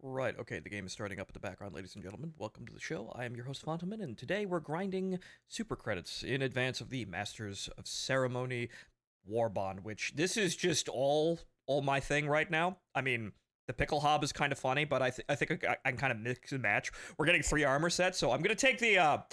Right, okay, the game is starting up in the background, ladies and gentlemen. Welcome to the show. I am your host, Fontaman, and today we're grinding super credits in advance of the Masters of Ceremony War Bond, which this is just all my thing right now. I mean, the pickle hob is kind of funny, but I think I can kind of mix and match. We're getting 3 armor sets, so I'm gonna take the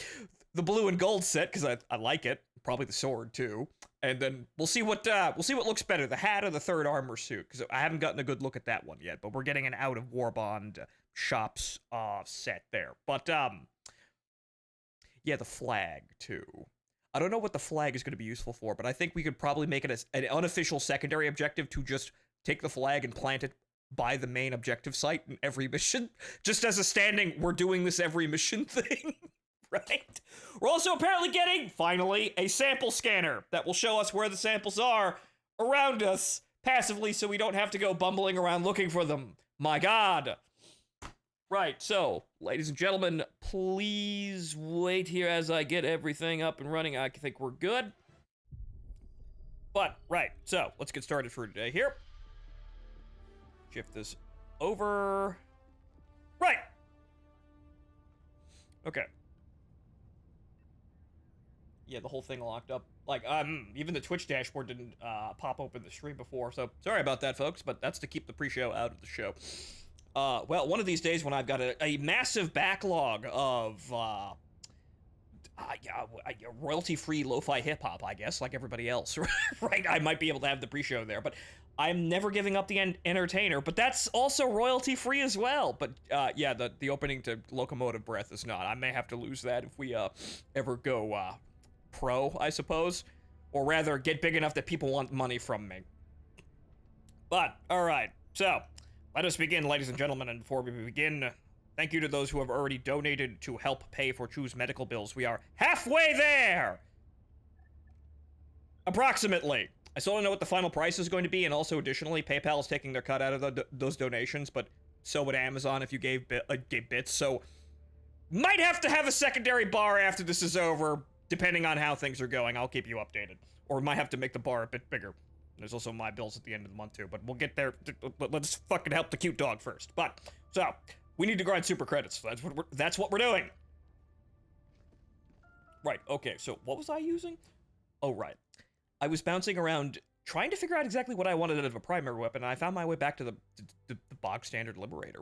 blue and gold set because I like it. Probably the sword too, and then we'll see what looks better, the hat or the third armor suit, because I haven't gotten a good look at that one yet. But we're getting an out of Warbond shops set there. But yeah, the flag too. I don't know what the flag is going to be useful for, but I think we could probably make it an unofficial secondary objective to just take the flag and plant it by the main objective site in every mission, just as a standing we're doing this every mission thing. Right? We're also apparently getting, finally, a sample scanner that will show us where the samples are around us passively so we don't have to go bumbling around looking for them. My god. Right, so, ladies and gentlemen, please wait here as I get everything up and running. I think we're good. But, right, so, let's get started for today here. Shift this over. Right. Okay. Yeah, the whole thing locked up. Like, even the Twitch dashboard didn't pop open the stream before, so sorry about that, folks, but that's to keep the pre-show out of the show. Well, one of these days when I've got a massive backlog of royalty-free lo-fi hip-hop, I guess, like everybody else, right? I might be able to have the pre-show there, but I'm never giving up the entertainer, but that's also royalty-free as well. But yeah, the opening to Locomotive Breath is not. I may have to lose that if we ever go pro, I suppose, or rather get big enough that people want money from me. But all right, so let us begin, ladies and gentlemen. And before we begin, thank you to those who have already donated to help pay for Choose medical bills. We are halfway there, approximately. I still don't know what the final price is going to be, and also additionally, PayPal is taking their cut out of those donations, but so would Amazon if you gave bits. So might have to have a secondary bar after this is over. Depending on how things are going, I'll keep you updated. Or might have to make the bar a bit bigger. There's also my bills at the end of the month too, but we'll get there. Let's fucking help the cute dog first. But, so, we need to grind super credits. That's what we're doing. Right, okay, so what was I using? Oh, right. I was bouncing around trying to figure out exactly what I wanted out of a primary weapon, and I found my way back to the bog standard Liberator.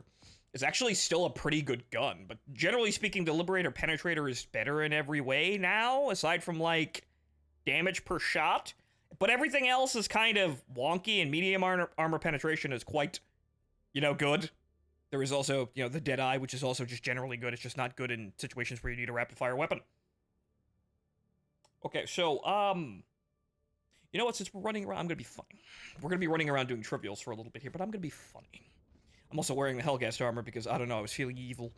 It's actually still a pretty good gun, but generally speaking, the Liberator Penetrator is better in every way now, aside from, like, damage per shot. But everything else is kind of wonky, and medium armor penetration is quite, good. There is also, the Deadeye, which is also just generally good. It's just not good in situations where you need a rapid-fire weapon. Okay, so, you know what, since we're running around, I'm gonna be funny. We're gonna be running around doing trivials for a little bit here, but I'm gonna be funny. I'm also wearing the Hellgast armor because, I don't know, I was feeling evil.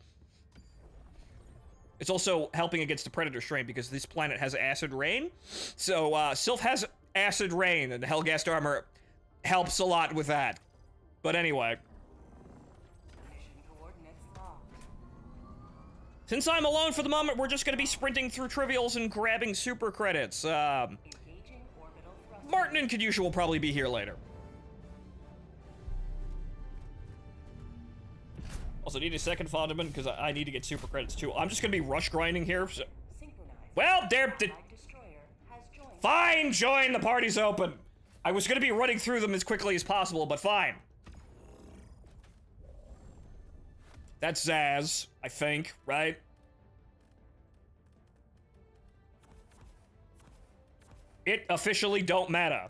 It's also helping against the Predator strain because this planet has acid rain. So, Sylph has acid rain, and the Hellgast armor helps a lot with that. But anyway. Since I'm alone for the moment, we're just gonna be sprinting through trivials and grabbing super credits. Martin and Kadusha will probably be here later. Also, need a second Fondaman because I need to get super credits too. I'm just gonna be rush grinding here. So. Well, there. Fine, join. The party's open. I was gonna be running through them as quickly as possible, but fine. That's Zaz, I think, right? It officially don't matter.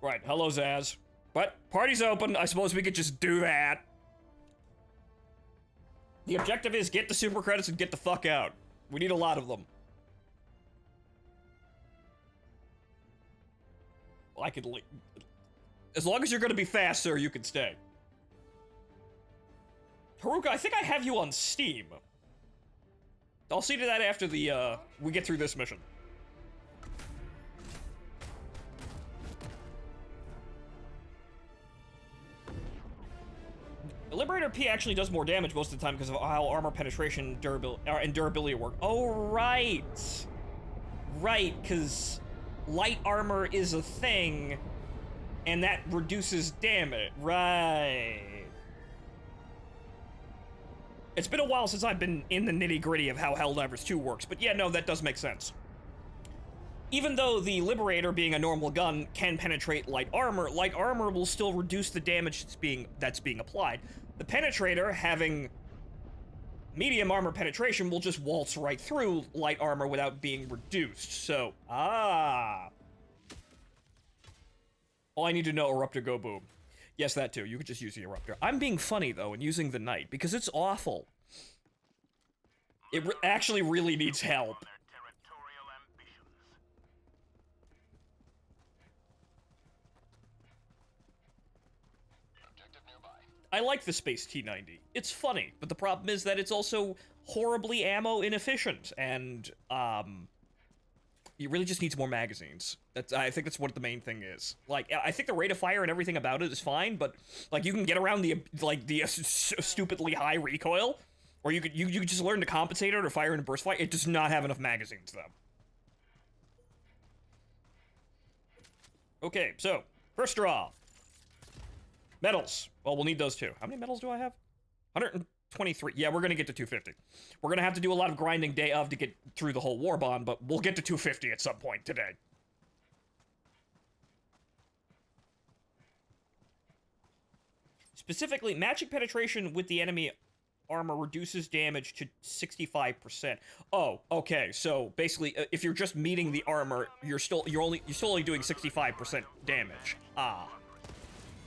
Right, hello Zaz. But, party's open, I suppose we could just do that. The objective is get the super credits and get the fuck out. We need a lot of them. Well, I could leave. As long as you're gonna be fast, sir, you can stay. Haruka, I think I have you on Steam. I'll see to that after we get through this mission. The Liberator P actually does more damage most of the time because of how armor penetration and durability work. Oh, right. Right, because light armor is a thing, And that reduces damage. Right. It's been a while since I've been in the nitty-gritty of how Helldivers 2 works, but yeah, no, that does make sense. Even though the Liberator, being a normal gun, can penetrate light armor will still reduce the damage that's being applied. The Penetrator, having medium armor penetration, will just waltz right through light armor without being reduced, so, All I need to know, Eruptor go boom. Yes, that too, you could just use the Eruptor. I'm being funny, though, and using the Knight, because it's awful. It actually really needs help. I like the Space T-90. It's funny, but the problem is that it's also horribly ammo inefficient, and, it really just needs more magazines. I think that's what the main thing is. Like, I think the rate of fire and everything about it is fine, but, like, you can get around the stupidly high recoil, or you could just learn to compensate it or fire in a burst fire. It does not have enough magazines, though. Okay, so, first draw. Medals. Well, we'll need those too. How many medals do I have? 123. Yeah, we're gonna get to 250. We're gonna have to do a lot of grinding day of to get through the whole war bond, but we'll get to 250 at some point today. Specifically, matching penetration with the enemy armor reduces damage to 65%. Oh, okay. So basically, if you're just meeting the armor, you're still only doing 65% damage.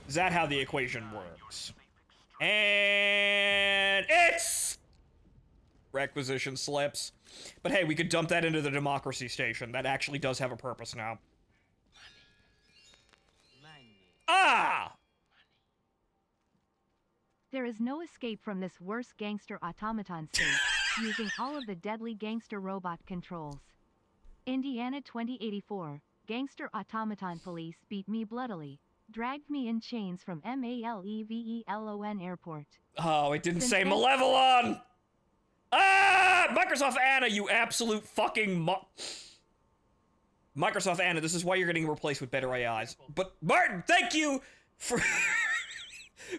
Is that how the equation works? And it's requisition slips. But hey, we could dump that into the democracy station. That actually does have a purpose now. There is no escape from this worse gangster automaton state, using all of the deadly gangster robot controls. Indiana 2084, gangster automaton police beat me bloodily. Dragged me in chains from Malevelon Airport. Oh, it didn't say Malevelon! Microsoft Anna, you absolute fucking Microsoft Anna, this is why you're getting replaced with better AIs. But, Martin, thank you for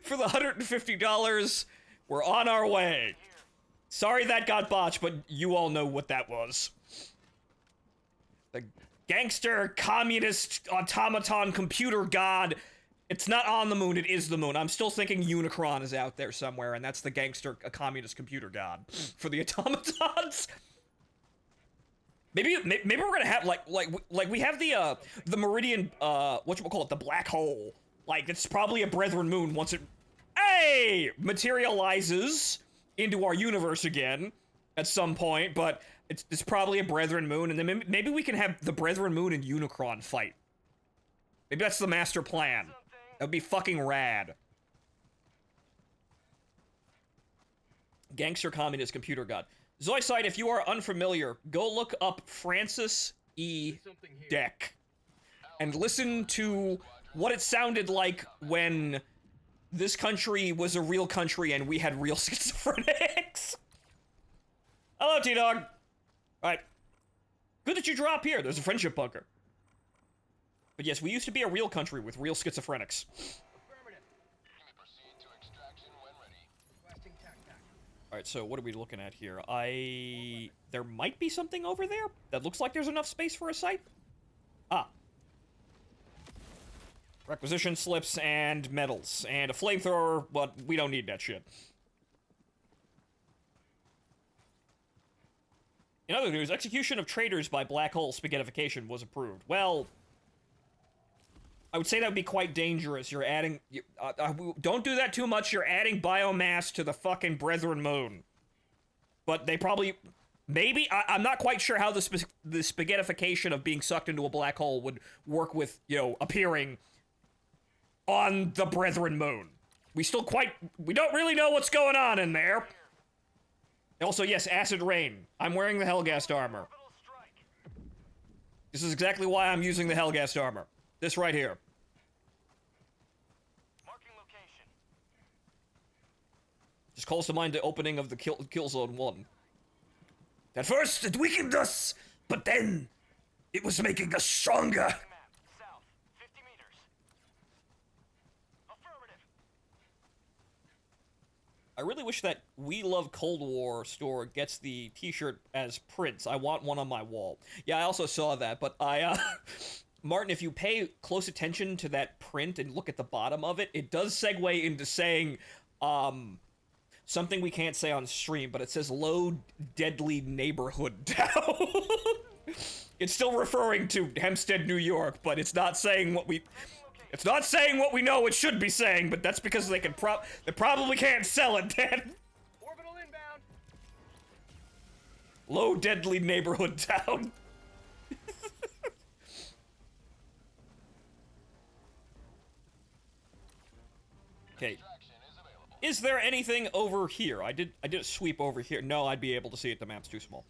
for the $150. We're on our way. Sorry that got botched, but you all know what that was. The gangster, communist, automaton, computer god. It's not on the moon, it is the moon. I'm still thinking Unicron is out there somewhere, and that's the gangster, communist computer god for the automatons. Maybe we're gonna have, like we have the Meridian, whatchamacallit, the black hole. Like, it's probably a Brethren moon once it, materializes into our universe again at some point, but it's probably a Brethren moon, and then maybe we can have the Brethren moon and Unicron fight. Maybe that's the master plan. That would be fucking rad. Gangster communist computer god. Zoisite, if you are unfamiliar, go look up Francis E. Deck and listen to what it sounded like when this country was a real country and we had real schizophrenics. Hello, T-Dog. Alright. Good that you drop here. There's a friendship bunker. But yes, we used to be a real country with real schizophrenics. Alright, so what are we looking at here? There might be something over there that looks like there's enough space for a site. Requisition slips and medals. And a flamethrower, but we don't need that shit. In other news, execution of traitors by black hole spaghettification was approved. Well, I would say that would be quite dangerous. You're adding... don't do that too much. You're adding biomass to the fucking Brethren moon. But they probably... Maybe? I'm not quite sure how the spaghettification of being sucked into a black hole would work with, appearing on the Brethren moon. We don't really know what's going on in there. Also, yes, acid rain. I'm wearing the Hellgast armor. This is exactly why I'm using the Hellgast armor. This right here. Marking location. Just calls to mind the opening of the Killzone 1. At first, it weakened us, but then, it was making us stronger. South, 50 meters. I really wish that We Love Cold War store gets the t-shirt as prints. I want one on my wall. Yeah, I also saw that, but Martin, if you pay close attention to that print and look at the bottom of it, it does segue into saying, something we can't say on stream, but it says low deadly neighborhood town. It's still referring to Hempstead, New York, but it's not saying what we... It's not saying what we know it should be saying, but that's because they probably can't sell it then. Orbital inbound. Low deadly neighborhood town. Okay. Is there anything over here? I did a sweep over here. No, I'd be able to see it. The map's too small.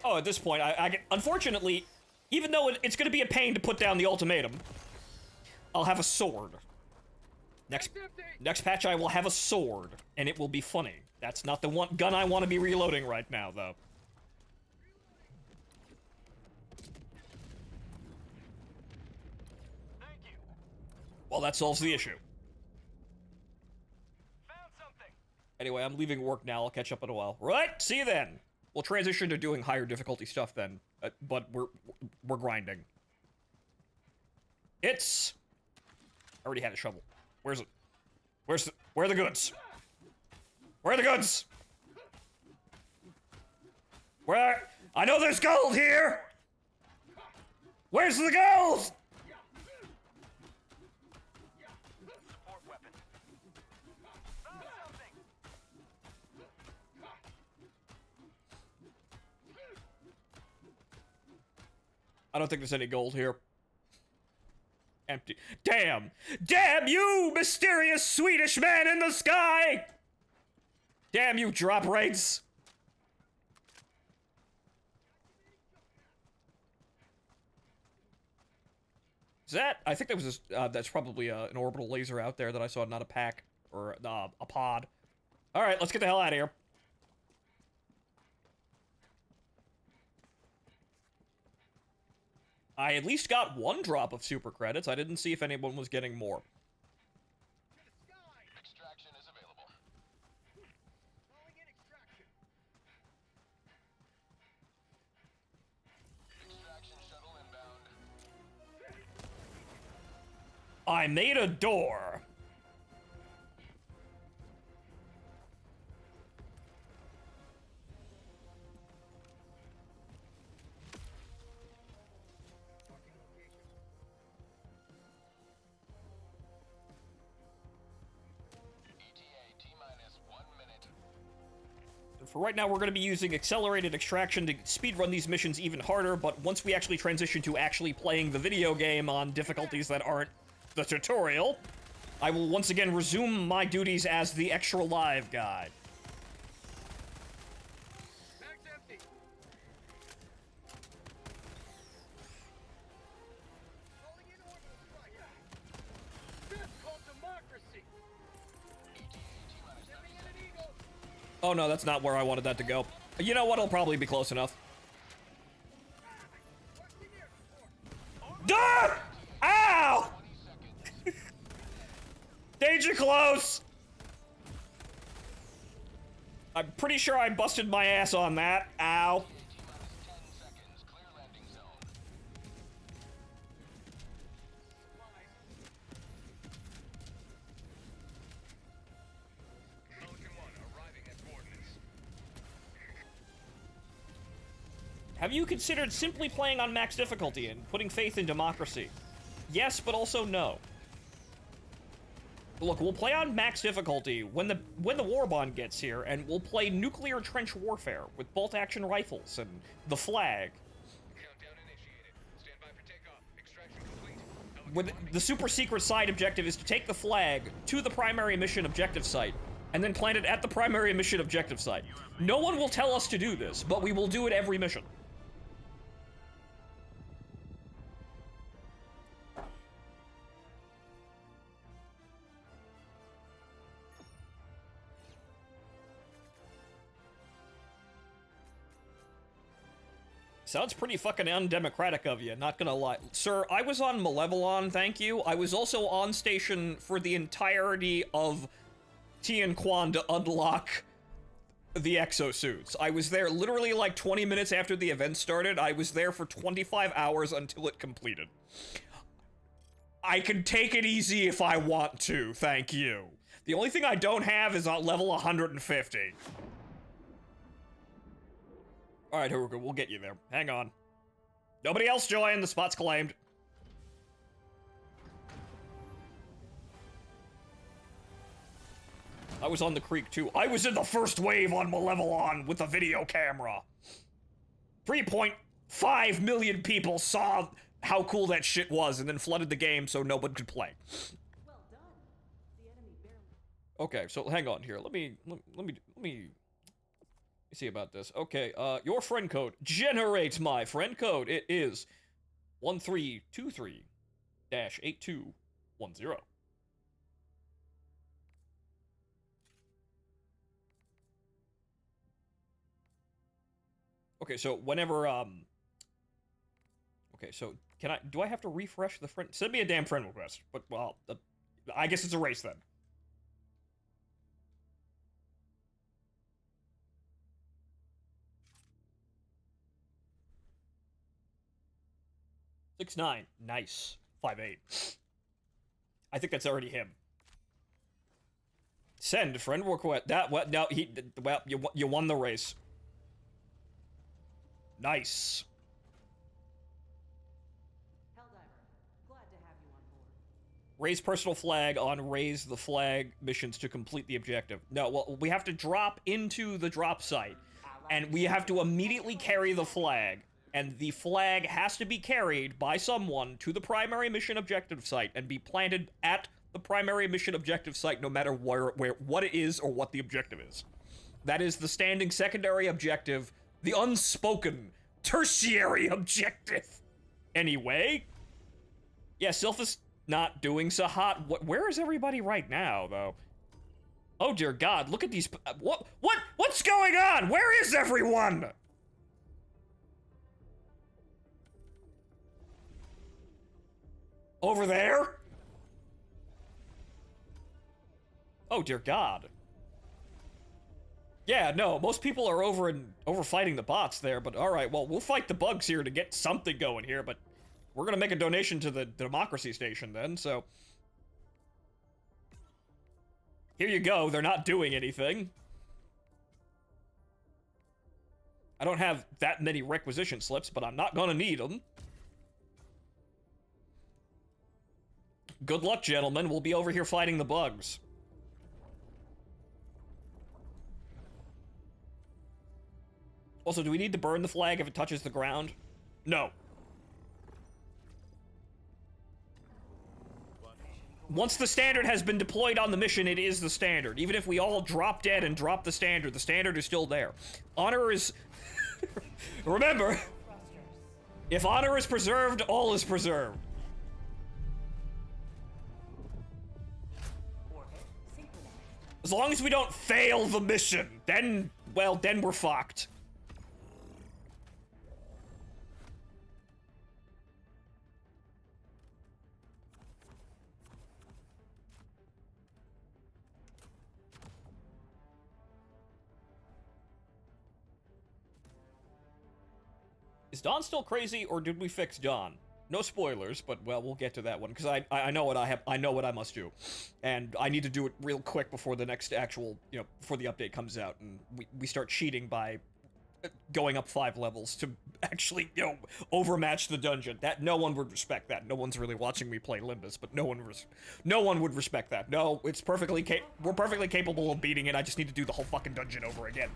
Oh, at this point, unfortunately, even though it's going to be a pain to put down the ultimatum, I'll have a sword. Next patch, I will have a sword, and it will be funny. That's not the one gun I want to be reloading right now, though. Thank you. Well, that solves the issue. Found something. Anyway, I'm leaving work now. I'll catch up in a while. Right? See you then. We'll transition to doing higher difficulty stuff then, but we're grinding. It's... I already had a shovel. Where's it? Where are the goods? Where are the goods? Where? I know there's gold here! Where's the gold? Support weapon. Found something. I don't think there's any gold here. Empty. Damn! Damn you, mysterious Swedish man in the sky! Damn you, drop rates! Is that? I think that was that's probably an orbital laser out there that I saw, not a pack or a pod. All right, let's get the hell out of here. I at least got one drop of super credits. I didn't see if anyone was getting more. Extraction is available. Calling in extraction. Extraction shuttle inbound. I made a door. For right now, we're going to be using accelerated extraction to speedrun these missions even harder, but once we actually transition to actually playing the video game on difficulties that aren't the tutorial, I will once again resume my duties as the extra live guy. Mag's empty. Calling in orbital strike. That's called democracy. Sending in an eagle. Oh no, that's not where I wanted that to go. You know what? It'll probably be close enough. Ah! Ow! Danger close! I'm pretty sure I busted my ass on that. Ow. Have you considered simply playing on max difficulty and putting faith in democracy? Yes, but also no. Look, we'll play on max difficulty when the war bond gets here, and we'll play nuclear trench warfare with bolt-action rifles and the flag. Countdown initiated. Stand by for takeoff. Extraction complete. With the super secret side objective is to take the flag to the primary mission objective site, and then plant it at the primary mission objective site. No one will tell us to do this, but we will do it every mission. Sounds pretty fucking undemocratic of you, not gonna lie. Sir, I was on Malevolon, thank you. I was also on station for the entirety of Tian Quan to unlock the exosuits. I was there literally like 20 minutes after the event started. I was there for 25 hours until it completed. I can take it easy if I want to, thank you. The only thing I don't have is on level 150. Alright, Haruka, we'll get you there. Hang on. Nobody else join, the spot's claimed. I was on the creek too. I was in the first wave on Malevolon with a video camera. 3.5 million people saw how cool that shit was and then flooded the game so no one could play. Well done. The enemy barely. Okay, so hang on here. Let me see about this. Okay, your friend code. Generate my friend code. It is 1323-8210. Okay, so whenever, okay, so do I have to refresh the friend? Send me a damn friend request. But, well, I guess it's a race then. (6'9". Nice. 5'8". I think that's already him. Send friend request. That, what, no, well, you won the race. Nice. Helldiver, glad to have you on board. Raise personal flag on raise the flag missions to complete the objective. No, well, we have to drop into the drop site, and we have to immediately carry the flag, and the flag has to be carried by someone to the primary mission objective site and be planted at the primary mission objective site no matter what it is or what the objective is. That is the standing secondary objective, the unspoken tertiary objective. Anyway, yeah, Sylph is not doing so hot. Where is everybody right now, though? Oh dear God! Look at these. What's going on? Where is everyone? Over there? Oh dear God. Yeah, no, most people are over fighting the bots there, but alright, well, we'll fight the bugs here to get something going here, but we're gonna make a donation to the Democracy Station then, so. Here you go, they're not doing anything. I don't have that many requisition slips, but I'm not gonna need them. Good luck, gentlemen, we'll be over here fighting the bugs. Also, do we need to burn the flag if it touches the ground? No. Once the standard has been deployed on the mission, it is the standard. Even if we all drop dead and drop the standard is still there. Honor is... Remember, if honor is preserved, all is preserved. As long as we don't fail the mission, then, well, then we're fucked. Is Dawn still crazy, or did we fix Dawn? No spoilers, but well, we'll get to that one because I know what I know what I must do, and I need to do it real quick before the next actual, you know, before the update comes out and we start cheating by going up 5 levels to actually, you know, overmatch the dungeon. That no one would respect that. No one's really watching me play Limbus, but no one would respect that. No, it's we're perfectly capable of beating it. I just need to do the whole fucking dungeon over again.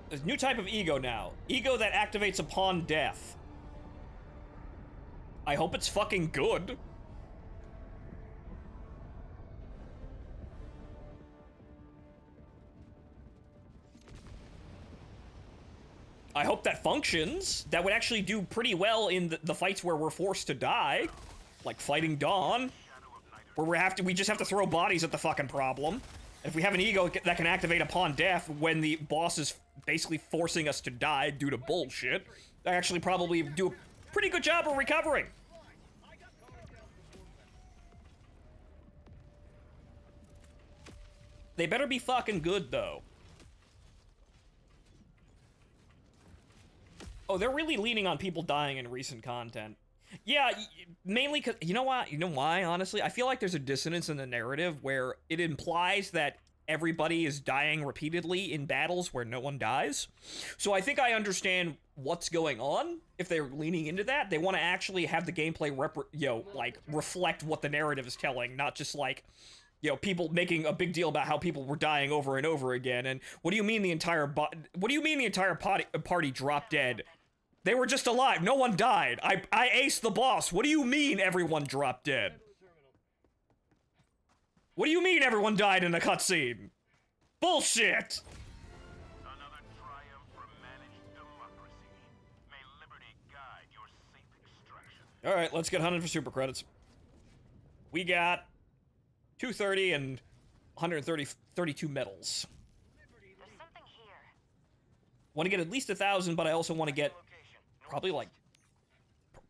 There's a new type of ego now. Ego that activates upon death. I hope it's fucking good. I hope that functions. That would actually do pretty well in the fights where we're forced to die. Like fighting Dawn. Where we just have to throw bodies at the fucking problem. If we have an ego that can activate upon death when the boss is basically forcing us to die due to bullshit, I actually probably do a pretty good job of recovering. They better be fucking good, though. Oh, they're really leaning on people dying in recent content. Yeah, mainly because, you know what? You know why, honestly? I feel like there's a dissonance in the narrative where it implies that everybody is dying repeatedly in battles where no one dies. So I think I understand what's going on if they're leaning into that. They want to actually have the gameplay, reflect what the narrative is telling, not just like, people making a big deal about how people were dying over and over again. And what do you mean the entire party dropped dead? They were just alive. No one died. I aced the boss. What do you mean everyone dropped dead? What do you mean everyone died in a cutscene? Bullshit! Another triumph for managed democracy. May liberty guide your safe extraction. Alright, let's get hunted for super credits. We got 230 and 132 medals. There's something here. Want to get at least 1,000, but I also want to get probably like,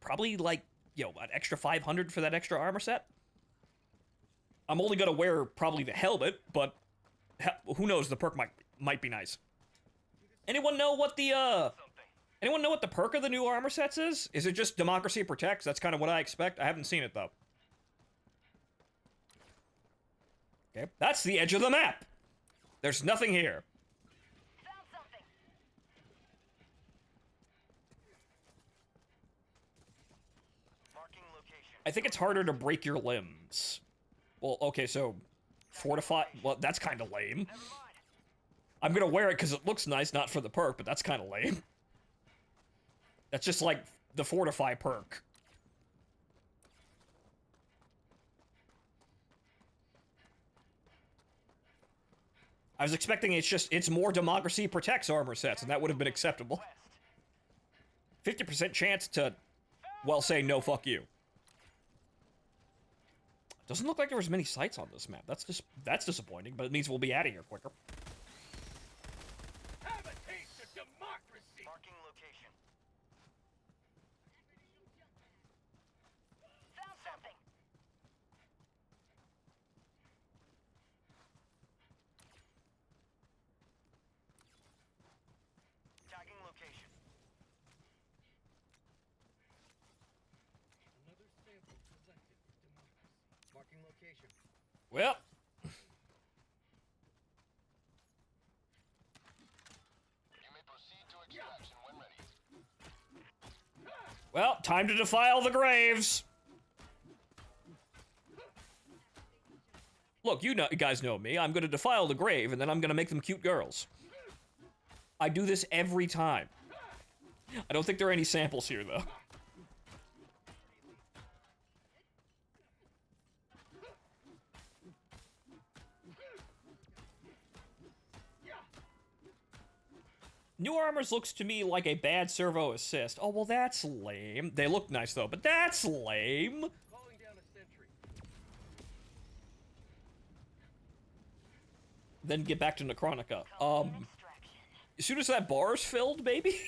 an extra 500 for that extra armor set. I'm only gonna wear probably the helmet, but who knows? The perk might be nice. Anyone know what the perk of the new armor sets is? Is it just Democracy Protects? That's kind of what I expect. I haven't seen it though. Okay, that's the edge of the map. There's nothing here. Found something. Marking location. I think it's harder to break your limbs. Well, okay, so fortify. Well, that's kind of lame. Never mind. I'm gonna wear it because it looks nice, not for the perk, but that's kind of lame. That's just like the fortify perk. I was expecting it's more Democracy Protects armor sets, and that would have been acceptable. 50% chance to, well, say no, fuck you. Doesn't look like there was many sites on this map. That's disappointing, but it means we'll be out of here quicker. Have a taste of democracy. Marking location. Found something. Tagging location. Another sample collected with democracy. Marking location. Well, You may proceed to extraction when ready. well, time to defile the graves. Look, you guys know me. I'm gonna defile the grave, and then I'm gonna make them cute girls. I do this every time. I don't think there are any samples here, though. New armors looks to me like a bad servo assist. Oh, well, that's lame. They look nice, though, but that's lame. Calling down a sentry. Then get back to Necronica. Extraction. As soon as that bar's filled, baby.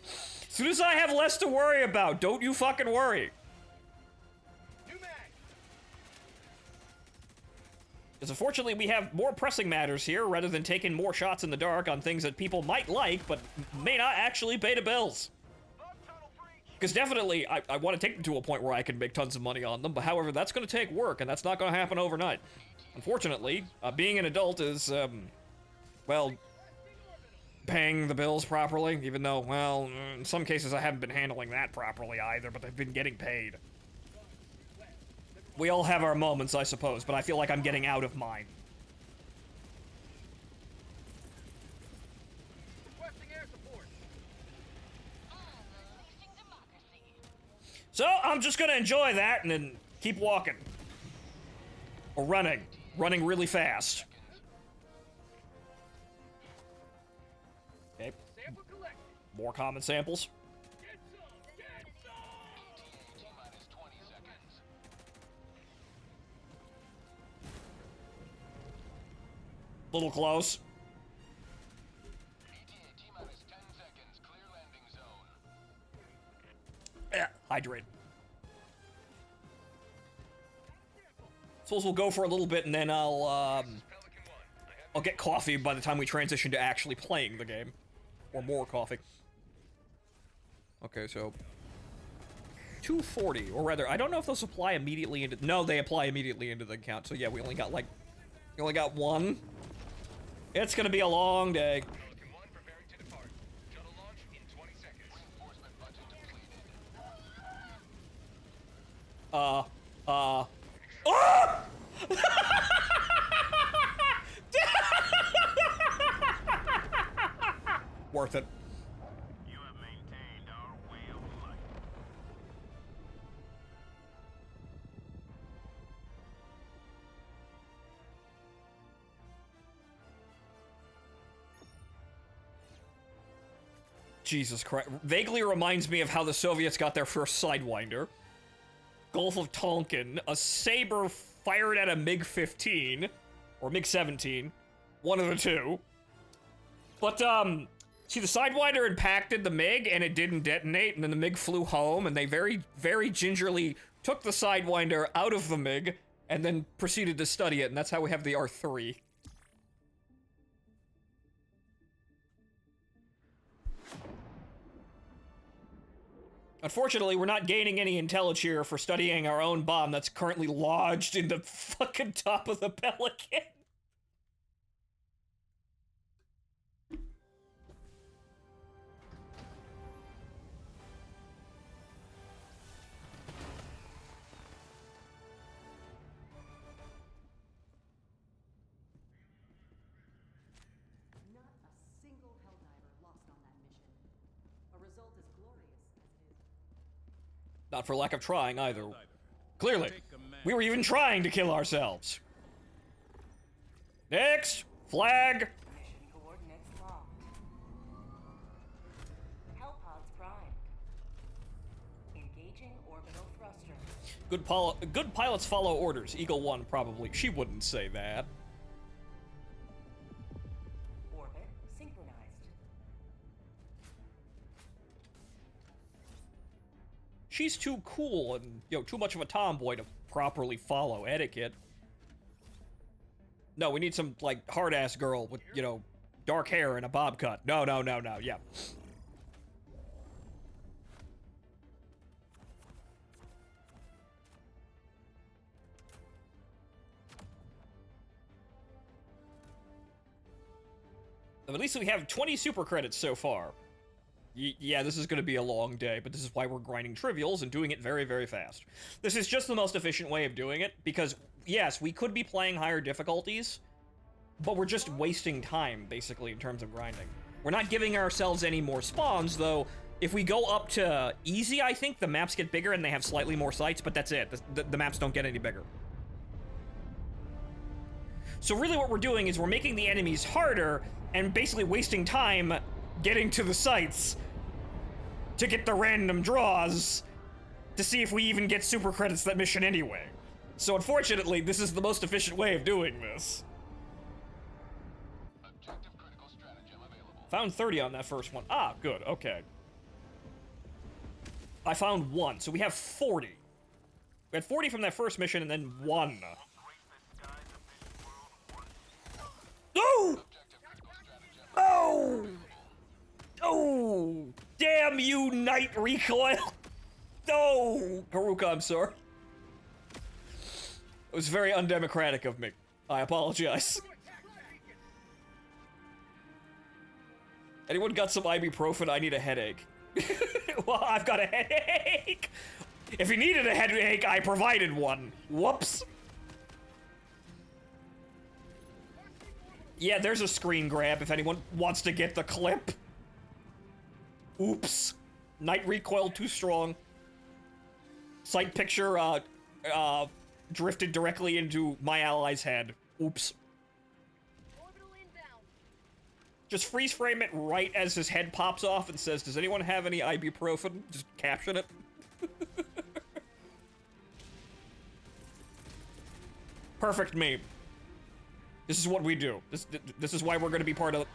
As soon as I have less to worry about, don't you fucking worry. New mag. Because unfortunately, we have more pressing matters here rather than taking more shots in the dark on things that people might like, but may not actually pay the bills. Bug tunnel breach. Because definitely, I want to take them to a point where I can make tons of money on them, but however, that's going to take work, and that's not going to happen overnight. Unfortunately, being an adult is, well, paying the bills properly, even though, well, in some cases I haven't been handling that properly either, but they've been getting paid. We all have our moments, I suppose, but I feel like I'm getting out of mine. Requesting air support. Unleashing democracy. So, I'm just gonna enjoy that and then keep walking. Or running. Running really fast. Okay. More common samples. Little close. Yeah, hydrate. Suppose we'll go for a little bit and then I'll get coffee by the time we transition to actually playing the game. Or more coffee. Okay, so 240, or rather, I don't know if those apply immediately into... No, they apply immediately into the account, so yeah, we only got one. It's gonna be a long day. Ah! Worth it. You have maintained our way of life. Jesus Christ. Vaguely reminds me of how the Soviets got their first Sidewinder. Gulf of Tonkin, a saber fired at a MiG-15, or MiG-17, one of the two. But, see, the Sidewinder impacted the MiG, and it didn't detonate, and then the MiG flew home, and they very, very gingerly took the Sidewinder out of the MiG, and then proceeded to study it, and that's how we have the R3. Unfortunately, we're not gaining any intelligence for studying our own bomb that's currently lodged in the fucking top of the Pelican. Not a single Helldiver lost on that mission. A result as glorious as it is. Not for lack of trying, either. Clearly. We were even trying to kill ourselves. Next! Flag! Mission coordinates locked. Hellpods primed. Engaging orbital thruster. Good pilots follow orders. Eagle 1, probably. She wouldn't say that. Orbit synchronized. She's too cool and, too much of a tomboy to properly follow etiquette. No, we need some, hard-ass girl with, dark hair and a bob cut. No, yeah. At least we have 20 super credits so far. Yeah, this is going to be a long day, but this is why we're grinding trivials and doing it very, very fast. This is just the most efficient way of doing it, because, yes, we could be playing higher difficulties, but we're just wasting time, basically, in terms of grinding. We're not giving ourselves any more spawns, though. If we go up to easy, I think, the maps get bigger and they have slightly more sites, but that's it. The maps don't get any bigger. So really what we're doing is we're making the enemies harder and basically wasting time getting to the sites to get the random draws to see if we even get super credits that mission anyway. So unfortunately, this is the most efficient way of doing this. Objective critical stratagem available. Found 30 on that first one. Ah, good, okay. I found 1, so we have 40. We had 40 from that first mission and then 1. No! Oh! Oh! Damn you, Night Recoil! No! Haruka, I'm sorry. It was very undemocratic of me. I apologize. Anyone got some ibuprofen? I need a headache. Well, I've got a headache! If you needed a headache, I provided one. Whoops. Yeah, there's a screen grab if anyone wants to get the clip. Oops. Night recoil too strong. Sight picture, drifted directly into my ally's head. Oops. Orbital inbound. Just freeze frame it right as his head pops off and says, "Does anyone have any ibuprofen?" Just caption it. Perfect meme. This is what we do. This is why we're gonna be part of.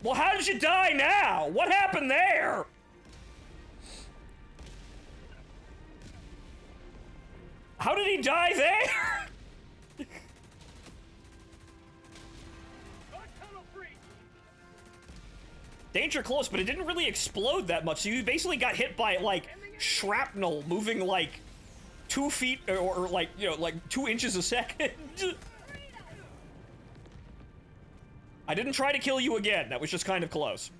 Well, how did you die now? What happened there? How did he die there? Danger close, but it didn't really explode that much. So you basically got hit by, like, shrapnel moving, like, 2 feet, or like, you know, like 2 inches a second. I didn't try to kill you again. That was just kind of close.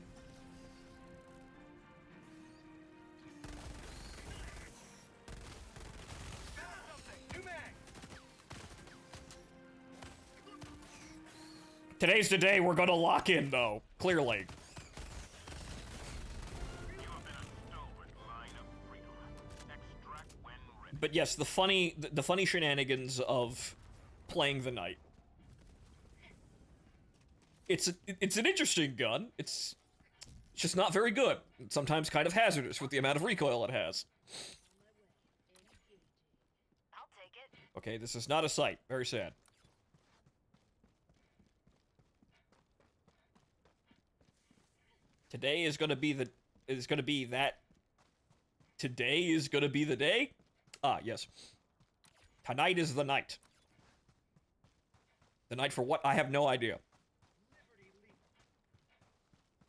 Today's the day we're gonna lock in, though. Clearly. But yes, the funny shenanigans of playing the knight. It's an interesting gun. It's just not very good. It's sometimes kind of hazardous with the amount of recoil it has. I'll take it. Okay, this is not a sight. Very sad. Today is gonna be the Today is gonna be the day? Ah, yes. Tonight is the night. The night for what? I have no idea.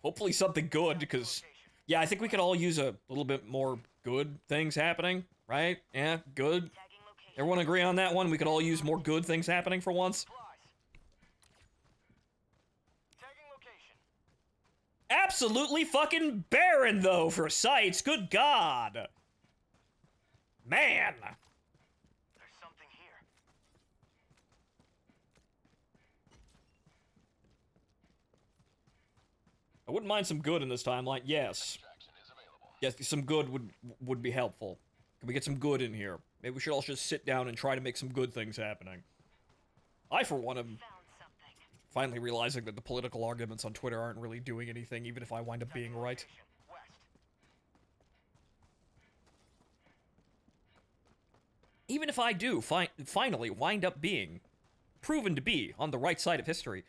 Hopefully something good, because... Yeah, I think we could all use a little bit more good things happening, right? Yeah, good. Tagging location. Everyone agree on that one? We could all use more good things happening for once? Tagging location. Absolutely fucking barren, though, for sights. Good God. Man. There's something here. I wouldn't mind some good in this timeline. Yes. Yes, some good would be helpful. Can we get some good in here? Maybe we should all just sit down and try to make some good things happening. I, for one, am Found something. finally realizing that the political arguments on Twitter aren't really doing anything, even if I wind up being right. West. Even if I do finally wind up being proven to be on the right side of history,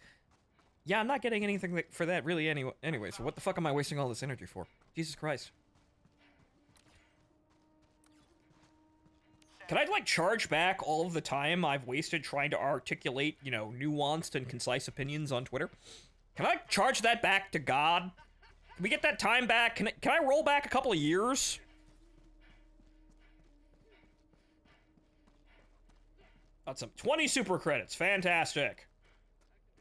yeah, I'm not getting anything for that really anyway, so what the fuck am I wasting all this energy for? Jesus Christ. Can I, like, charge back all of the time I've wasted trying to articulate, you know, nuanced and concise opinions on Twitter? Can I charge that back to God? Can we get that time back? Can I roll back a couple of years? That's some 20 super credits. Fantastic.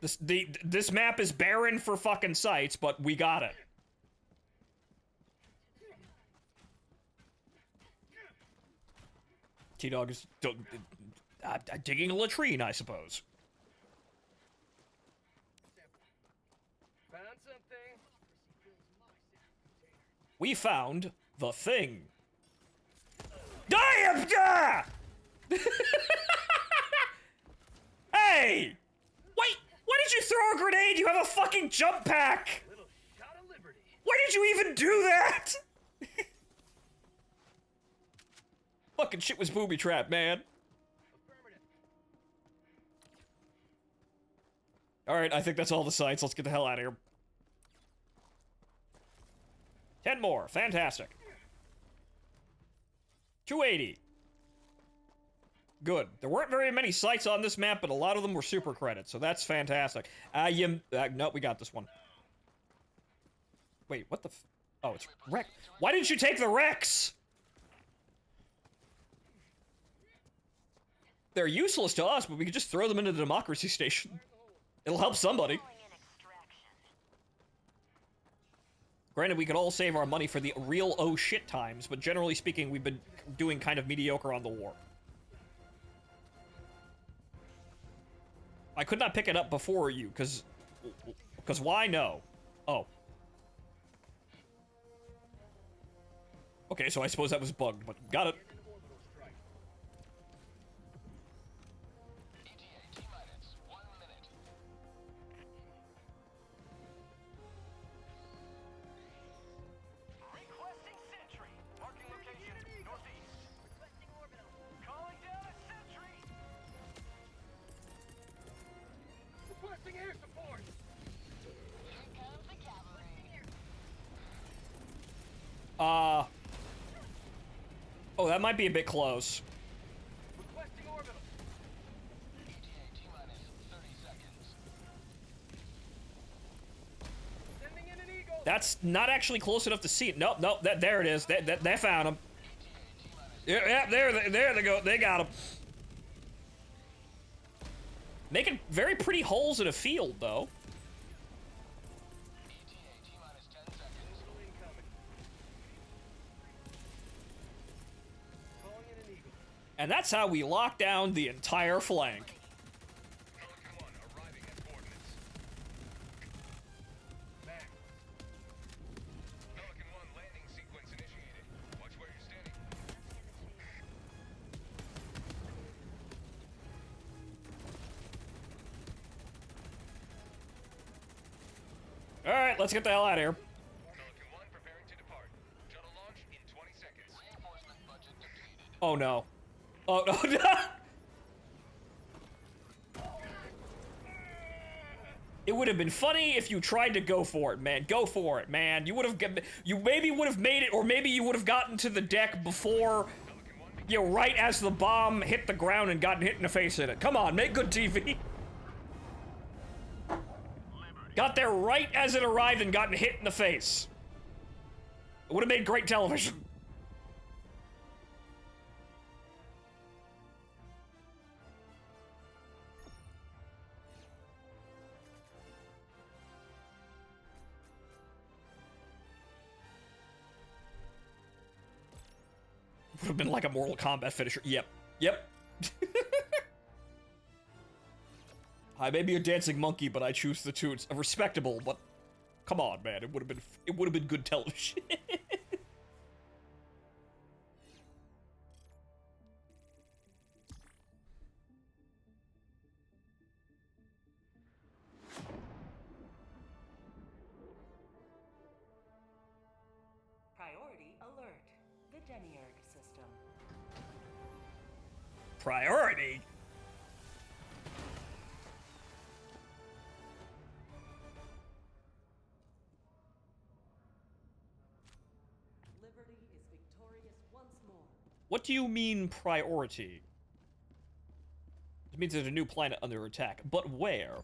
This map is barren for fucking sights, but we got it. T-Dog is digging a latrine, I suppose. Found something. We found the thing. Damn! Hey! Wait! Why did you throw a grenade? You have a fucking jump pack! Little shot of liberty. Why did you even do that? Fucking shit was booby trapped, man. Affirmative. Alright, I think that's all the sites. Let's get the hell out of here. 10 more. Fantastic. 280. Good. There weren't very many sites on this map, but a lot of them were super credits, so that's fantastic. No, we got this one. Wait, what the oh, it's Rex. Why didn't you take the Rex? They're useless to us, but we could just throw them into the democracy station. It'll help somebody. Calling in extraction. Granted, we could all save our money for the real oh shit times, but generally speaking, we've been doing kind of mediocre on the war. I could not pick it up before you, because why? No. Oh. Okay, so I suppose that was bugged, but got it. Oh, that might be a bit close. Requesting orbital. ETA T-minus 30 seconds. Sending in an eagle. That's not actually close enough to see it. Nope, nope. There it is. They found him. Yeah, there they go. They got him. Making very pretty holes in a field, though. ETA T-minus 10 seconds. Orbital incoming. Calling in an eagle. And that's how we lock down the entire flank. Pelican 1 arriving at coordinates. Back. Pelican 1 landing sequence initiated. Watch where you're standing. All right, let's get the hell out of here. Pelican 1 preparing to depart. Shuttle launch in 20 seconds. Reinforcement budget depleted. Oh no. Oh no. It would have been funny if you tried to go for it, man. Go for it, man. You would have, you maybe would have made it, or maybe you would have gotten to the deck before, you know, right as the bomb hit the ground and gotten hit in the face in it. Come on, make good TV. Got there right as it arrived and gotten hit in the face. It would have made great television. Would have been like a Mortal Kombat finisher. Yep. Yep. I may be a dancing monkey, but I choose the tunes. Respectable, but come on, man. It would have been good television. Priority alert. The Demiurge system. Priority. Liberty is victorious once more. What do you mean priority? It means there's a new planet under attack, but where?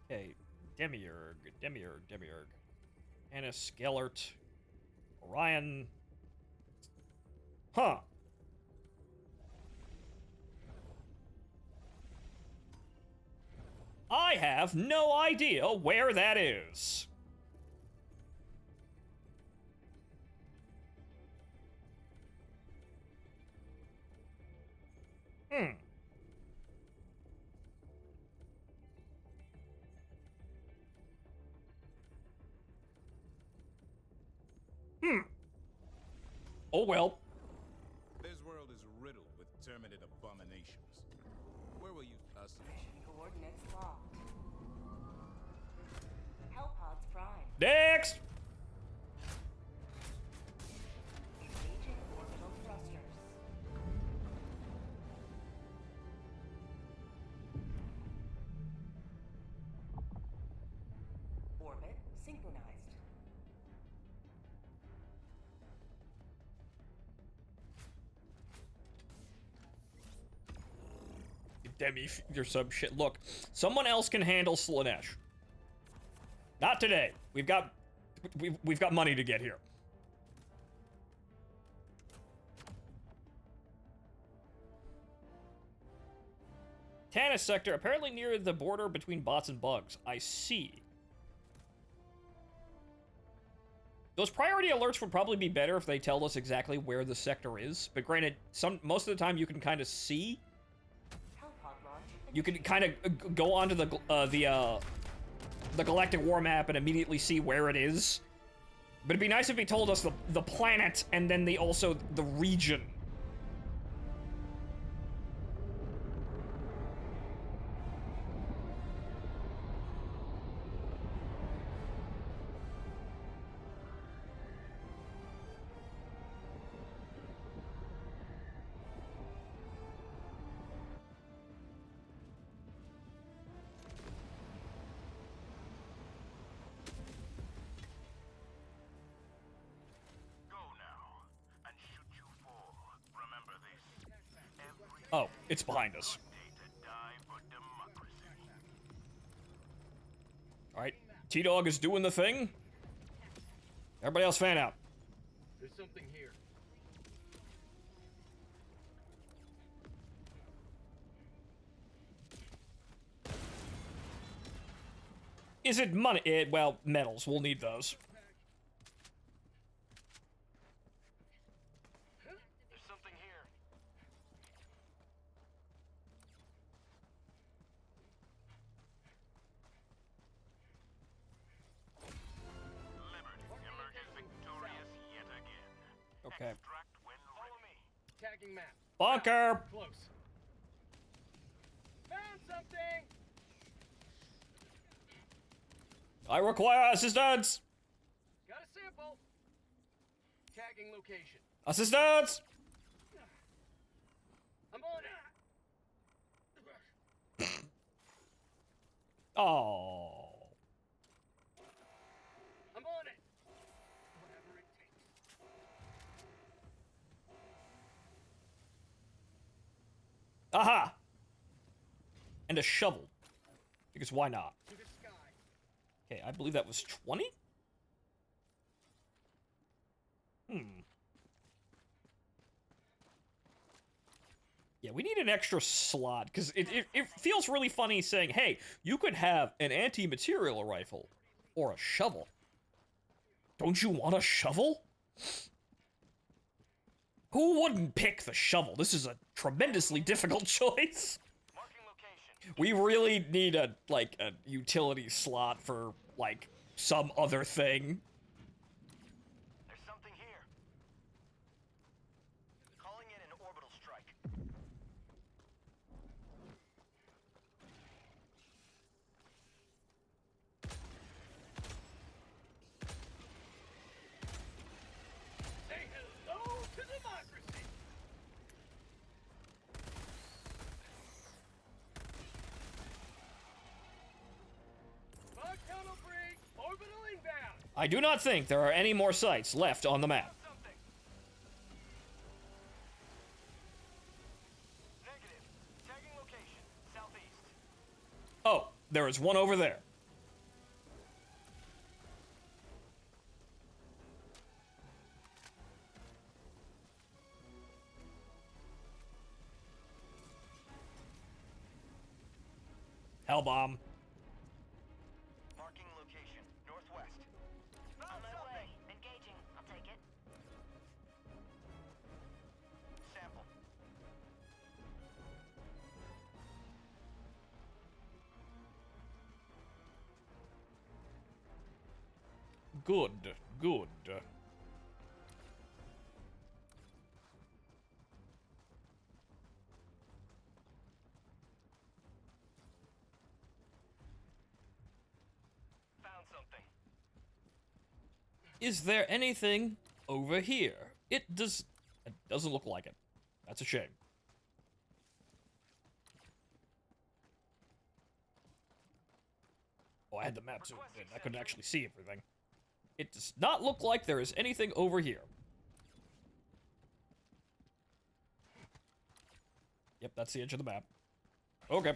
Okay, Demiurge. Anna Skellert. Orion. Huh. I have no idea where that is. Oh well. This world is riddled with terminate abominations. Where will you Mission coordinates locked. Hellpods prime. Next! Engaging orbital thrusters. Orbit synchronized. Demi, you're some shit. Look, someone else can handle Slanesh. Not today. We've got money to get here. Tannis sector, apparently near the border between bots and bugs. I see. Those priority alerts would probably be better if they tell us exactly where the sector is. But granted, most of the time you can kind of see. Hellpod launch. You can kind of go onto the Galactic War map and immediately see where it is. But it'd be nice if he told us the planet and then also the region. Oh, it's behind us. Day to die for democracy. Alright, T-Dog is doing the thing. Everybody else fan out. There's something here. Is it money? Well, metals. We'll need those. There's something here. Liberty emerges victorious yet again. Okay. Extract when Follow ready. me. Tagging map. Bunker! Close. Found something! I require assistance! Got a sample. Tagging location. Assistance! I'm on it. Oh. I'm on it. Whatever it takes. Aha! And a shovel. Because why not? To the sky. Okay, I believe that was 20? Yeah, we need an extra slot, because it feels really funny saying, hey, you could have an anti-material rifle or a shovel. Don't you want a shovel? Who wouldn't pick the shovel? This is a tremendously difficult choice. Marking location. We really need a utility slot for, like, some other thing. There's something here. Calling in an orbital strike. Say hello to democracy. Bug tunnel break. Orbital inbound. I do not think there are any more sites left on the map. Something. Negative. Tagging location. Southeast. Oh, there is one over there. Hell bomb. Marking location. Northwest. On my way. Engaging. I'll take it. Sample. Good, good. Found something. Is there anything over here? It doesn't look like it. That's a shame. Oh, I had the map zoomed in. I couldn't actually see everything. It does not look like there is anything over here. Yep, that's the edge of the map. Okay.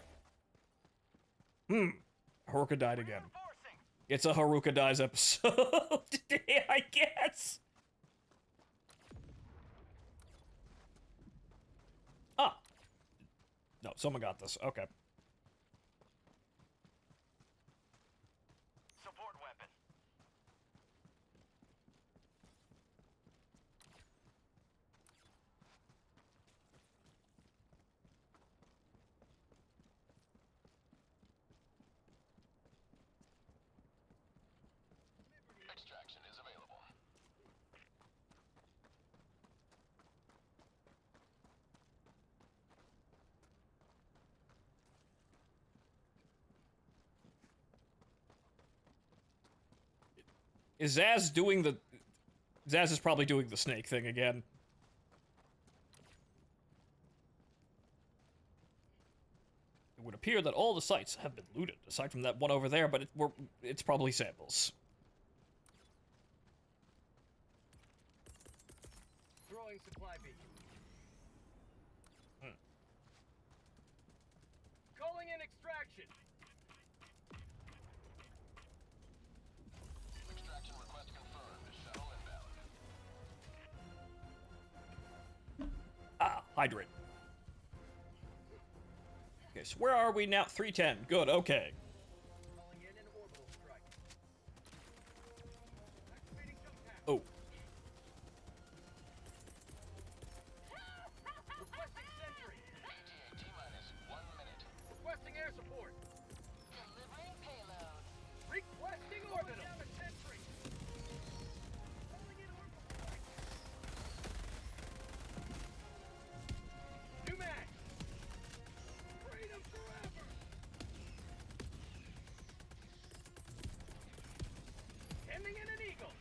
Haruka died again. Reinforcing. It's a Haruka dies episode today, I guess. Ah. No, someone got this. Okay. Support weapon. Extraction is available. Is Zaz doing the... Zaz is probably doing the snake thing again. It would appear that all the sites have been looted, aside from that one over there, but it's probably samples. Throwing supply beacon. Hydrate. Okay, so where are we now? 310. Good, okay. Calling in an orbital strike. Activating jump pad. Oh. Requesting sentry. ETA T-minus 1 minute. Requesting air support. Delivering payload. Requesting orbital. Down a sentry. Calling in orbital strike. New mag. Freedom forever. Sending in an eagle.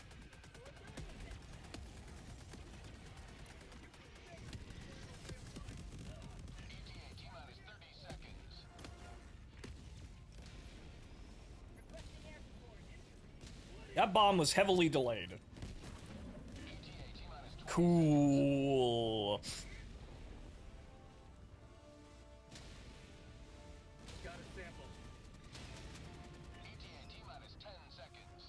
ETA T-minus 30 seconds. That bomb was heavily delayed. ETA T-minus 20 Cool. Got a sample. ETA T-minus 10 seconds.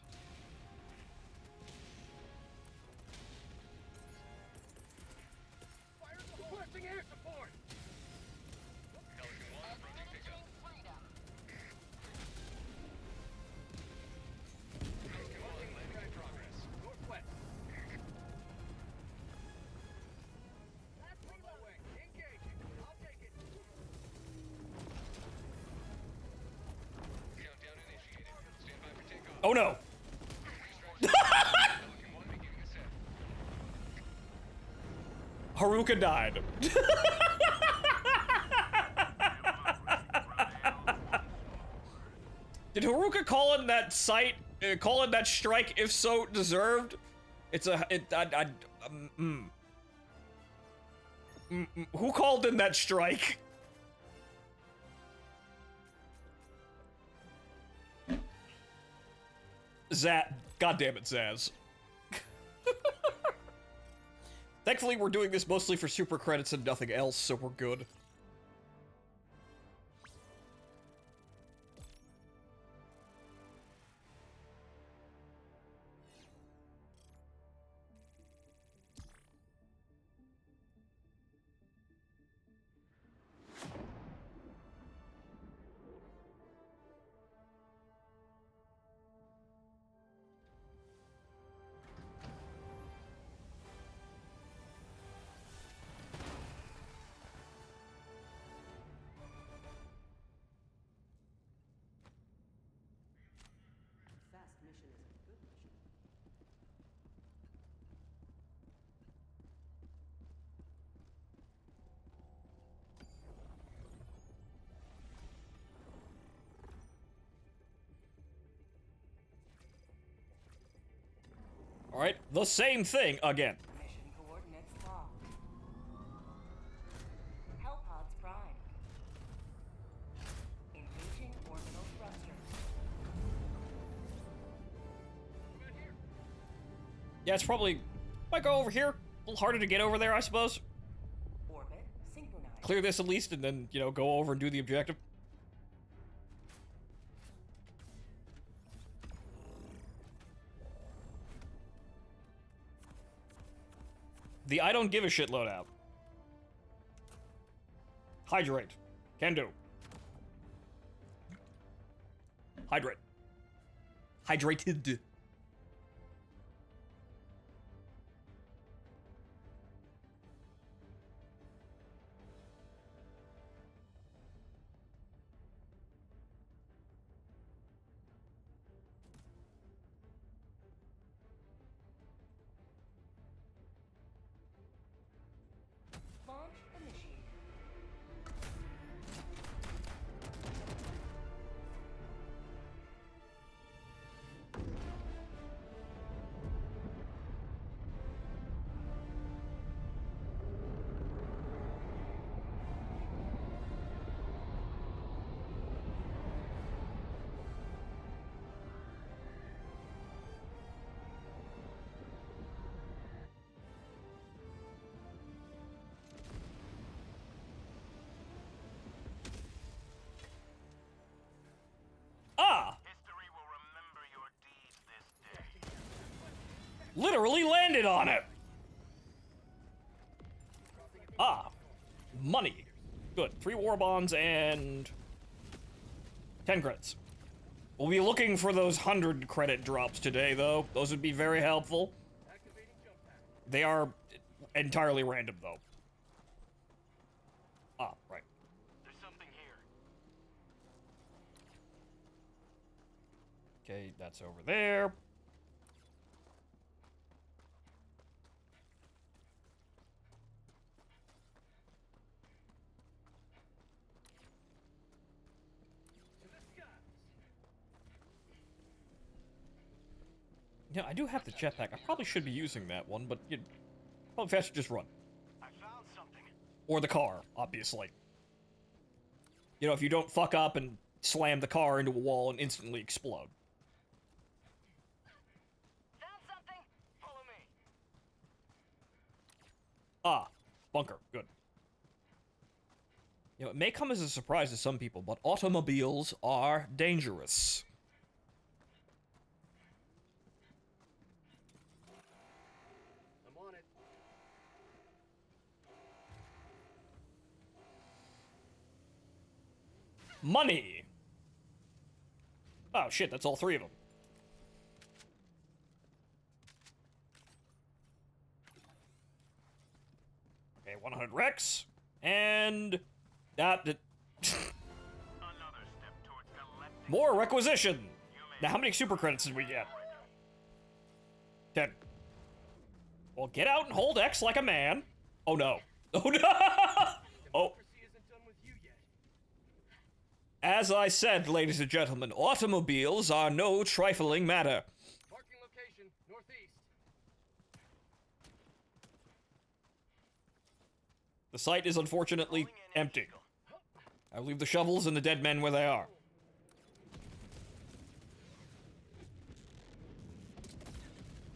Fire the hole. Requesting air support. Pelican 1 approaching pickup. Freedom. Pelican 1 landing in progress. Northwest. On my way. Engaging. I'll take it. Countdown initiated. Stand by for takeoff. Oh no. Pelican 1 beginning ascent. Haruka died. Did Haruka call in that site? Call in that strike? If so, deserved. It's a. Who called in that strike? Zaz. God damn it, Zaz. Thankfully, we're doing this mostly for super credits and nothing else, so we're good. Fast mission is a good mission. Alright, the same thing again. Mission coordinates locked. Hellpods prime. Engaging orbital thrusters. Yeah, it's probably. Might go over here. A little harder to get over there, I suppose. Orbit synchronized. Clear this at least, and then, you know, go over and do the objective. The I don't give a shit loadout. Hydrate. Can do. Hydrate. Hydrated. Launch initiated. Ah! History will remember your deeds this day. Literally landed on it! Ah. Money. Good. 3 war bonds and 10 credits. We'll be looking for those 100 credit drops today, though. Those would be very helpful. Activating jump pack. They are entirely random, though. Ah, right. There's something here. Okay, that's over there. To the skies. Yeah, I do have the jetpack. I probably should be using that one, but you'd probably faster just run. I found something. Or the car, obviously. You know, if you don't fuck up and slam the car into a wall and instantly explode. Found something. Follow me. Ah, bunker. Good. You know, it may come as a surprise to some people, but automobiles are dangerous. I'm on it. Money! Oh, shit, that's all 3 of them. Okay, 100 Rex, and... Another step towards galactic. more requisition! Now, how many super credits did we get? 10. Well, get out and hold X like a man. Oh, no. Oh, no! Oh. Democracy isn't done with you yet. As I said, ladies and gentlemen, automobiles are no trifling matter. Marking location, northeast. The site is unfortunately empty. I leave the shovels and the dead men where they are.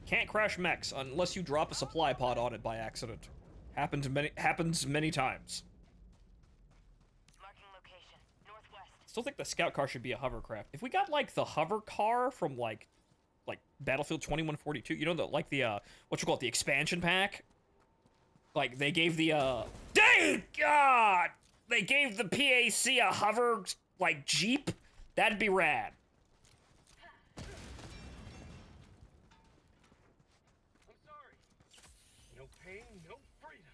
Can't crash mechs unless you drop a supply pod on it by accident. Happens many times. Marking location. Northwest. Still think the scout car should be a hovercraft. If we got like the hover car from like Battlefield 2142, you know, the what you call it, the expansion pack. Like they gave the dang God, they gave the PAC a hover like Jeep. That'd be rad. I'm sorry. No pain, no freedom.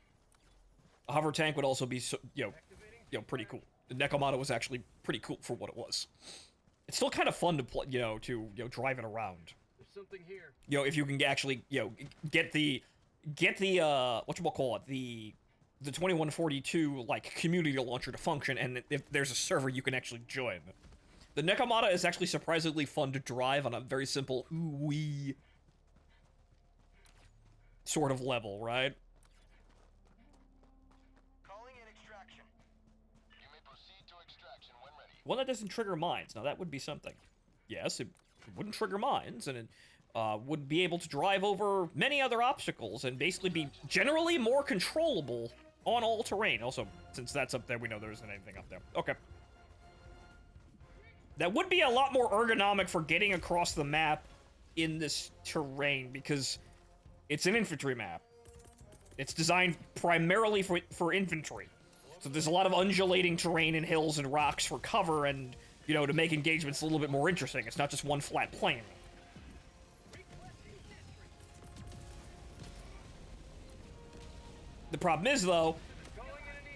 A hover tank would also be Activating. pretty cool. The Nekomata was actually pretty cool for what it was. It's still kind of fun to play, to drive it around. There's something here. If you can actually, get the whatchamacallit, the 2142 like community launcher to function, and if there's a server you can actually join. The Nekomata is actually surprisingly fun to drive on a very simple ooh-wee sort of level, right? Calling in extraction. You may proceed to extraction when ready. One that doesn't trigger mines. Now that would be something. Yes, it wouldn't trigger mines, and it would be able to drive over many other obstacles and basically be generally more controllable on all terrain. Also, since that's up there, we know there isn't anything up there. Okay. That would be a lot more ergonomic for getting across the map in this terrain, because it's an infantry map. It's designed primarily for infantry. So there's a lot of undulating terrain and hills and rocks for cover and, to make engagements a little bit more interesting. It's not just one flat plane. The problem is, though,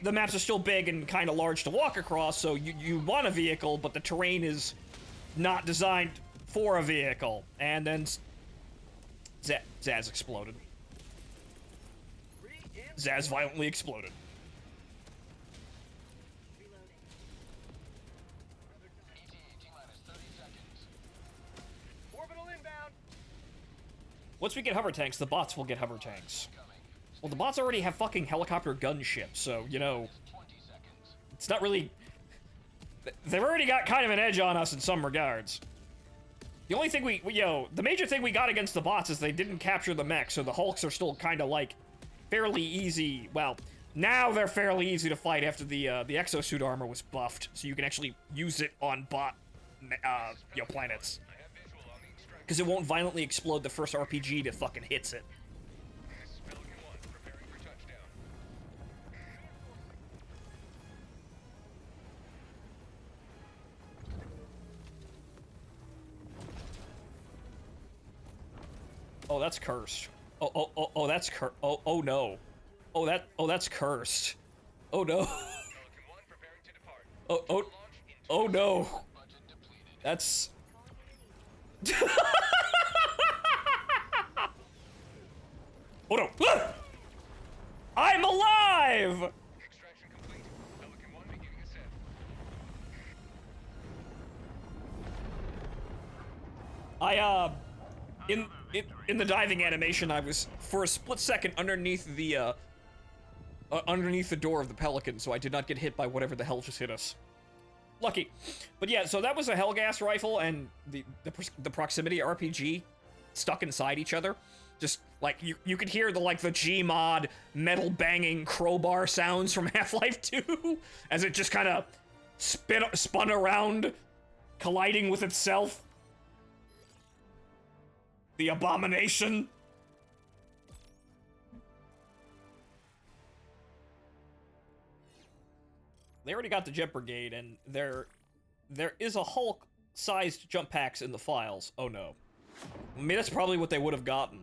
the maps are still big and kind of large to walk across, so you want a vehicle, but the terrain is not designed for a vehicle. And then Zaz exploded. Zaz violently exploded. ETA T-minus 30 seconds. Orbital inbound. Once we get hover tanks, the bots will get hover tanks. Well, the bots already have fucking helicopter gunship, so, 20 seconds. it's not really... They've already got kind of an edge on us in some regards. The only thing the major thing we got against the bots is they didn't capture the mech, so the Hulks are still kind of, fairly easy. Well, now they're fairly easy to fight after the exosuit armor was buffed, so you can actually use it on bot, planets. Because it won't violently explode the first RPG that fucking hits it. Oh, that's cursed. Oh, that's oh no. That's cursed. Oh no. Oh no. That's... Oh no. Ah! I'm alive! Extraction complete. Pelican 1 beginning ascent. In the diving animation, I was for a split second underneath the door of the Pelican, so I did not get hit by whatever the hell just hit us. Lucky. But yeah, so that was a Hellgas rifle and the proximity RPG stuck inside each other. Just like you could hear the Gmod metal banging crowbar sounds from Half-Life 2 as it just kind of spun around, colliding with itself. The abomination. They already got the Jet Brigade, and there is a Hulk-sized jump packs in the files. Oh no. I mean, that's probably what they would have gotten.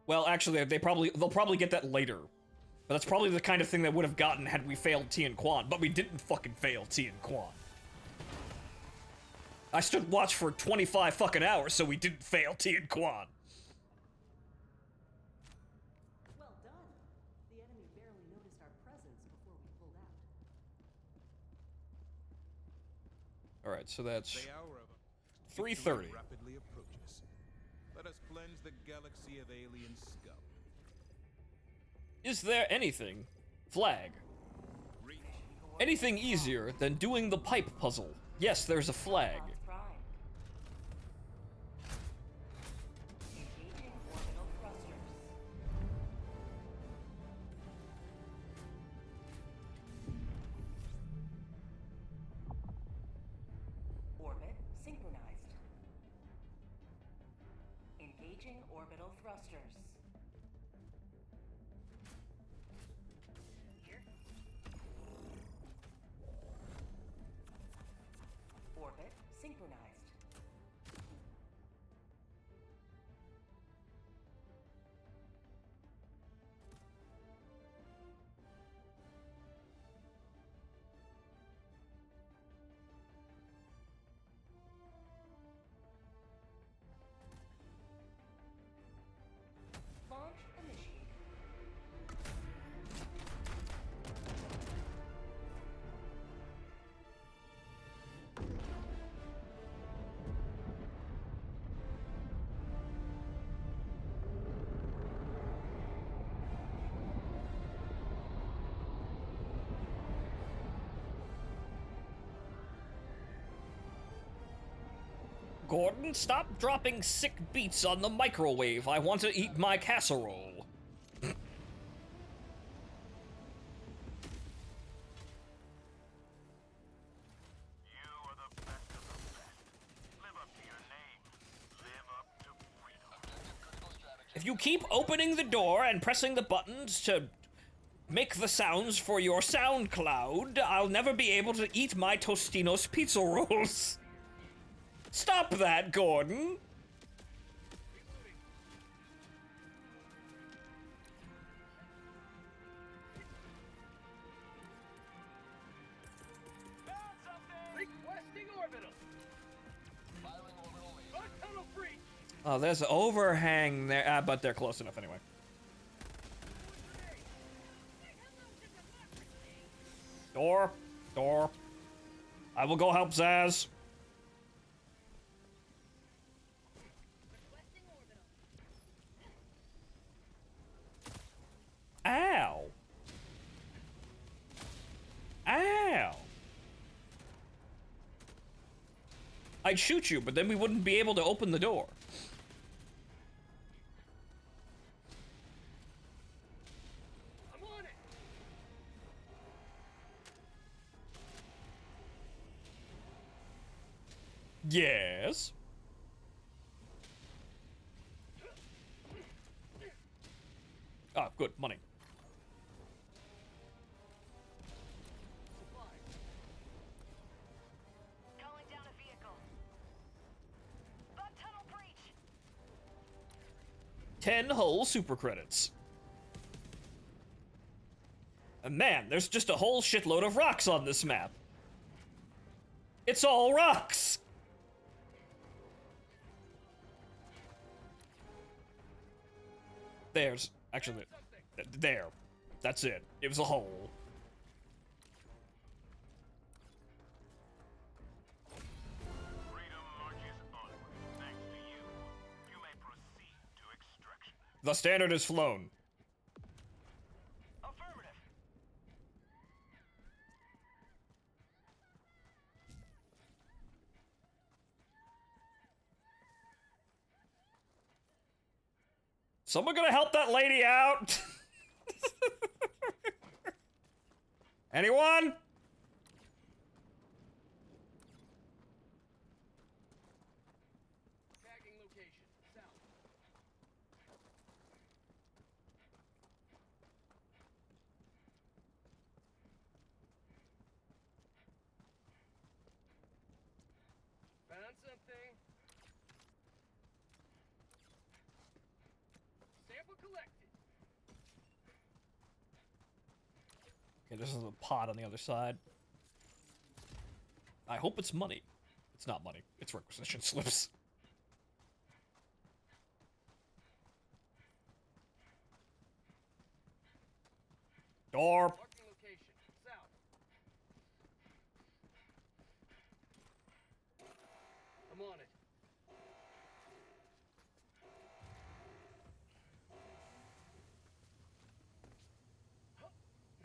Well, actually, they'll probably get that later. But that's probably the kind of thing they would have gotten had we failed Tien Quan. But we didn't fucking fail Tien Quan. I stood watch for 25 fucking hours, so we didn't fail Tien Quan. Well done. The enemy barely noticed our presence before we pulled out. Alright, so that's The hour of 3:30. rapidly approaches. Let us cleanse the galaxy of alien scum. Is there anything, Flag, Reach. anything easier than doing the pipe puzzle? Yes, there's a flag. Pods prime. Engaging orbital thrusters. Orbit synchronized. Engaging orbital thrusters. Orbit synchronized. Launch initiated. Gordon, stop dropping sick beats on the microwave. I want to eat my casserole. You are the best of the best. Live up to your name. Live up to freedom. If you keep opening the door and pressing the buttons to make the sounds for your sound cloud, I'll never be able to eat my Tostinos pizza rolls. Stop that, Gordon. Found something! Requesting orbital! Firing orbital laser. Bug tunnel breach! Oh, there's an overhang there, but they're close enough anyway. Door. I will go help Zaz. Ow. Ow. I'd shoot you, but then we wouldn't be able to open the door. I'm on it! Yes. Ah, good. Money. Calling down a vehicle. Bug tunnel breach. 10 whole super credits. And man, there's just a whole shitload of rocks on this map. It's all rocks! There's, actually, there. That's it. It was a hole. Freedom marches onward. Thanks to you. You may proceed to extraction. The standard is flown. Affirmative. Someone gonna help that lady out? Anyone? Tagging location. South. Found something. Sample collected. Okay, this is a pot on the other side. I hope it's money. It's not money. It's requisition slips. Door. Marking location. South. I'm on it.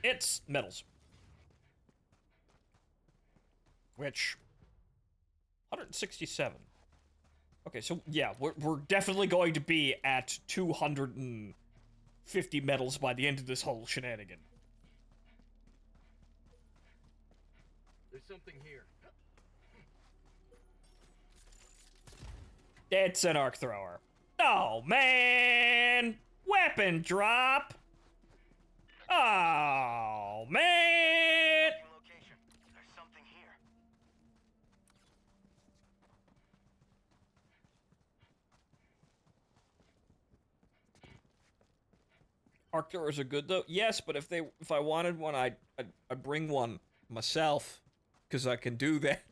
It's metals. Which 167. Okay, so yeah, we're definitely going to be at 250 metals by the end of this whole shenanigan. There's something here. It's an arc thrower. Oh man! Weapon drop! Oh man! Location. There's something here. Arc throwers are good though. Yes, but if I wanted one, I'd bring one myself, because I can do that.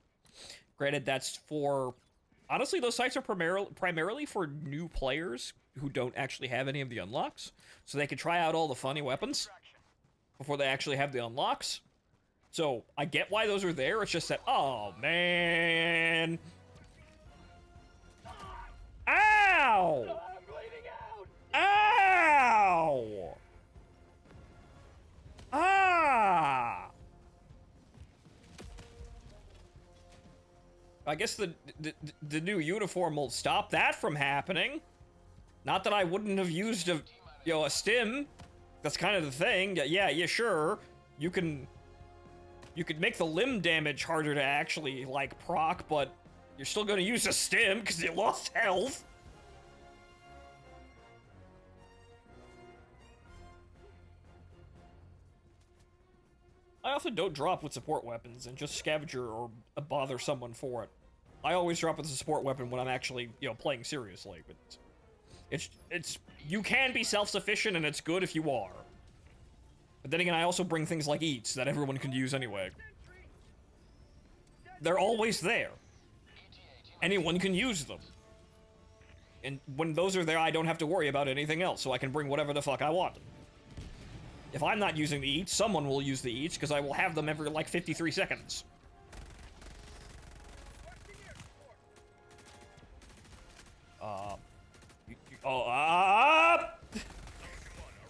Granted, that's for honestly, those sites are primarily for new players who don't actually have any of the unlocks, so they can try out all the funny weapons before they actually have the unlocks. So I get why those are there. It's just that, oh man, ow, I'm bleeding out. ow, ah. I guess the new uniform will stop that from happening. Not that I wouldn't have used a stim. That's kind of the thing. Yeah, sure. You could make the limb damage harder to actually like proc, but you're still gonna use a stim because you lost health. I often don't drop with support weapons and just scavenger or bother someone for it. I always drop with a support weapon when I'm actually, playing seriously. But it's you can be self-sufficient and it's good if you are. But then again, I also bring things like eats that everyone can use anyway. They're always there. Anyone can use them. And when those are there, I don't have to worry about anything else, so I can bring whatever the fuck I want. If I'm not using the eats, someone will use the eats, because I will have them every, 53 seconds.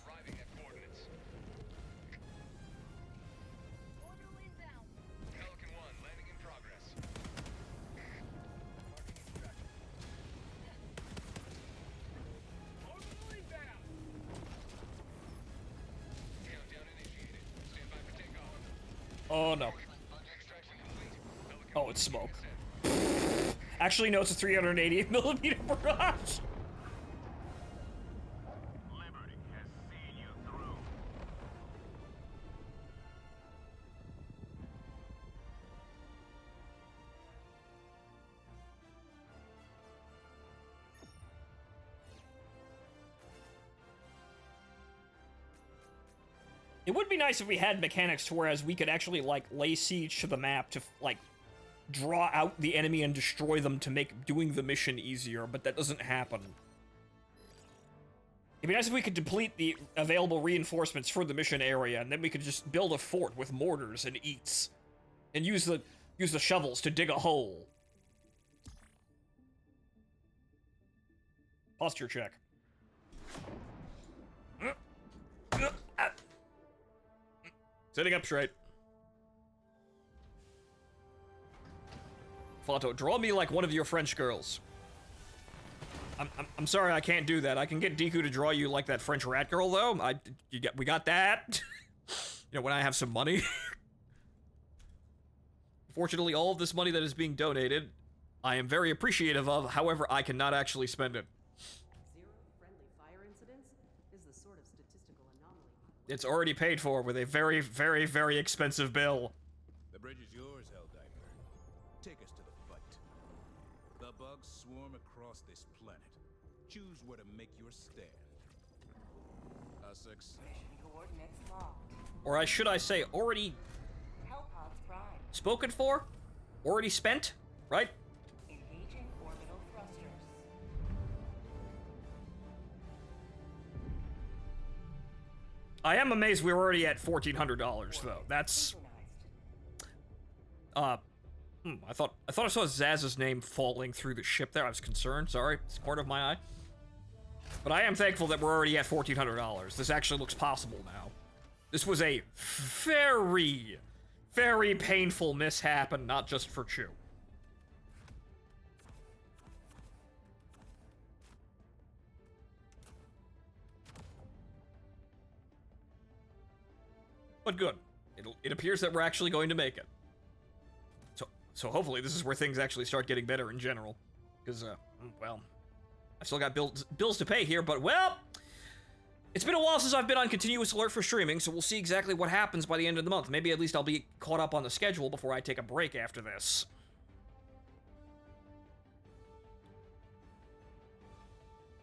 Arriving at coordinates. Pelican 1 landing in progress. Countdown initiated. Stand by for takeoff. Oh no. Extraction complete. Pelican Oh, 1 it's smoke. beginning ascent. Actually, no, it's a 388 millimeter barrage. Liberty has seen you through. It would be nice if we had mechanics to whereas we could actually, like, lay siege to the map to, like, draw out the enemy and destroy them to make doing the mission easier, but that doesn't happen. It'd be nice if we could deplete the available reinforcements for the mission area, and then we could just build a fort with mortars and eats. And use the shovels to dig a hole. Posture check. Sitting up straight. Fato, draw me like one of your French girls. I'm sorry, I can't do that. I can get Deku to draw you like that French rat girl, though. We got that. You know, when I have some money. Fortunately, all of this money that is being donated, I am very appreciative of. However, I cannot actually spend it. Zero friendly fire incidents is the sort of statistical anomaly. It's already paid for with a very, very, very expensive bill. The bridge is yours, Helldiver. Take us to the fight. The bugs swarm across this planet. Choose where to make your stand. A success. Mission coordinates locked. Or should I say, already Hellpods prime. spoken for? Already spent? Right? Engaging orbital thrusters. I am amazed we're already at $1,400, though. That's... Synchronized. I thought I saw Zaz's name falling through the ship there. I was concerned. Sorry. It's a corner of my eye. But I am thankful that we're already at $1,400. This actually looks possible now. This was a very, very painful mishap, and not just for Chew. But good. It appears that we're actually going to make it. So hopefully this is where things actually start getting better in general. Because, well, I've still got bills to pay here, but, well, it's been a while since I've been on continuous alert for streaming, so we'll see exactly what happens by the end of the month. Maybe at least I'll be caught up on the schedule before I take a break after this.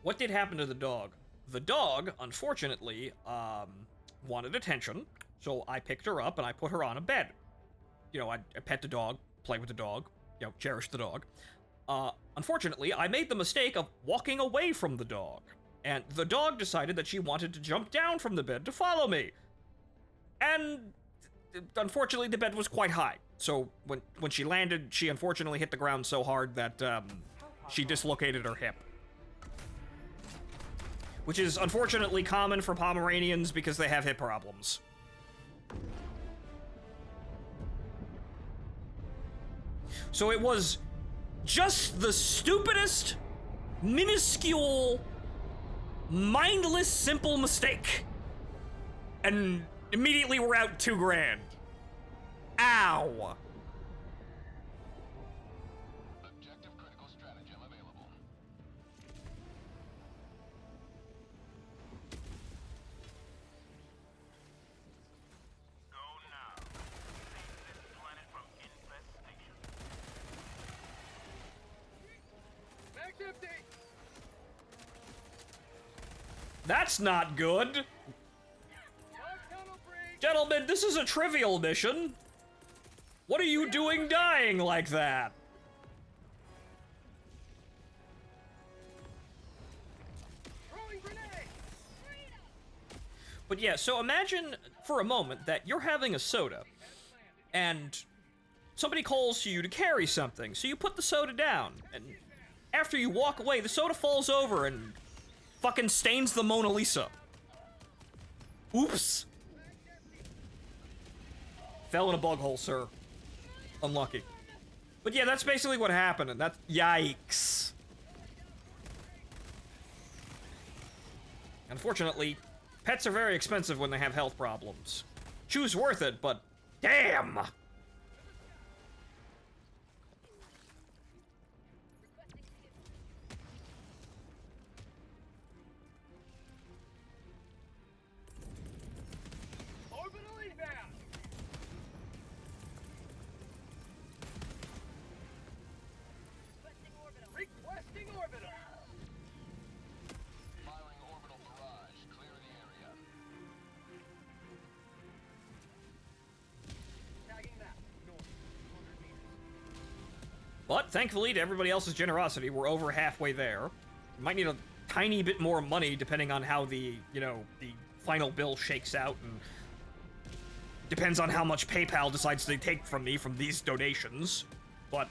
What did happen to the dog? The dog, unfortunately, wanted attention, so I picked her up and I put her on a bed. You know, I pet the dog, play with the dog, you know, cherish the dog. Unfortunately, I made the mistake of walking away from the dog, and the dog decided that she wanted to jump down from the bed to follow me. And unfortunately, the bed was quite high, so when she landed, she unfortunately hit the ground so hard that she dislocated her hip. Which is unfortunately common for Pomeranians because they have hip problems. So it was just the stupidest, minuscule, mindless, simple mistake. And immediately we're out $2 grand. Ow. Objective critical stratagem available. Go now. Save this planet from infestation. Mag's empty! That's not good. Log tunnel breach! Gentlemen, this is a trivial mission. What are you doing dying like that? Throwing grenade! But yeah, so imagine for a moment that you're having a soda, and somebody calls to you to carry something, so you put the soda down, and after you walk away, the soda falls over and fucking stains the Mona Lisa. Oops. Fell in a bug hole, sir. Unlucky. But yeah, that's basically what happened, and that's... Yikes. Unfortunately, pets are very expensive when they have health problems. Chew's worth it, but damn! Orbital inbound! Requesting orbital! Firing orbital barrage. Clear the area. But thankfully, to everybody else's generosity, we're over halfway there. We might need a tiny bit more money depending on how the, the final bill shakes out, and depends on how much PayPal decides to take from me from these donations. But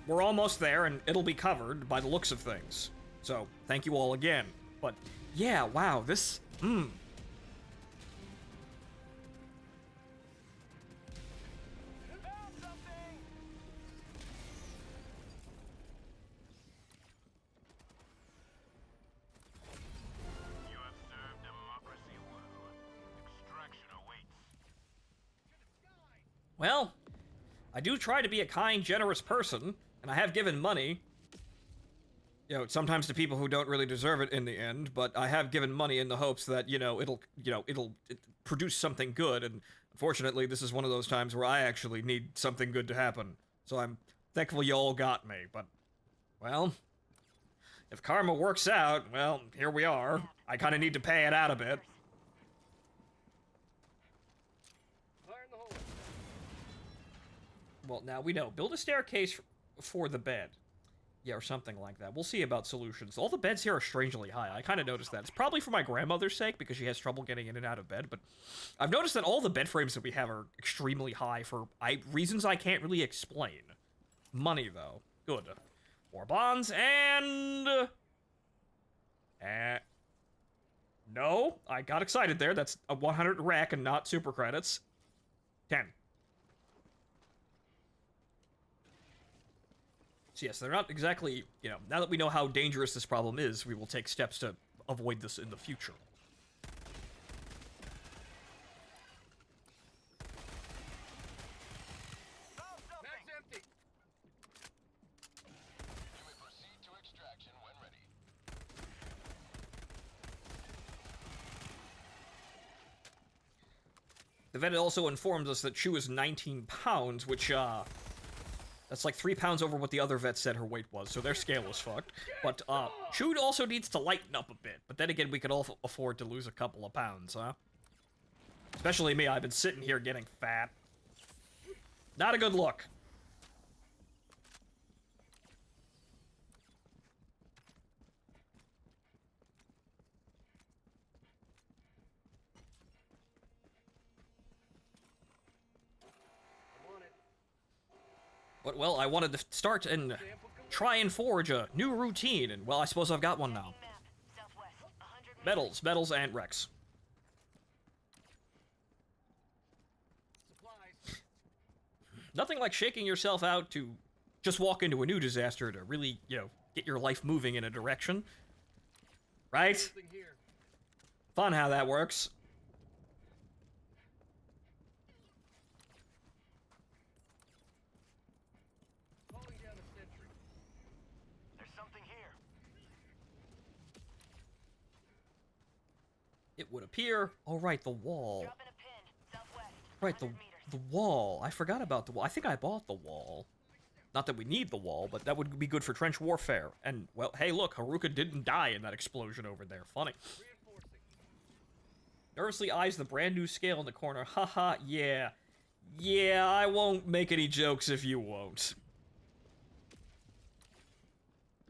we're almost there, and it'll be covered by the looks of things. So, thank you all again. But, yeah, wow, this, Found something! You have served democracy well. Extraction awaits. well, I do try to be a kind, generous person, and I have given money. Sometimes to people who don't really deserve it in the end, but I have given money in the hopes that, it'll produce something good, and unfortunately, this is one of those times where I actually need something good to happen. So I'm thankful you all got me, but, well, if karma works out, well, here we are. I kind of need to pay it out a bit. Fire in the hole. Well, now we know. Build a staircase for the bed. Yeah, or something like that. We'll see about solutions. All the beds here are strangely high. I kind of noticed that. It's probably for my grandmother's sake, because she has trouble getting in and out of bed, but I've noticed that all the bed frames that we have are extremely high for reasons I can't really explain. Money, though. Good. More bonds, and... no, I got excited there. That's a 100 rec and not super credits. 10. So yes, they're not exactly, now that we know how dangerous this problem is, we will take steps to avoid this in the future. Found something! Mag's empty. You may proceed to extraction when ready. The vet also informs us that Chew is 19 pounds, which, that's like 3 pounds over what the other vet said her weight was, so their scale is fucked. But, Chew also needs to lighten up a bit, but then again, we could all afford to lose a couple of pounds, huh? Especially me, I've been sitting here getting fat. Not a good look. I want it. But, well, I wanted to start and try and forge a new routine, and, well, I suppose I've got one now. Map. Southwest. 100 meters. Medals, and Rex. Supplies. Nothing like shaking yourself out to just walk into a new disaster to really, get your life moving in a direction. Right? Something here. Fun how that works. Calling down a sentry. There's something here. It would appear. Oh, right, the wall. Dropping a pin. Southwest. Right, 100 meters. the wall. I forgot about the wall. I think I bought the wall. Not that we need the wall, but that would be good for trench warfare. And, well, hey, look, Haruka didn't die in that explosion over there. Funny. Reinforcing. Nervously eyes the brand new scale in the corner. Haha, yeah. Yeah, I won't make any jokes if you won't.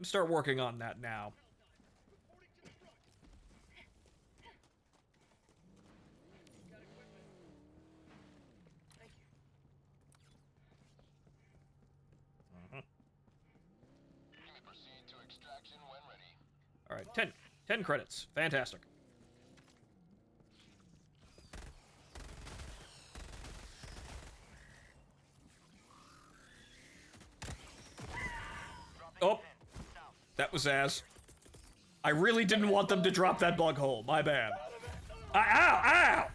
Start working on that now. Reporting to the front. Got equipment. Thank you. You may proceed to extraction when ready. All right, 10 credits. Fantastic. Oh, that was ass. I really didn't want them to drop that bug hole. My bad. Ow! Ow!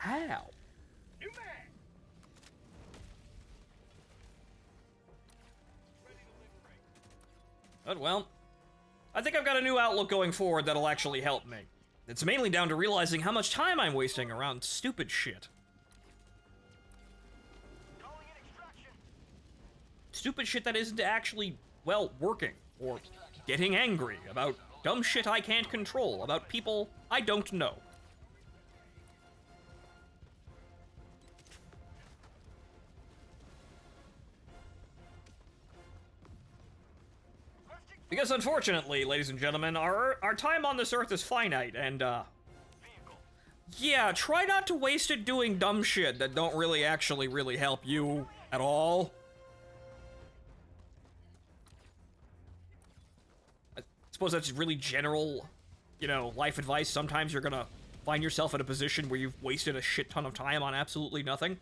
Ow! New mag. Ready to liberate. But, well, I think I've got a new outlook going forward that'll actually help me. It's mainly down to realizing how much time I'm wasting around stupid shit. Calling in extraction. Stupid shit that isn't actually, well, working, or getting angry about dumb shit I can't control, about people I don't know. Because unfortunately, ladies and gentlemen, our time on this earth is finite, and yeah, try not to waste it doing dumb shit that don't really actually really help you at all. I suppose that's really general, you know, life advice. Sometimes you're gonna find yourself in a position where you've wasted a shit ton of time on absolutely nothing.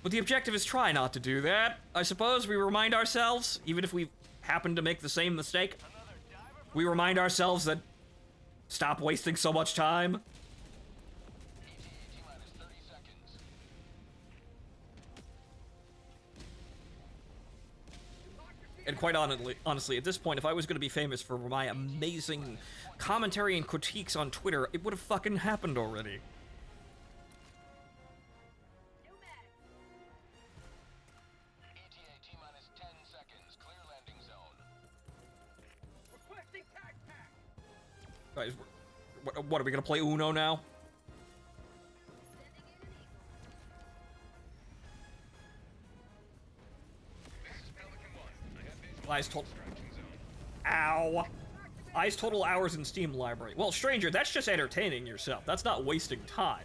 But the objective is try not to do that. I suppose we remind ourselves, even if we happen to make the same mistake, we remind ourselves that stop wasting so much time. T-minus 30 seconds. And quite honestly, at this point, if I was going to be famous for my amazing commentary and critiques on Twitter, it would have fucking happened already. ETA T-minus 10 seconds. Clear landing zone. Requesting tag pack. Guys, what are we going to play Uno now? Eyes total. Ow. Eyes total hours in Steam library. Well, stranger, that's just entertaining yourself. That's not wasting time.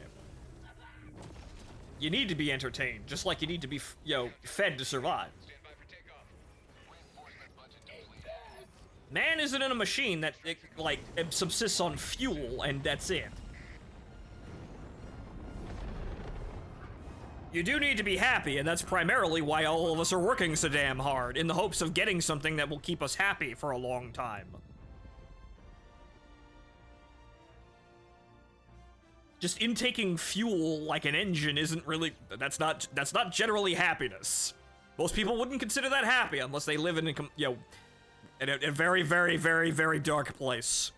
You need to be entertained, just like you need to be, fed to survive. Man isn't in a machine that, it subsists on fuel, and that's it. You do need to be happy, and that's primarily why all of us are working so damn hard, in the hopes of getting something that will keep us happy for a long time. Just intaking fuel like an engine isn't really, that's not generally happiness. Most people wouldn't consider that happy unless they live in a very, very, very, very dark place.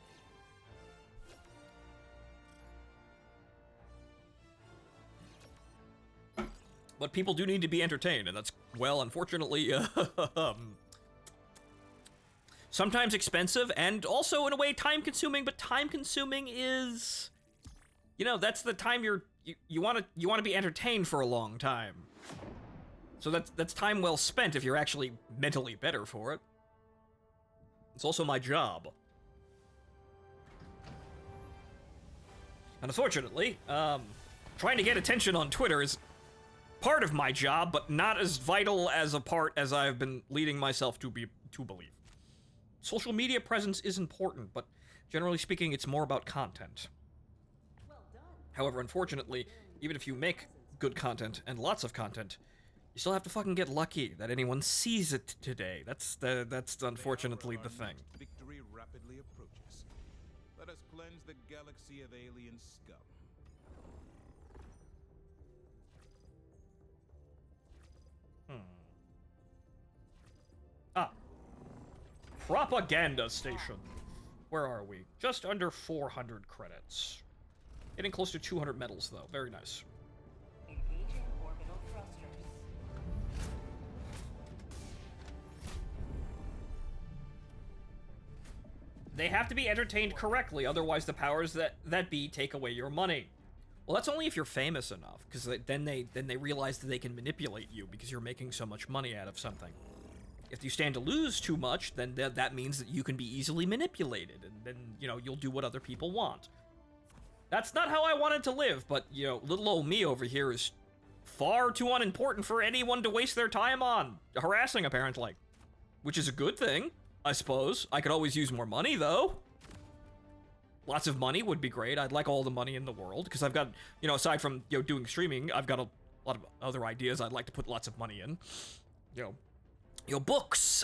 But people do need to be entertained, and that's, well, unfortunately, sometimes expensive, and also, in a way, time-consuming, but time-consuming is, that's the time you want to be entertained for a long time. So that's time well spent if you're actually mentally better for it. It's also my job. And unfortunately, trying to get attention on Twitter is part of my job, but not as vital as a part as I've been leading myself to believe. Social media presence is important, but generally speaking, it's more about content. However, unfortunately, even if you make good content and lots of content, you still have to fucking get lucky that anyone sees it today. That's unfortunately the thing. Victory rapidly approaches. Let us cleanse the galaxy of alien scum. Propaganda station. Where are we? Just under 400 credits. Getting close to 200 medals, though. Very nice. Engaging orbital thrusters. They have to be entertained correctly, otherwise the powers that be take away your money. Well, that's only if you're famous enough, because then they realize that they can manipulate you because you're making so much money out of something. If you stand to lose too much, then that means that you can be easily manipulated, and then, you'll do what other people want. That's not how I wanted to live, but, little old me over here is far too unimportant for anyone to waste their time on. Harassing, apparently. Which is a good thing, I suppose. I could always use more money, though. Lots of money would be great. I'd like all the money in the world, because I've got, aside from, doing streaming, I've got a lot of other ideas I'd like to put lots of money in. Books,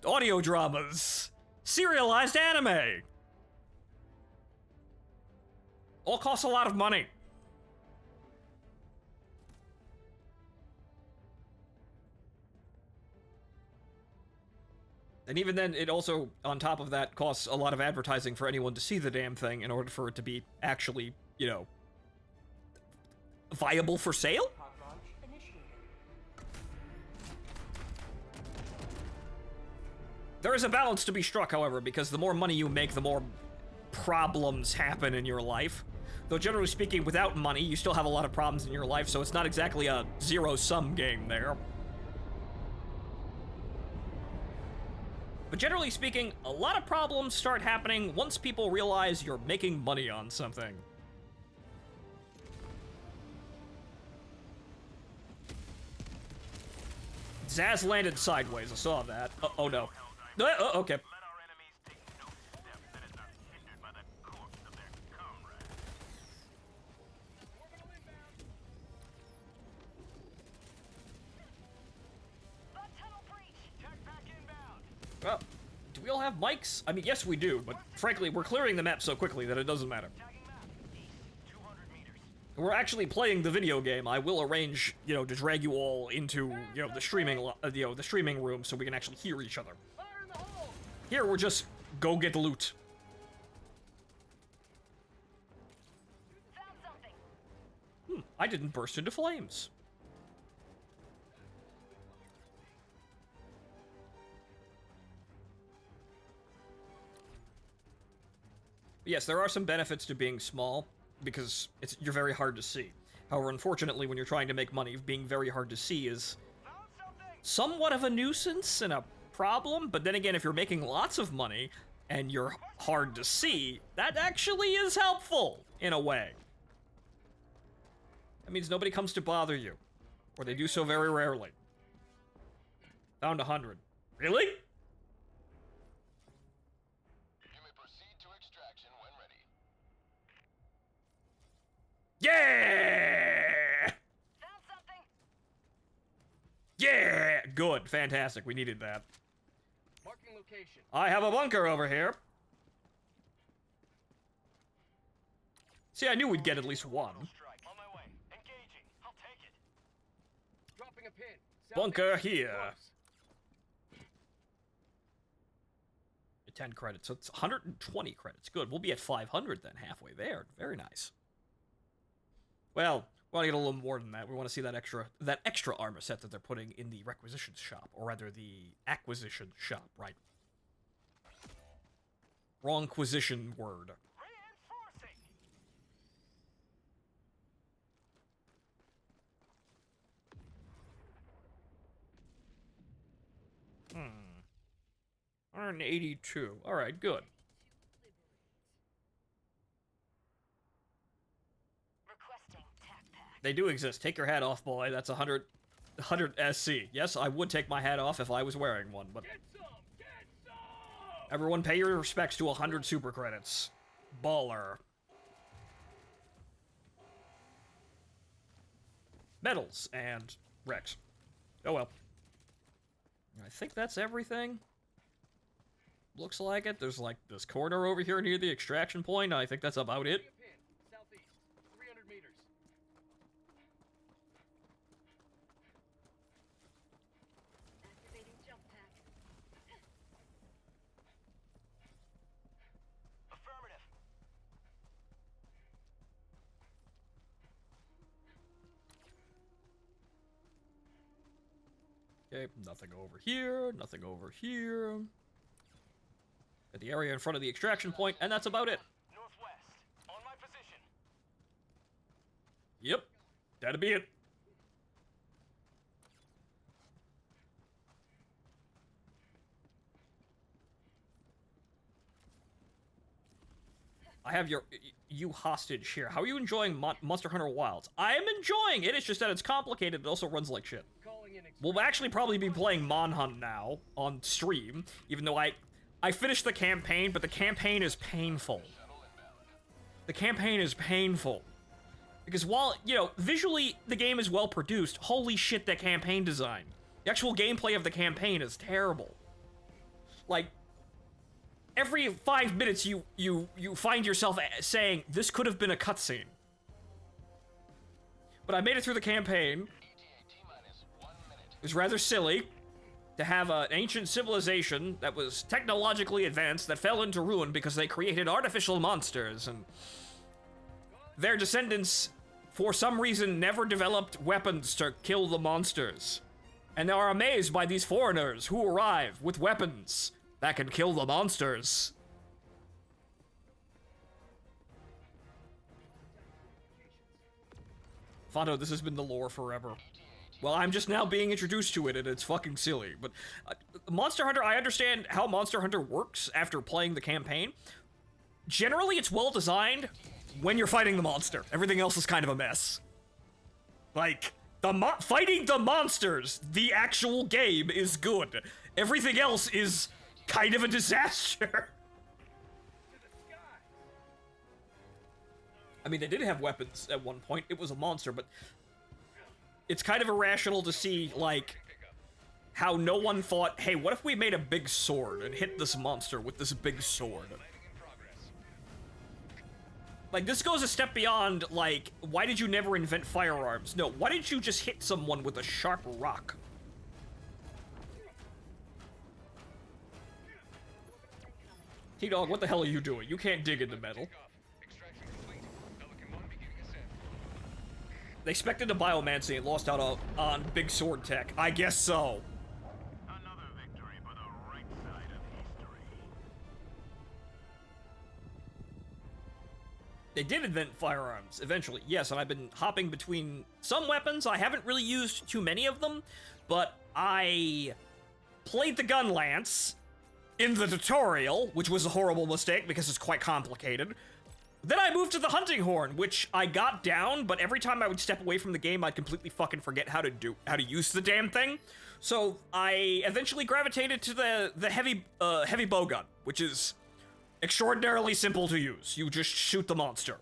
audio dramas, serialized anime. All costs a lot of money. And even then, it also, on top of that, costs a lot of advertising for anyone to see the damn thing in order for it to be actually, viable for sale? Pod launch initiated. There is a balance to be struck, however, because the more money you make, the more problems happen in your life. Though generally speaking, without money, you still have a lot of problems in your life, so it's not exactly a zero-sum game there. generally speaking, a lot of problems start happening once people realize you're making money on something. Zaz landed sideways, I saw that. Oh no. Okay. Let our enemies take no step that is not hindered by the corpse of their comrade. Bug tunnel breach. Tech pack inbound. Well, do we all have mics? I mean, yes we do, but frankly, we're clearing the map so quickly that it doesn't matter. Tagging map. East, 200 meters. We're actually playing the video game. I will arrange, to drag you all into, the streaming, the streaming room so we can actually hear each other. Fire in the hole. Here, we're just go get loot. Found something. I didn't burst into flames. Yes, there are some benefits to being small, because you're very hard to see. However, unfortunately, when you're trying to make money, being very hard to see is Found something. somewhat of a nuisance and a problem, but then again, if you're making lots of money and you're hard to see, that actually is helpful, in a way. That means nobody comes to bother you, or they do so very rarely. Found 100. Really? You may proceed to extraction when ready. Yeah! Found something. Yeah! Good, fantastic, we needed that. Marking location. I have a bunker over here. See, I knew we'd get at least one. Strike. On my way. Engaging. I'll take it. Dropping a pin. Bunker Southeast. here. Close. 10 credits, so it's 120 credits. Good, we'll be at 500 then, halfway there. Very nice. Well, we want to get a little more than that. We want to see that extra armor set that they're putting in the requisitions shop, or rather the acquisition shop, right? Wrong quisition word. Reinforcing. Hmm. 182. All right, good. Requesting tac pack. They do exist. Take your hat off, boy. That's 100 SC. Yes, I would take my hat off if I was wearing one, but Get some. Get some. everyone pay your respects to 100 super credits. Baller. Medals and Rex. Oh well. I think that's everything. Looks like it. There's like this corner over here near the extraction point. I think that's about it. Taking a pin. Southeast. 300 meters. Activating jump pack. Affirmative. Okay, nothing over here, nothing over here. Got the area in front of the extraction point, and that's about it. Northwest. On my position. Yep, that'd be it. I have you hostage here. How are you enjoying Monster Hunter Wilds? I am enjoying it. It's just that it's complicated. It also runs like shit. Calling in. We'll actually probably be playing Monhunt now on stream, even though I finished the campaign, but the campaign is painful. The campaign is painful. Because while, visually the game is well produced, holy shit, that campaign design. The actual gameplay of the campaign is terrible. Like, every 5 minutes you find yourself saying, this could have been a cutscene. But I made it through the campaign. It was rather silly to have an ancient civilization that was technologically advanced that fell into ruin because they created artificial monsters, and their descendants, for some reason, never developed weapons to kill the monsters. And they are amazed by these foreigners who arrive with weapons that can kill the monsters. Fondo, this has been the lore forever. Well, I'm just now being introduced to it, and it's fucking silly. But Monster Hunter, I understand how Monster Hunter works after playing the campaign. Generally, it's well designed when you're fighting the monster. Everything else is kind of a mess. Like, fighting the monsters, the actual game, is good. Everything else is kind of a disaster. I mean, they did have weapons at one point. It was a monster, but it's kind of irrational to see, like, how no one thought, hey, what if we made a big sword and hit this monster with this big sword? Like, this goes a step beyond, like, why did you never invent firearms? No, why didn't you just hit someone with a sharp rock? T-Dog, what the hell are you doing? You can't dig into metal. They expected a biomancy and lost out on big sword tech. I guess so. Another victory for the right side of history. They did invent firearms, eventually, yes, and I've been hopping between some weapons. I haven't really used too many of them, but I played the gun lance in the tutorial, which was a horrible mistake because it's quite complicated. Then I moved to the hunting horn, which I got down, but every time I would step away from the game, I'd completely fucking forget how to use the damn thing. So I eventually gravitated to the heavy bow gun, which is extraordinarily simple to use. You just shoot the monster.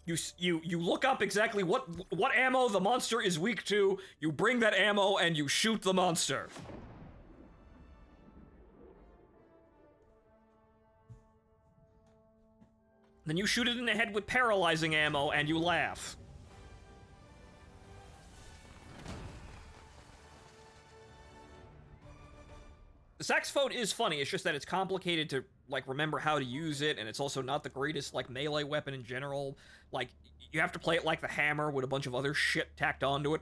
You look up exactly what ammo the monster is weak to, you bring that ammo, and you shoot the monster. Then you shoot it in the head with paralyzing ammo, and you laugh. The saxophone is funny, it's just that it's complicated to, like, remember how to use it, and it's also not the greatest, like, melee weapon in general. Like, you have to play it like the hammer with a bunch of other shit tacked onto it.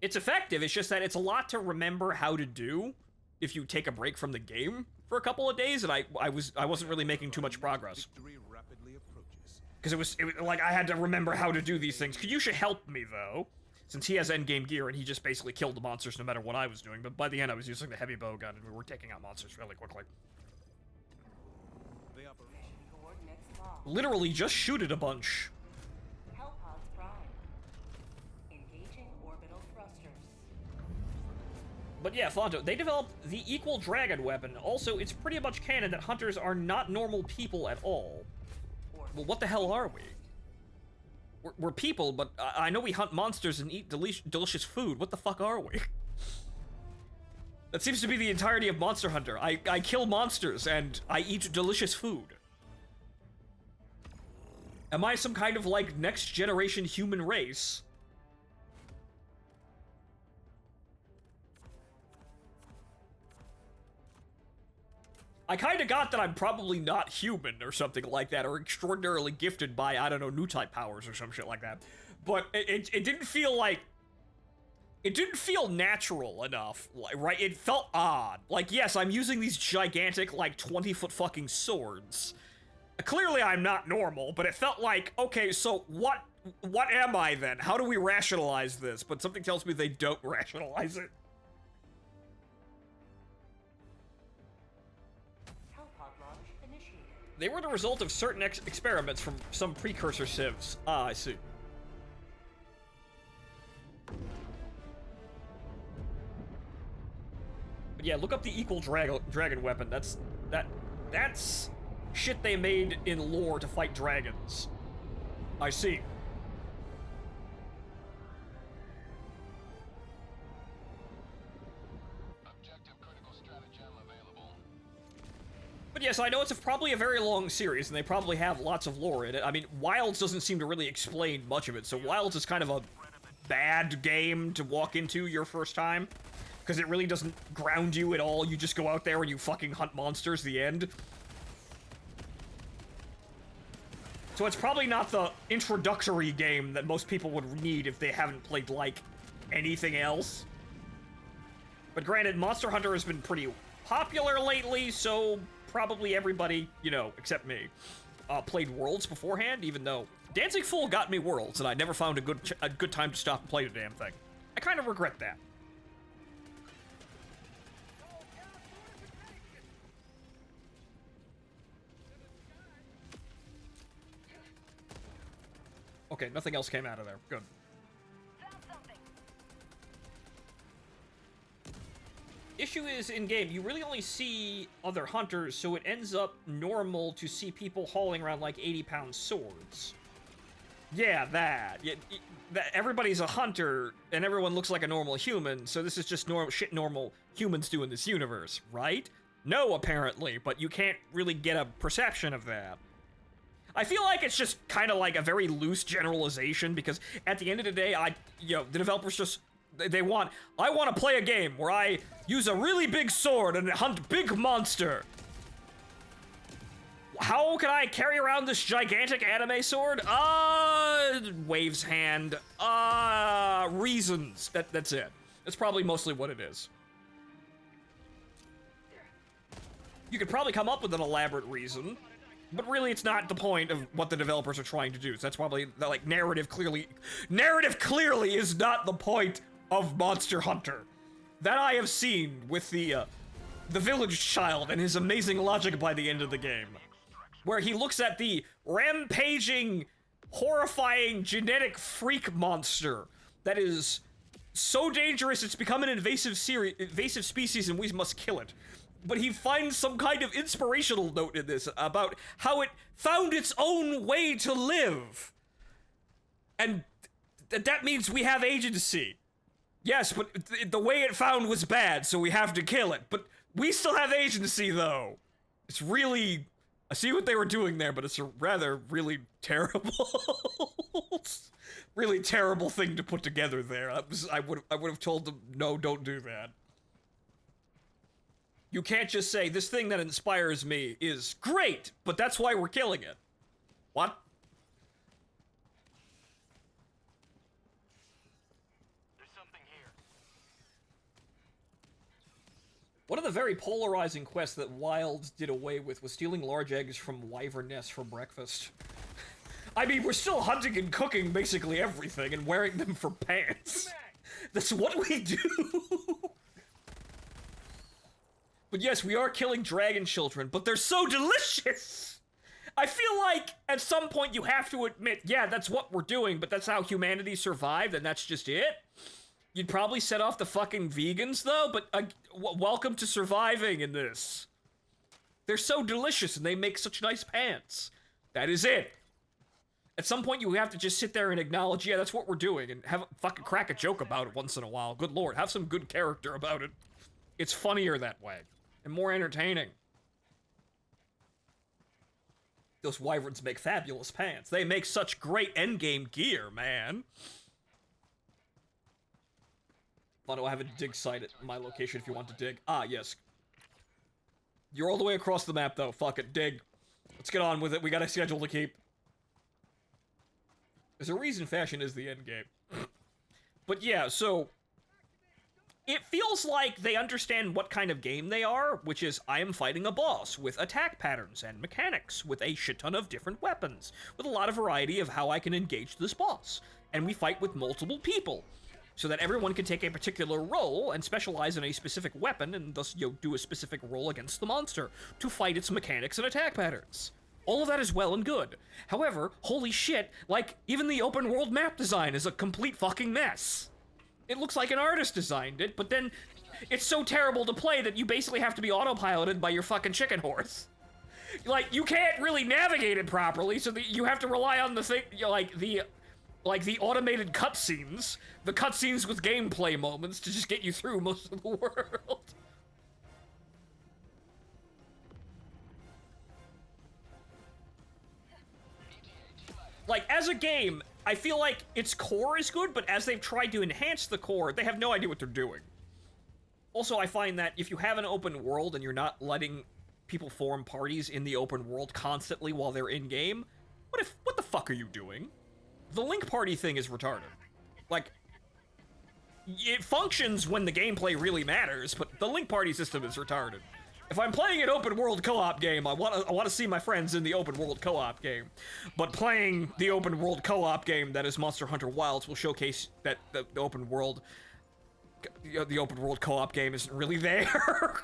It's effective, it's just that it's a lot to remember how to do if you take a break from the game for a couple of days, and I wasn't really making too much progress. Because it was like, I had to remember how to do these things. Kyusha helped me, though, since he has endgame gear, and he just basically killed the monsters no matter what I was doing, but by the end I was using the heavy bow gun, and we were taking out monsters really quickly. Literally just shoot it a bunch. Hellpods Prime. Engaging orbital thrusters. But yeah, Fonto, they developed the Equal Dragon weapon. Also, it's pretty much canon that hunters are not normal people at all. Well, what the hell are we? We're people, but I know we hunt monsters and eat delicious food. What the fuck are we? That seems to be the entirety of Monster Hunter. I kill monsters and I eat delicious food. Am I some kind of, like, next generation human race? I kinda got that I'm probably not human or something like that, or extraordinarily gifted by, I don't know, new type powers or some shit like that. But it didn't feel like... It didn't feel natural enough, right? It felt odd. Like, yes, I'm using these gigantic, like, 20-foot fucking swords. Clearly I'm not normal, but it felt like, okay, so what am I then? How do we rationalize this? But something tells me they don't rationalize it. They were the result of certain experiments from some precursor civs. Ah, I see. But yeah, look up the Equal Dragon weapon. That's shit they made in lore to fight dragons. I see. But yes, I know it's probably a very long series, and they probably have lots of lore in it. I mean, Wilds doesn't seem to really explain much of it, so Wilds is kind of a bad game to walk into your first time, because it really doesn't ground you at all. You just go out there and you fucking hunt monsters, the end. So it's probably not the introductory game that most people would need if they haven't played, like, anything else. But granted, Monster Hunter has been pretty popular lately, so probably everybody, you know, except me, played Worlds beforehand, even though Dancing Fool got me Worlds, and I never found a good time to stop and play the damn thing. I kind of regret that. Okay, nothing else came out of there. Good. Found something. Issue is, in-game, you really only see other hunters, so it ends up normal to see people hauling around like 80-pound swords. Yeah, that. Everybody's a hunter, and everyone looks like a normal human, so this is just normal humans do in this universe, right? No, apparently, but you can't really get a perception of that. I feel like it's just kind of like a very loose generalization, because at the end of the day, the developers just, I want to play a game where I use a really big sword and hunt big monster. How can I carry around this gigantic anime sword? Waves hand. Reasons. That's it. That's probably mostly what it is. You could probably come up with an elaborate reason, but really it's not the point of what the developers are trying to do. So that's probably, like, narrative clearly is not the point of Monster Hunter. That I have seen with the village child and his amazing logic by the end of the game. Where he looks at the rampaging, horrifying, genetic freak monster that is so dangerous it's become an invasive species and we must kill it. But he finds some kind of inspirational note in this about how it found its own way to live. And that means we have agency. Yes, but the way it found was bad, so we have to kill it. But we still have agency, though. It's really... I see what they were doing there, but it's a really terrible... really terrible thing to put together there. I would have told them, no, don't do that. You can't just say, this thing that inspires me is great, but that's why we're killing it. What? There's something here. One of the very polarizing quests that Wilds did away with was stealing large eggs from wyvern nests for breakfast. I mean, we're still hunting and cooking basically everything and wearing them for pants. That's what we do. But yes, we are killing dragon children, but they're so delicious! I feel like, at some point, you have to admit, yeah, that's what we're doing, but that's how humanity survived, and that's just it? You'd probably set off the fucking vegans, though, but welcome to surviving in this. They're so delicious, and they make such nice pants. That is it. At some point, you have to just sit there and acknowledge, yeah, that's what we're doing, and fucking crack a joke about it once in a while. Good lord, have some good character about it. It's funnier that way. And more entertaining. Those wyverns make fabulous pants. They make such great endgame gear, man. Oh, I have a dig site at my location if you want to dig. Ah, yes. You're all the way across the map, though. Fuck it, dig. Let's get on with it. We got a schedule to keep. There's a reason fashion is the endgame. But yeah, so... it feels like they understand what kind of game they are, which is I am fighting a boss with attack patterns and mechanics, with a shit ton of different weapons, with a lot of variety of how I can engage this boss. And we fight with multiple people, so that everyone can take a particular role and specialize in a specific weapon, and thus, do a specific role against the monster to fight its mechanics and attack patterns. All of that is well and good. However, holy shit, like, even the open world map design is a complete fucking mess. It looks like an artist designed it, but then it's so terrible to play that you basically have to be autopiloted by your fucking chicken horse. Like, you can't really navigate it properly, so you have to rely on the thing, like the automated cutscenes, the cutscenes with gameplay moments to just get you through most of the world. Like, as a game, I feel like its core is good, but as they've tried to enhance the core, they have no idea what they're doing. Also, I find that if you have an open world and you're not letting people form parties in the open world constantly while they're in-game, what the fuck are you doing? The link party thing is retarded. Like, it functions when the gameplay really matters, but the link party system is retarded. If I'm playing an open world co-op game, I want to see my friends in the open world co-op game. But playing the open world co-op game that is Monster Hunter Wilds will showcase that the open world co-op game isn't really there.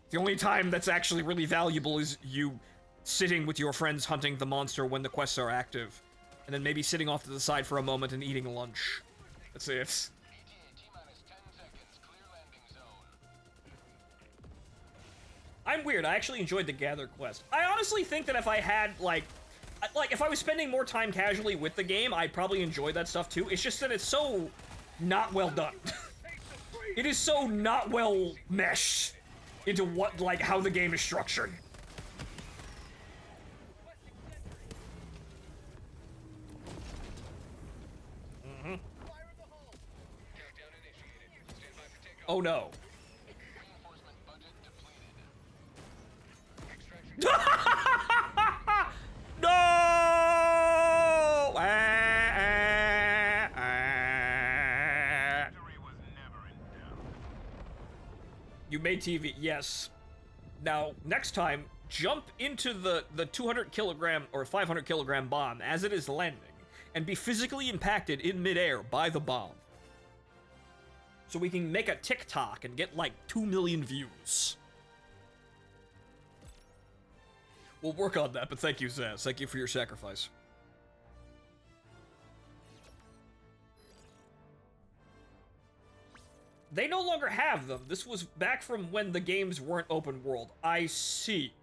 The only time that's actually really valuable is you sitting with your friends hunting the monster when the quests are active, and then maybe sitting off to the side for a moment and eating lunch. That's it. ETA T-minus 10 seconds. Clear landing zone. I'm weird. I actually enjoyed the Gather quest. I honestly think that if I had, like, if I was spending more time casually with the game, I'd probably enjoy that stuff too. It's just that it's so not well done. It is so not well meshed into what, like, how the game is structured. Fire in the hole. Countdown initiated. Stand by for takeoff. Oh no. Reinforcement budget depleted. Extraction. No! Victory was never in doubt. You made TV, yes. Now, next time, jump into the 200 kilogram or 500 kilogram bomb as it is landing and be physically impacted in midair by the bomb. So we can make a TikTok and get like 2 million views. We'll work on that, but thank you, Zaz. Thank you for your sacrifice. They no longer have them. This was back from when the games weren't open world. I see.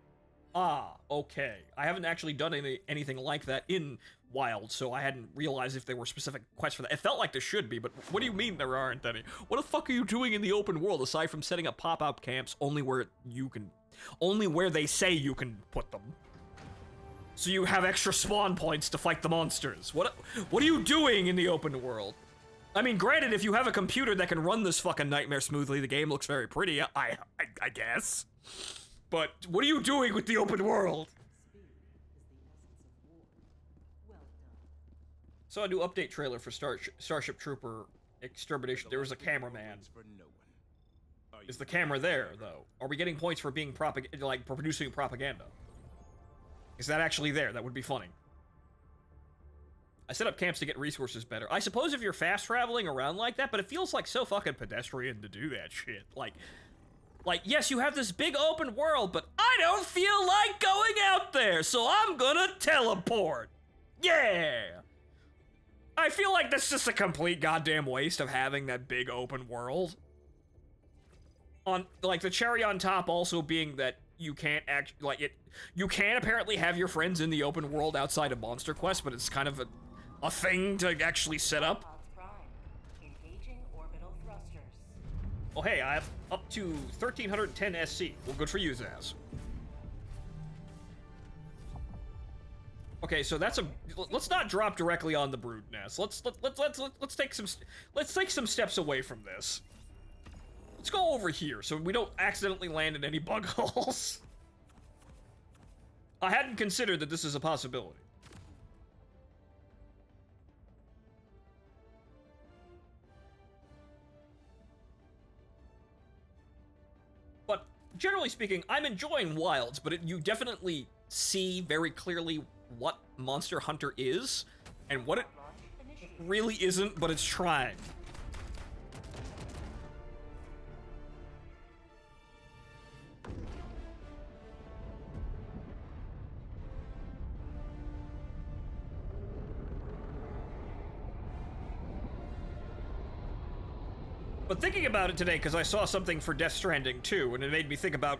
Ah, okay. I haven't actually done anything like that in Wild, so I hadn't realized if there were specific quests for that. It felt like there should be, but what do you mean there aren't any? What the fuck are you doing in the open world aside from setting up pop-up camps only where they say you can put them? So you have extra spawn points to fight the monsters. What are you doing in the open world? I mean, granted, if you have a computer that can run this fucking nightmare smoothly, the game looks very pretty, I guess. But what are you doing with the open world? Speed is the essence of war. Well done. Saw a new update trailer for Starship Trooper Extermination. There was a cameraman. For no one. Are you Is the camera there, though? Are we getting points for being for producing propaganda? Is that actually there? That would be funny. I set up camps to get resources better. I suppose if you're fast traveling around like that, but it feels like so fucking pedestrian to do that shit. Like, yes, you have this big open world, but I don't feel like going out there, so I'm gonna teleport. Yeah! I feel like that's just a complete goddamn waste of having that big open world. On, like, the cherry on top also being that you can't you can apparently have your friends in the open world outside of Monster Quest, but it's kind of a thing to actually set up. Hellpods Prime. Engaging orbital thrusters. Oh hey, I have up to 1310 SC. Well, good for you, Zaz. Okay, so that's let's not drop directly on the brood nest. Let's take some steps away from this. Let's go over here so we don't accidentally land in any bug holes. I hadn't considered that this is a possibility. But generally speaking, I'm enjoying Wilds, but you definitely see very clearly what Monster Hunter is and what it Launch initiated. really isn't, but it's trying. But thinking about it today, because I saw something for Death Stranding 2, and it made me think about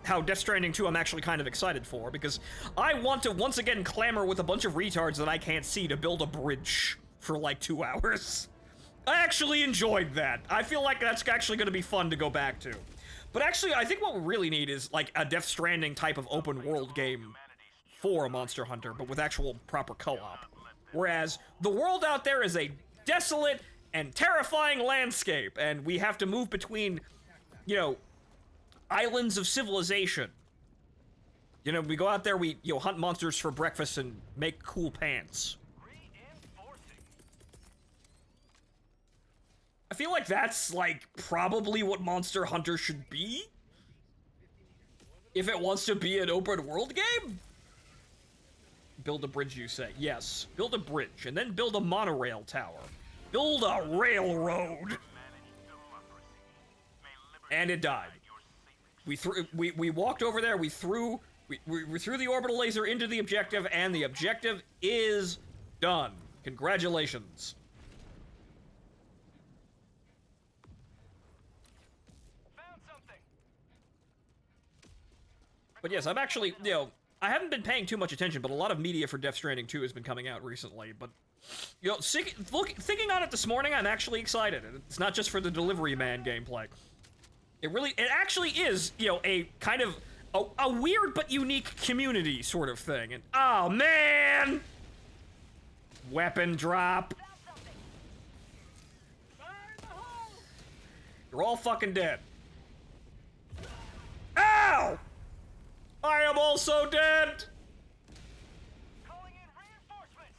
how Death Stranding 2 I'm actually kind of excited for, because I want to once again clamor with a bunch of retards that I can't see to build a bridge for like 2 hours. I actually enjoyed that. I feel like that's actually going to be fun to go back to. But actually, I think what we really need is like a Death Stranding type of open world game for a Monster Hunter, but with actual proper co-op. Whereas the world out there is a desolate and terrifying landscape, and we have to move between, you know, islands of civilization. You know, we go out there, we, you know, hunt monsters for breakfast and make cool pants. I feel like that's, like, probably what Monster Hunter should be. If it wants to be an open world game? Build a bridge, you say? Yes. Build a bridge, and then build a monorail tower. Build a railroad! And it died. We walked over there, we threw the orbital laser into the objective, and the objective is done. Congratulations. Found something. But yes, I'm actually, I haven't been paying too much attention, but a lot of media for Death Stranding 2 has been coming out recently, but, thinking on it this morning, I'm actually excited. It's not just for the delivery man gameplay. It actually is, a kind of, a weird but unique community sort of thing, and, oh man! Weapon drop. Fire in the hole. You're all fucking dead. Ow! I am also dead! Calling in reinforcements.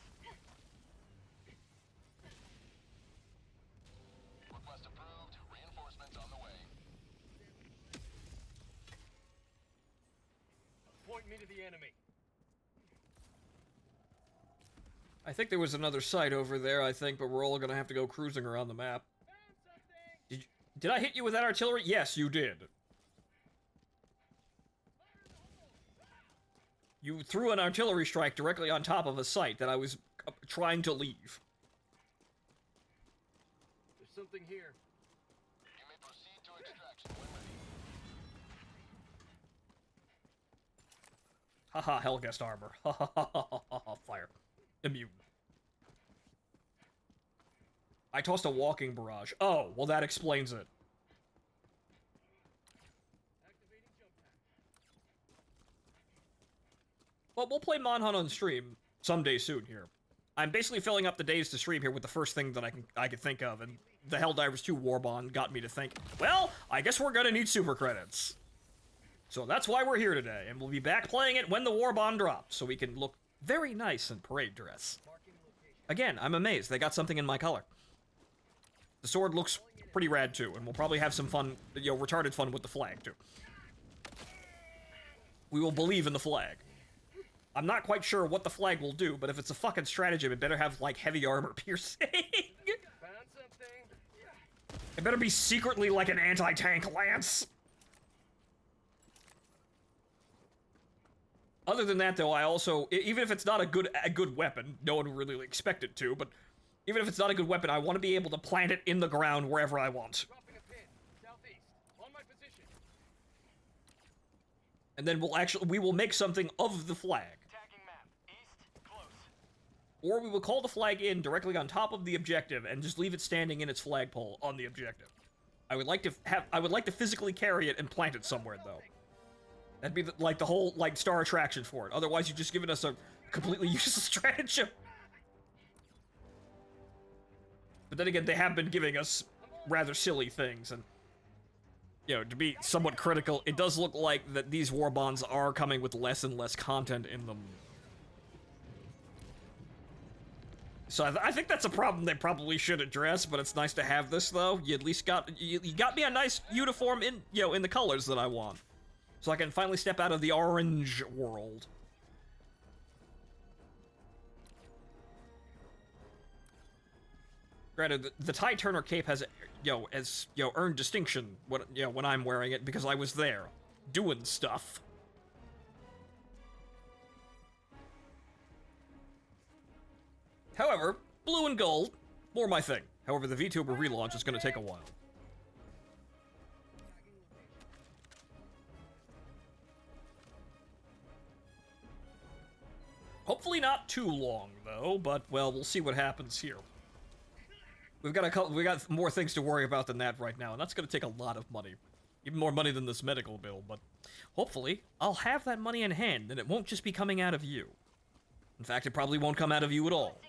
Request approved. Reinforcements on the way. Point me to the enemy. I think there was another site over there, but we're all gonna have to go cruising around the map. Found something. Did I hit you with that artillery? Yes, you did. You threw an artillery strike directly on top of a site that I was trying to leave. There's something here. You may proceed to extraction when ready. Haha, Hellguest armor. Ha fire. Immune. I tossed a walking barrage. Oh, well that explains it. Activating jump pack. Well, we'll play Monhunt on stream someday soon here. I'm basically filling up the days to stream here with the first thing that I could think of, and the Helldivers 2 Warbond got me to think, well, I guess we're gonna need super credits. So that's why we're here today, and we'll be back playing it when the Warbond drops, so we can look very nice in parade dress. Again, I'm amazed. They got something in my color. The sword looks pretty rad too, and we'll probably have some fun, retarded fun with the flag too. We will believe in the flag. I'm not quite sure what the flag will do, but if it's a fucking stratagem, it better have, like, heavy armor piercing. Found something. It better be secretly like an anti-tank lance. Other than that, though, I also, even if it's not a good weapon, no one would really expect it to, but even if it's not a good weapon, I want to be able to plant it in the ground wherever I want. Dropping a pin. Southeast. On my position. And then we will make something of the flag. Attacking map. East. Close. Or we will call the flag in directly on top of the objective and just leave it standing in its flagpole on the objective. I would like to physically carry it and plant it somewhere, though. That'd be the whole, star attraction for it. Otherwise, you're just giving us a completely useless stratagem. But then again, they have been giving us rather silly things, and, to be somewhat critical, it does look like that these Warbonds are coming with less and less content in them. So I think that's a problem they probably should address, but it's nice to have this, though. You at least got me a nice uniform in the colors that I want. So I can finally step out of the orange world. Granted, the Ty Turner cape has, earned distinction when I'm wearing it because I was there, doing stuff. However, blue and gold, more my thing. However, the VTuber relaunch is going to take a while. Hopefully not too long, though, but, well, we'll see what happens here. We got more things to worry about than that right now, and that's gonna take a lot of money. Even more money than this medical bill, but hopefully, I'll have that money in hand, and it won't just be coming out of you. In fact, it probably won't come out of you at all.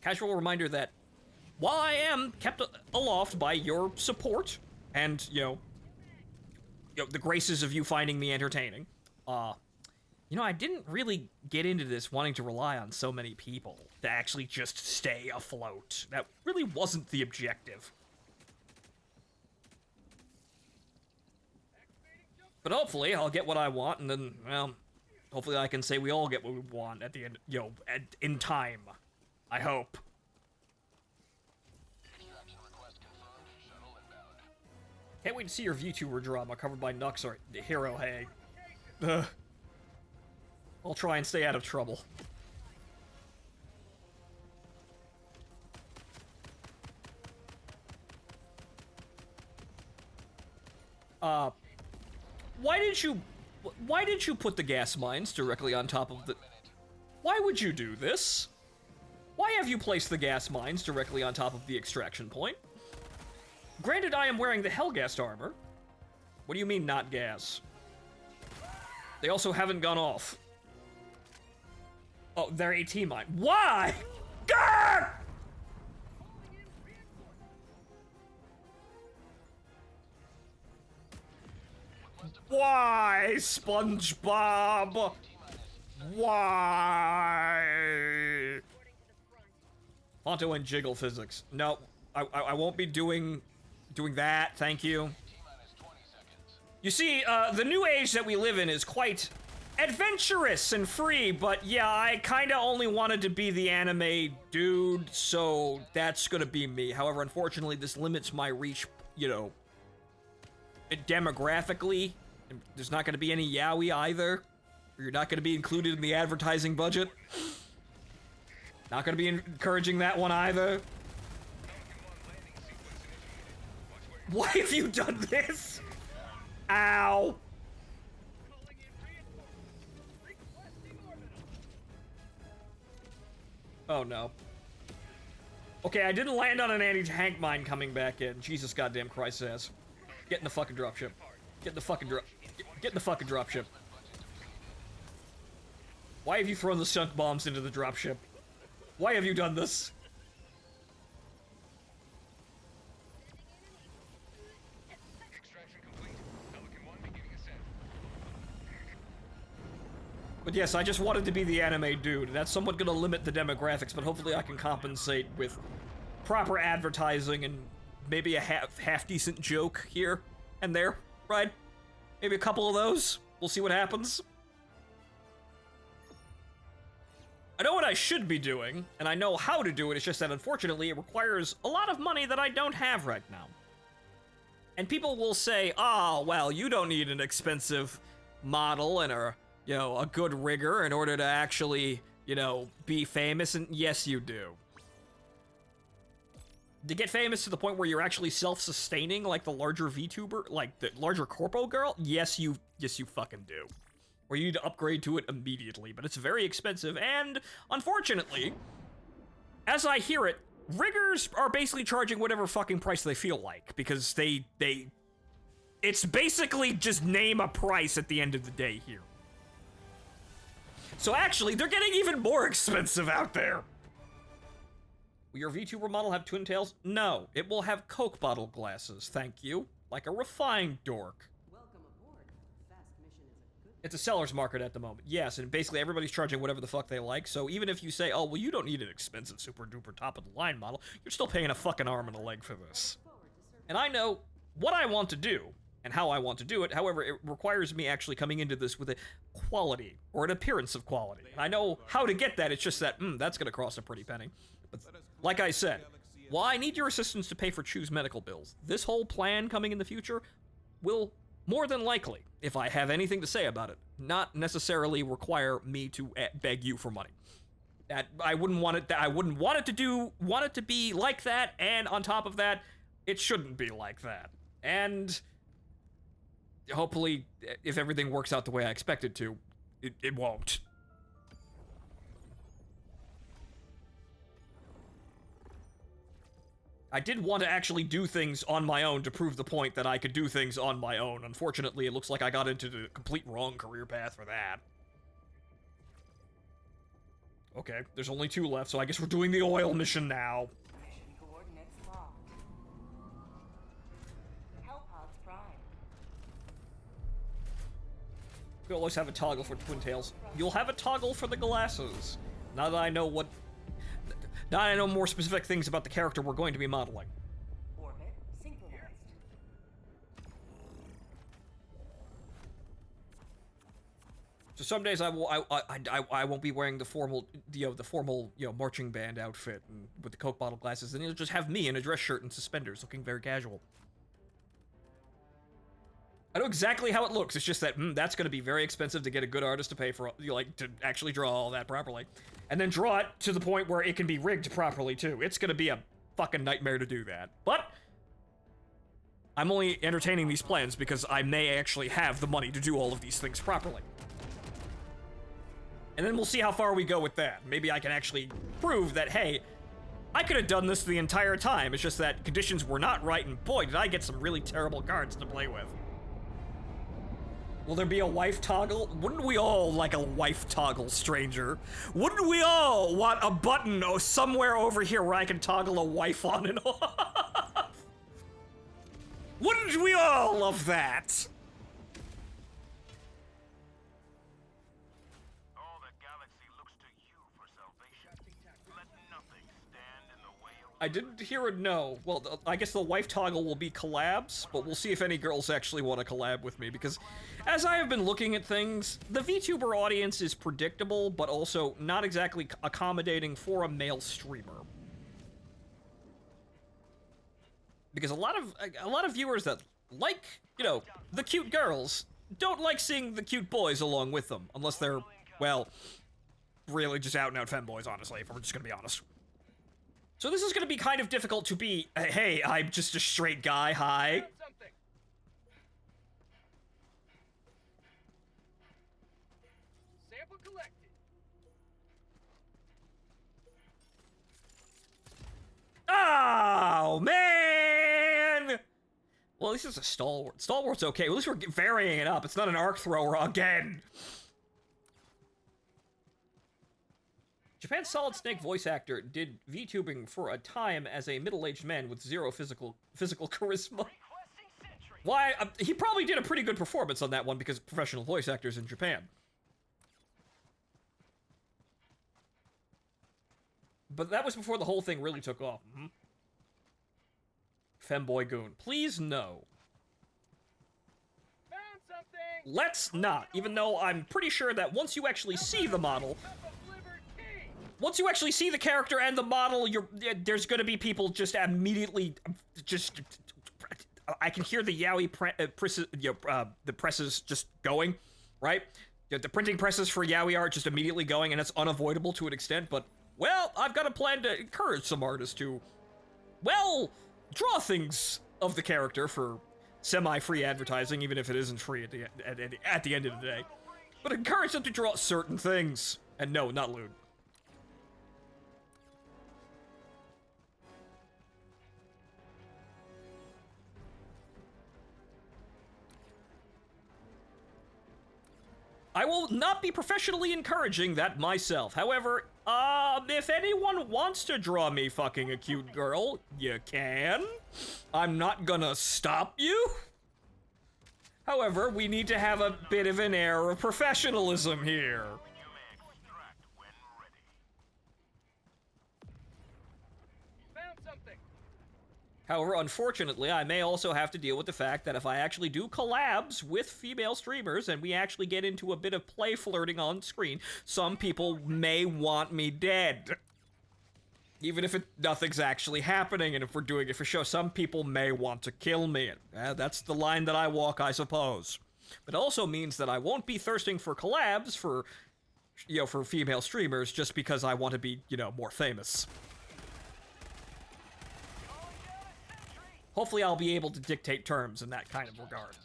Casual reminder that, while I am kept aloft by your support, and, the graces of you finding me entertaining, I didn't really get into this wanting to rely on so many people to actually just stay afloat. That really wasn't the objective. But hopefully I'll get what I want, and then, well, hopefully I can say we all get what we want at the end, in time. I hope. Extraction request confirmed. Shuttle inbound. Can't wait to see your VTuber drama covered by Nux or Hero Hay. Ugh. I'll try and stay out of trouble. Why did you put the gas mines directly on top of the... Why would you do this? Why have you placed the gas mines directly on top of the extraction point? Granted, I am wearing the Hellgast armor. What do you mean, not gas? They also haven't gone off. Oh, they're AT mine. Why? God! Why, SpongeBob? Why? Fonto and jiggle physics. No, I won't be doing that. Thank you. You see, the new age that we live in is quite adventurous and free, but yeah, I kinda only wanted to be the anime dude, so that's gonna be me. However, unfortunately, this limits my reach, demographically. There's not gonna be any yaoi either. You're not gonna be included in the advertising budget. Not gonna be encouraging that one either. Why have you done this? Ow. Oh no. Okay, I didn't land on an anti-tank mine coming back in. Jesus goddamn Christ says. Get in the fucking dropship. Get in the fucking dropship. Why have you thrown the sunk bombs into the dropship? Why have you done this? But yes, I just wanted to be the anime dude. That's somewhat gonna limit the demographics, but hopefully I can compensate with proper advertising and maybe a half-decent joke here and there, right? Maybe a couple of those. We'll see what happens. I know what I should be doing, and I know how to do it, it's just that unfortunately it requires a lot of money that I don't have right now. And people will say, oh, well, you don't need an expensive model and a good rigger in order to actually, be famous, and yes, you do. To get famous to the point where you're actually self-sustaining like the larger VTuber, like the larger corpo girl, yes, you fucking do. Or you need to upgrade to it immediately, but it's very expensive, and unfortunately, as I hear it, riggers are basically charging whatever fucking price they feel like, because it's basically just name a price at the end of the day here. So actually, they're getting even more expensive out there. Will your VTuber model have twin tails? No, it will have Coke bottle glasses, thank you. Like a refined dork. Welcome aboard. Fast mission is a good. It's a seller's market at the moment, yes, and basically everybody's charging whatever the fuck they like, so even if you say, oh, well, you don't need an expensive super duper top of the line model, you're still paying a fucking arm and a leg for this. And I know what I want to do, and how I want to do it, however, it requires me actually coming into this with a quality, or an appearance of quality. And I know how to get that, it's just that, that's gonna cost a pretty penny. But like I said, while I need your assistance to pay for Choose medical bills, this whole plan coming in the future will more than likely, if I have anything to say about it, not necessarily require me to beg you for money. That I wouldn't want it. I wouldn't want it to be like that. And on top of that, it shouldn't be like that. And hopefully, if everything works out the way I expect it to, it won't. I did want to actually do things on my own to prove the point that I could do things on my own. Unfortunately, it looks like I got into the complete wrong career path for that. Okay, there's only 2 left, so I guess we're doing the oil mission now. Mission coordinates locked. Hellpods prime. We always have a toggle for twin tails. You'll have a toggle for the glasses. Now that I know what... Now I know more specific things about the character we're going to be modeling. Orbit synchronized. So some days I won't be wearing the formal marching band outfit and with the Coke bottle glasses, and you'll just have me in a dress shirt and suspenders, looking very casual. I know exactly how it looks. It's just that that's going to be very expensive to get a good artist to pay for, to actually draw all that properly, and then draw it to the point where it can be rigged properly too. It's going to be a fucking nightmare to do that. But I'm only entertaining these plans because I may actually have the money to do all of these things properly. And then we'll see how far we go with that. Maybe I can actually prove that, hey, I could have done this the entire time. It's just that conditions were not right, and boy, did I get some really terrible cards to play with. Will there be a wife toggle? Wouldn't we all like a wife toggle, stranger? Wouldn't we all want a button somewhere over here where I can toggle a wife on and off? Wouldn't we all love that? All the galaxy looks to you for salvation. Let nothing stand in the way of... I didn't hear a no. Well, I guess the wife toggle will be collabs, but we'll see if any girls actually want to collab with me, because as I have been looking at things, the VTuber audience is predictable, but also not exactly accommodating for a male streamer. Because a lot of viewers that like, the cute girls don't like seeing the cute boys along with them, unless they're, well, really just out and out femboys, honestly, if we're just gonna be honest. So this is gonna be kind of difficult to be, hey, I'm just a straight guy, hi. Found something. Sample collected. Oh, man! Well, this is a stalwart. Stalwart's okay. At least we're varying it up. It's not an arc thrower again. Japan's Solid Snake voice actor did VTubing for a time as a middle-aged man with zero physical charisma. Why? He probably did a pretty good performance on that one because of professional voice actors in Japan. But that was before the whole thing really took off. Femboy Goon. Please no. Found something. Let's not, even though I'm pretty sure that once you actually see the model, Cup of liver tea. once you actually see the character and the model, there's gonna be people just immediately, I can hear the yaoi the presses just going, right? The printing presses for yaoi art just immediately going, and it's unavoidable to an extent, but, well, I've got a plan to encourage some artists to, well, draw things of the character for semi-free advertising, even if it isn't free at the end of the day. But encourage them to draw certain things. And no, not lewd. I will not be professionally encouraging that myself. However, if anyone wants to draw me fucking a cute girl, you can. I'm not gonna stop you. However, we need to have a bit of an air of professionalism here. You may extract when ready. Found something. However, unfortunately, I may also have to deal with the fact that if I actually do collabs with female streamers and we actually get into a bit of play flirting on screen, some people may want me dead. Even if nothing's actually happening, and if we're doing it for show, some people may want to kill me. That's the line that I walk, I suppose. But it also means that I won't be thirsting for collabs for female streamers just because I want to be, more famous. Hopefully I'll be able to dictate terms in that kind of regard.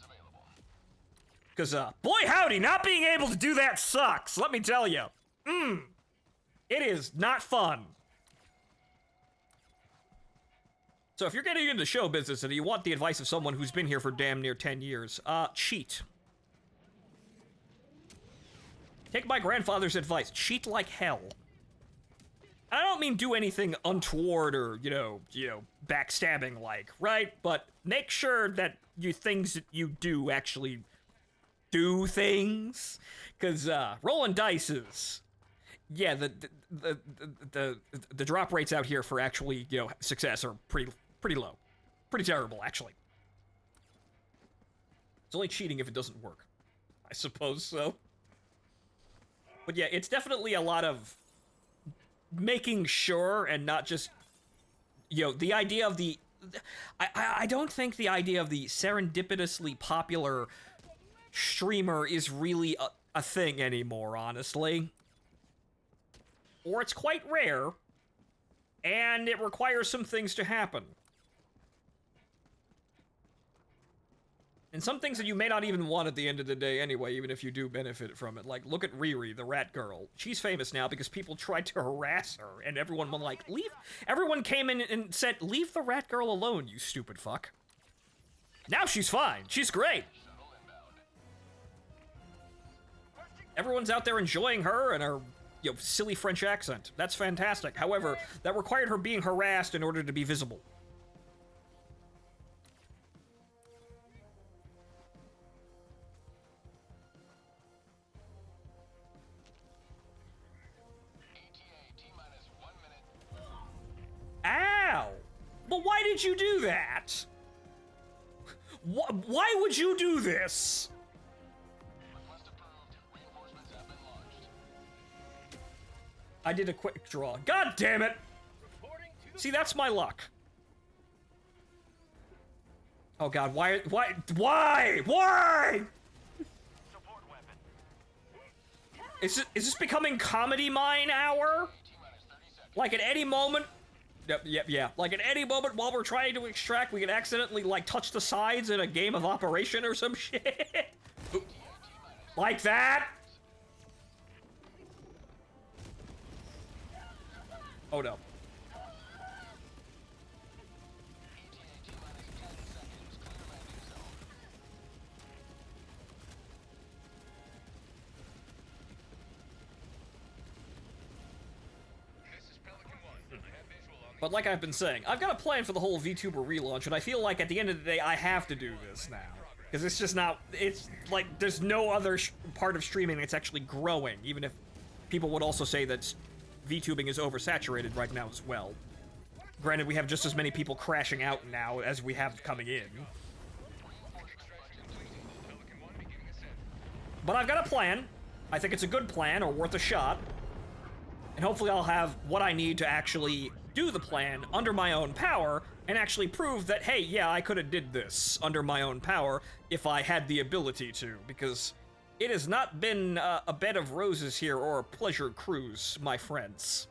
Because, boy howdy, not being able to do that sucks, let me tell you. It is not fun. So if you're getting into show business and you want the advice of someone who's been here for damn near 10 years, cheat. Take my grandfather's advice, cheat like hell. I don't mean do anything untoward or, backstabbing like, right? But make sure that things that you do actually do things. Cause, rolling dice is, yeah, the drop rates out here for actually, success are pretty low. Pretty terrible, actually. It's only cheating if it doesn't work. I suppose so. But yeah, it's definitely a lot of making sure and not just, the idea of the... I don't think the idea of the serendipitously popular streamer is really a thing anymore, honestly. Or it's quite rare, and it requires some things to happen. And some things that you may not even want at the end of the day anyway, even if you do benefit from it. Like, look at Riri, the rat girl. She's famous now because people tried to harass her, and everyone was like, leave... Everyone came in and said, leave the rat girl alone, you stupid fuck. Now she's fine. She's great. Everyone's out there enjoying her and her, silly French accent. That's fantastic. However, that required her being harassed in order to be visible. Ow! But why did you do that? Why would you do this? I did a quick draw. God damn it! See, that's my luck. Oh god, why? Is this becoming comedy mine hour? Like at any moment... Yeah. Like at any moment while we're trying to extract, we can accidentally, like, touch the sides in a game of Operation or some shit. Like that? Oh no. But like I've been saying, I've got a plan for the whole VTuber relaunch, and I feel like at the end of the day, I have to do this now. Because it's just not, it's like, there's no other part of streaming that's actually growing, even if people would also say that VTubing is oversaturated right now as well. Granted, we have just as many people crashing out now as we have coming in. But I've got a plan. I think it's a good plan, or worth a shot. And hopefully I'll have what I need to actually do the plan under my own power, and actually prove that, hey, yeah, I could have did this under my own power if I had the ability to, because it has not been a bed of roses here or a pleasure cruise, my friends.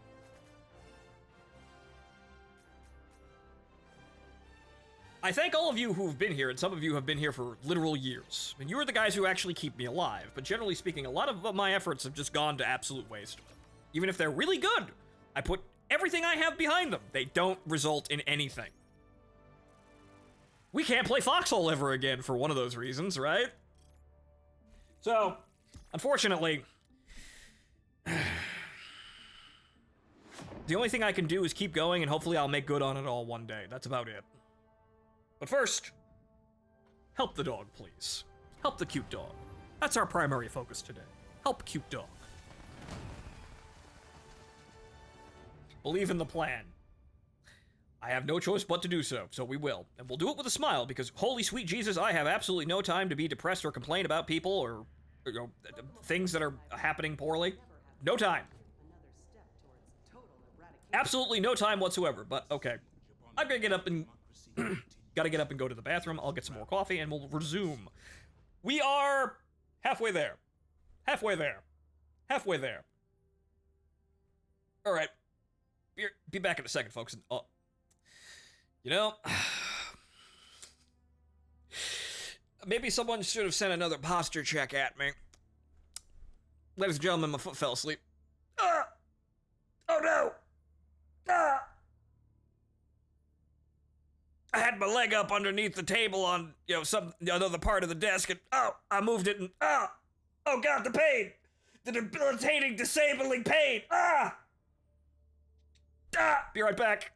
I thank all of you who've been here, and some of you have been here for literal years. And you are the guys who actually keep me alive, but generally speaking, a lot of my efforts have just gone to absolute waste. Even if they're really good, I put everything I have behind them. They don't result in anything. We can't play Foxhole ever again for one of those reasons, right? So, unfortunately, the only thing I can do is keep going, and hopefully I'll make good on it all one day. That's about it. But first, help the dog, please. Help the cute dog. That's our primary focus today. Help cute dog. Believe in the plan. I have no choice but to do so, so we will. And we'll do it with a smile, because holy sweet Jesus, I have absolutely no time to be depressed or complain about people or things that are happening poorly. No time. Absolutely no time whatsoever, but okay. I'm gonna get up and... gotta get up and go to the bathroom. I'll get some more coffee, and we'll resume. We are halfway there. Halfway there. Halfway there. All right. Be back in a second, folks. Maybe someone should have sent another posture check at me. Ladies and gentlemen, my foot fell asleep. Oh no! I had my leg up underneath the table on, another part of the desk, and I moved it, and oh god, the pain! The debilitating, disabling pain! Be right back.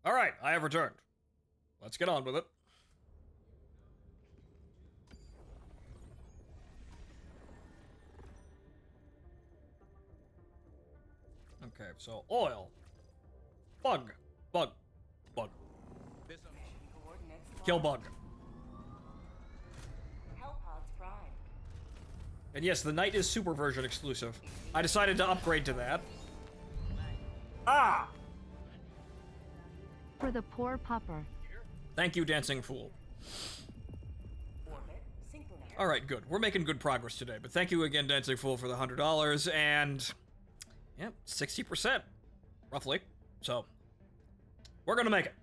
Alright, I have returned. Let's get on with it. Okay, so oil. Bug. Bug. Bug. This un- Mission coordinates Kill locked. bug. Hellpods prime. And yes, the night is super version exclusive. I decided to upgrade to that. Ah! For the poor pupper. Thank you, Dancing Fool. Orbit synchronized. Alright, good. We're making good progress today, but thank you again, Dancing Fool, for the $100, and... yeah, 60%, roughly. So, we're gonna make it.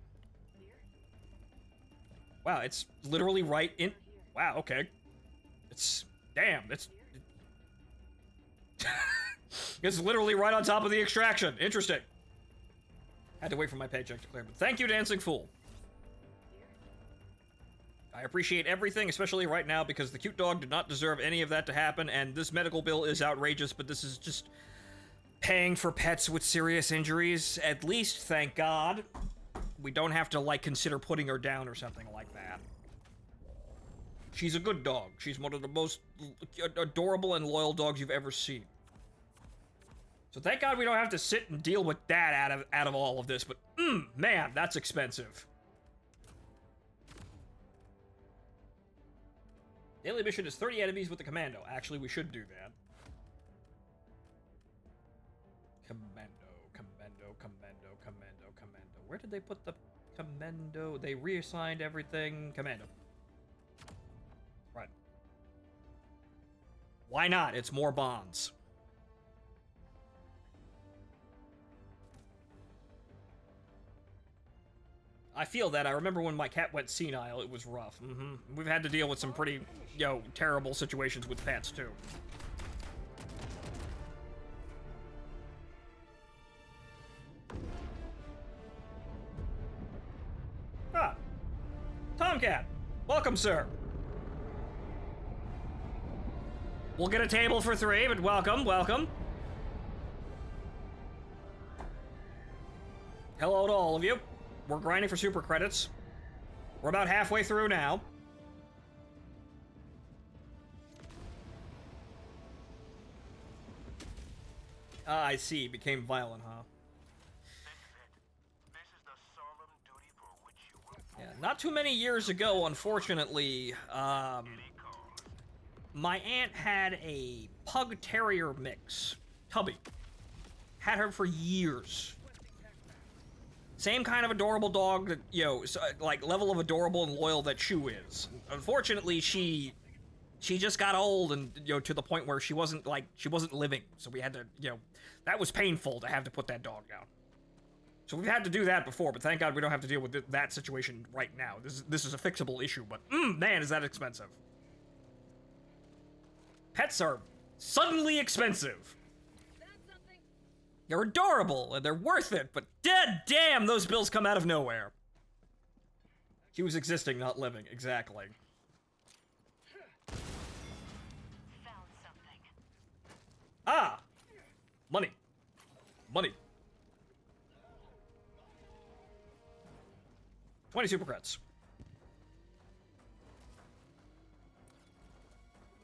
Wow, it's literally right in... wow, okay. It's... damn, it's... it's literally right on top of the extraction. Interesting. Had to wait for my paycheck to clear, but thank you, Dancing Fool. I appreciate everything, especially right now, because the cute dog did not deserve any of that to happen, and this medical bill is outrageous, but this is just paying for pets with serious injuries. At least, thank God, we don't have to, like, consider putting her down or something like that. She's a good dog. She's one of the most adorable and loyal dogs you've ever seen. So thank God we don't have to sit and deal with that out of all of this, but man, that's expensive. Daily mission is 30 enemies with the commando. Actually, we should do that. Commando. Where did they put the commando? They reassigned everything. Commando. Right. Why not? It's more bonds. I feel that. I remember when my cat went senile, it was rough. We've had to deal with some pretty, terrible situations with pets, too. Ah. Tomcat. Welcome, sir. We'll get a table for 3, but welcome. Hello to all of you. We're grinding for super credits. We're about halfway through now. Ah, I see. Became violent, huh? This is the solemn duty for which you were Yeah, not too many years ago, unfortunately, my aunt had a pug terrier mix. Tubby. Had her for years. Same kind of adorable dog that, like, level of adorable and loyal that Shu is. Unfortunately, she just got old and, to the point where she wasn't living. So we had to, that was painful to have to put that dog down. So we've had to do that before, but thank God we don't have to deal with that situation right now. This is a fixable issue, but, man, is that expensive. Pets are suddenly expensive. They're adorable, and they're worth it, but damn, those bills come out of nowhere. He was existing, not living, exactly. Found something. Ah! Money. 20 super credits.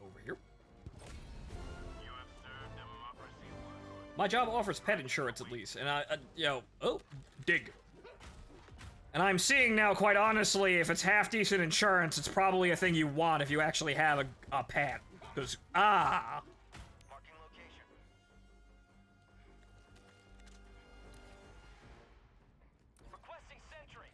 Over here. You have served democracy well. My job offers pet insurance at least, and dig. And I'm seeing now, quite honestly, if it's half-decent insurance, it's probably a thing you want if you actually have a pet. Because, Marking location. Requesting sentry.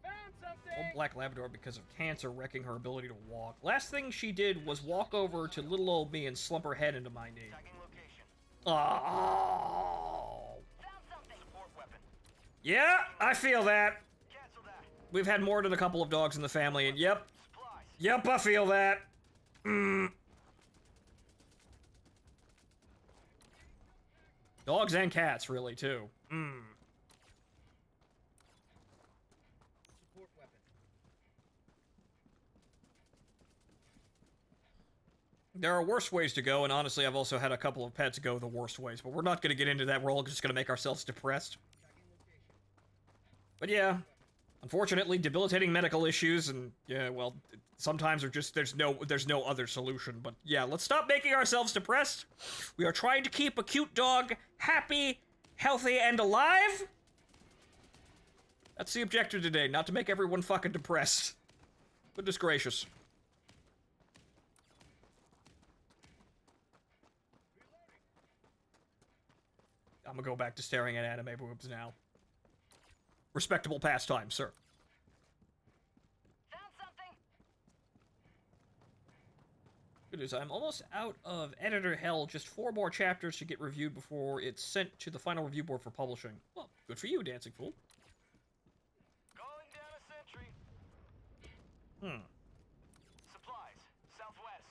Found something. old black Labrador because of cancer wrecking her ability to walk. Last thing she did was walk over to little old me and slump her head into my knee. Tagging location. Oh. Found something. Support weapon. Yeah, I feel that. Cancel that. We've had more than a couple of dogs in the family, and yep, Supplies. I feel that. Dogs and cats, really, too. Support weapon. There are worse ways to go, and honestly, I've also had a couple of pets go the worst ways, but we're not going to get into that. We're all just going to make ourselves depressed. But yeah, unfortunately, debilitating medical issues, and yeah, well, sometimes are just there's no other solution. But yeah, let's stop making ourselves depressed. We are trying to keep a cute dog happy, healthy, and alive. That's the objective today, not to make everyone fucking depressed. Goodness gracious. I'm gonna go back to staring at anime boobs now. Respectable pastime, sir. Found something. Good news, I'm almost out of editor hell. Just 4 more chapters to get reviewed before it's sent to the final review board for publishing. Well, good for you, Dancing Fool. Going down a sentry. Supplies, southwest.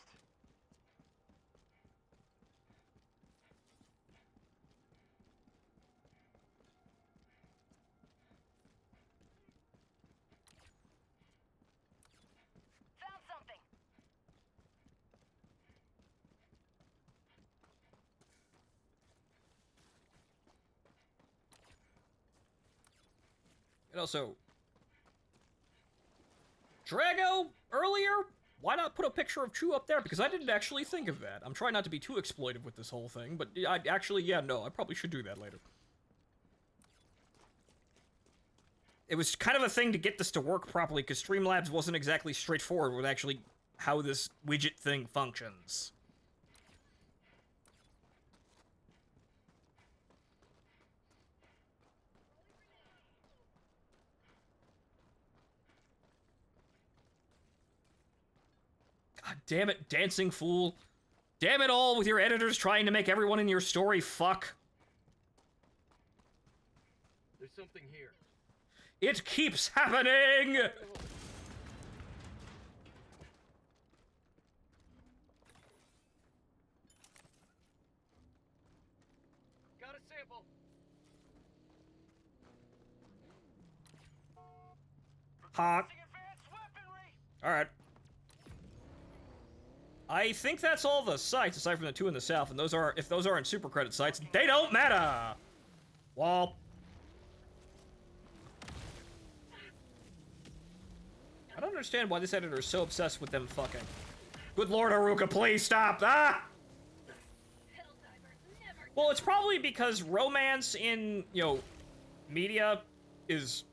Found something. And also, Drago, earlier, why not put a picture of Chew up there? Because I didn't actually think of that. I'm trying not to be too exploitive with this whole thing, but I actually, yeah, no, I probably should do that later. It was kind of a thing to get this to work properly, because Streamlabs wasn't exactly straightforward with actually how this widget thing functions. God damn it, Dancing Fool. Damn it all with your editors trying to make everyone in your story fuck. There's something here. It keeps happening! Got a sample. Hot. Advanced weaponry. Alright. I think that's all the sites, aside from the 2 in the south, and those are, if those aren't super credit sites, they don't matter! Well, I don't understand why this editor is so obsessed with them fucking. Good lord, Haruka, please stop! Ah! Well, it's probably because romance in, you know, media is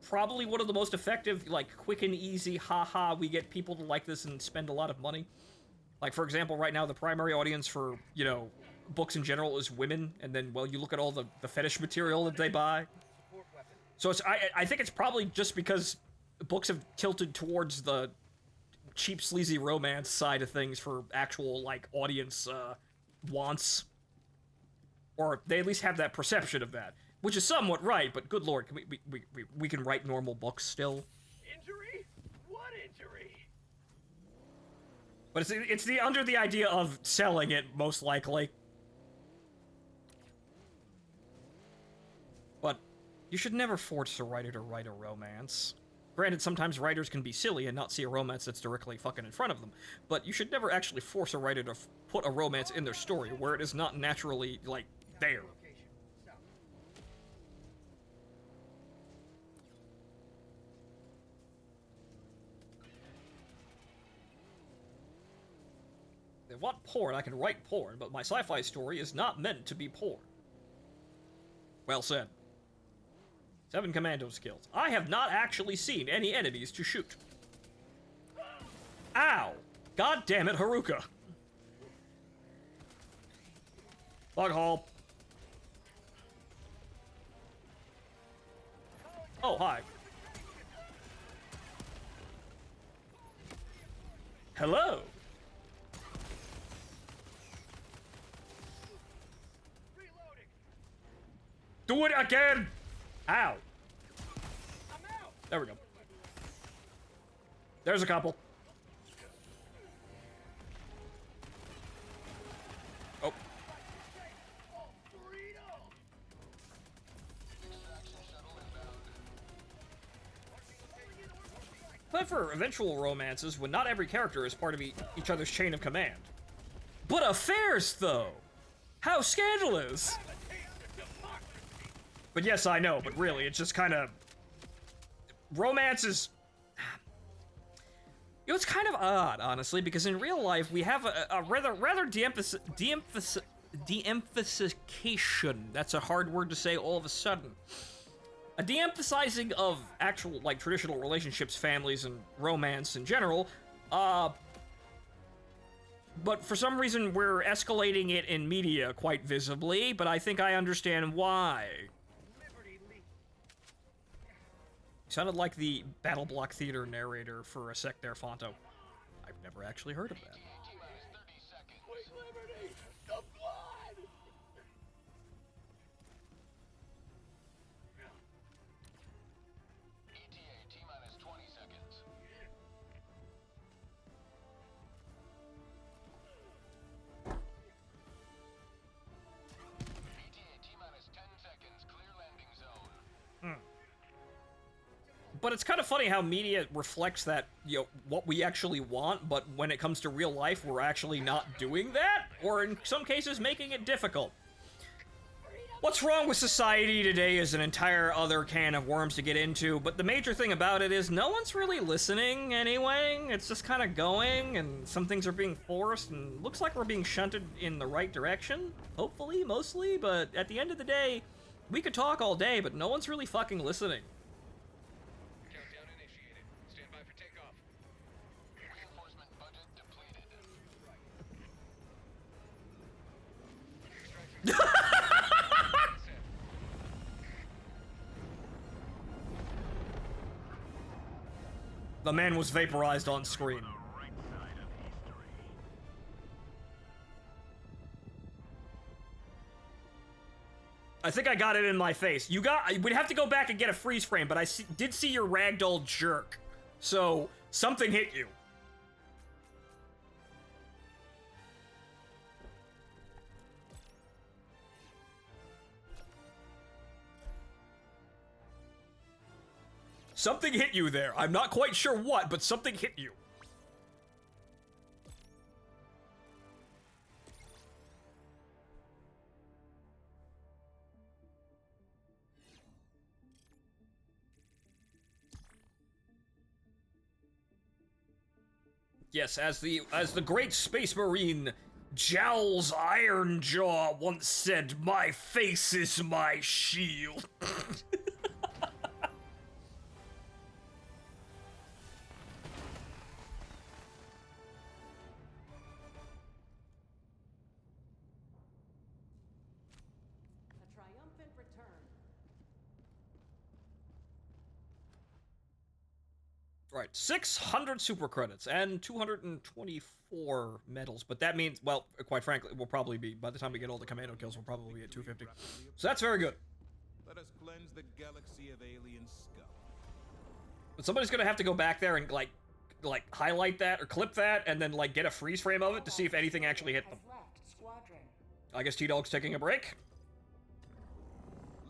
probably one of the most effective, like, quick and easy, haha, we get people to like this and spend a lot of money. Like, for example, right now, the primary audience for, you know, books in general is women, and then, well, you look at all the fetish material that they buy. So it's, I think it's probably just because books have tilted towards the cheap, sleazy romance side of things for actual, like, audience, wants. Or they at least have that perception of that. Which is somewhat right, but good lord, can we can write normal books still. Injury? What injury? But it's the under the idea of selling it, most likely. But you should never force a writer to write a romance. Granted, sometimes writers can be silly and not see a romance that's directly fucking in front of them, but you should never actually force a writer to put a romance in their story where it is not naturally, like, there. If I want porn, I can write porn, but my sci-fi story is not meant to be porn. Well said. 7 commando skills. I have not actually seen any enemies to shoot. Ow! God damn it, Haruka. Bug hole. Oh, hi. Hello. Do it again! Ow. There we go. There's a couple. Oh. Plan for eventual romances when not every character is part of each other's chain of command. But affairs, though! How scandalous! But yes, I know, but really, it's just kind of... Romance is... You know, it's kind of odd, honestly, because in real life, we have a rather de-emphasification. That's a hard word to say all of a sudden. A de-emphasizing of actual, like, traditional relationships, families, and romance in general, but for some reason we're escalating it in media quite visibly, but I think I understand why. Sounded like the Battle Block Theater narrator for a sec there, Fonto. I've never actually heard of that. But it's kind of funny how media reflects that, you know, what we actually want, but when it comes to real life, we're actually not doing that, or in some cases, making it difficult. What's wrong with society today is an entire other can of worms to get into, but the major thing about it is no one's really listening anyway. It's just kind of going, and some things are being forced, and looks like we're being shunted in the right direction, hopefully, mostly, but at the end of the day, we could talk all day, but no one's really fucking listening. The man was vaporized on screen. I think I got it in my face. We'd have to go back and get a freeze frame, but I did see your ragdoll jerk. So, something hit you. Something hit you there. I'm not quite sure what, but something hit you. Yes, as the great space marine Jowls Ironjaw once said, "My face is my shield." A triumphant return. Right, 600 super credits and 224 medals, but that means, well, quite frankly, we'll probably be, by the time we get all the commando kills, we'll probably be at 250. So that's very good. Let us cleanse the galaxy of alien scum. But somebody's gonna have to go back there and, like highlight that or clip that and then, like, get a freeze frame of it to see if anything actually hit them. I guess T-Dog's taking a break.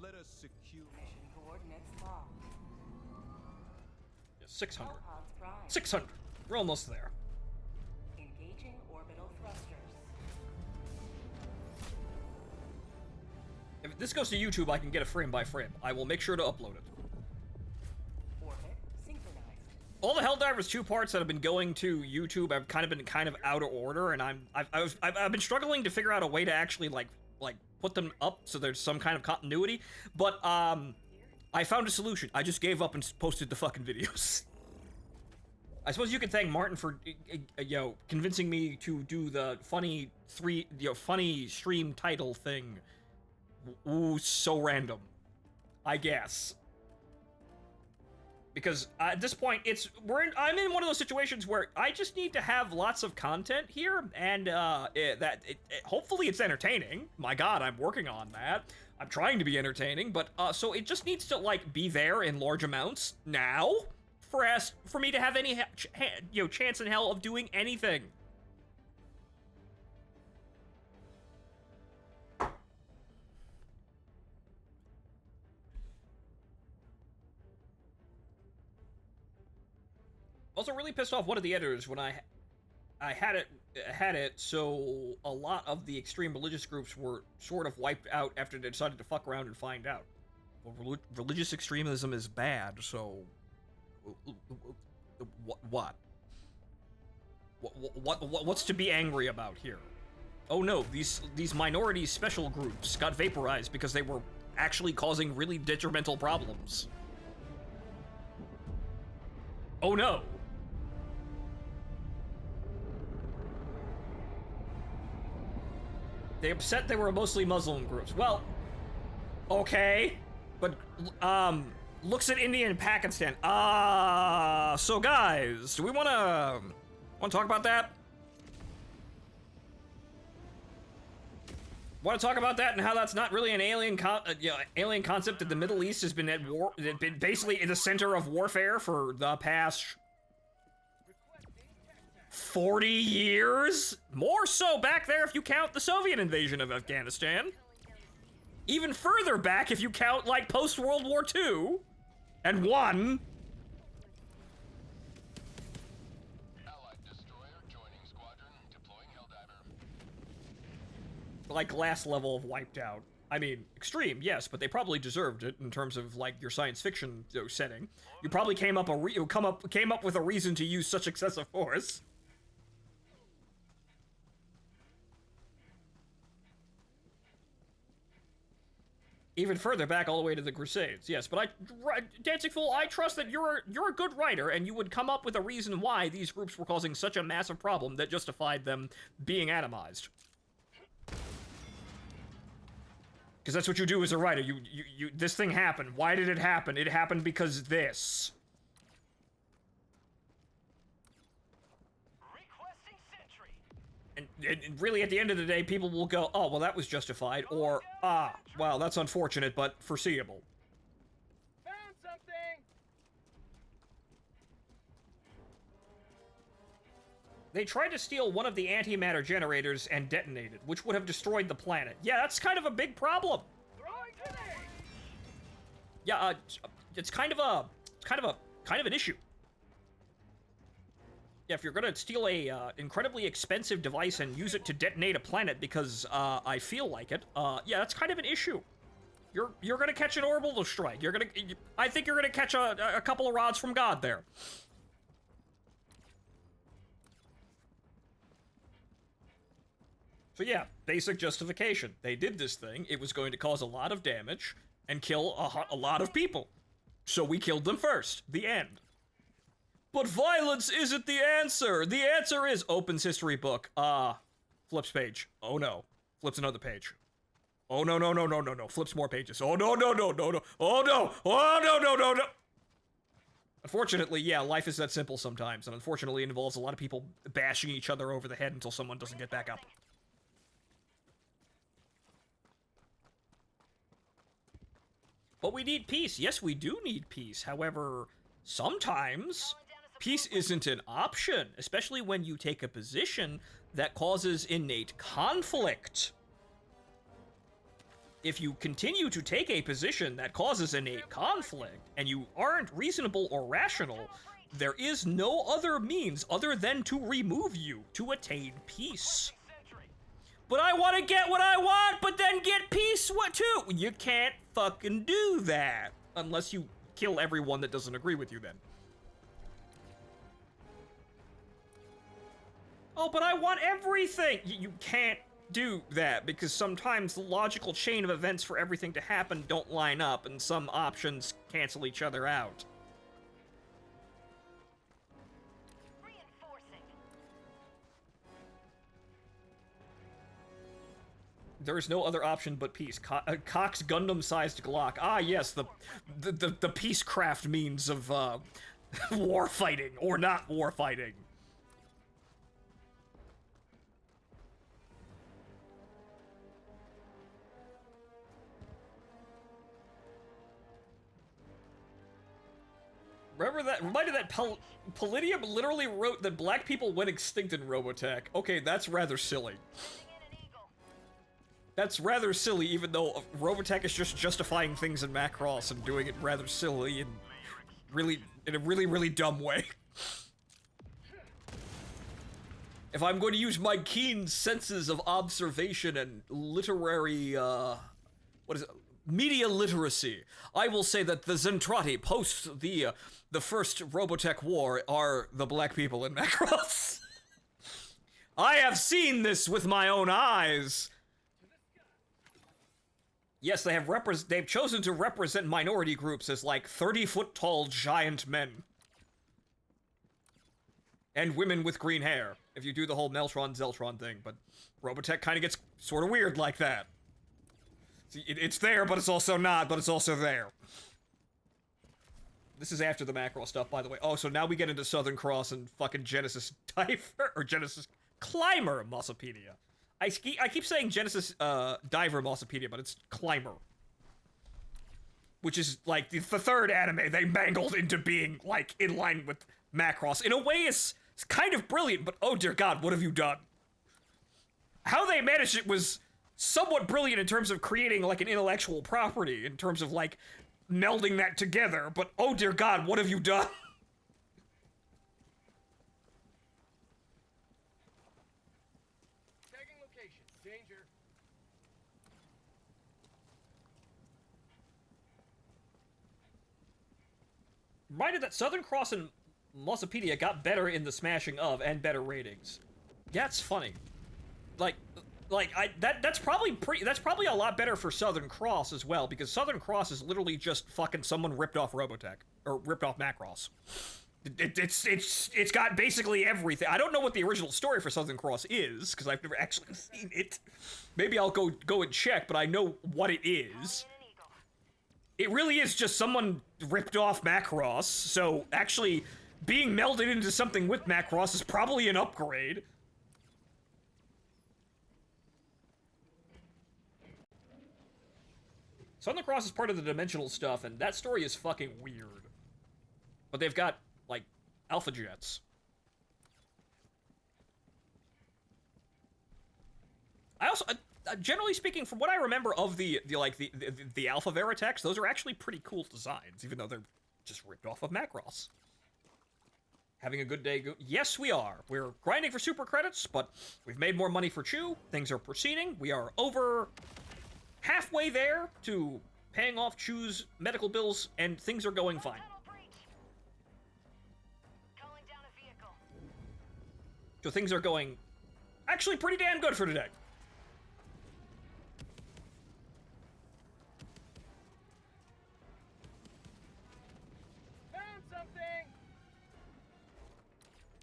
Let us secure Mission coordinates locked. 600. Hellpods prime. 600. We're almost there. Engaging orbital thrusters. If this goes to YouTube, I can get a frame by frame. I will make sure to upload it. Orbit synchronized. All the Helldivers 2 parts that have been going to YouTube have kind of been out of order, and I've been struggling to figure out a way to actually like put them up so there's some kind of continuity. But I found a solution. I just gave up and posted the fucking videos. I suppose you could thank Martin for convincing me to do the funny stream title thing. Ooh, so random. I guess. Because at this point, I'm in one of those situations where I just need to have lots of content here, and hopefully it's entertaining. My God, I'm working on that. I'm trying to be entertaining, but so it just needs to like be there in large amounts now for me to have any chance in hell of doing anything. really pissed off one of the editors when I had it so a lot of the extreme religious groups were sort of wiped out after they decided to fuck around and find out. Well, religious extremism is bad, so what? What's to be angry about here? Oh no, these minority special groups got vaporized because they were actually causing really detrimental problems. Oh no. They upset they were mostly Muslim groups. Well, okay, but looks at India and Pakistan. So guys, do we want to talk about that? Want to talk about that and how that's not really an alien concept that the Middle East has been at war, been basically in the center of warfare for the past 40 years? More so back there if you count the Soviet invasion of Afghanistan. Even further back if you count like post-World War II and one. Allied destroyer joining squadron, deploying Helldiver. Like last level of wiped out. I mean, extreme, yes, but they probably deserved it in terms of like your science fiction setting. You probably came up with a reason to use such excessive force. Even further back, all the way to the Crusades, yes. But Dancing Fool, I trust that you're a good writer, and you would come up with a reason why these groups were causing such a massive problem that justified them being atomized. Because that's what you do as a writer. This thing happened. Why did it happen? It happened because this. Requesting sentry. And really, at the end of the day, people will go, oh, well, that was justified, or, well, that's unfortunate, but foreseeable. Found something! They tried to steal one of the antimatter generators and detonate it, which would have destroyed the planet. Yeah, that's kind of a big problem. Throwing grenade! Yeah, it's kind of an issue. Yeah, if you're gonna steal a incredibly expensive device and use it to detonate a planet because I feel like it, yeah, that's kind of an issue. You're gonna catch an orbital strike. I think you're gonna catch a couple of rods from God there. So yeah, basic justification. They did this thing. It was going to cause a lot of damage and kill a lot of people. So we killed them first. The end. But violence isn't the answer. The answer is opens history book. Flips page. Oh no. Flips another page. Oh no, no, no, no, no, no. Flips more pages. Oh no, no, no, no, no. Oh no. Oh no, no, no, no. Unfortunately, yeah, life is that simple sometimes, and unfortunately it involves a lot of people bashing each other over the head until someone doesn't get back up. But we need peace. Yes, we do need peace. However, sometimes peace isn't an option, especially when you take a position that causes innate conflict. If you continue to take a position that causes innate conflict, and you aren't reasonable or rational, there is no other means other than to remove you to attain peace. But I want to get what I want, but then get peace too. You can't fucking do that. Unless you kill everyone that doesn't agree with you then. Oh, but I want everything. You can't do that because sometimes the logical chain of events for everything to happen don't line up and some options cancel each other out. There is no other option but peace. Cox Gundam-sized Glock. Ah, yes, the peacecraft means of war fighting or not war fighting. Remember that? Reminded that Palladium literally wrote that black people went extinct in Robotech. Okay, that's rather silly. That's rather silly, even though Robotech is just justifying things in Macross and doing it rather silly and in a really, really dumb way. If I'm going to use my keen senses of observation and literary, media literacy, I will say that the Zentradi post the first Robotech war are the black people in Macross. I have seen this with my own eyes. Yes, they've chosen to represent minority groups as like 30-foot-tall giant men. And women with green hair, if you do the whole Meltron-Zeltron thing, but Robotech kind of gets sort of weird like that. See, it's there, but it's also not, but it's also there. This is after the Macross stuff, by the way. Oh, so now we get into Southern Cross and fucking Genesis Diver, or Genesis Climber Mossopedia. I keep saying Genesis Diver Mossopedia, but it's Climber. Which is, like, the third anime they mangled into being, like, in line with Macross. In a way, it's kind of brilliant, but oh dear God, what have you done? How they managed it was somewhat brilliant in terms of creating, like, an intellectual property, in terms of, like, melding that together, but oh dear God, what have you done? Tagging location. Danger. Reminded that Southern Cross and Mossopedia got better in the smashing of and better ratings. Yeah, it's funny. That's probably a lot better for Southern Cross as well, because Southern Cross is literally just fucking someone ripped off Robotech or ripped off Macross. It's got basically everything. I don't know what the original story for Southern Cross is because I've never actually seen it. Maybe I'll go and check, but I know what it is. It really is just someone ripped off Macross, so actually being melded into something with Macross is probably an upgrade. Southern Cross is part of the dimensional stuff, and that story is fucking weird. But they've got, like, alpha jets. I also, generally speaking, from what I remember of the Alpha Veritechs, those are actually pretty cool designs, even though they're just ripped off of Macross. Having a good day? Yes, we are. We're grinding for super credits, but we've made more money for Chew. Things are proceeding. We are over halfway there to paying off Chew's medical bills, and things are going fine. So things are going actually pretty damn good for today. Found something.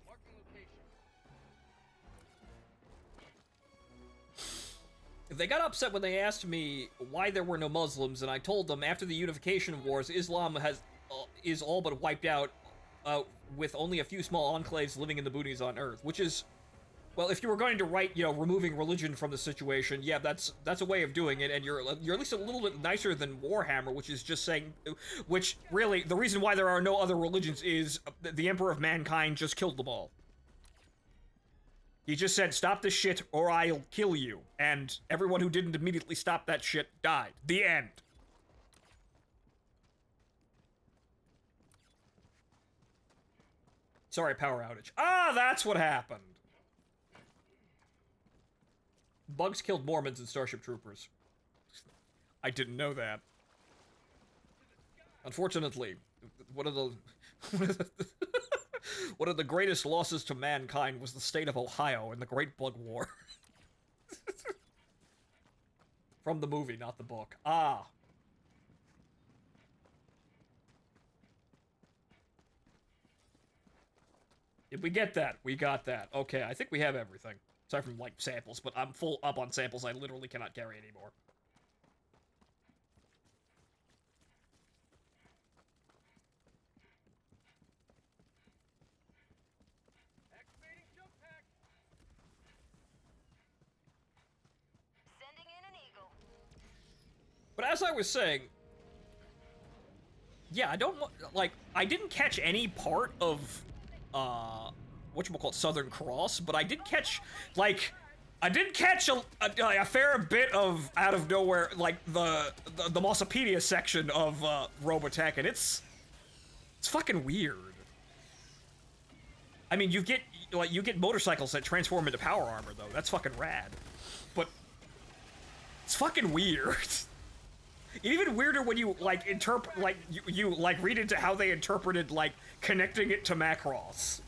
Marking location. They got upset when they asked me why there were no Muslims, and I told them after the unification wars, Islam is all but wiped out, with only a few small enclaves living in the boonies on Earth. Which is, well, if you were going to write, you know, removing religion from the situation, yeah, that's a way of doing it, and you're at least a little bit nicer than Warhammer, which is just saying, which really the reason why there are no other religions is the Emperor of Mankind just killed them all. He just said, stop this shit or I'll kill you. And everyone who didn't immediately stop that shit died. The end. Sorry, power outage. Ah, that's what happened. Bugs killed Mormons and Starship Troopers. I didn't know that. Unfortunately, one of the greatest losses to mankind was the state of Ohio in the Great Bug War. From the movie, not the book. Ah. Did we get that? We got that. Okay, I think we have everything. Aside from, like, samples, but I'm full up on samples I literally cannot carry anymore. Activating jump pack. Sending in an eagle. But as I was saying, yeah, I didn't catch any part of, whatchamacallit, Southern Cross, but I did catch, like, a fair bit of, out of nowhere, like, the Mossopedia section of, Robotech, and it's fucking weird. I mean, you get, like you get motorcycles that transform into power armor though. That's fucking rad. But it's fucking weird. Even weirder when you like interpret, like you like read into how they interpreted like connecting it to Macross.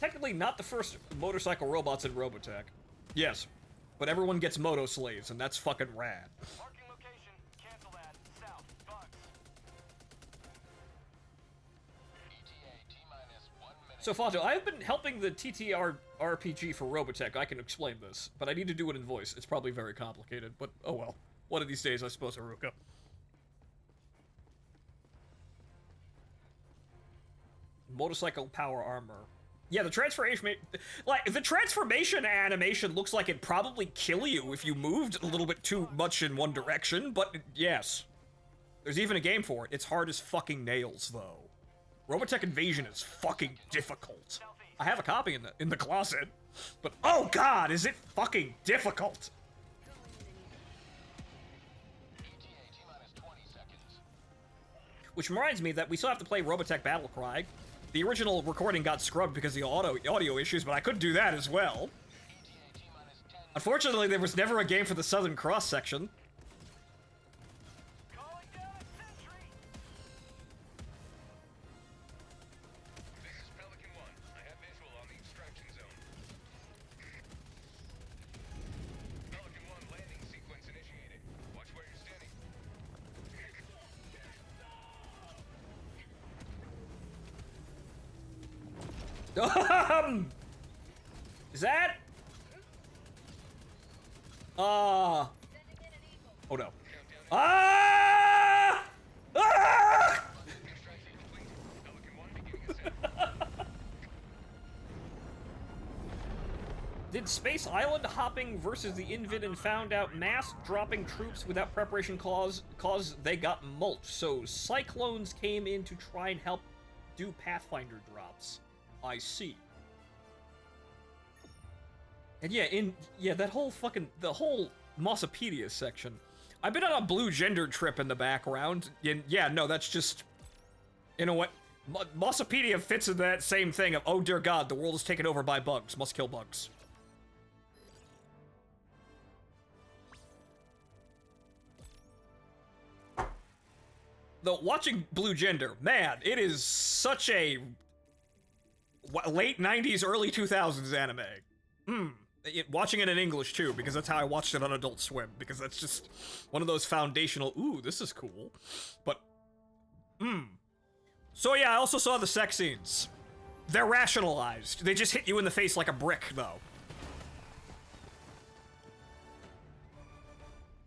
Technically not the first motorcycle robots in Robotech. Yes, but everyone gets moto slaves, and that's fucking rad. Marking location. Cancel that. South. Bugs. ETA T-minus 1 minute. So Fonto, I've been helping the TTR RPG for Robotech. I can explain this, but I need to do it in voice. It's probably very complicated, but oh well. One of these days, I suppose, Haruka. Motorcycle power armor. Yeah, the transformation animation looks like it'd probably kill you if you moved a little bit too much in one direction, but yes. There's even a game for it. It's hard as fucking nails, though. Robotech Invasion is fucking difficult. I have a copy in the closet, but oh god, is it fucking difficult! ETA T-minus 20 seconds. Which reminds me that we still have to play Robotech Battlecry. The original recording got scrubbed because of the audio issues, but I could do that as well. ETA T-minus 10 Unfortunately, there was never a game for the Southern Cross section. Calling down a sentry. This is Pelican 1. I have visual on the extraction zone. Pelican 1 landing sequence initiated. Watch where you're standing. Is that? Oh no. Ah! Ah! Extraction complete. Pelican 1 beginning ascent. Did Space Island hopping versus the Invid and found out mass dropping troops without preparation cause they got mulched, so Cyclones came in to try and help do Pathfinder drops. I see. And yeah, that whole the whole Mossopedia section. I've been on a blue gender trip in the background, and yeah, no, that's just, you know what? Mossopedia fits in that same thing of, oh dear god, the world is taken over by bugs, must kill bugs. Though, watching Blue Gender, man, it is such a late 90s, early 2000s anime. Watching it in English, too, because that's how I watched it on Adult Swim, because that's just one of those foundational, ooh, this is cool. But, So yeah, I also saw the sex scenes. They're rationalized. They just hit you in the face like a brick, though.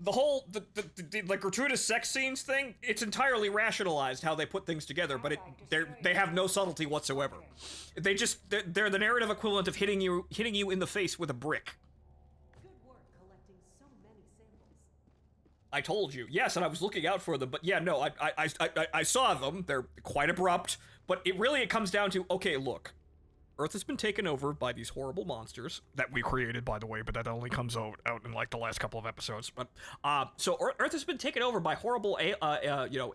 The whole, the gratuitous sex scenes thing, it's entirely rationalized how they put things together, but they have no subtlety whatsoever. They're the narrative equivalent of hitting you in the face with a brick. Good work collecting so many samples. I told you. Yes, and I was looking out for them, but yeah, no, I saw them. They're quite abrupt, but it comes down to, okay, look. Earth has been taken over by these horrible monsters that we created, by the way, but that only comes out in like the last couple of episodes. But so Earth has been taken over by horrible,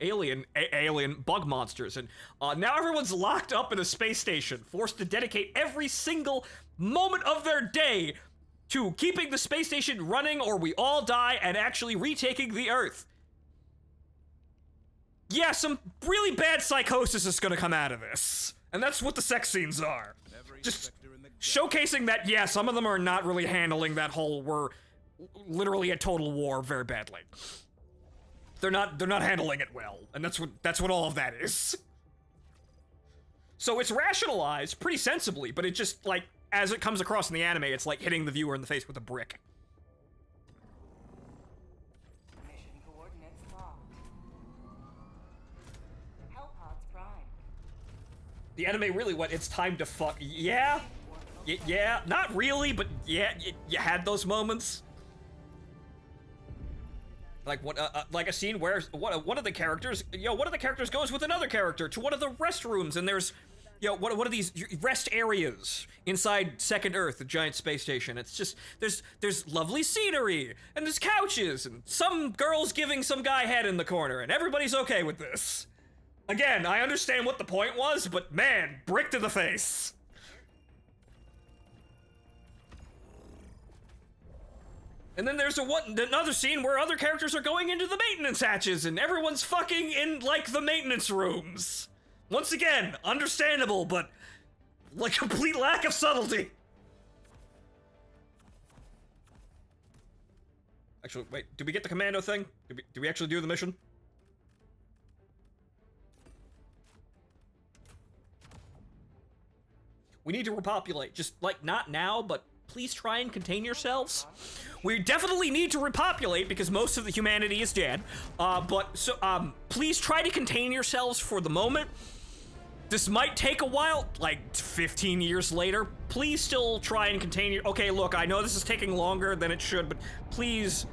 alien bug monsters, and now everyone's locked up in a space station, forced to dedicate every single moment of their day to keeping the space station running, or we all die, and actually retaking the Earth. Yeah, some really bad psychosis is gonna come out of this, and that's what the sex scenes are. Just showcasing that, yeah, some of them are not really handling that whole we're literally at total war very badly. They're not handling it well, and that's what all of that is. So it's rationalized pretty sensibly, but it just, like, as it comes across in the anime, it's like hitting the viewer in the face with a brick. Mission coordinates locked. Hellpods prime. The anime really went, it's time to fuck. Yeah? Yeah, not really, but yeah, you had those moments. Like like a scene where one of the characters goes with another character to one of the restrooms, and there's what are these rest areas inside Second Earth, the giant space station? It's just there's lovely scenery and there's couches and some girls giving some guy head in the corner and everybody's okay with this. Again, I understand what the point was, but man, brick to the face. And then there's another scene where other characters are going into the maintenance hatches and everyone's fucking in, like, the maintenance rooms. Once again, understandable, but, like, complete lack of subtlety. Actually, wait, did we get the commando thing? Did we actually do the mission? We need to repopulate. Just, like, not now, but please try and contain yourselves. We definitely need to repopulate because most of the humanity is dead. Please try to contain yourselves for the moment. This might take a while, like 15 years later. Please still try and contain your... Okay, look, I know this is taking longer than it should, but please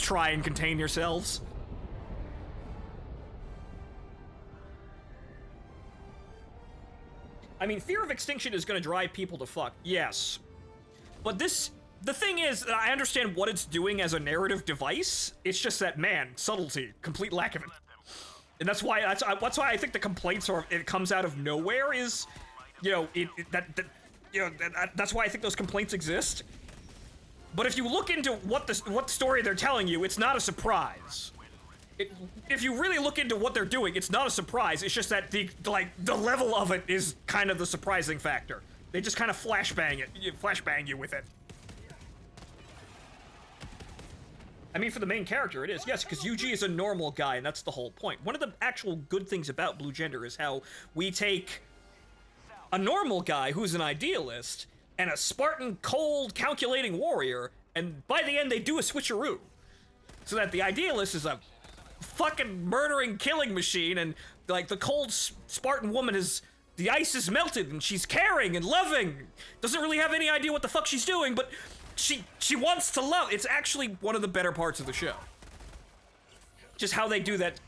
try and contain yourselves. I mean, fear of extinction is gonna drive people to fuck, yes. But the thing is, I understand what it's doing as a narrative device. It's just that, man, subtlety, complete lack of it. And that's why I think the complaints are, it comes out of nowhere is, that's why I think those complaints exist. But if you look into what story they're telling you, it's not a surprise. If you really look into what they're doing, it's not a surprise. It's just that the level of it is kind of the surprising factor. They just kind of flashbang you with it. I mean, for the main character, it is, yes, because Yuji is a normal guy, and that's the whole point. One of the actual good things about Blue Gender is how we take a normal guy who's an idealist and a Spartan, cold, calculating warrior, and by the end they do a switcheroo. So that the idealist is a fucking murdering, killing machine, and, like, the cold Spartan woman is... The ice is melted, and she's caring and loving. Doesn't really have any idea what the fuck she's doing, but she wants to love. It's actually one of the better parts of the show. Just how they do that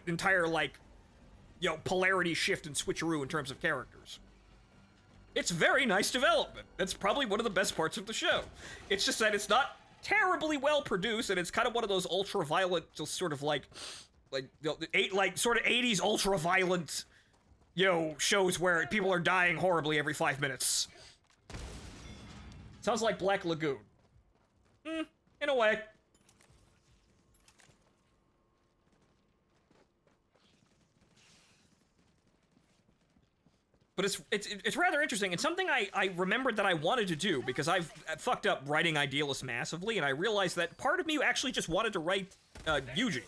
entire, like, polarity shift and switcheroo in terms of characters. It's very nice development. That's probably one of the best parts of the show. It's just that it's not terribly well produced, and it's kind of one of those ultra-violent, just sort of like sort of 80s ultra-violent... shows where people are dying horribly every 5 minutes. Sounds like Black Lagoon. In a way. But it's rather interesting. It's something I remembered that I wanted to do because I've fucked up writing Idealist massively, and I realized that part of me actually just wanted to write Yuji.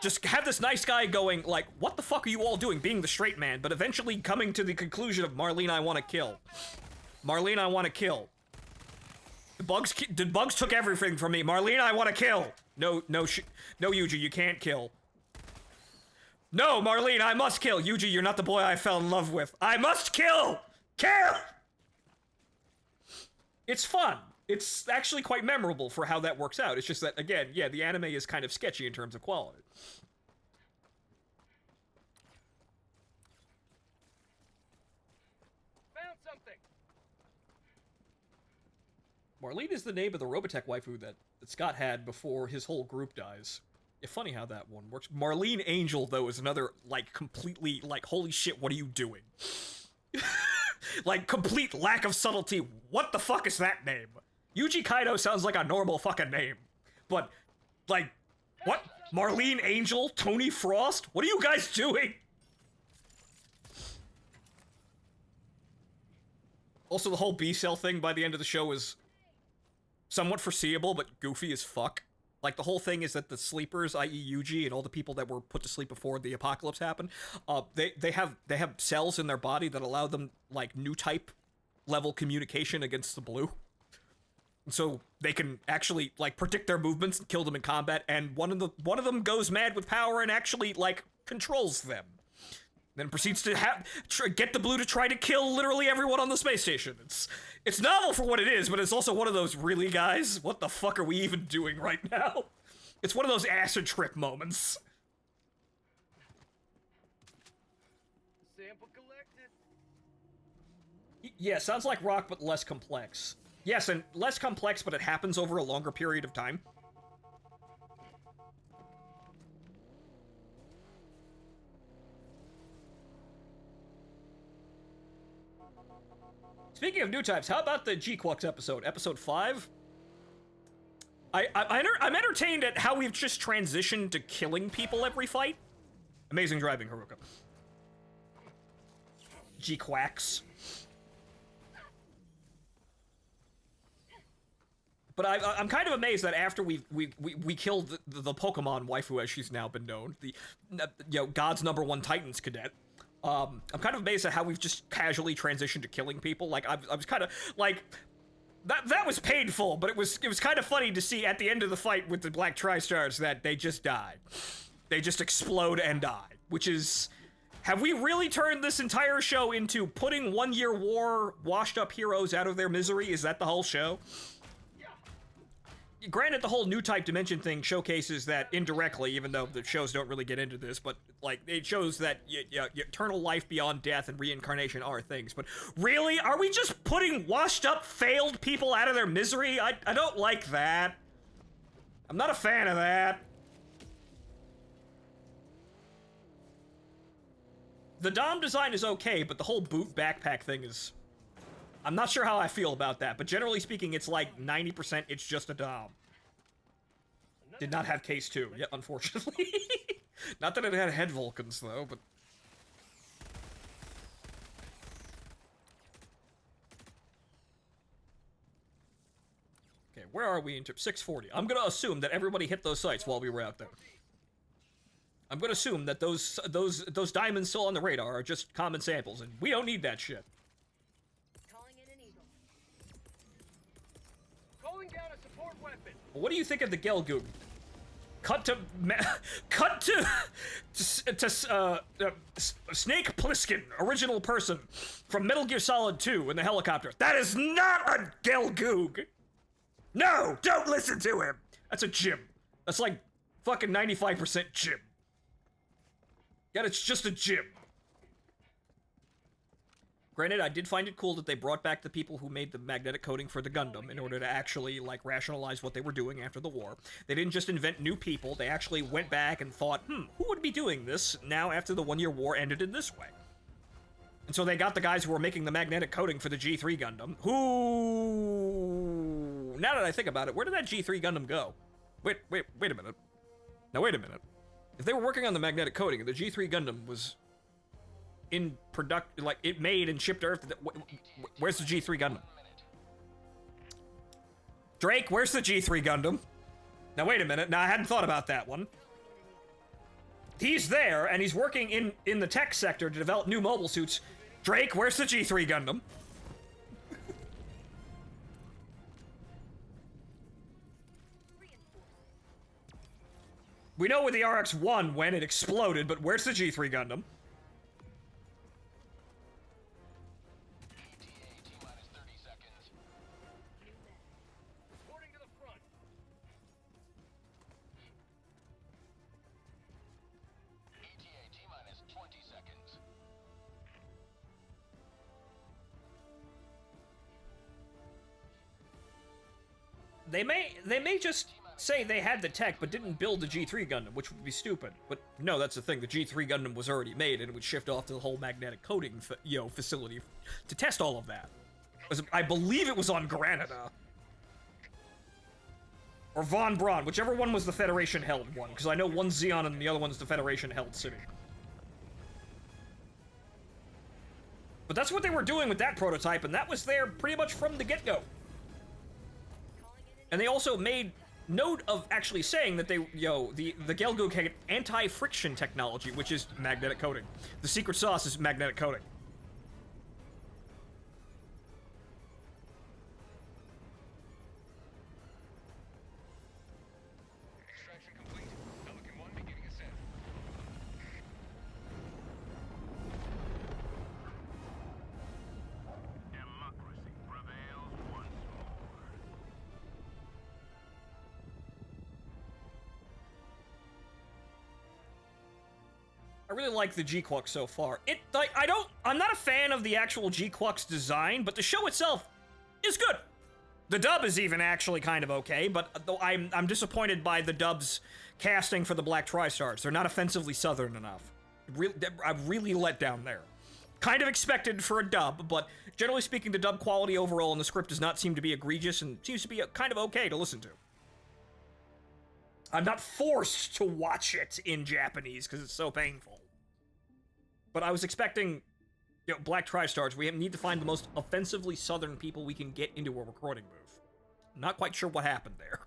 Just have this nice guy going, like, what the fuck are you all doing, being the straight man, but eventually coming to the conclusion of Marlene, I want to kill. Marlene, I want to kill. The bugs took everything from me. Marlene, I want to kill. No, Yuji, you can't kill. No, Marlene, I must kill. Yuji, you're not the boy I fell in love with. I must kill! Kill! It's fun. It's actually quite memorable for how that works out. It's just that, again, yeah, the anime is kind of sketchy in terms of quality. Found something. Marlene is the name of the Robotech waifu that Scott had before his whole group dies. Yeah, funny how that one works. Marlene Angel, though, is another, like, completely, like, holy shit, what are you doing? Like, complete lack of subtlety. What the fuck is that name? Yuji Kaido sounds like a normal fucking name. But, like, what? Marlene Angel? Tony Frost? What are you guys doing? Also, the whole B-Cell thing by the end of the show is somewhat foreseeable, but goofy as fuck. Like, the whole thing is that the sleepers, i.e. Yuji, and all the people that were put to sleep before the apocalypse happened, they have cells in their body that allow them, like, new type level communication against the blue. So they can actually, like, predict their movements and kill them in combat, and one of them goes mad with power and actually, like, controls them. Then proceeds to get the blue to try to kill literally everyone on the space station. It's novel for what it is, but it's also one of those, really, guys? What the fuck are we even doing right now? It's one of those acid trip moments. Sample collected. Yeah, sounds like Rock, but less complex. Yes, and less complex, but it happens over a longer period of time. Speaking of new types, how about the G-Quux episode? Episode 5? I'm entertained at how we've just transitioned to killing people every fight. Amazing driving, Haruka. G-Quacks. But I'm kind of amazed that after we killed the Pokemon waifu, as she's now been known, the God's #1 Titans cadet. I'm kind of amazed at how we've just casually transitioned to killing people. Like I was kind of like that was painful, but it was kind of funny to see at the end of the fight with the Black Tri-Stars that they just died. They just explode and die, which is. Have we really turned this entire show into putting 1 year war washed up heroes out of their misery? Is that the whole show? Granted, the whole new type dimension thing showcases that indirectly, even though the shows don't really get into this, but, like, it shows that eternal life beyond death and reincarnation are things. But really? Are we just putting washed up, failed people out of their misery? I don't like that. I'm not a fan of that. The Dom design is okay, but the whole boot backpack thing is... I'm not sure how I feel about that, but generally speaking, it's like 90% it's just a Dom. Did not have case 2, yet unfortunately. Not that it had head Vulcans, though, but... Okay, where are we into 640? I'm gonna assume that everybody hit those sites while we were out there. I'm gonna assume that those diamonds still on the radar are just common samples, and we don't need that shit. Down a support weapon. What do you think of the Gelgoog? Cut to Snake Plissken, original person from Metal Gear Solid 2 in the helicopter. That is not a Gelgoog. No, don't listen to him. That's a Jim. That's like fucking 95% Jim. Yeah, it's just a Jim. Granted, I did find it cool that they brought back the people who made the magnetic coating for the Gundam in order to actually, like, rationalize what they were doing after the war. They didn't just invent new people, they actually went back and thought, who would be doing this now after the 1 year war ended in this way? And so they got the guys who were making the magnetic coating for the G3 Gundam, who... Now that I think about it, where did that G3 Gundam go? Wait a minute. Now, wait a minute. If they were working on the magnetic coating and the G3 Gundam was... in product, like, it made and shipped to Earth. Where's the G3 Gundam? Drake, where's the G3 Gundam? Now, wait a minute. Now, I hadn't thought about that one. He's there, and he's working in the tech sector to develop new mobile suits. Drake, where's the G3 Gundam? We know where the RX-1 went. It exploded, but where's the G3 Gundam? They may just say they had the tech but didn't build the G3 Gundam, which would be stupid. But no, that's the thing. The G3 Gundam was already made, and it would shift off to the whole magnetic coating, facility to test all of that. I believe it was on Granada. Or Von Braun, whichever one was the Federation-held one, because I know one's Xeon and the other one's the Federation-held city. But that's what they were doing with that prototype, and that was there pretty much from the get-go. And they also made note of actually saying that they, the Gelgoog had anti-friction technology, which is magnetic coating. The secret sauce is magnetic coating. Extraction complete. Pelican 1 beginning ascent. Democracy prevails once more. I really like the G-Quux so far. I'm not a fan of the actual G-Quux design, but the show itself is good. The dub is even actually kind of okay, but I'm disappointed by the dub's casting for the Black Tri-Stars. They're not offensively Southern enough. I'm really let down there. Kind of expected for a dub, but generally speaking, the dub quality overall in the script does not seem to be egregious and seems to be kind of okay to listen to. I'm not forced to watch it in Japanese because it's so painful. But I was expecting, Black Tri-Stars, we need to find the most offensively Southern people we can get into a recording booth. Not quite sure what happened there.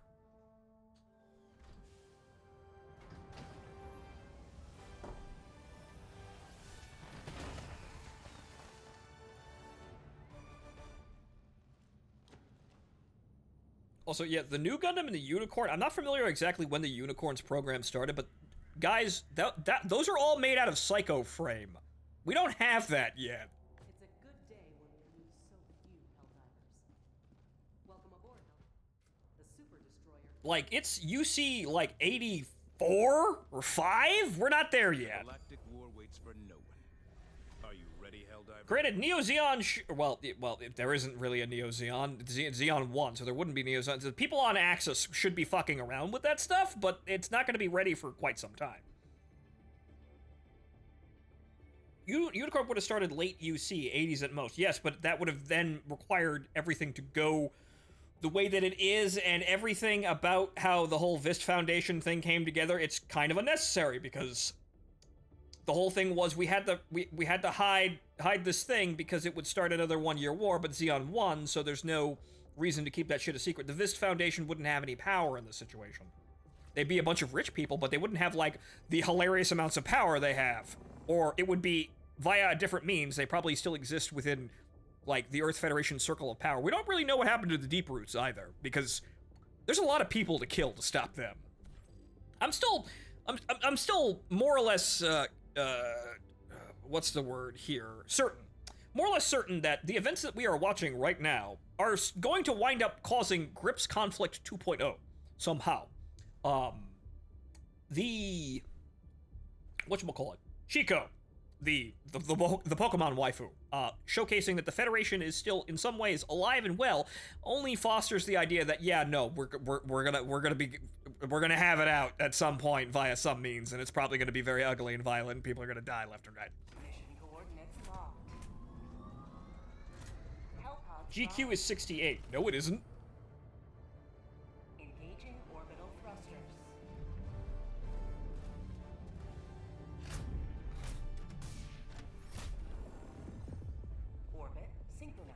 Also, yeah, the new Gundam and the Unicorn, I'm not familiar exactly when the Unicorn's program started, but guys, those are all made out of Psycho Frame. We don't have that yet. It's a good day when we lose so few Helldivers. Welcome aboard, the Super Destroyer. Like, it's UC, like, 84 or 5? We're not there yet. Galactic war waits for no one. Are you ready, Helldiver? Granted, Neo Zeon, well, there isn't really a Neo Zeon. It's Zeon 1, so there wouldn't be Neo Zeon. The people on Axis should be fucking around with that stuff, but it's not going to be ready for quite some time. Unicorn would have started late UC, 80s at most. Yes, but that would have then required everything to go the way that it is, and everything about how the whole Vist Foundation thing came together, it's kind of unnecessary, because the whole thing was we had to hide this thing because it would start another one-year war, but Zeon won, so there's no reason to keep that shit a secret. The Vist Foundation wouldn't have any power in this situation. They'd be a bunch of rich people, but they wouldn't have, like, the hilarious amounts of power they have. Or it would be via a different means. They probably still exist within, like, the Earth Federation circle of power. We don't really know what happened to the Deep Roots either, because there's a lot of people to kill to stop them. I'm still more or less, what's the word here? Certain. More or less certain that the events that we are watching right now are going to wind up causing Grips Conflict 2.0 somehow. Whatchamacallit? Chico, the Pokemon waifu, showcasing that the Federation is still in some ways alive and well, only fosters the idea that we're gonna have it out at some point via some means, and it's probably gonna be very ugly and violent, and people are gonna die left and right. Mission coordinates locked. Hellpods GQ is 68. No, it isn't. engaging orbital thrusters. Orbit synchronized.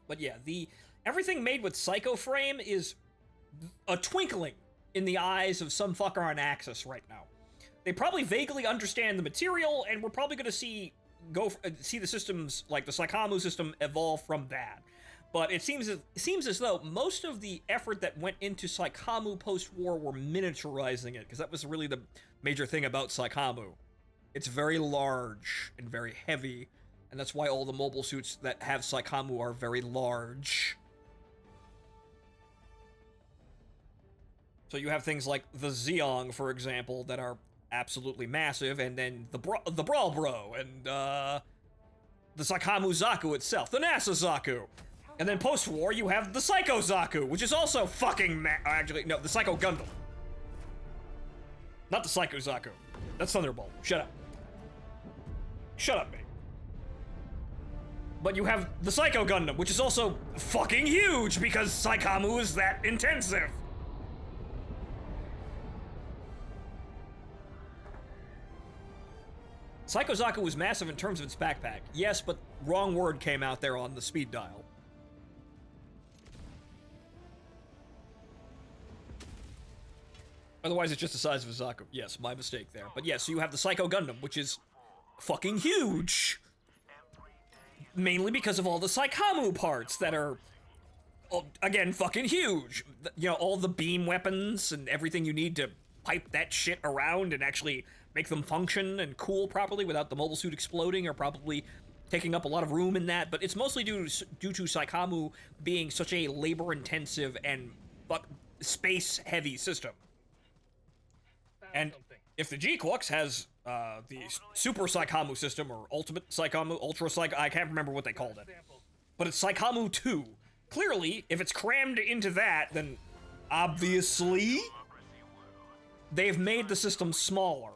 But yeah, everything made with Psycho Frame is a twinkling in the eyes of some fucker on Axis right now. They probably vaguely understand the material, and we're probably going to see the systems, like the Psychomu system, evolve from that. But it seems as though most of the effort that went into Psychomu post-war were miniaturizing it, because that was really the major thing about Psychomu. It's very large and very heavy, and that's why all the mobile suits that have Psychomu are very large. So you have things like the Zeong, for example, that are absolutely massive, and then the Brawl Bro, and the Psychomu Zaku itself, the NASA Zaku. And then post-war, you have the Psycho Zaku, which is also fucking actually, no, the Psycho Gundam. Not the Psycho Zaku. That's Thunderbolt. Shut up. Shut up, mate. But you have the Psycho Gundam, which is also fucking huge because Psychomu is that intensive. Psycho Zaku was massive in terms of its backpack. Yes, but wrong word came out there on the speed dial. Otherwise, it's just the size of a Zaku. Yes, my mistake there. But yes, so you have the Psycho Gundam, which is fucking huge. Mainly because of all the Psychomu parts that are again, fucking huge. You know, all the beam weapons and everything you need to pipe that shit around and actually make them function and cool properly without the mobile suit exploding, or probably taking up a lot of room in that. But it's mostly due to Saikamu being such a labor-intensive and space-heavy system. And if the G-Quux has the Super Saikamu system, or Ultimate Saikamu, Ultra Saikamu, I can't remember what they called it, but it's Saikamu 2. Clearly, if it's crammed into that, then obviously they've made the system smaller.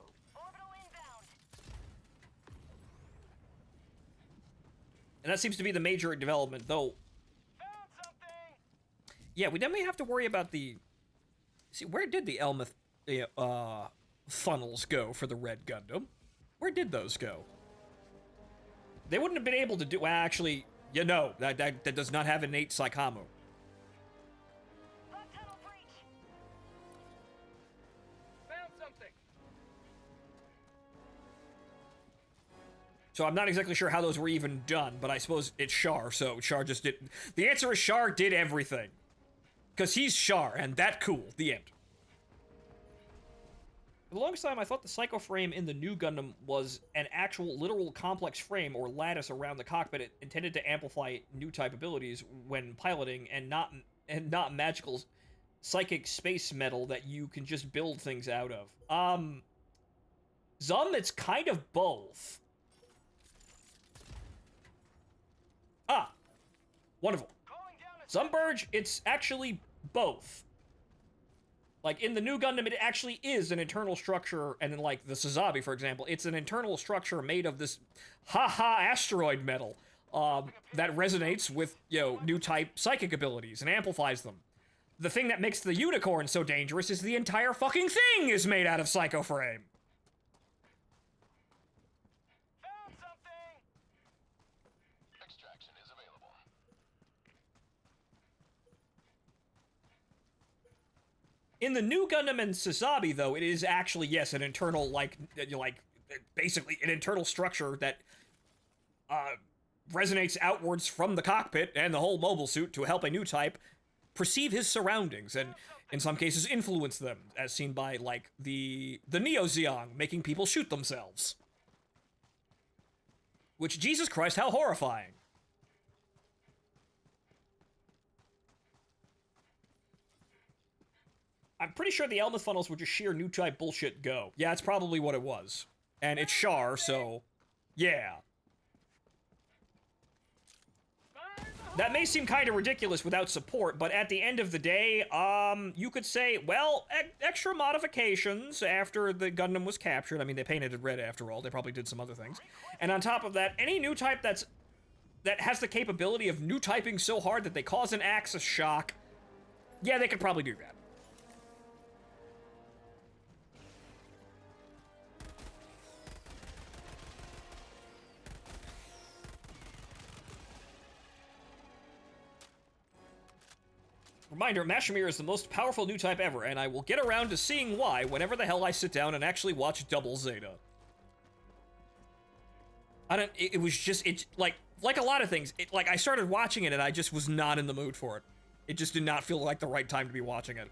And that seems to be the major development, though. Yeah, we definitely have to worry about the... See, where did the Elmeth funnels go for the Red Gundam? Where did those go? They wouldn't have been able to do... Well, actually, you know, that does not have innate Saikamu. Found something. So I'm not exactly sure how those were even done, but I suppose it's Char, so Char just did... The answer is Char did everything. Because he's Char, and that cool. The end. For the longest time, I thought the Psycho Frame in the new Gundam was an actual literal complex frame or lattice around the cockpit intended to amplify new type abilities when piloting, and not magical psychic space metal that you can just build things out of. It's kind of both. Ah, wonderful. Zumburge, it's actually both. Like, in the new Gundam, it actually is an internal structure, and in, like, the Suzabi, for example, it's an internal structure made of this asteroid metal, that resonates with, you know, new type psychic abilities and amplifies them. The thing that makes the unicorn so dangerous is the entire fucking thing is made out of Psycho Frame. Found something! Extraction is available. In the new Gundam and Suzabi, though, it is actually, yes, an internal, basically an internal structure that resonates outwards from the cockpit and the whole mobile suit to help a new type perceive his surroundings and, in some cases, influence them, as seen by, like, the Neo-Zeong making people shoot themselves. Which, Jesus Christ, how horrifying. I'm pretty sure the Elmeth funnels were just sheer new type bullshit go. Yeah, it's probably what it was. And it's Char, so... yeah. That may seem kind of ridiculous without support, but at the end of the day, you could say, well, extra modifications after the Gundam was captured. I mean, they painted it red after all. They probably did some other things. And on top of that, any new type that has the capability of new typing so hard that they cause an axis shock, yeah, they could probably do that. Reminder, Mashimir is the most powerful new type ever, and I will get around to seeing why whenever the hell I sit down and actually watch Double Zeta. It was just, like a lot of things, I started watching it and I just was not in the mood for it. It just did not feel like the right time to be watching it.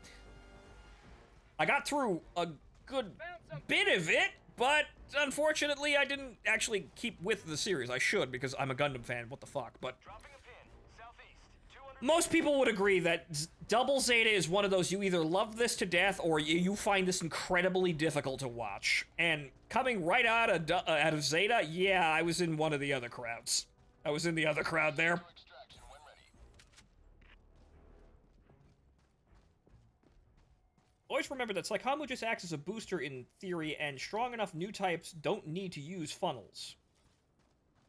I got through a good bit of it, but unfortunately I didn't actually keep with the series. I should, because I'm a Gundam fan, what the fuck, but... Most people would agree that Double Zeta is one of those, you either love this to death or you find this incredibly difficult to watch. And coming right out of Zeta, yeah, I was in one of the other crowds. I was in the other crowd there. Always remember that Saikamu just acts as a booster in theory, and strong enough new types don't need to use funnels.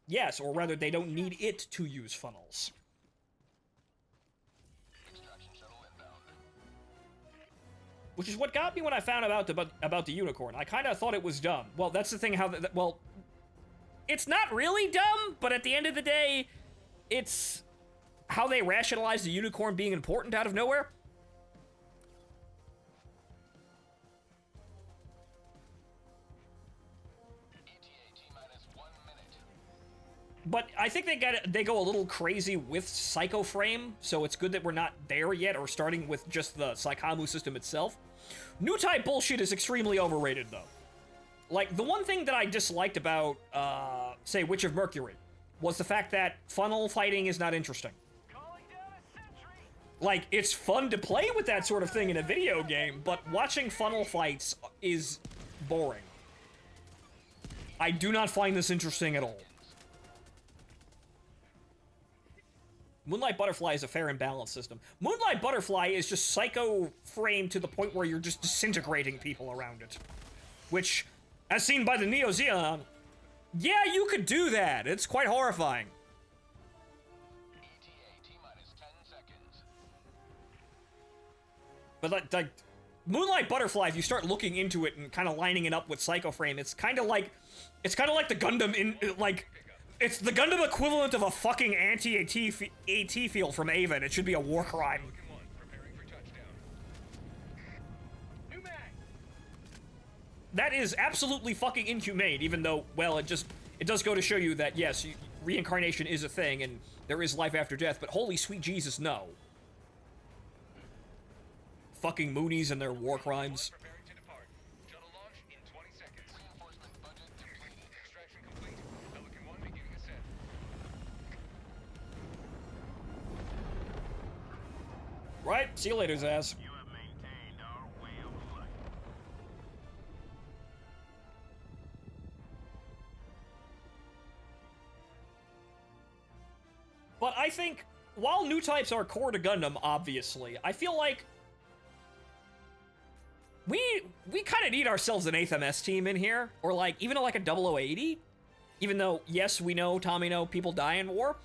Yes, or rather, they don't need it to use funnels. Which is what got me when I found out about the unicorn. I kind of thought it was dumb. Well, that's the thing how... well, it's not really dumb, but at the end of the day, it's how they rationalize the unicorn being important out of nowhere. But I think they go a little crazy with Psycho Frame, so it's good that we're not there yet, or starting with just the Psychomu system itself. New type bullshit is extremely overrated, though. Like, the one thing that I disliked about, say, Witch of Mercury, was the fact that funnel fighting is not interesting. Like, it's fun to play with that sort of thing in a video game, but watching funnel fights is boring. I do not find this interesting at all. Moonlight Butterfly is a fair and balanced system. Moonlight Butterfly is just Psycho Frame to the point where you're just disintegrating people around it. Which, as seen by the Neo Zeon, yeah, you could do that. It's quite horrifying. ETA T-minus 10 seconds. But like Moonlight Butterfly, if you start looking into it and kind of lining it up with Psycho Frame, it's kind of like the Gundam in like. It's the Gundam equivalent of a fucking anti-AT field from Ava, and it should be a war crime. That is absolutely fucking inhumane, even though, well, it does go to show you that, yes, reincarnation is a thing, and there is life after death, but holy sweet Jesus, no. Fucking Moonies and their war crimes. Right? See you later, Zaz. You have maintained our way of life. But I think, while new types are core to Gundam, obviously, I feel like we kind of need ourselves an 8th MS team in here, or like, even like a 0080. Even though, yes, we know, Tommy, know, people die in war.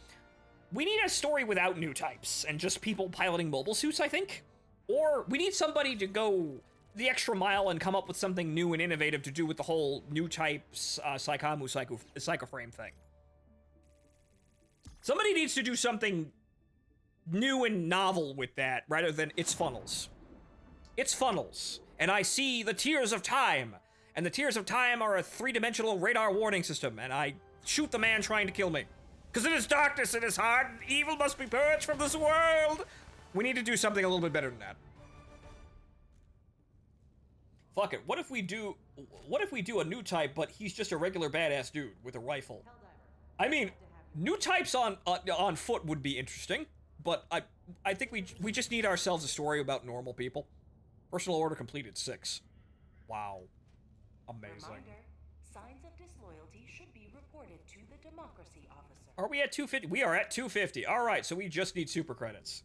We need a story without new types, and just people piloting mobile suits, I think. Or we need somebody to go the extra mile and come up with something new and innovative to do with the whole new types, Psychomu, Psycho Frame thing. Somebody needs to do something new and novel with that, rather than it's funnels. It's funnels. And I see the Tears of Time. And the Tears of Time are a 3-dimensional radar warning system, and I shoot the man trying to kill me. Because in his darkness, in his heart, evil must be purged from this world. We need to do something a little bit better than that. Fuck it. What if we do a new type, but he's just a regular badass dude with a rifle? I mean, new types on foot would be interesting, but I think we just need ourselves a story about normal people. Personal order completed 6. Wow. Amazing. Reminder, signs of disloyalty should be reported to the Democracy Officer. Are we at 250? We are at 250. All right, so we just need super credits.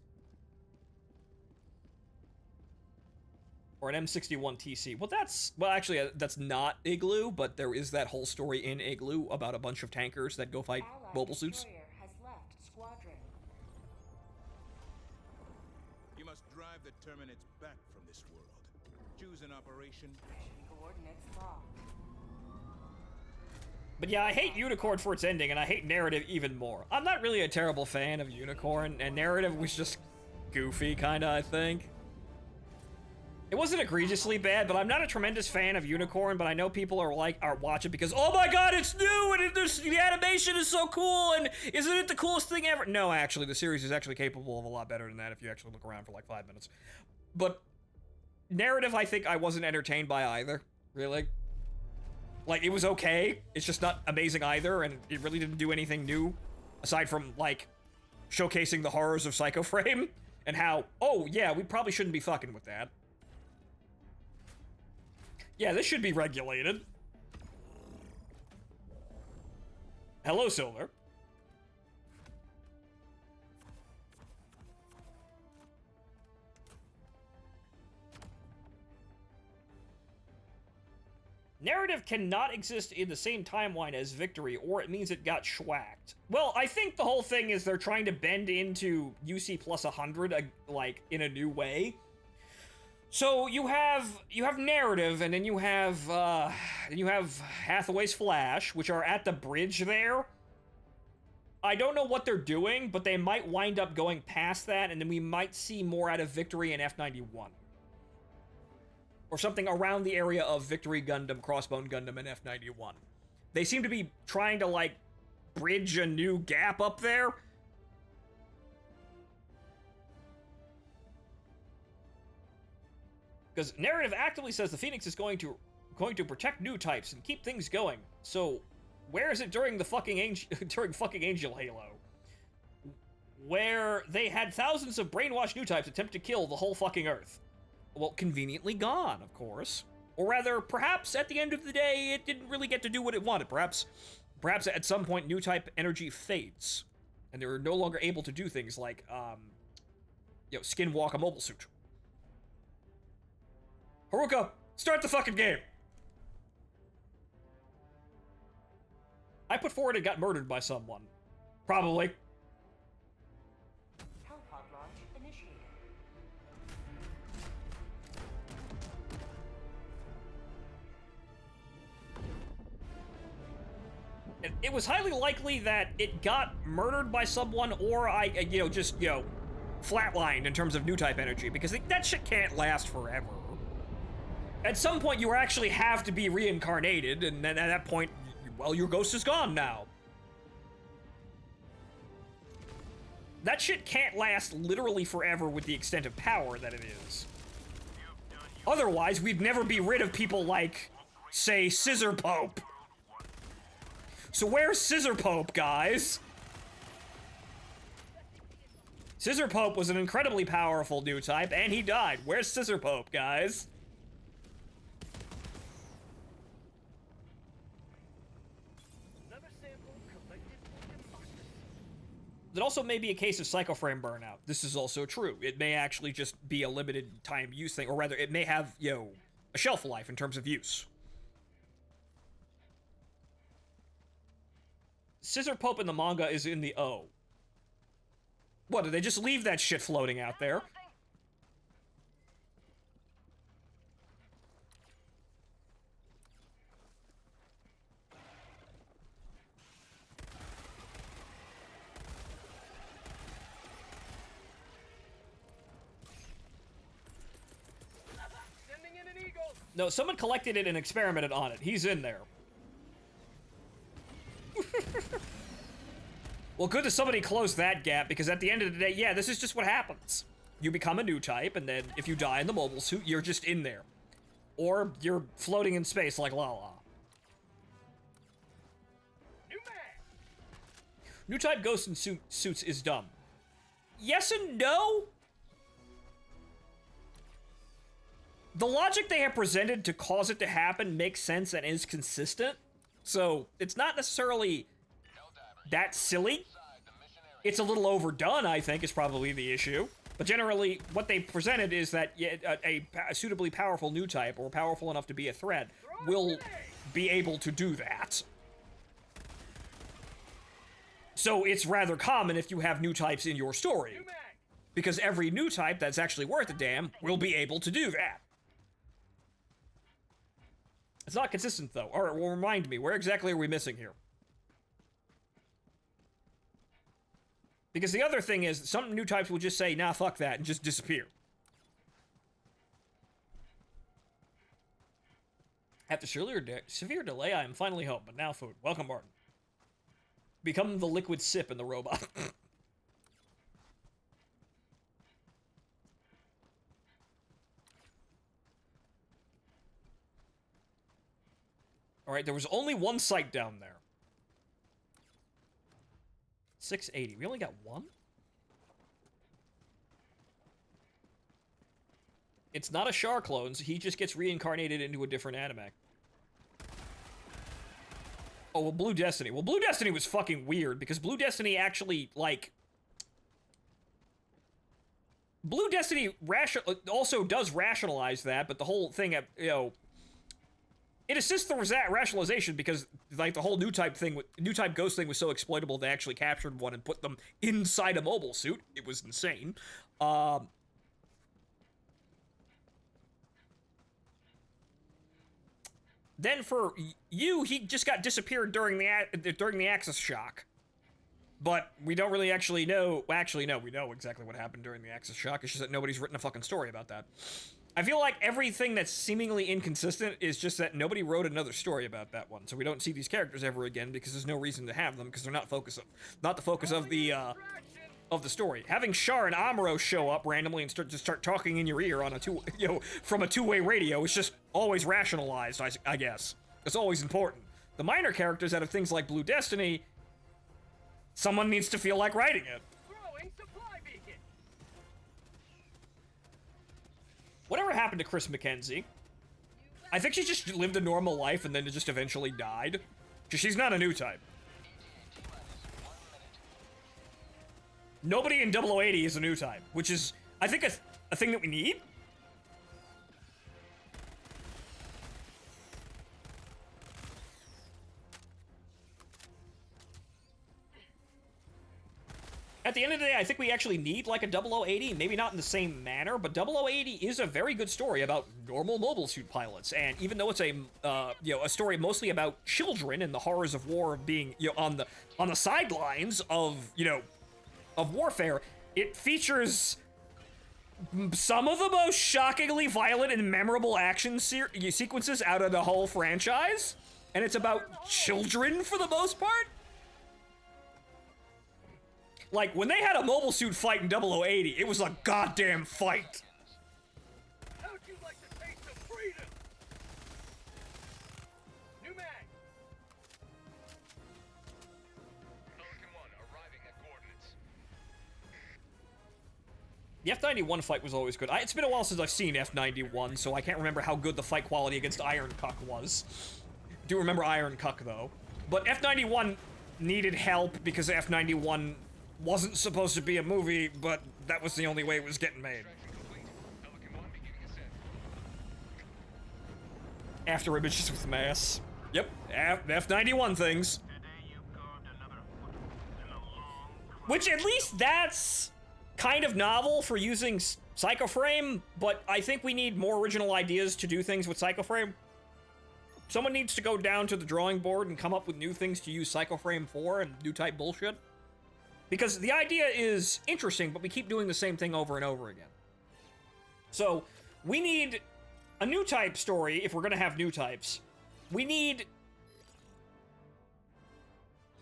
Or an M61 TC. Well, actually, that's not Igloo, but there is that whole story in Igloo about a bunch of tankers that go fight Allied mobile suits. destroyer has left squadron. You must drive the Terminids back from this world. Choose an operation. Mission coordinates locked. But yeah, I hate Unicorn for its ending, and I hate Narrative even more. I'm not really a terrible fan of Unicorn, and Narrative was just goofy, kinda, I think. It wasn't egregiously bad, but I'm not a tremendous fan of Unicorn, but I know people are watching because, oh my god, it's new, and the animation is so cool, and isn't it the coolest thing ever? No, actually, the series is actually capable of a lot better than that if you actually look around for like 5 minutes. But Narrative, I think I wasn't entertained by either, really. Like, it was okay, it's just not amazing either, and it really didn't do anything new, aside from, like, showcasing the horrors of Psycho Frame, and how, oh yeah, we probably shouldn't be fucking with that. Yeah, this should be regulated. Hello, Silver. Narrative cannot exist in the same timeline as Victory, or it means it got schwacked. Well, I think the whole thing is they're trying to bend into UC plus 100, like, in a new way. So you have Narrative, and then you have Hathaway's Flash, which are at the bridge there. I don't know what they're doing, but they might wind up going past that, and then we might see more out of Victory and F91. Or something around the area of Victory Gundam, Crossbone Gundam, and F91. They seem to be trying to, like, bridge a new gap up there? Because narrative actively says the Phoenix is going to protect new types and keep things going. So, where is it during the fucking Angel Halo, where they had thousands of brainwashed new types attempt to kill the whole fucking Earth? Well, conveniently gone, of course. Or rather, perhaps at the end of the day, it didn't really get to do what it wanted. Perhaps at some point, new type energy fades, and they're no longer able to do things like, skinwalk a mobile suit. Haruka, start the fucking game! I put forward it got murdered by someone. Probably. Hellpod launch initiated. It was highly likely that it got murdered by someone, or just flatlined in terms of new type energy, because that shit can't last forever. At some point, you actually have to be reincarnated, and then at that point, well, your ghost is gone now. That shit can't last literally forever with the extent of power that it is. Otherwise, we'd never be rid of people like, say, Scissor Pope. So where's Scissor Pope, guys? Scissor Pope was an incredibly powerful new type, and he died. Where's Scissor Pope, guys? It also may be a case of psychoframe burnout. This is also true. It may actually just be a limited time use thing, or rather, it may have, a shelf life in terms of use. Scissor Pope in the manga is in the O. What, did they just leave that shit floating out there? No, someone collected it and experimented on it. He's in there. Well, good that somebody closed that gap, because at the end of the day, yeah, this is just what happens. You become a new type, and then if you die in the mobile suit, you're just in there. Or you're floating in space like Lala. New type ghosts in suits is dumb. Yes and no? The logic they have presented to cause it to happen makes sense and is consistent. So, it's not necessarily that silly. It's a little overdone, I think, is probably the issue. But generally, what they presented is that a suitably powerful new type, or powerful enough to be a threat, will be able to do that. So it's rather common if you have new types in your story. Because every new type that's actually worth a damn will be able to do that. It's not consistent, though. Alright, well, remind me, where exactly are we missing here? Because the other thing is, some new types will just say, nah, fuck that, and just disappear. After severe delay, I am finally home, but now food. Welcome, Martin. Become the liquid sip in the robot. Alright, there was only one site down there. 680. We only got one? It's not a Char clone, so he just gets reincarnated into a different animac. Oh, well, Blue Destiny. Well, Blue Destiny was fucking weird, because Blue Destiny actually, like... Blue Destiny also does rationalize that, but the whole thing, it assists the rationalization because, like, the whole new type ghost thing was so exploitable they actually captured one and put them inside a mobile suit. It was insane. Then for you, he just got disappeared during the Axis shock. But we don't really actually know. Actually, no, we know exactly what happened during the Axis shock. It's just that nobody's written a fucking story about that. I feel like everything that's seemingly inconsistent is just that nobody wrote another story about that one, so we don't see these characters ever again because there's no reason to have them because they're not the focus of the story. Having Shar and Amuro show up randomly and start talking in your ear on from a two-way radio is just always rationalized, I guess. It's always important. The minor characters out of things like Blue Destiny, someone needs to feel like writing it. Throwing supply beacon. Whatever happened to Chris McKenzie? I think she just lived a normal life and then just eventually died. Because she's not a new type. Nobody in 0080 is a new type, which is, I think, a thing that we need. At the end of the day, I think we actually need like a 0080, maybe not in the same manner, but 0080 is a very good story about normal mobile suit pilots. And even though it's a story mostly about children and the horrors of war, of being on the sidelines of of warfare, it features some of the most shockingly violent and memorable action sequences out of the whole franchise, and it's about children for the most part. Like, when they had a mobile suit fight in 0080, it was a goddamn fight. How'd you like to taste of freedom? New mag. Pelican 1 arriving at coordinates. The F-91 fight was always good. It's been a while since I've seen F-91, so I can't remember how good the fight quality against Iron Cuck was. Do remember Iron Cuck, though. But F-91 needed help because F-91 wasn't supposed to be a movie, but that was the only way it was getting made. Pelican 1 beginning ascent. After images with mass. Yep, F-91 things. Today you carved another foot in a long Which, at least that's kind of novel for using Psychoframe, but I think we need more original ideas to do things with Psychoframe. Someone needs to go down to the drawing board and come up with new things to use Psychoframe for and new type bullshit. Because the idea is interesting, but we keep doing the same thing over and over again. So, we need a new type story if we're gonna have new types. We need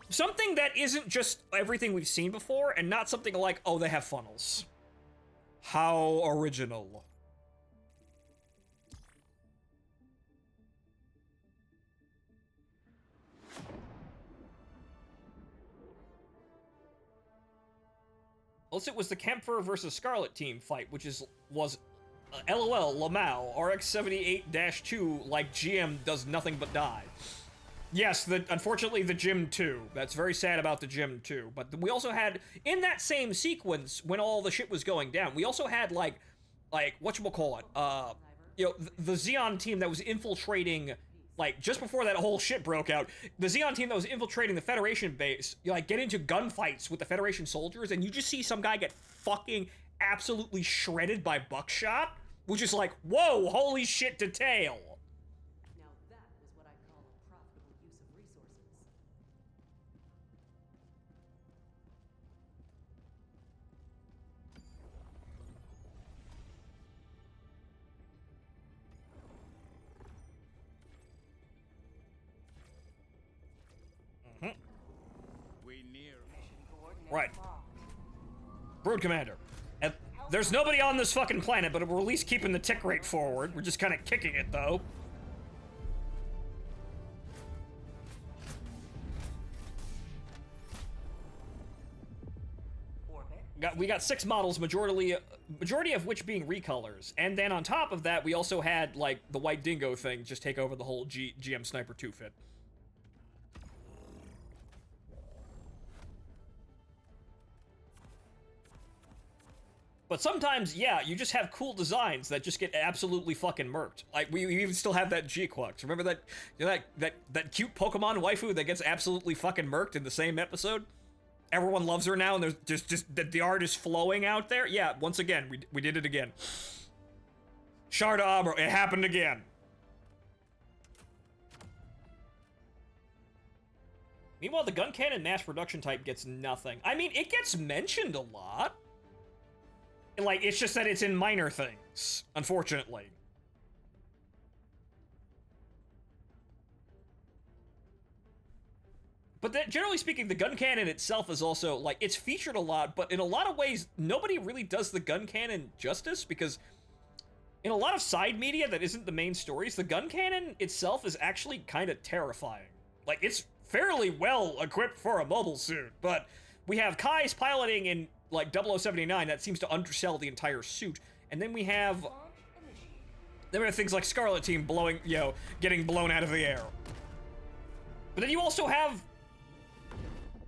something that isn't just everything we've seen before, and not something like, oh, they have funnels. How original. Also, it was the Kempfer versus Scarlet team fight, which was LOL, Lamau, RX-78-2, like GM does nothing but die. Yes, unfortunately the Gym 2. That's very sad about the Gym 2. But we also had, in that same sequence, when all the shit was going down, we also had, like whatchamacallit, the Xeon team that was infiltrating, like, just before that whole shit broke out, the Xeon team that was infiltrating the Federation base, get into gunfights with the Federation soldiers, and you just see some guy get fucking absolutely shredded by buckshot, which is like, whoa, holy shit to tail. Now that is what I call a profitable use of resources. We near. Right. Brood Commander. And there's nobody on this fucking planet, but we're at least keeping the tick rate forward. We're just kind of kicking it, though. We got 6 models, majority of which being recolors. And then on top of that, we also had, like, the White Dingo thing just take over the whole GM Sniper 2 fit. But sometimes, yeah, you just have cool designs that just get absolutely fucking murked. Like, we even still have that G-Quux. Remember that cute Pokemon waifu that gets absolutely fucking murked in the same episode? Everyone loves her now, and there's just the art is flowing out there. Yeah, once again, we did it again. Shard Abro, it happened again. Meanwhile, the gun cannon mass production type gets nothing. I mean, it gets mentioned a lot. Like, it's just that it's in minor things, unfortunately. But that, generally speaking, the gun cannon itself is also, like, it's featured a lot, but in a lot of ways, nobody really does the gun cannon justice, because in a lot of side media that isn't the main stories, the gun cannon itself is actually kind of terrifying. Like, it's fairly well equipped for a mobile suit, but we have Kai's piloting in, like, 0079 that seems to undersell the entire suit, and then we have... Launch initiated. Then we have things like Scarlet Team blowing, you know, getting blown out of the air. But then you also have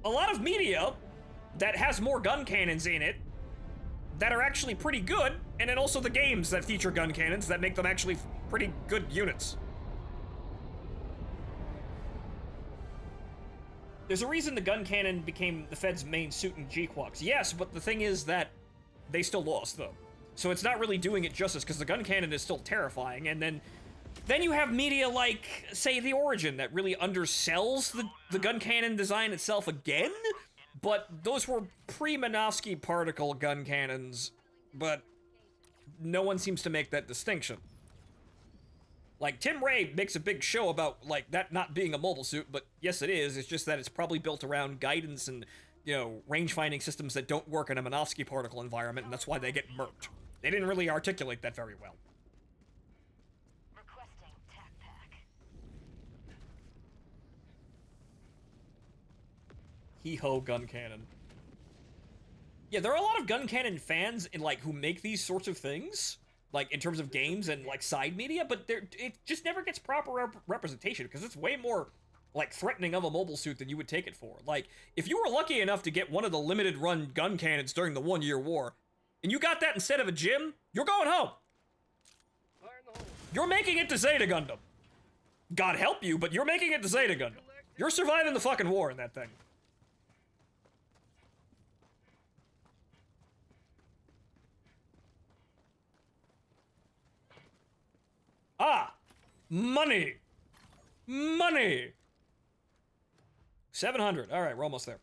a lot of media that has more gun cannons in it that are actually pretty good, and then also the games that feature gun cannons that make them actually pretty good units. There's a reason the gun cannon became the Fed's main suit in G-Quox. Yes, but the thing is that they still lost, though. So it's not really doing it justice, because the gun cannon is still terrifying, and then you have media like, say, The Origin, that really undersells the gun cannon design itself again, but those were pre-Minovsky particle gun cannons, but no one seems to make that distinction. Like, Tim Ray makes a big show about, like, that not being a mobile suit, but yes it is, it's just that it's probably built around guidance and, you know, range-finding systems that don't work in a Minovsky particle environment, and that's why they get murked. They didn't really articulate that very well. Requesting tac pack. Hee-ho gun cannon. Yeah, there are a lot of gun cannon fans in, like, who make these sorts of things, like, in terms of games and, like, side media, but it just never gets proper representation, because it's way more, like, threatening of a mobile suit than you would take it for. Like, if you were lucky enough to get one of the limited-run gun cannons during the 1-year war, and you got that instead of a gym, you're going home. Fire in the hole. You're making it to Zeta Gundam. God help you, but you're making it to Zeta Gundam. You're surviving the fucking war in that thing. Ah! Money! Money! 700. Alright, we're almost there.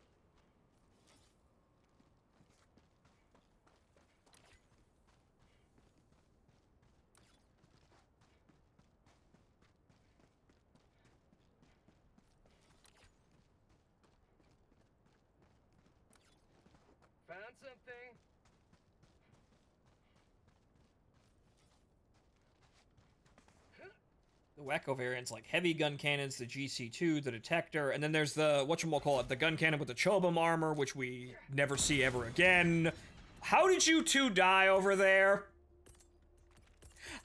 Found something. The wacko variants like heavy gun cannons, the GC2, the detector, and then there's the, whatchamacallit, the gun cannon with the Chobam armor, which we never see ever again. How did you two die over there?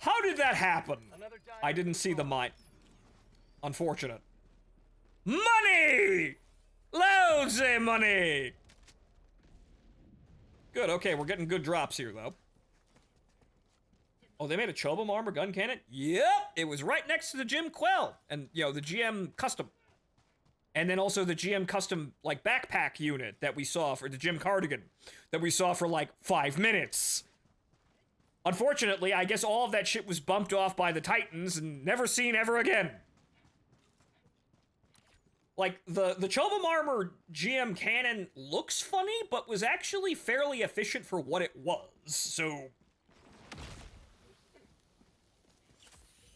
How did that happen? Another dive. I didn't see the mine. Unfortunate. Money! Loads of money! Good, okay, we're getting good drops here, though. Oh, they made a Chobam armor gun cannon? Yep! It was right next to the Jim Quell. And, you know, the GM Custom. And then also the GM Custom, like, backpack unit that we saw for the Jim Cardigan. That we saw for, like, 5 minutes. Unfortunately, I guess all of that shit was bumped off by the Titans and never seen ever again. Like, the Chobam armor GM cannon looks funny, but was actually fairly efficient for what it was, so...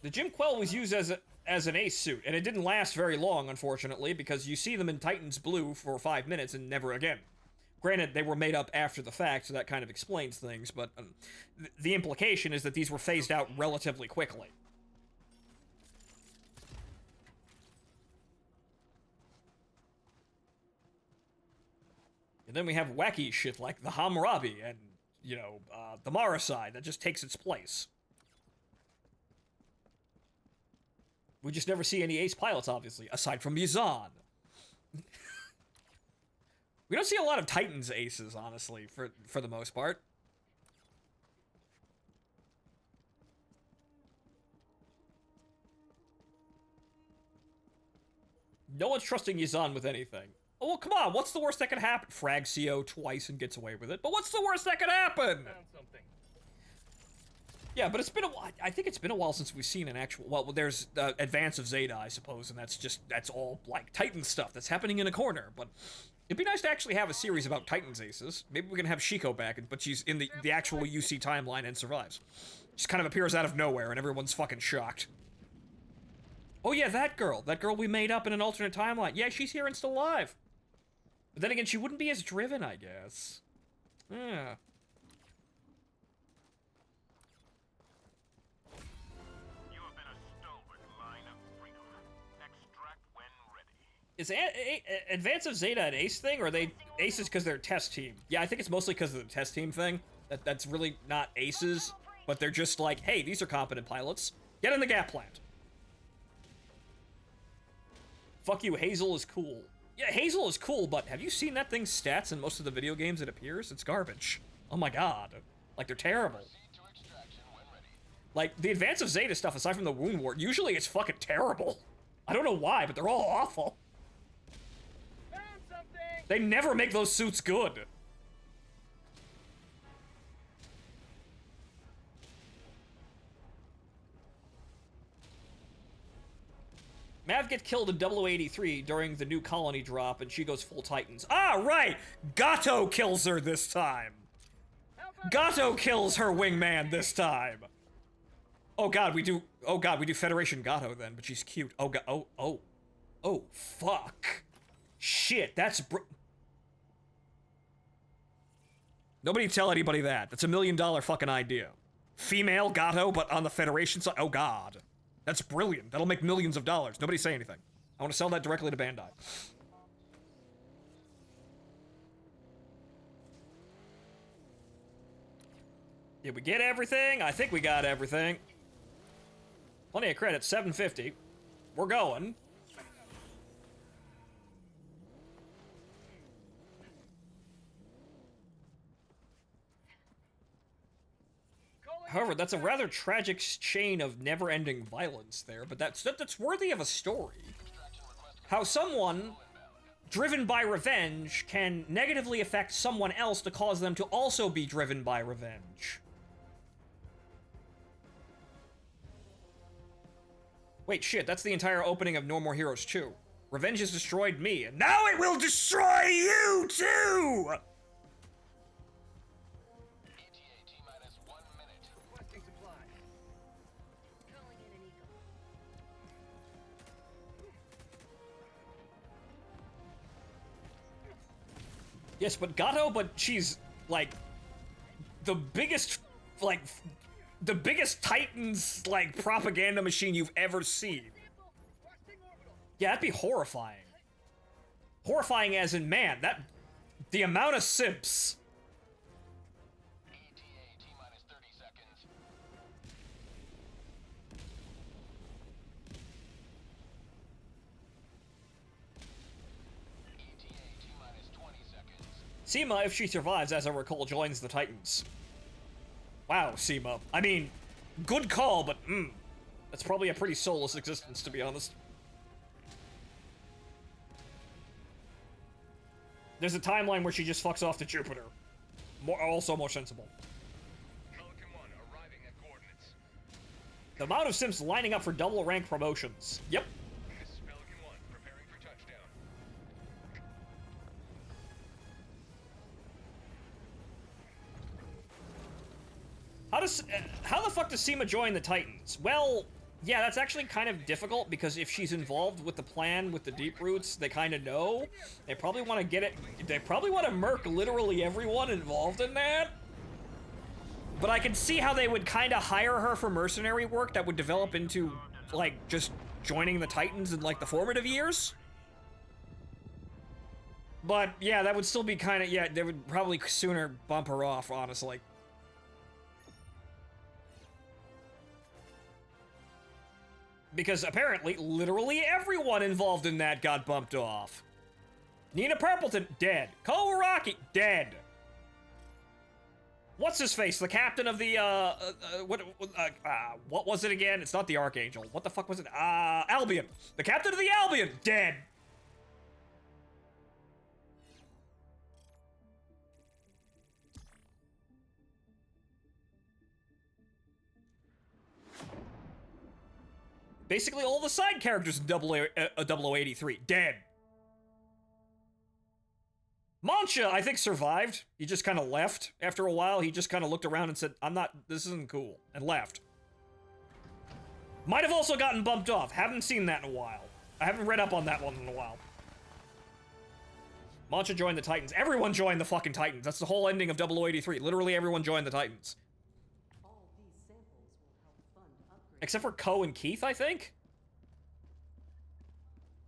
The Jim Quell was used as an ace suit, and it didn't last very long, unfortunately, because you see them in Titans Blue for 5 minutes and never again. Granted, they were made up after the fact, so that kind of explains things, but the implication is that these were phased out relatively quickly. And then we have wacky shit like the Hammurabi and, you know, the Marasai that just takes its place. We just never see any ace pilots, obviously, aside from Yazan. We don't see a lot of Titans aces, honestly, for the most part. No one's trusting Yazan with anything. Oh, well, come on, what's the worst that could happen? Frag CO twice and gets away with it. But what's the worst that could happen? Found something. Yeah, but it's been a while. I think it's been a while since we've seen an actual... Well, there's Advance of Zeta, I suppose, and that's all, like, Titan stuff that's happening in a corner, but It'd be nice to actually have a series about Titans aces. Maybe we can have Shiko back, but she's in the actual UC timeline and survives. Just kind of appears out of nowhere and everyone's fucking shocked. Oh yeah, that girl. That girl we made up in an alternate timeline. Yeah, she's here and still alive. But then again, she wouldn't be as driven, I guess. Yeah. You have been a stalwart line of freedom. Extract when ready. Is Advance of Zeta an ace thing, or are they aces because they're test team? Yeah, I think it's mostly because of the test team thing. That's really not aces, but they're just like, hey, these are competent pilots. Get in the gap plant. Fuck you, Hazel is cool. Yeah, Hazel is cool, but have you seen that thing's stats in most of the video games it appears? It's garbage. Oh my god. Like, they're terrible. Like, the Advance of Zeta stuff, aside from the Wound Ward, usually it's fucking terrible. I don't know why, but they're all awful. Found something! They never make those suits good. Mav gets killed in 0083 during the new colony drop, and she goes full Titans. Ah, right! Gato kills her this time! Gato kills her wingman this time! Oh god, we do Federation Gato then, but she's cute. Oh god, oh, fuck. Shit, that's Nobody tell anybody that. That's $1 million fucking idea. Female Gato, but on the Federation side. Oh god. That's brilliant. That'll make millions of dollars. Nobody say anything. I want to sell that directly to Bandai. Did we get everything? I think we got everything. Plenty of credits, 750. We're going. However, that's a rather tragic chain of never-ending violence there, but that's worthy of a story. How someone, driven by revenge, can negatively affect someone else to cause them to also be driven by revenge. Wait, shit, that's the entire opening of No More Heroes 2. Revenge has destroyed me, and now it will destroy you, too! Requesting supplies. Calling in an eagle. Yes, but Gato, but she's, like, the biggest Titans, like, propaganda machine you've ever seen. Requesting orbital. Yeah, that'd be horrifying. Horrifying as in, man, the amount of simps. ETA T-minus 30 seconds. ETA T-minus 20 seconds. Seema, if she survives, as I recall, joins the Titans. Wow, Seema. I mean, good call, but that's probably a pretty soulless existence, to be honest. There's a timeline where she just fucks off to Jupiter. Also more sensible. Pelican 1 arriving at coordinates. The amount of simps lining up for double rank promotions. Yep. This is Pelican 1 preparing for touchdown. How the fuck does Seema join the Titans? Well, yeah, that's actually kind of difficult because if she's involved with the plan with the Deep Roots, they kind of know. They probably want to get it. They probably want to murk literally everyone involved in that. But I can see how they would kind of hire her for mercenary work that would develop into, like, just joining the Titans in, like, the formative years. But, yeah, that would still be kind of, yeah, they would probably sooner bump her off, honestly. Because apparently, literally everyone involved in that got bumped off. Nina Purpleton, dead. Kowaraki, dead. What's his face? The captain of the, what was it again? It's not the Archangel. What the fuck was it? Albion. The captain of the Albion, dead. Basically, all the side characters in 0083, dead. Mancha, I think, survived. He just kind of left after a while. He just kind of looked around and said, this isn't cool, and left. Might have also gotten bumped off. Haven't seen that in a while. I haven't read up on that one in a while. Mancha joined the Titans. Everyone joined the fucking Titans. That's the whole ending of 0083. Literally everyone joined the Titans. All these samples will help fund upgrades. Except for Ko and Keith, I think?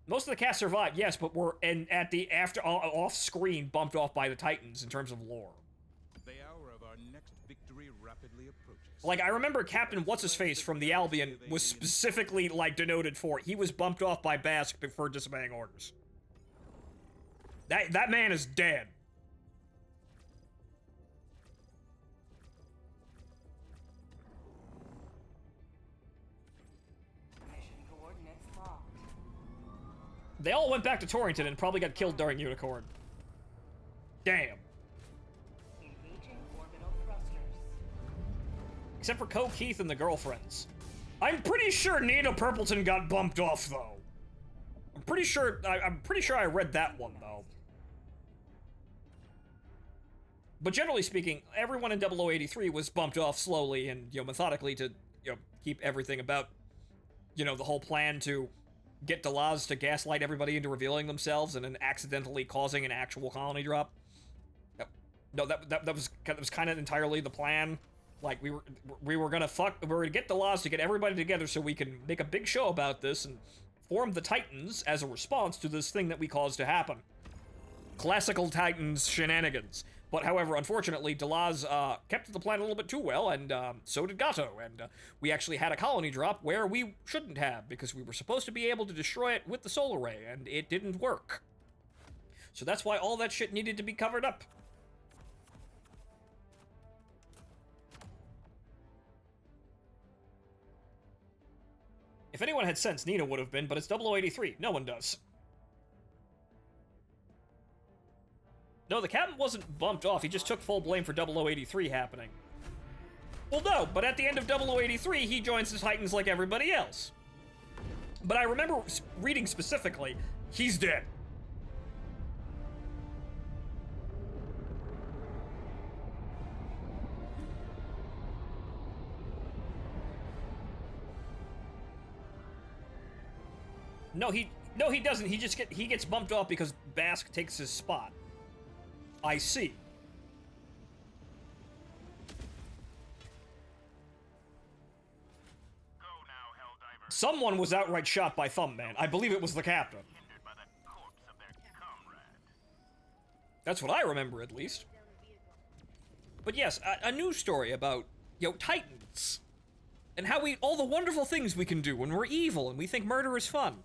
Most of the cast survived, yes, but were at the off-screen bumped off by the Titans in terms of lore. The hour of our next victory rapidly approaches. Like, I remember Captain What's-His-Face from the Albion was specifically, like, denoted for it. He was bumped off by Bask for disobeying orders. That man is dead. Mission coordinates locked. They all went back to Torrington and probably got killed during Unicorn. Damn. Engaging orbital thrusters. Except for Ko, Keith, and the girlfriends. I'm pretty sure Nina Purpleton got bumped off, though. I'm pretty sure I read that one, though. But generally speaking, everyone in 0083 was bumped off slowly and, methodically to, keep everything about, the whole plan to get Delaz to gaslight everybody into revealing themselves and then accidentally causing an actual colony drop. No, that was kind of entirely the plan. Like, we were gonna get Delaz to get everybody together so we can make a big show about this and form the Titans as a response to this thing that we caused to happen. Classical Titans shenanigans. But however, unfortunately, Delaz kept to the plan a little bit too well, and so did Gato, and we actually had a colony drop where we shouldn't have, because we were supposed to be able to destroy it with the solar ray, and it didn't work. So that's why all that shit needed to be covered up. If anyone had sense, Nina would have been, but it's 0083. No one does. No, the captain wasn't bumped off. He just took full blame for 0083 happening. Well, no, but at the end of 0083, he joins the Titans like everybody else. But I remember reading specifically, he's dead. No, he doesn't. He gets bumped off because Bask takes his spot. I see. Go now, Helldivers. Someone was outright shot by Thumbman. I believe it was the captain. Hindered by the corpse of their comrade. That's what I remember, at least. But yes, a news story about, Titans. And how all the wonderful things we can do when we're evil and we think murder is fun.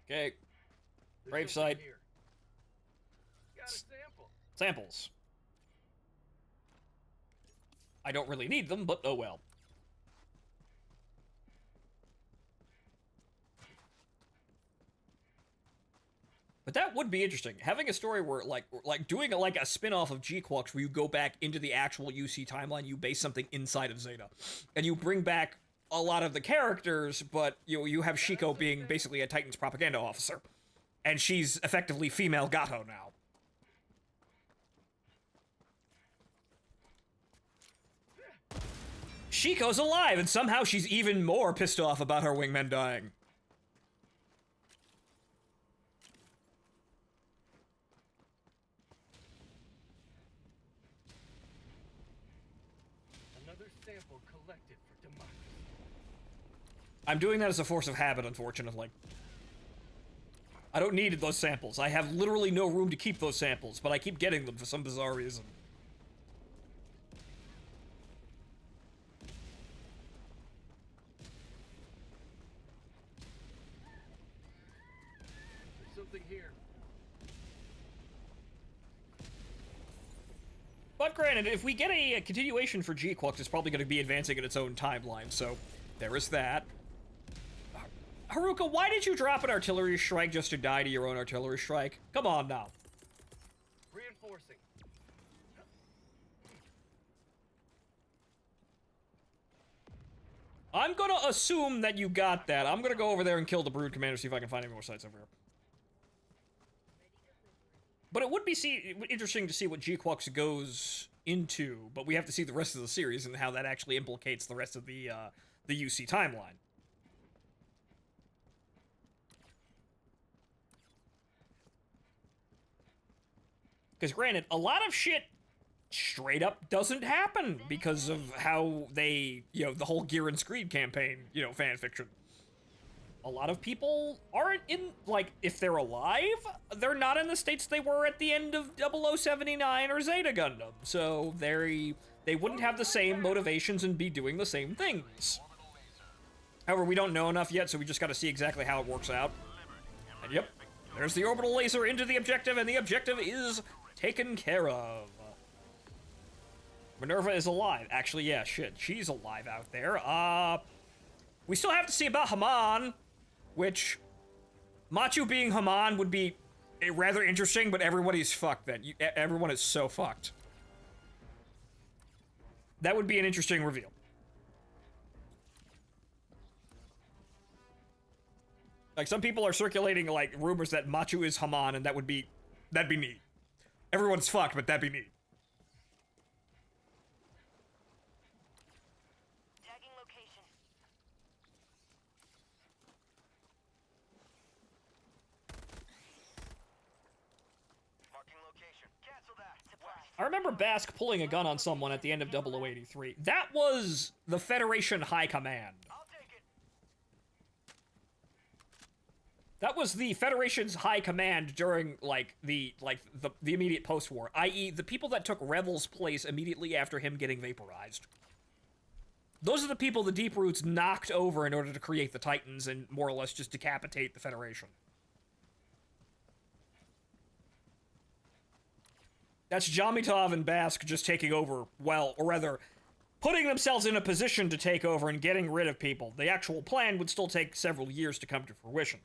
Okay. There's Gravesite. something here. Got a sample. Samples. I don't really need them, but oh well. But that would be interesting. Having a story where, like doing a spin-off of G-Quux where you go back into the actual UC timeline, you base something inside of Zeta. And you bring back a lot of the characters, but you have Shiko being basically a Titans propaganda officer. And she's effectively female Gato now. Shiko's alive, and somehow she's even more pissed off about her wingmen dying. Another sample collected for democracy. I'm doing that as a force of habit, unfortunately. I don't need those samples. I have literally no room to keep those samples, but I keep getting them for some bizarre reason. There's something here. But granted, if we get a continuation for G-Quux, it's probably going to be advancing in its own timeline, so there is that. Haruka, why did you drop an artillery strike just to die to your own artillery strike? Come on now. Reinforcing. I'm gonna assume that you got that. I'm gonna go over there and kill the Brood Commander, see if I can find any more sites over here. But it would be interesting to see what G-Quux goes into, but we have to see the rest of the series and how that actually implicates the rest of the UC timeline. Because granted, a lot of shit straight up doesn't happen because of how they, the whole Gear and Screed campaign, fan fiction. A lot of people aren't in, like, if they're alive, they're not in the states they were at the end of 0079 or Zeta Gundam. So they wouldn't have the same motivations and be doing the same things. However, we don't know enough yet, so we just gotta see exactly how it works out. And yep, there's the orbital laser into the objective, and the objective is taken care of. Minerva is alive. Actually, yeah, shit, she's alive out there. We still have to see about Haman, which Machu being Haman would be rather interesting, but everybody's fucked then. Everyone is so fucked. That would be an interesting reveal. Like, some people are circulating, like, rumors that Machu is Haman, and that'd be neat. Everyone's fucked, but that'd be neat. Tagging location. Marking location. Cancel that. Suppressed. I remember Bask pulling a gun on someone at the end of 0083. That was the Federation High Command. I'll take it. That was the Federation's high command during, the immediate post-war, i.e. the people that took Revel's place immediately after him getting vaporized. Those are the people the Deep Roots knocked over in order to create the Titans and more or less just decapitate the Federation. That's Jamitov and Bask just taking over, well, or rather, putting themselves in a position to take over and getting rid of people. The actual plan would still take several years to come to fruition.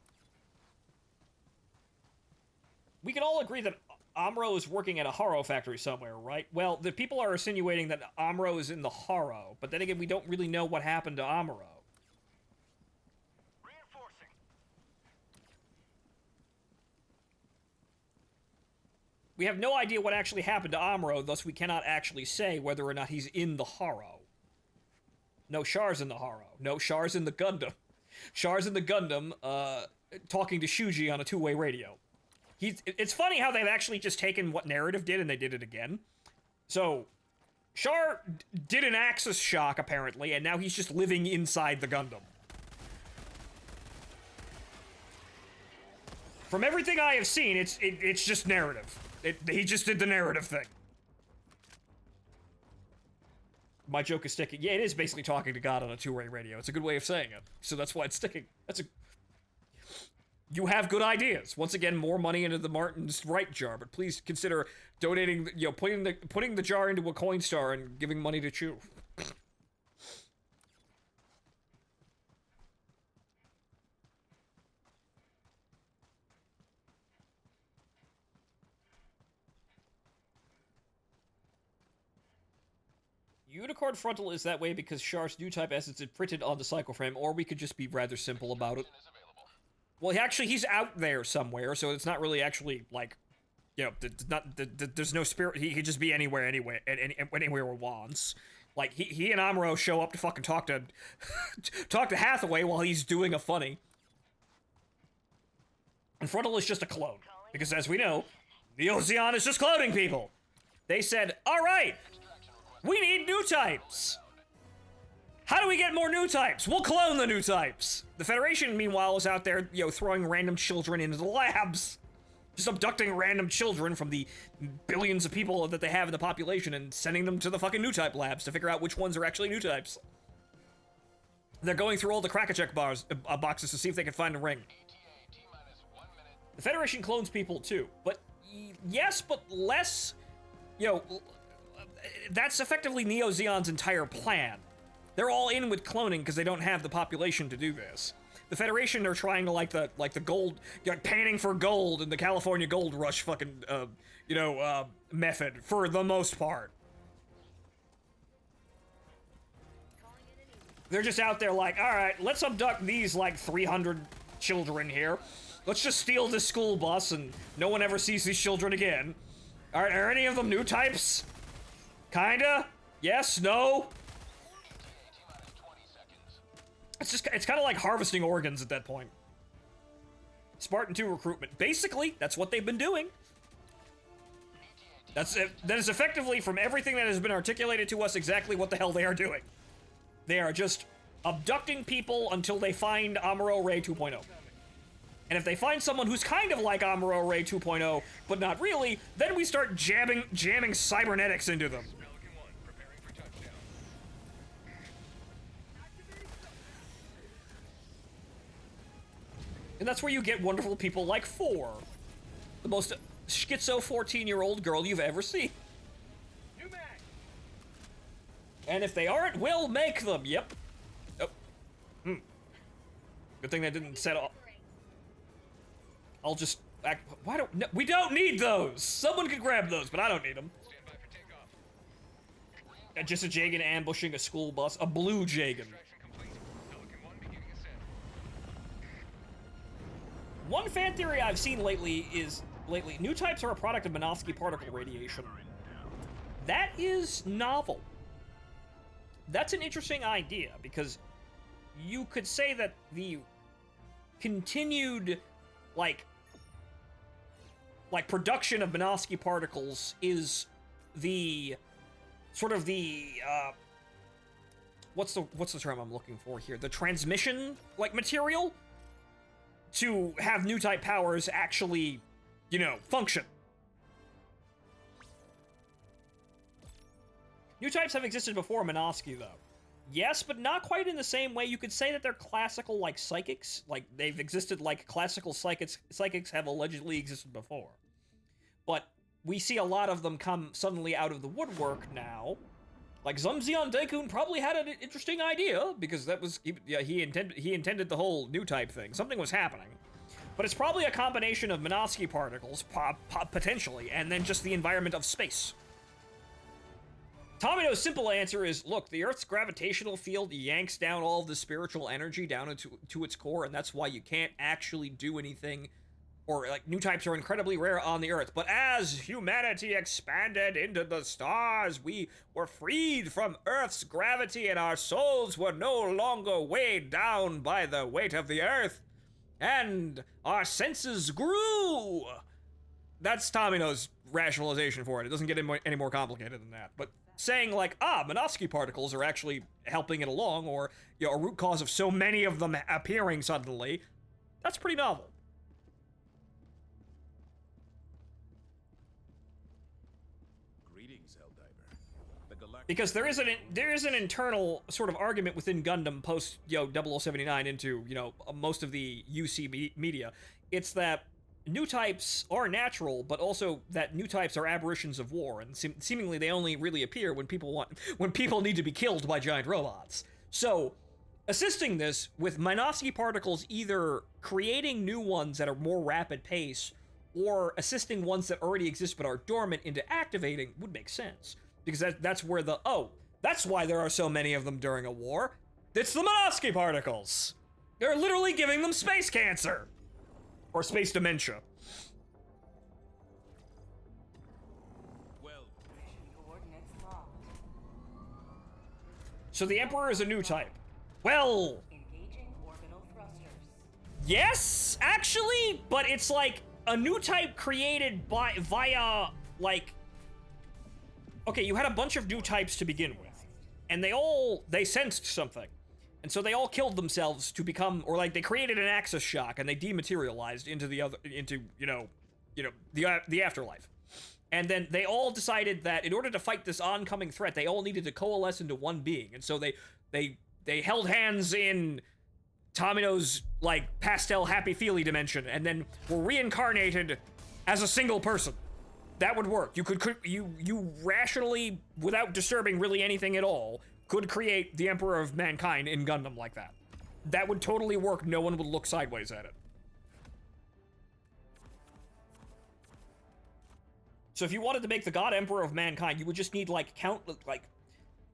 We can all agree that Amuro is working at a Haro factory somewhere, right? Well, the people are insinuating that Amuro is in the Haro, but then again, we don't really know what happened to Amuro. Reinforcing. We have no idea what actually happened to Amuro, thus we cannot actually say whether or not he's in the Haro. No, Char's in the Haro. No, Char's in the Gundam. Char's in the Gundam, talking to Shuji on a two-way radio. It's funny how they've actually just taken what Narrative did and they did it again. So, Char did an Axis shock, apparently, and now he's just living inside the Gundam. From everything I have seen, it's just Narrative. He just did the Narrative thing. My joke is sticking. Yeah, it is basically talking to God on a two-way radio. It's a good way of saying it. So that's why it's sticking. You have good ideas. Once again, more money into the Martin's Right jar, but please consider donating, putting the jar into a coin star and giving money to Chew. Unicorn Frontal is that way because Char's new type essence is printed on the cycle frame, or we could just be rather simple about it. Well, he's out there somewhere, so it's not really actually, like, there's no spirit. He could just be anywhere he wants. Like, he and Amuro show up to fucking talk to Hathaway while he's doing a funny. And Frontal is just a clone. Because as we know, Neo Zeon is just cloning people. They said, alright, we need new types. How do we get more new types? We'll clone the new types. The Federation, meanwhile, is out there, throwing random children into the labs. Just abducting random children from the billions of people that they have in the population and sending them to the fucking new type labs to figure out which ones are actually new types. They're going through all the Krakachek boxes to see if they can find a ring. The Federation clones people too, but yes, but less, that's effectively Neo Zeon's entire plan. They're all in with cloning because they don't have the population to do this. the Federation are trying to like the gold, panning for gold in the California Gold Rush fucking method for the most part. They're just out there like, all right, let's abduct these like 300 children here. Let's just steal this school bus and no one ever sees these children again. All right, are any of them new types? Kinda? Yes? No? It's kind of like harvesting organs at that point. Spartan 2 recruitment. Basically, that's what they've been doing. That is effectively, from everything that has been articulated to us, exactly what the hell they are doing. They are just abducting people until they find Amuro Ray 2.0. And if they find someone who's kind of like Amuro Ray 2.0, but not really, then we start jamming cybernetics into them. And that's where you get wonderful people like 4. The most schizo 14-year-old girl you've ever seen. And if they aren't, we'll make them. Yep. Oh. Good thing that didn't set off. I'll just act. Why don't no, we don't need those? Someone could grab those, but I don't need them. Just a Jagan ambushing a school bus, a blue Jagan. One fan theory I've seen lately is new types are a product of Minovsky particle radiation. That is novel. That's an interesting idea because you could say that the continued like production of Minovsky particles is the sort of the what's the term I'm looking for here? The transmission like material to have new type powers actually, function. New types have existed before Minovsky, though. Yes, but not quite in the same way. You could say that they're classical, like, psychics. Like, they've existed like classical psychics have allegedly existed before. But we see a lot of them come suddenly out of the woodwork now. Like, Zumzion Daikun probably had an interesting idea, because that was, he intended the whole new type thing. Something was happening. But it's probably a combination of Minovsky particles, potentially, and then just the environment of space. Tomino's simple answer is, look, the Earth's gravitational field yanks down all of the spiritual energy down to its core, and that's why you can't actually do anything, or, like, new types are incredibly rare on the Earth. But as humanity expanded into the stars, we were freed from Earth's gravity, and our souls were no longer weighed down by the weight of the Earth, and our senses grew. That's Tomino's rationalization for it. It doesn't get any more complicated than that. But saying like, Minovsky particles are actually helping it along, or a root cause of so many of them appearing suddenly, that's pretty novel. Greetings, Helldiver. The galactic Because there is an internal sort of argument within Gundam post 0079 into most of the UC media. It's that new types are natural, but also that new types are aberrations of war, and seemingly they only really appear when people need to be killed by giant robots. So, assisting this with Minovsky particles either creating new ones at a more rapid pace, or assisting ones that already exist but are dormant into activating would make sense. Because that's where that's why there are so many of them during a war. It's the Minovsky particles! They're literally giving them space cancer! Or space dementia. well, Mission coordinates locked. So the Emperor is a new type. Well, Engaging orbital thrusters. yes, actually, but it's like a new type created via, like... Okay, you had a bunch of new types to begin with, and they sensed something. And so they all killed themselves to become, or like they created an axis shock and they dematerialized into the afterlife. And then they all decided that in order to fight this oncoming threat, they all needed to coalesce into one being. And so they held hands in Tomino's like pastel happy feely dimension, and then were reincarnated as a single person. That would work. You rationally, without disturbing really anything at all, could create the Emperor of Mankind in Gundam like that. that would totally work. No one would look sideways at it. So if you wanted to make the God Emperor of mankind, you would just need like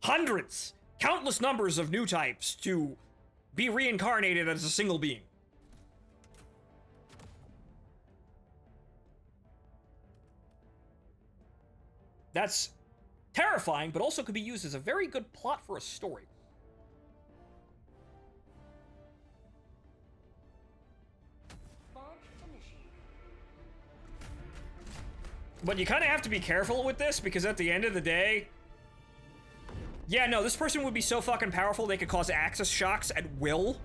hundreds, countless numbers of new types to be reincarnated as a single being. That's terrifying, but also could be used as a very good plot for a story. Launch initiated. But you kind of have to be careful with this, because at the end of the day... Yeah, no, this person would be so fucking powerful they could cause axis shocks at will.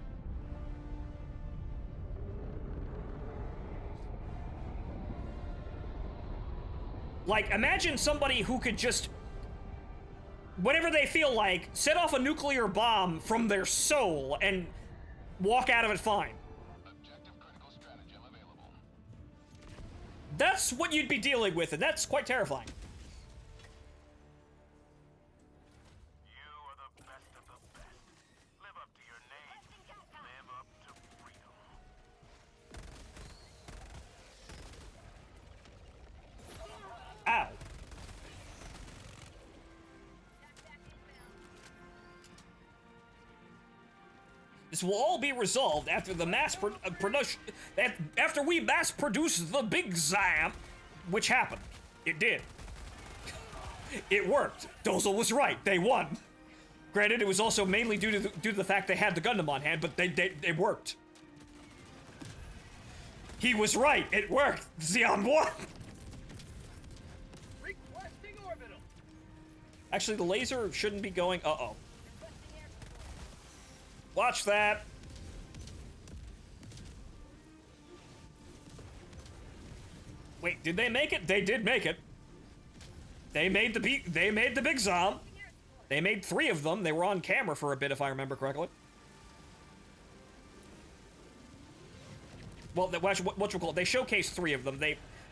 Like, imagine somebody who could just, whenever they feel like, set off a nuclear bomb from their soul and walk out of it fine. Objective critical stratagem available. That's what you'd be dealing with, and that's quite terrifying. You are the best of the best. Live up to your name. Live up to freedom. Ow. This will all be resolved after the production. After we mass produce the Big Zam, which happened. It did. It worked. Dozel was right. They won. Granted, it was also mainly due to the fact they had the Gundam on hand, but they worked. He was right. It worked. Zeon won. Requesting orbital. Actually, the laser shouldn't be going. Uh-oh. Watch that. Wait, did they make it? They did make it. They made the Big Zom. They made 3 of them. They were on camera for a bit, if I remember correctly. Well, what you call it? They showcased 3 of them.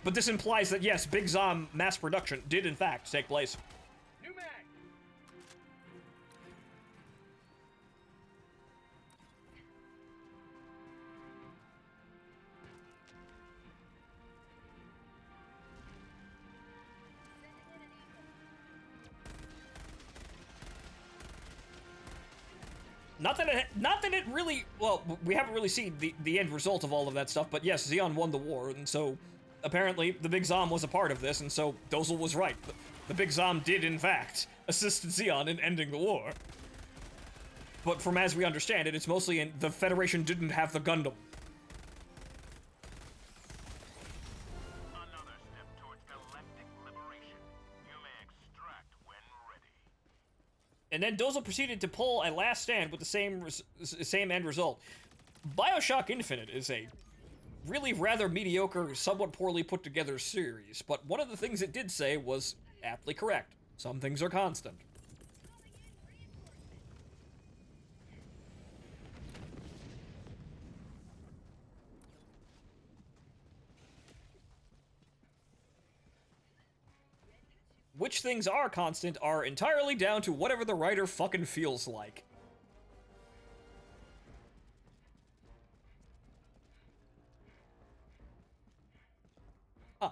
But this implies that yes, Big Zom mass production did in fact take place. New mag. Not that it really, well, we haven't really seen the end result of all of that stuff, but yes, Zeon won the war, and so apparently the Big Zom was a part of this, and so Dozel was right. The Big Zom did, in fact, assist Zeon in ending the war. But from as we understand it, it's mostly in the Federation didn't have the Gundam. Another step towards galactic liberation. You may extract when ready. And then Dozel proceeded to pull a last stand with the same end result. BioShock Infinite is a really rather mediocre, somewhat poorly put together series, but one of the things it did say was aptly correct. Some things are constant. Which things are constant are entirely down to whatever the writer fucking feels like. Huh.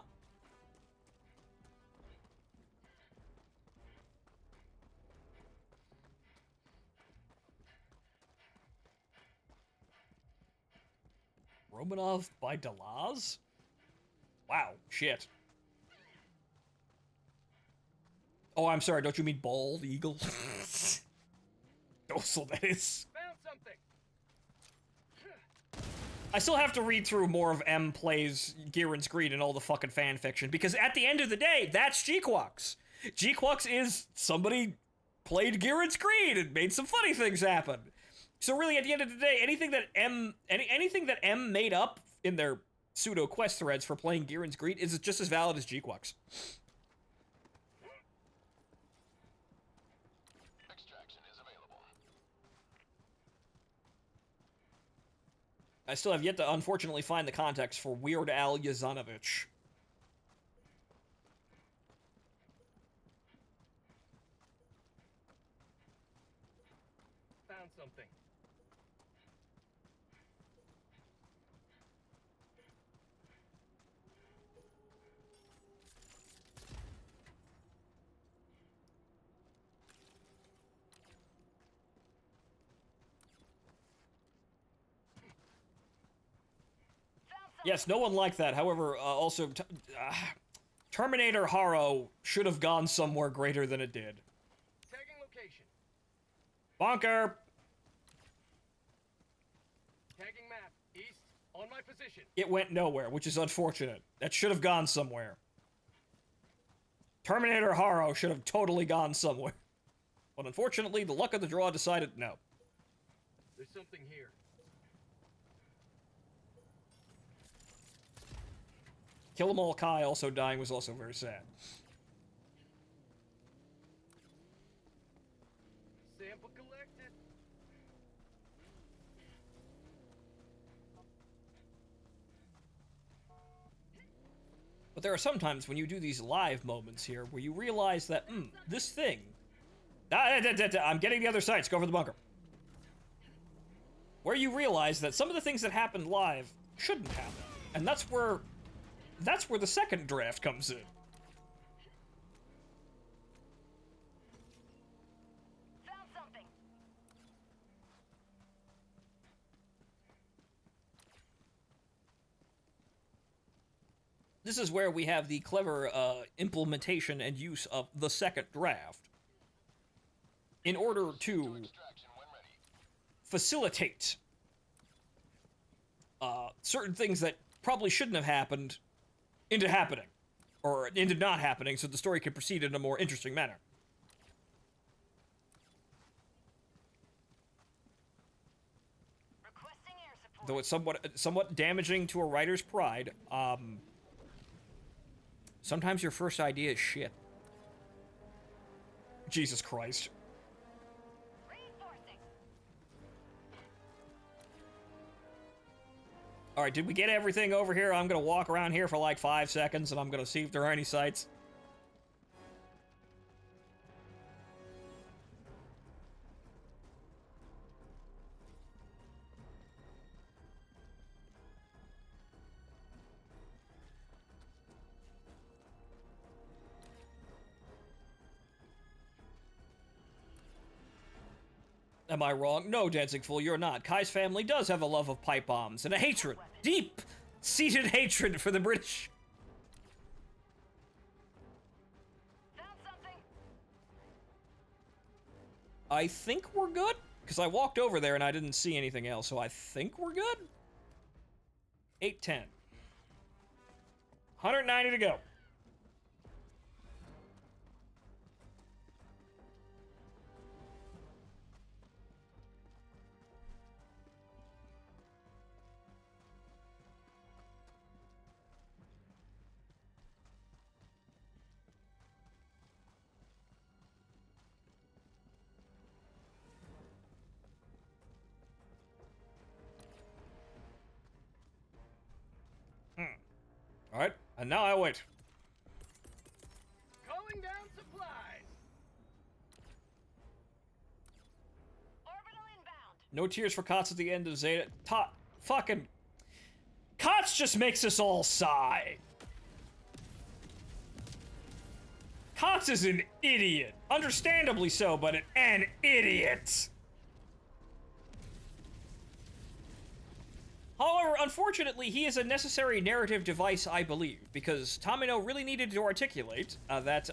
Romanov by Delaz? Wow, shit. Oh, I'm sorry, don't you mean bald eagle? Dozel, that is. Found something. I still have to read through more of M Plays Giran's Greed and all the fucking fan fiction, because at the end of the day, that's G-Quox. G-Quox is somebody played Giran's Greed and made some funny things happen. So really, at the end of the day, anything that M made up in their pseudo quest threads for playing Giran's Greed is just as valid as G-Quox. Extraction is available. I still have yet to, unfortunately, find the context for Weird Al Yazanovich. Found something. Yes, no one liked that. However, also, Terminator Haro should have gone somewhere greater than it did. Tagging location. Bonker! Tagging map. East. On my position. It went nowhere, which is unfortunate. That should have gone somewhere. Terminator Haro should have totally gone somewhere. But unfortunately, the luck of the draw decided no. There's something here. Kill 'em all Kai also dying was also very sad. Sample collected. But there are some times when you do these live moments here where you realize that, this thing... I'm getting the other side, let's go for the bunker. Where you realize that some of the things that happen live shouldn't happen. And that's where the second draft comes in. Found something. This is where we have the clever implementation and use of the second draft in order to facilitate certain things that probably shouldn't have happened into happening, or into not happening, so the story can proceed in a more interesting manner. Requesting air support. Though it's somewhat damaging to a writer's pride, sometimes your first idea is shit. Jesus Christ. Reinforcing. Alright, did we get everything over here? I'm gonna walk around here for like 5 seconds and I'm gonna see if there are any sights. Am I wrong? No, Dancing Fool, you're not. Kai's family does have a love of pipe bombs and a hatred, deep-seated hatred for the British. Found something. I think we're good, because I walked over there and I didn't see anything else, so I think we're good. 8:10. 190 to go. Alright, and now I wait. Calling down supplies. Orbital inbound. No tears for Kotz at the end of Zeta. Fucking... Kotz just makes us all sigh. Kotz is an idiot. Understandably so, but an idiot. However, unfortunately, he is a necessary narrative device, I believe, because Tamino really needed to articulate that,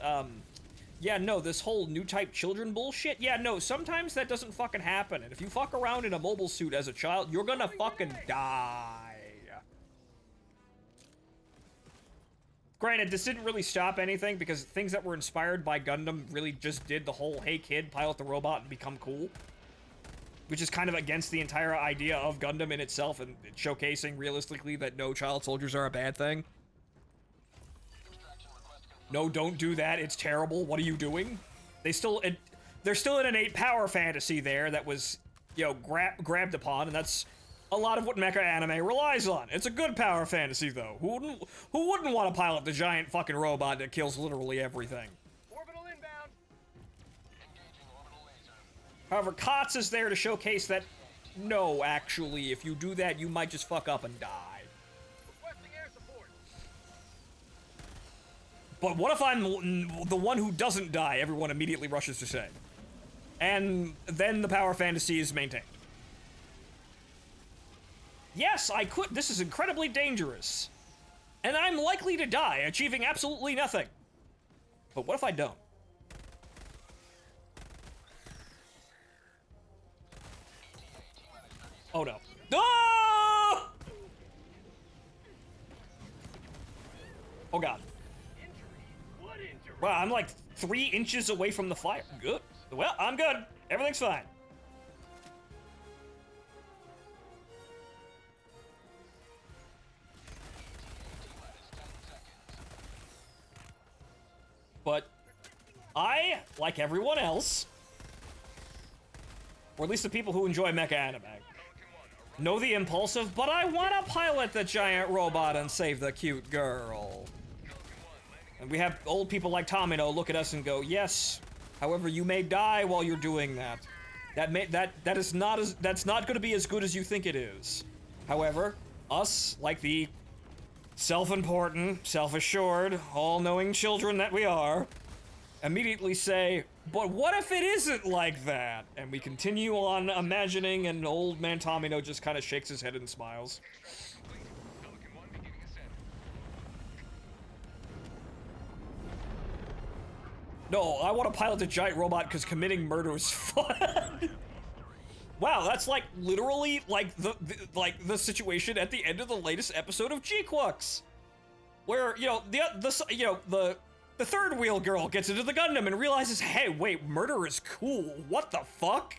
yeah, no, this whole new type children bullshit, yeah, no, sometimes that doesn't fucking happen, and if you fuck around in a mobile suit as a child, you're gonna fucking die. Granted, this didn't really stop anything, because things that were inspired by Gundam really just did the whole, hey kid, pilot the robot and become cool. Which is kind of against the entire idea of Gundam in itself and showcasing realistically that no child soldiers are a bad thing. No, don't do that. It's terrible. What are you doing? There's still an innate power fantasy there that was, you know, grabbed upon, and that's a lot of what mecha anime relies on. It's a good power fantasy, though. Who wouldn't want to pilot the giant fucking robot that kills literally everything? Orbital inbound. However, Kotz is there to showcase that, no, actually, if you do that, you might just fuck up and die. Requesting air support. But what if I'm the one who doesn't die, everyone immediately rushes to say. And then the power fantasy is maintained. Yes, I could. This is incredibly dangerous. And I'm likely to die, achieving absolutely nothing. But what if I don't? Oh no. Ah! Oh god. What injury? Wow, I'm like 3 inches away from the fire. Good. Well, I'm good. Everything's fine. But I, like everyone else, or at least the people who enjoy mecha anime, know the impulsive, but I want to pilot the giant robot and save the cute girl. And we have old people like Tomino look at us and go, yes, however, you may die while you're doing that. That's not going to be as good as you think it is. However, us, like the self-important, self-assured, all-knowing children that we are, immediately say, but what if it isn't like that? And we continue on imagining, and old man Tomino just kind of shakes his head and smiles. No, I want to pilot a giant robot because committing murder is fun. Wow, that's like literally like the situation at the end of the latest episode of G-Quux, where the third wheel girl gets into the Gundam and realizes, hey, wait, murder is cool. What the fuck?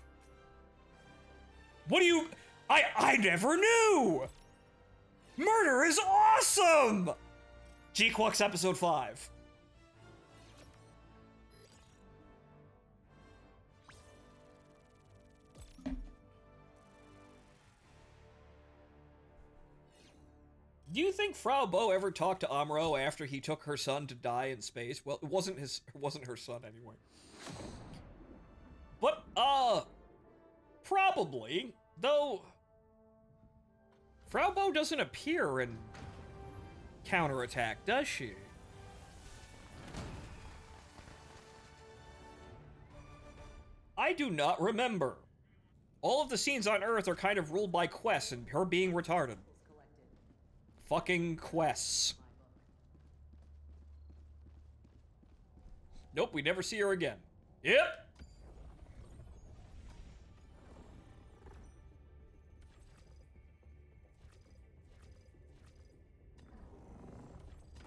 What do you? I never knew. Murder is awesome. G-Quux episode 5. Do you think Frau Bo ever talked to Amuro after he took her son to die in space? Well, it wasn't her son anyway. But, probably. Though, Frau Bo doesn't appear in Counterattack, does she? I do not remember. All of the scenes on Earth are kind of ruled by quests and her being retarded. Fucking quests. Nope, we never see her again. Yep.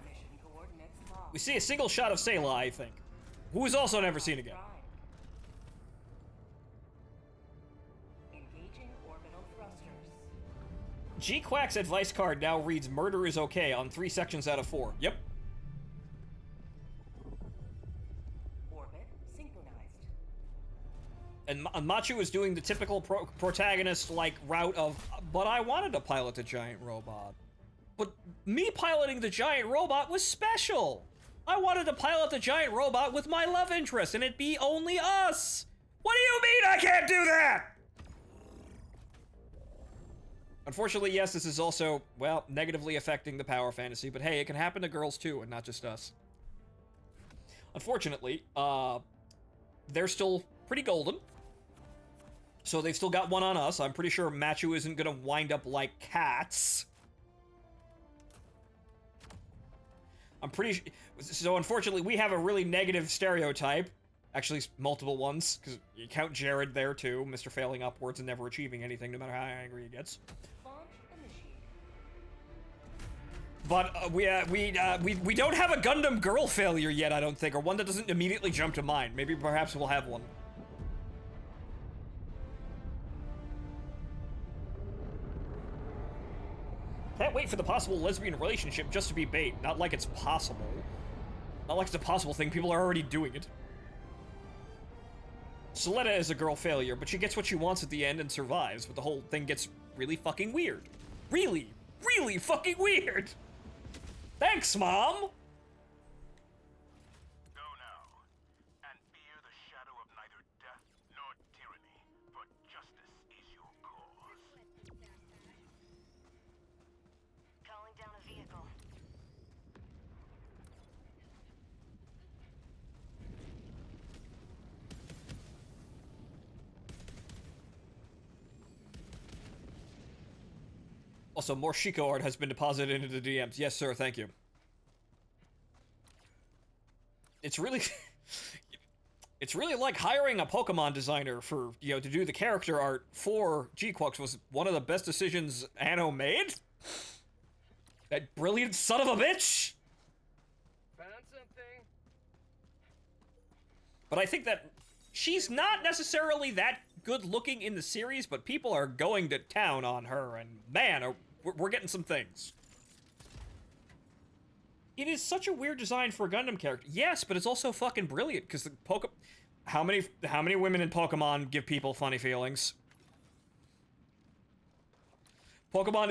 Mission coordinates locked. We see a single shot of Sayla, I think, who is also never seen again. Engaging orbital thrusters. G-Quack's advice card now reads murder is okay on 3 sections out of 4. Yep. Orbit synchronized. And Machu is doing the typical protagonist-like route of, but I wanted to pilot a giant robot. But me piloting the giant robot was special. I wanted to pilot the giant robot with my love interest, and it be only us. What do you mean I can't do that? Unfortunately, yes, this is also, well, negatively affecting the power fantasy, but hey, it can happen to girls too, and not just us. Unfortunately, they're still pretty golden, so they've still got one on us. I'm pretty sure Machu isn't gonna wind up like cats. So unfortunately, we have a really negative stereotype. Actually, multiple ones, because you count Jared there too, Mr. Failing Upwards and never achieving anything, no matter how angry he gets. But we don't have a Gundam girl failure yet, I don't think, or one that doesn't immediately jump to mind. Maybe perhaps we'll have one. Can't wait for the possible lesbian relationship just to be bait. Not like it's possible. Not like it's a possible thing. People are already doing it. Soletta is a girl failure, but she gets what she wants at the end and survives, but the whole thing gets really fucking weird. Really, really fucking weird! Thanks, Mom! Go now, and fear the shadow of neither death nor tyranny, for justice is your cause. Calling down a vehicle. Also, more Shiko art has been deposited into the DMs. Yes, sir, thank you. It's really... It's really like hiring a Pokemon designer for, you know, to do the character art for G-Quux was one of the best decisions Anno made. That brilliant son of a bitch! Found something. But I think that she's not necessarily that good looking in the series, but people are going to town on her, and man, we're getting some things. It is such a weird design for a Gundam character. Yes, but it's also fucking brilliant, because the how many women in Pokemon give people funny feelings? Pokemon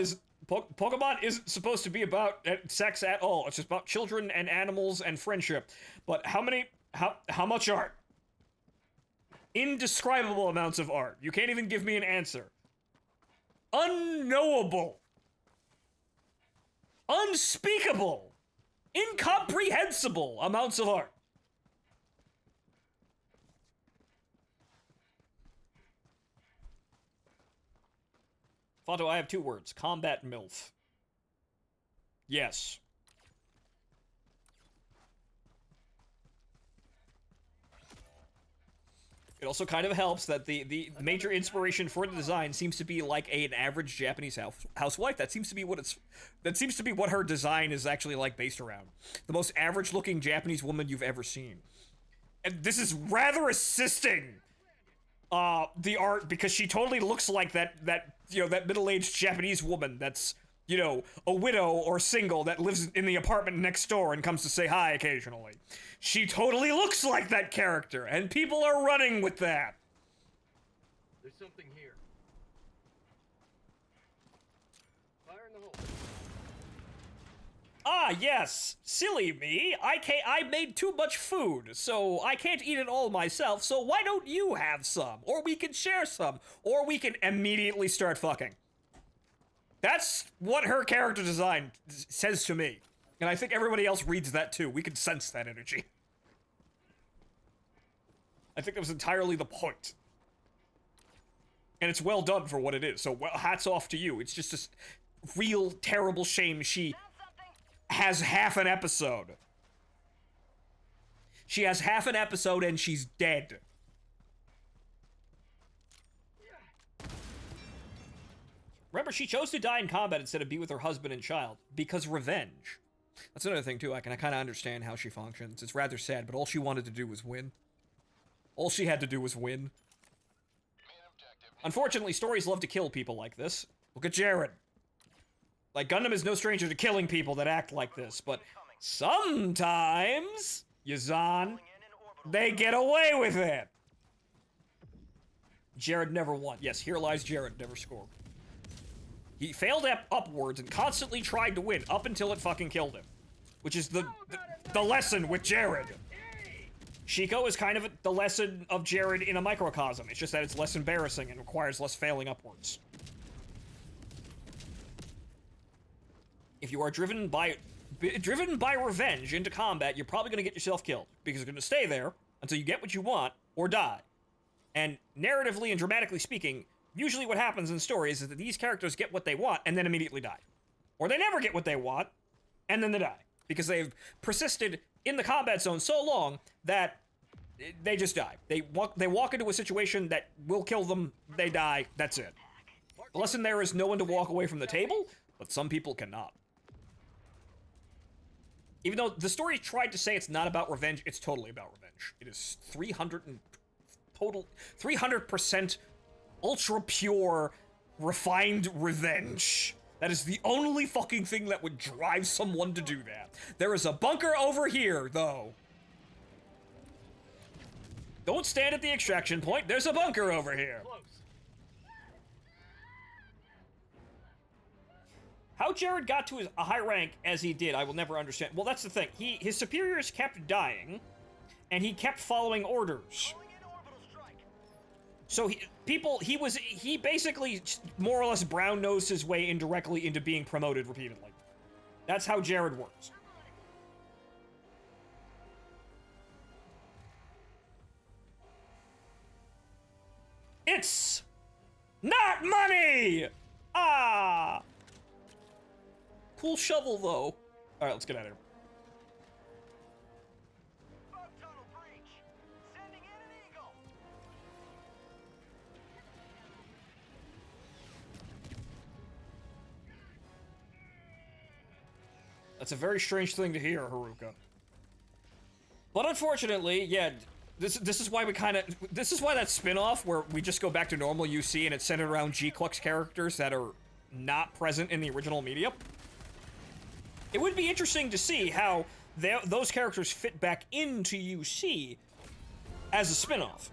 isn't supposed to be about sex at all. It's just about children and animals and friendship. But how much art? Indescribable amounts of art. You can't even give me an answer. Unknowable. Unspeakable. Incomprehensible amounts of art. Fato, I have 2 words. Combat MILF. Yes. It also kind of helps that the major inspiration for the design seems to be like an average Japanese housewife. That seems to be what her design is actually like based around. The most average looking Japanese woman you've ever seen. And this is rather assisting the art, because she totally looks like that middle-aged Japanese woman that's, you know, a widow or single that lives in the apartment next door and comes to say hi occasionally. She totally looks like that character, and people are running with that. There's something here. Fire in the hole. Ah, yes. Silly me. I made too much food, so I can't eat it all myself, so why don't you have some? Or we can share some. Or we can immediately start fucking. That's what her character design says to me. And I think everybody else reads that too. We can sense that energy. I think that was entirely the point. And it's well done for what it is, so hats off to you. It's just a real terrible shame she has half an episode. She has half an episode and she's dead. Remember, she chose to die in combat instead of be with her husband and child. Because revenge. That's another thing, too. I kind of understand how she functions. It's rather sad, but all she wanted to do was win. All she had to do was win. Unfortunately, stories love to kill people like this. Look at Jared. Like, Gundam is no stranger to killing people that act like this, but sometimes, Yazan, they get away with it. Jared never won. Yes, here lies Jared, never scored. He failed upwards and constantly tried to win up until it fucking killed him. Which is the lesson with Jared. Shiko is kind of the lesson of Jared in a microcosm. It's just that it's less embarrassing and requires less failing upwards. If you are driven by revenge into combat, you're probably going to get yourself killed. Because you're going to stay there until you get what you want or die. And narratively and dramatically speaking, usually what happens in stories is that these characters get what they want and then immediately die. Or they never get what they want and then they die. Because they've persisted in the combat zone so long that they just die. They walk into a situation that will kill them, they die, that's it. The lesson there is no one to walk away from the table, but some people cannot. Even though the story tried to say it's not about revenge, it's totally about revenge. It is 300% ultra pure, refined revenge. That is the only fucking thing that would drive someone to do that. There is a bunker over here, though. Don't stand at the extraction point. There's a bunker over here. How Jared got to a high rank as he did, I will never understand. Well, that's the thing. His superiors kept dying, and he kept following orders. So he basically more or less brown-nosed his way indirectly into being promoted repeatedly. That's how Jared works. It's not money! Ah! Cool shovel, though. Alright, let's get out of here. Bug tunnel breach. Sending in an eagle. That's a very strange thing to hear, Haruka. But unfortunately, yeah, this is why this is why that spin-off where we just go back to normal UC and it's centered around G-Clux characters that are not present in the original media. It would be interesting to see how those characters fit back into UC as a spin-off.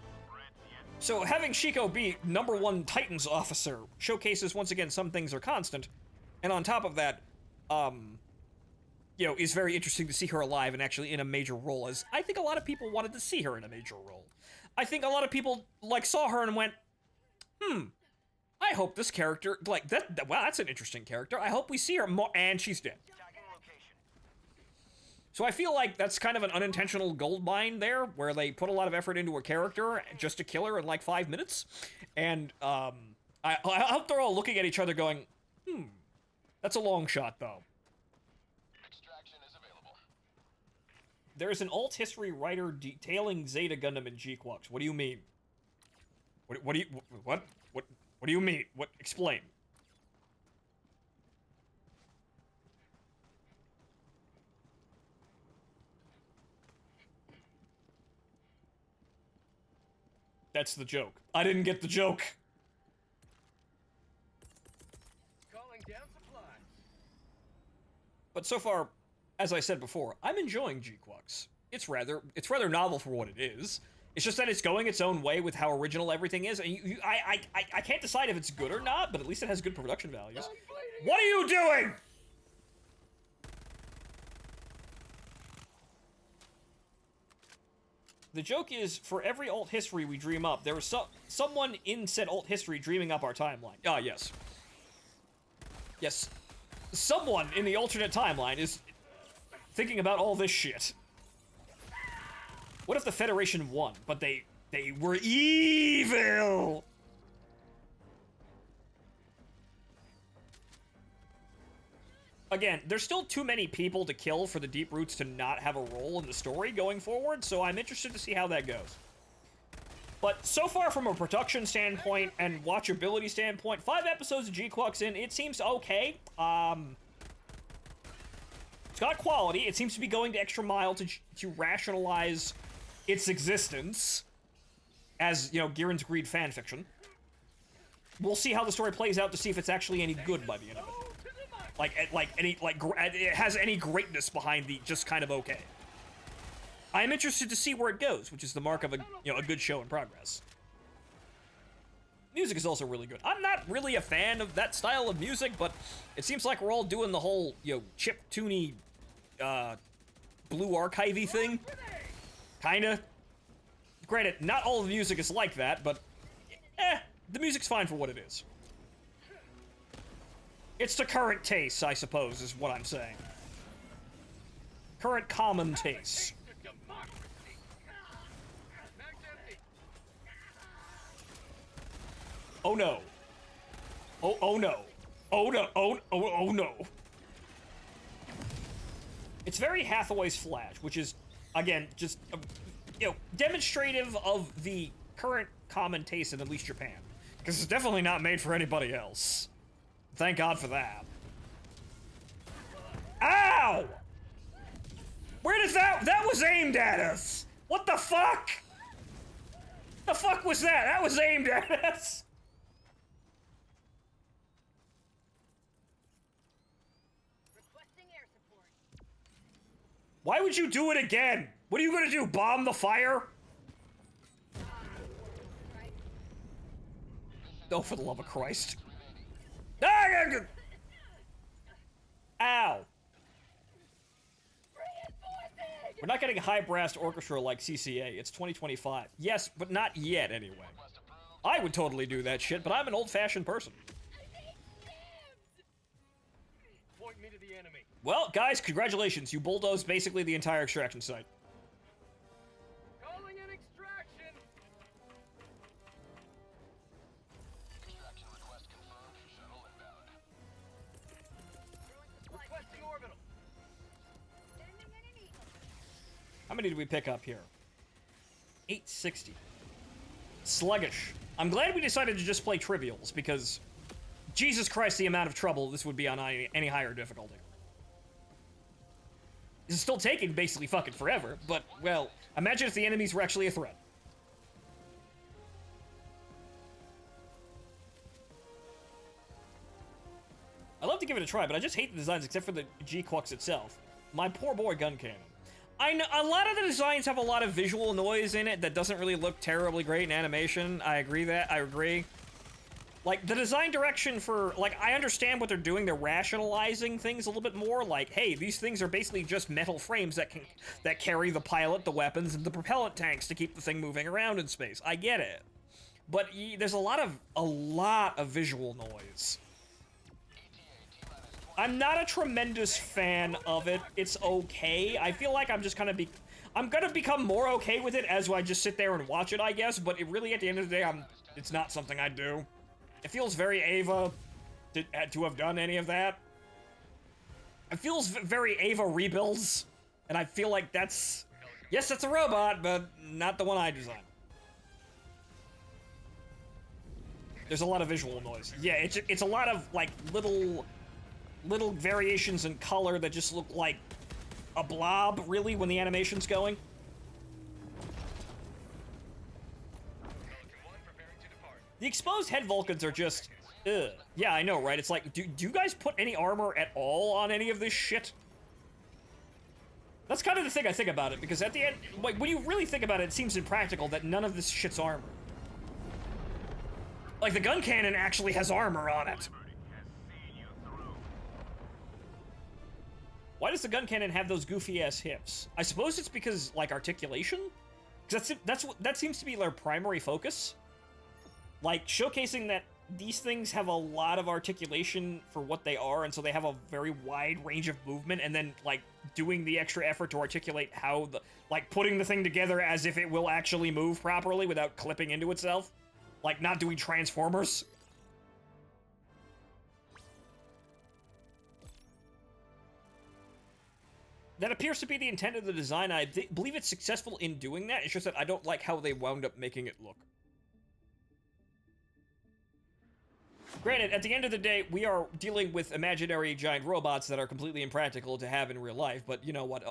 So having Shiko be #1 Titans officer showcases once again some things are constant, and on top of that, you know, is very interesting to see her alive and actually in a major role, as I think a lot of people wanted to see her in a major role. I think a lot of people, like, saw her and went, I hope this character, like, wow, that's an interesting character. I hope we see her more, and she's dead. Tagging location. So I feel like that's kind of an unintentional gold mine there, where they put a lot of effort into a character just to kill her in, like, 5 minutes. And, I hope they're all looking at each other going, that's a long shot, though. There's an alt history writer detailing Zeta Gundam in G-Clux. What do you mean? What do you mean? What? Explain. That's the joke. I didn't get the joke. Calling down supplies. But so far, as I said before, I'm enjoying G-Clux. It's rather novel for what it is. It's just that it's going its own way with how original everything is, and I can't decide if it's good or not, but at least it has good production values. What are you doing? The joke is, for every alt history we dream up, there is someone in said alt history dreaming up our timeline. Ah, yes. Yes. Someone in the alternate timeline is thinking about all this shit. What if the Federation won, but they were evil? Again, there's still too many people to kill for the Deep Roots to not have a role in the story going forward, so I'm interested to see how that goes. But so far, from a production standpoint and watchability standpoint, 5 episodes of G-Clux in, it seems okay. It's got quality. It seems to be going the extra mile to rationalize its existence as, you know, Girin's Greed fanfiction. We'll see how the story plays out to see if it's actually any good by the end of it. It has any greatness behind the just kind of okay. I'm interested to see where it goes, which is the mark of a good show in progress. Music is also really good. I'm not really a fan of that style of music, but it seems like we're all doing the whole, chiptune-y, blue archivey thing. Kinda. Granted, not all the music is like that, but the music's fine for what it is. It's the current taste, I suppose, is what I'm saying. Current common taste. Oh no. Oh no. Oh no. Oh no. It's very Hathaway's Flash, which is, again, just, demonstrative of the current common taste in at least Japan. Because it's definitely not made for anybody else. Thank God for that. Ow! Where does that was aimed at us! What the fuck? The fuck was that? That was aimed at us! Requesting air support. Why would you do it again? What are you gonna do, bomb the fire? Oh, for the love of Christ. Ow. We're not getting a high brass orchestra like CCA. It's 2025. Yes, but not yet anyway. I would totally do that shit, but I'm an old-fashioned person. Point me to the enemy. Well, guys, congratulations. You bulldozed basically the entire extraction site. Calling an extraction. Extraction request confirmed. Shuttle inbound. How many did we pick up here? 860. Sluggish. I'm glad we decided to just play trivials, because Jesus Christ, the amount of trouble this would be on any higher difficulty. This is still taking basically fucking forever, but, well, imagine if the enemies were actually a threat. I'd love to give it a try, but I just hate the designs except for the G-Quux itself. My poor boy gun cannon. I know a lot of the designs have a lot of visual noise in it that doesn't really look terribly great in animation. I agree. Like, the design direction for, like, I understand what they're doing. They're rationalizing things a little bit more. Like, hey, these things are basically just metal frames that carry the pilot, the weapons, and the propellant tanks to keep the thing moving around in space. I get it. But there's a lot of visual noise. I'm not a tremendous fan of it. It's okay. I feel like I'm just gonna become more okay with it as I just sit there and watch it, I guess, but it really, at the end of the day, it's not something I do. It feels very Ava to have done any of that. It feels very Ava rebuilds, and I feel like yes, that's a robot, but not the one I designed. There's a lot of visual noise. Yeah, it's a lot of, like, little variations in color that just look like a blob, really, when the animation's going. The exposed head Vulcans are just, ugh. Yeah, I know, right? It's like, do you guys put any armor at all on any of this shit? That's kind of the thing I think about it, because at the end, like, when you really think about it, it seems impractical that none of this shit's armor. Like, the gun cannon actually has armor on it. Why does the gun cannon have those goofy-ass hips? I suppose it's because, like, articulation? Because that seems to be their primary focus. Like, showcasing that these things have a lot of articulation for what they are, and so they have a very wide range of movement, and then, like, doing the extra effort to articulate how like, putting the thing together as if it will actually move properly without clipping into itself. Like, not doing Transformers. That appears to be the intent of the design. I believe it's successful in doing that. It's just that I don't like how they wound up making it look. Granted, at the end of the day, we are dealing with imaginary giant robots that are completely impractical to have in real life, but you know what?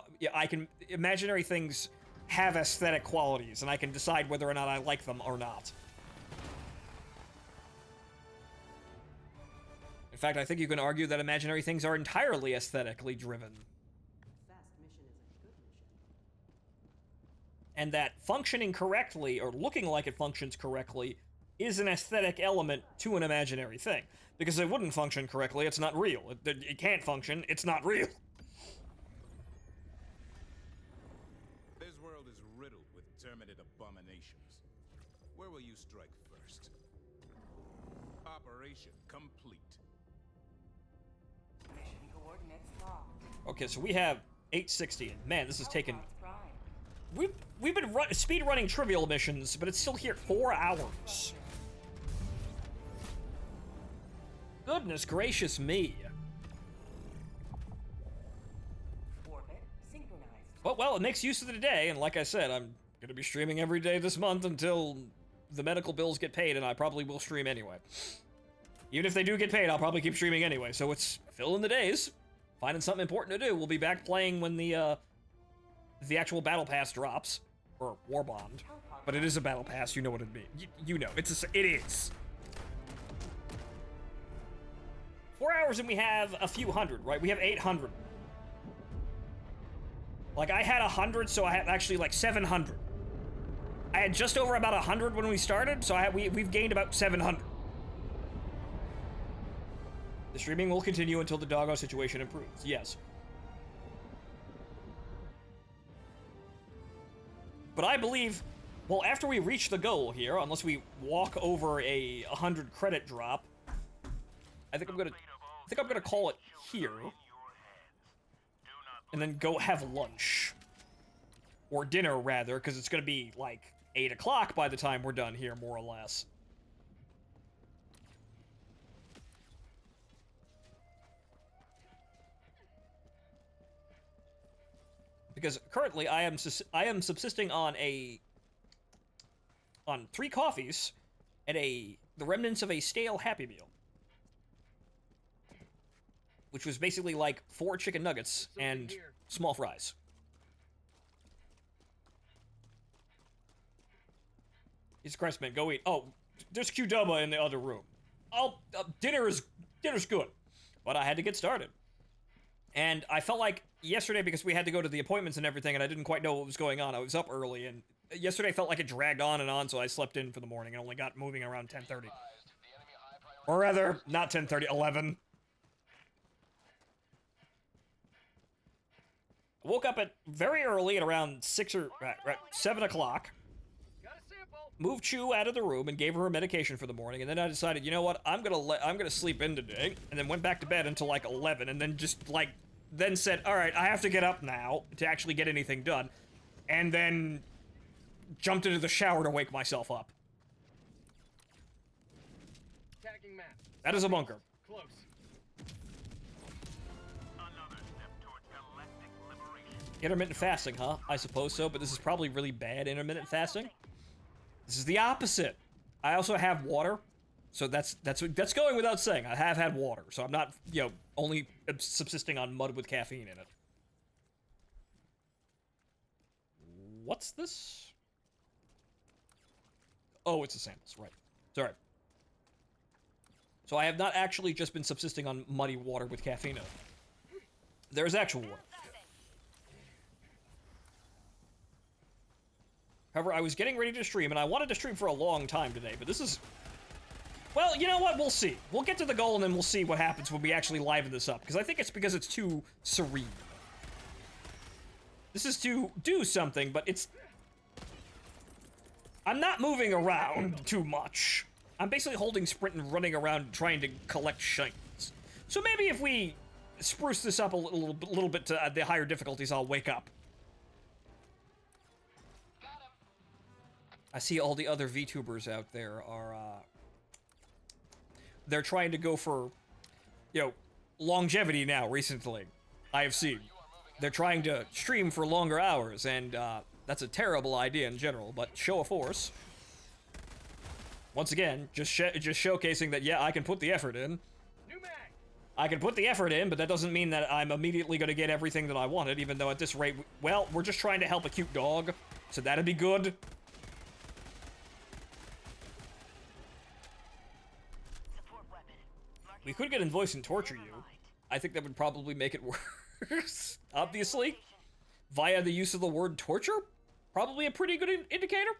Imaginary things have aesthetic qualities, and I can decide whether or not I like them or not. In fact, I think you can argue that imaginary things are entirely aesthetically driven. And that functioning correctly, or looking like it functions correctly, is an aesthetic element to an imaginary thing. Because it wouldn't function correctly, it's not real. It can't function, it's not real. This world is riddled with terminate abominations. Where will you strike first? Operation complete. Mission coordinates locked. Okay, so we have 860, and man, this is taking... Prime. We've been speed running trivial missions, but it's still here 4 hours. Goodness gracious me. Orbit synchronized. Well, it makes use of the day, and like I said, I'm gonna be streaming every day this month until the medical bills get paid, and I probably will stream anyway. Even if they do get paid, I'll probably keep streaming anyway, so it's filling the days. Finding something important to do. We'll be back playing when the actual battle pass drops. Or war bond. But it is a battle pass, you know what it means. You know, it is. 4 hours and we have a few hundred, right? We have 800. Like, I had 100, so I had actually like 700. I had just over about 100 when we started, so we've gained about 700. The streaming will continue until the doggo situation improves, yes. But I believe, well, after we reach the goal here, unless we walk over a 100 credit drop, I think I'm gonna call it here, and then go have lunch, or dinner rather, because it's gonna be like 8 o'clock by the time we're done here, more or less. because currently I am subsisting on 3 coffees and the remnants of a stale Happy Meal, which was basically like 4 chicken nuggets and small fries. Jesus Christ, man, go eat. Oh, there's Q-Dubba in the other room. Dinner's good, but I had to get started. And I felt like yesterday, because we had to go to the appointments and everything, and I didn't quite know what was going on. I was up early, and yesterday felt like it dragged on and on, so I slept in for the morning and only got moving around 10:30. Or rather, not 10:30, 11. I woke up at very early at around 7 o'clock. Moved Chu out of the room and gave her a medication for the morning, and then I decided, you know what, I'm gonna sleep in today, and then went back to bed until like 11, and then just like then said, all right, I have to get up now to actually get anything done, and then jumped into the shower to wake myself up. Tagging map. That is a bunker. Close. Another step towards galactic liberation. Intermittent fasting, huh? I suppose so, but this is probably really bad intermittent fasting. This is the opposite. I also have water, so that's going without saying. I have had water, so I'm not, only subsisting on mud with caffeine in it. What's this? Oh, it's the samples, right. Sorry. So I have not actually just been subsisting on muddy water with caffeine in it. There's actual water. However, I was getting ready to stream, and I wanted to stream for a long time today, but this is... Well, you know what? We'll see. We'll get to the goal, and then we'll see what happens when we actually liven this up, because I think it's because it's too serene. This is to do something, but it's... I'm not moving around too much. I'm basically holding sprint and running around trying to collect shines. So maybe if we spruce this up a little bit to the higher difficulties, I'll wake up. I see all the other VTubers out there are, they're trying to go for, longevity now, recently. I have seen. They're trying to stream for longer hours, and, that's a terrible idea in general, but show of force. Once again, just showcasing that, yeah, I can put the effort in. I can put the effort in, but that doesn't mean that I'm immediately going to get everything that I wanted, even though at this rate, well, we're just trying to help a cute dog, so that'd be good. We could get in voice and torture you. I think that would probably make it worse, obviously. Via the use of the word torture? Probably a pretty good indicator.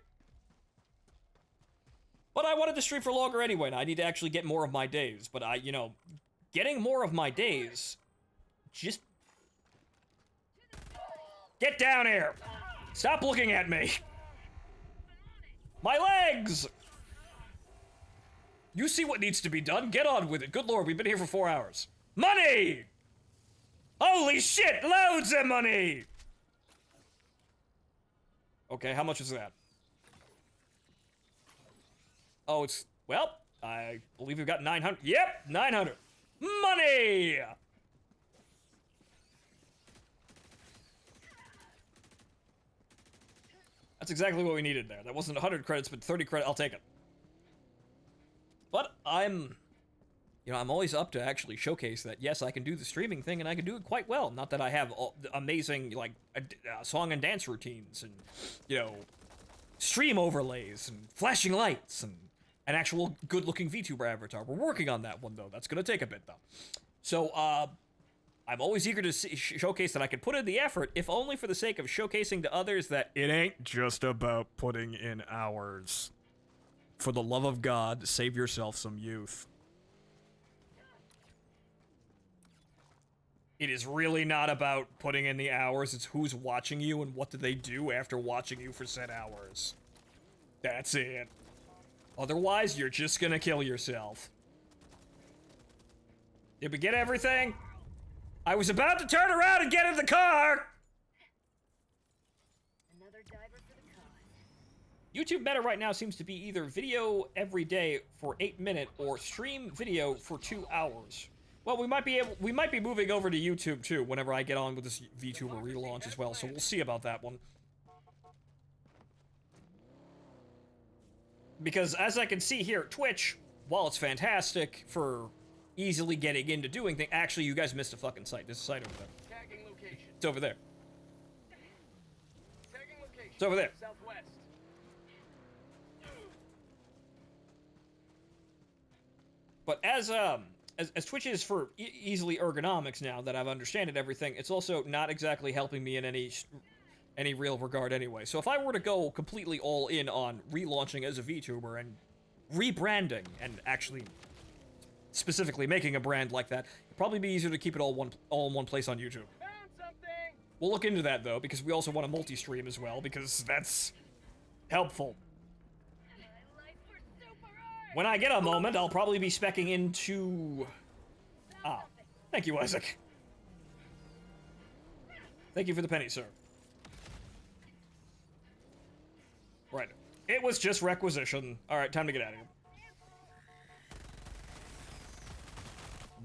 But I wanted to stream for longer anyway, and I need to actually get more of my days. But getting more of my days, just... Get down here! Stop looking at me! My legs! You see what needs to be done. Get on with it. Good lord, we've been here for 4 hours. Money! Holy shit, loads of money! Okay, how much is that? Oh, it's... Well, I believe we've got 900. Yep, 900. Money! That's exactly what we needed there. That wasn't 100 credits, but 30 credit. I'll take it. But I'm always up to actually showcase that, yes, I can do the streaming thing, and I can do it quite well. Not that I have amazing, song and dance routines, and, stream overlays, and flashing lights, and an actual good-looking VTuber avatar. We're working on that one, though. That's gonna take a bit, though. So, I'm always eager to showcase that I can put in the effort, if only for the sake of showcasing to others that it ain't just about putting in hours. For the love of God, save yourself some youth. It is really not about putting in the hours, it's who's watching you and what do they do after watching you for said hours. That's it. Otherwise, you're just gonna kill yourself. Did we get everything? I was about to turn around and get in the car! Another diver for the cause. YouTube meta right now seems to be either video every day for 8 minutes or stream video for 2 hours. Well, we might be moving over to YouTube too whenever I get on with this VTuber relaunch as well, so we'll see about that one. Because as I can see here, Twitch, while it's fantastic for easily getting into doing things, actually you guys missed a fucking site. There's a site over there. Tagging location. It's over there. Tagging location. It's over there. Southwest. But as Twitch is for easily ergonomics now that I've understanded everything, it's also not exactly helping me in any real regard anyway. So if I were to go completely all in on relaunching as a VTuber and rebranding and actually specifically making a brand like that, it'd probably be easier to keep it all in one place on YouTube. Found something. We'll look into that though, because we also want a multi-stream as well, because that's helpful. When I get a moment, I'll probably be specking into... Ah, thank you, Isaac. Thank you for the penny, sir. Right. It was just requisition. Alright, time to get out of here.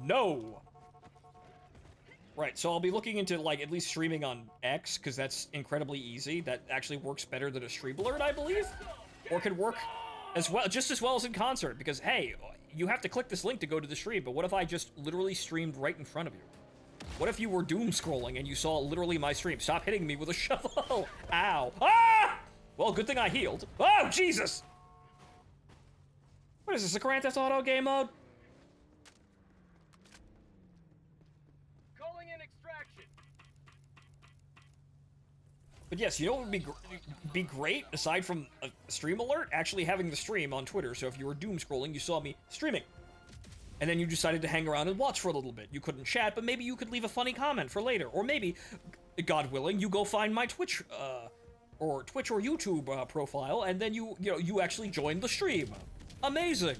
No! Right, so I'll be looking into, like, at least streaming on X, because that's incredibly easy. That actually works better than a stream alert, I believe? Or could work as well, just as well as in concert, because, hey, you have to click this link to go to the stream, but what if I just literally streamed right in front of you? What if you were doom scrolling and you saw literally my stream? Stop hitting me with a shovel! Ow! Ah! Well, good thing I healed. Oh, Jesus! What is this, a Grand Theft Auto game mode? Calling in extraction. But yes, you know what would be great, aside from a stream alert? Actually having the stream on Twitter, so if you were doom scrolling, you saw me streaming. And then you decided to hang around and watch for a little bit. You couldn't chat, but maybe you could leave a funny comment for later. Or maybe, God willing, you go find my Twitch, or YouTube profile, and then you actually join the stream. Amazing!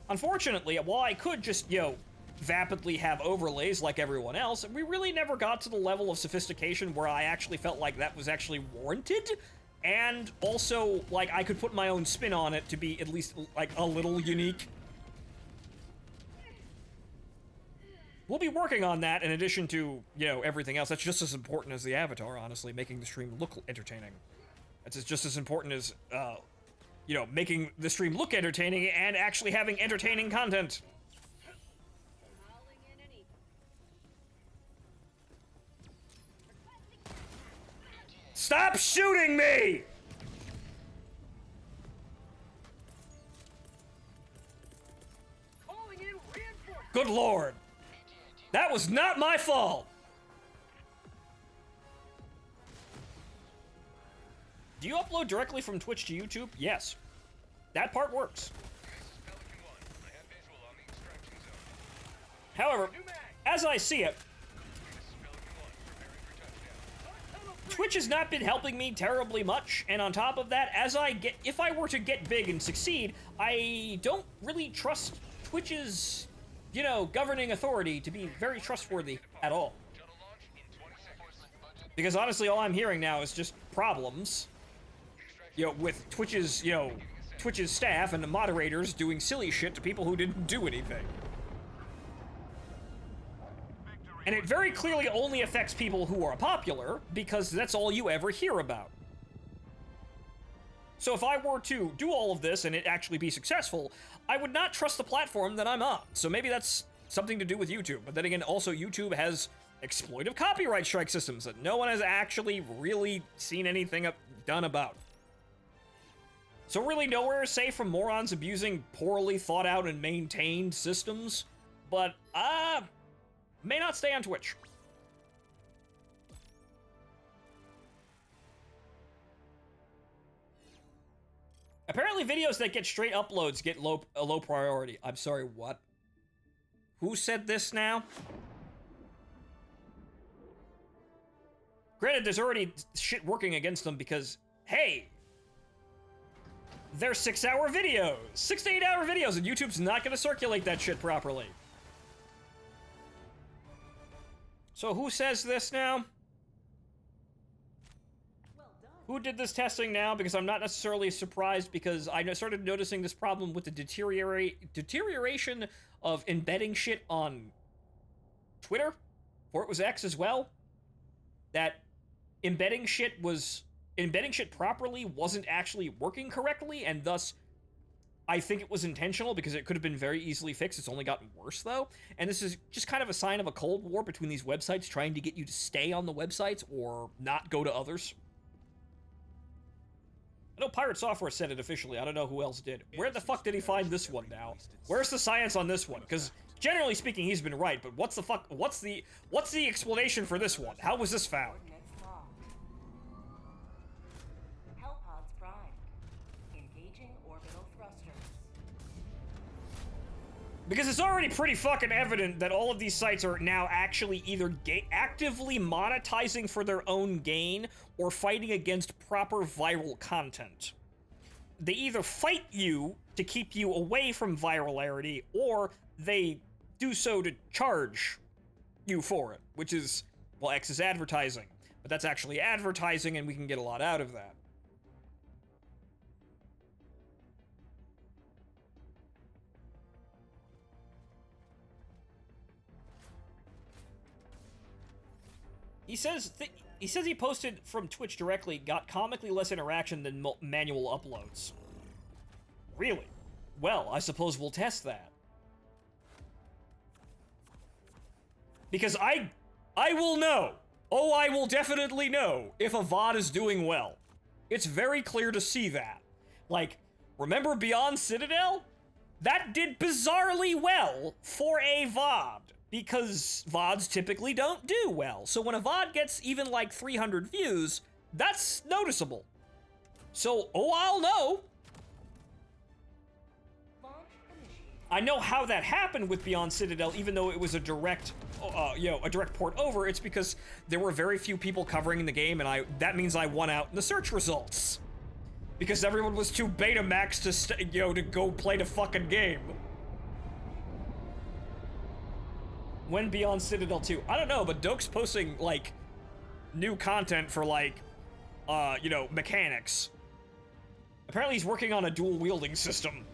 Unfortunately, while I could just, vapidly have overlays like everyone else, we really never got to the level of sophistication where I actually felt like that was actually warranted, and also, like, I could put my own spin on it to be at least, like, a little unique. We'll be working on that in addition to, everything else. That's just as important as the avatar, honestly, making the stream look entertaining. That's just as important as, making the stream look entertaining and actually having entertaining content. Stop shooting me! Calling in reinforcements. Good lord. That was not my fault! Do you upload directly from Twitch to YouTube? Yes. That part works. However, as I see it, Twitch has not been helping me terribly much, and on top of that, if I were to get big and succeed, I don't really trust Twitch's, governing authority to be very trustworthy at all. Because honestly, all I'm hearing now is just problems, with Twitch's staff and the moderators doing silly shit to people who didn't do anything. And it very clearly only affects people who are popular, because that's all you ever hear about. So if I were to do all of this and it actually be successful, I would not trust the platform that I'm on. So maybe that's something to do with YouTube. But then again, also YouTube has exploitive copyright strike systems that no one has actually really seen anything done about. So really nowhere is safe from morons abusing poorly thought out and maintained systems. But, may not stay on Twitch. Apparently videos that get straight uploads get a low priority. I'm sorry, what? Who said this now? Granted, there's already shit working against them because, hey, they're 6-hour videos. 6 to 8 hour videos, and YouTube's not gonna circulate that shit properly. So who says this now? Well done. who did this testing now, because I'm not necessarily surprised, because I started noticing this problem with the deterioration of embedding shit on Twitter, before it was X as well. That embedding shit properly wasn't actually working correctly, and thus I think it was intentional, because it could have been very easily fixed. It's only gotten worse, though. And this is just kind of a sign of a cold war between these websites trying to get you to stay on the websites or not go to others. I know Pirate Software said it officially. I don't know who else did. Where the fuck did he find this one now? Where's the science on this one? Because generally speaking, he's been right, but what's the explanation for this one? How was this found? Coordinates locked. Hellpods primed. Engaging orbital thrusters. Because it's already pretty fucking evident that all of these sites are now actually either actively monetizing for their own gain or fighting against proper viral content. They either fight you to keep you away from virality, or they do so to charge you for it, which is, well, X is advertising. But that's actually advertising, and we can get a lot out of that. He says he posted from Twitch directly, got comically less interaction than manual uploads. Really? Well, I suppose we'll test that. Because I will know. Oh, I will definitely know if a VOD is doing well. It's very clear to see that. Like, remember Beyond Citadel? That did bizarrely well for a VOD. Because VODs typically don't do well. So when a VOD gets even like 300 views, that's noticeable. So, oh, I'll know. Launch initiated. I know how that happened with Beyond Citadel, even though it was a direct, a direct port over. It's because there were very few people covering the game, and that means I won out in the search results. Because everyone was too Betamax to go play the fucking game. When Beyond Citadel 2? I don't know, but Doke's posting, like, new content for, like, mechanics. Apparently he's working on a dual wielding system.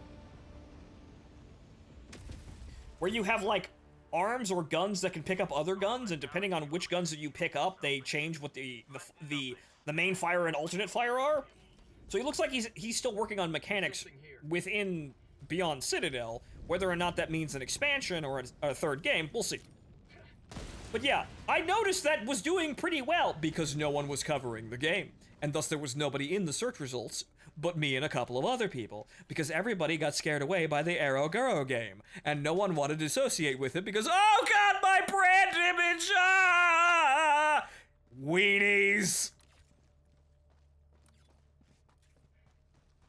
Where you have, like, arms or guns that can pick up other guns, and depending on which guns that you pick up, they change what the main fire and alternate fire are. So he looks like he's still working on mechanics within Beyond Citadel. Whether or not that means an expansion or a third game, we'll see. But yeah, I noticed that was doing pretty well because no one was covering the game. And thus there was nobody in the search results but me and a couple of other people. Because everybody got scared away by the Arrow Guro game. And no one wanted to associate with it because, oh god, my brand image! Ah! Weenies!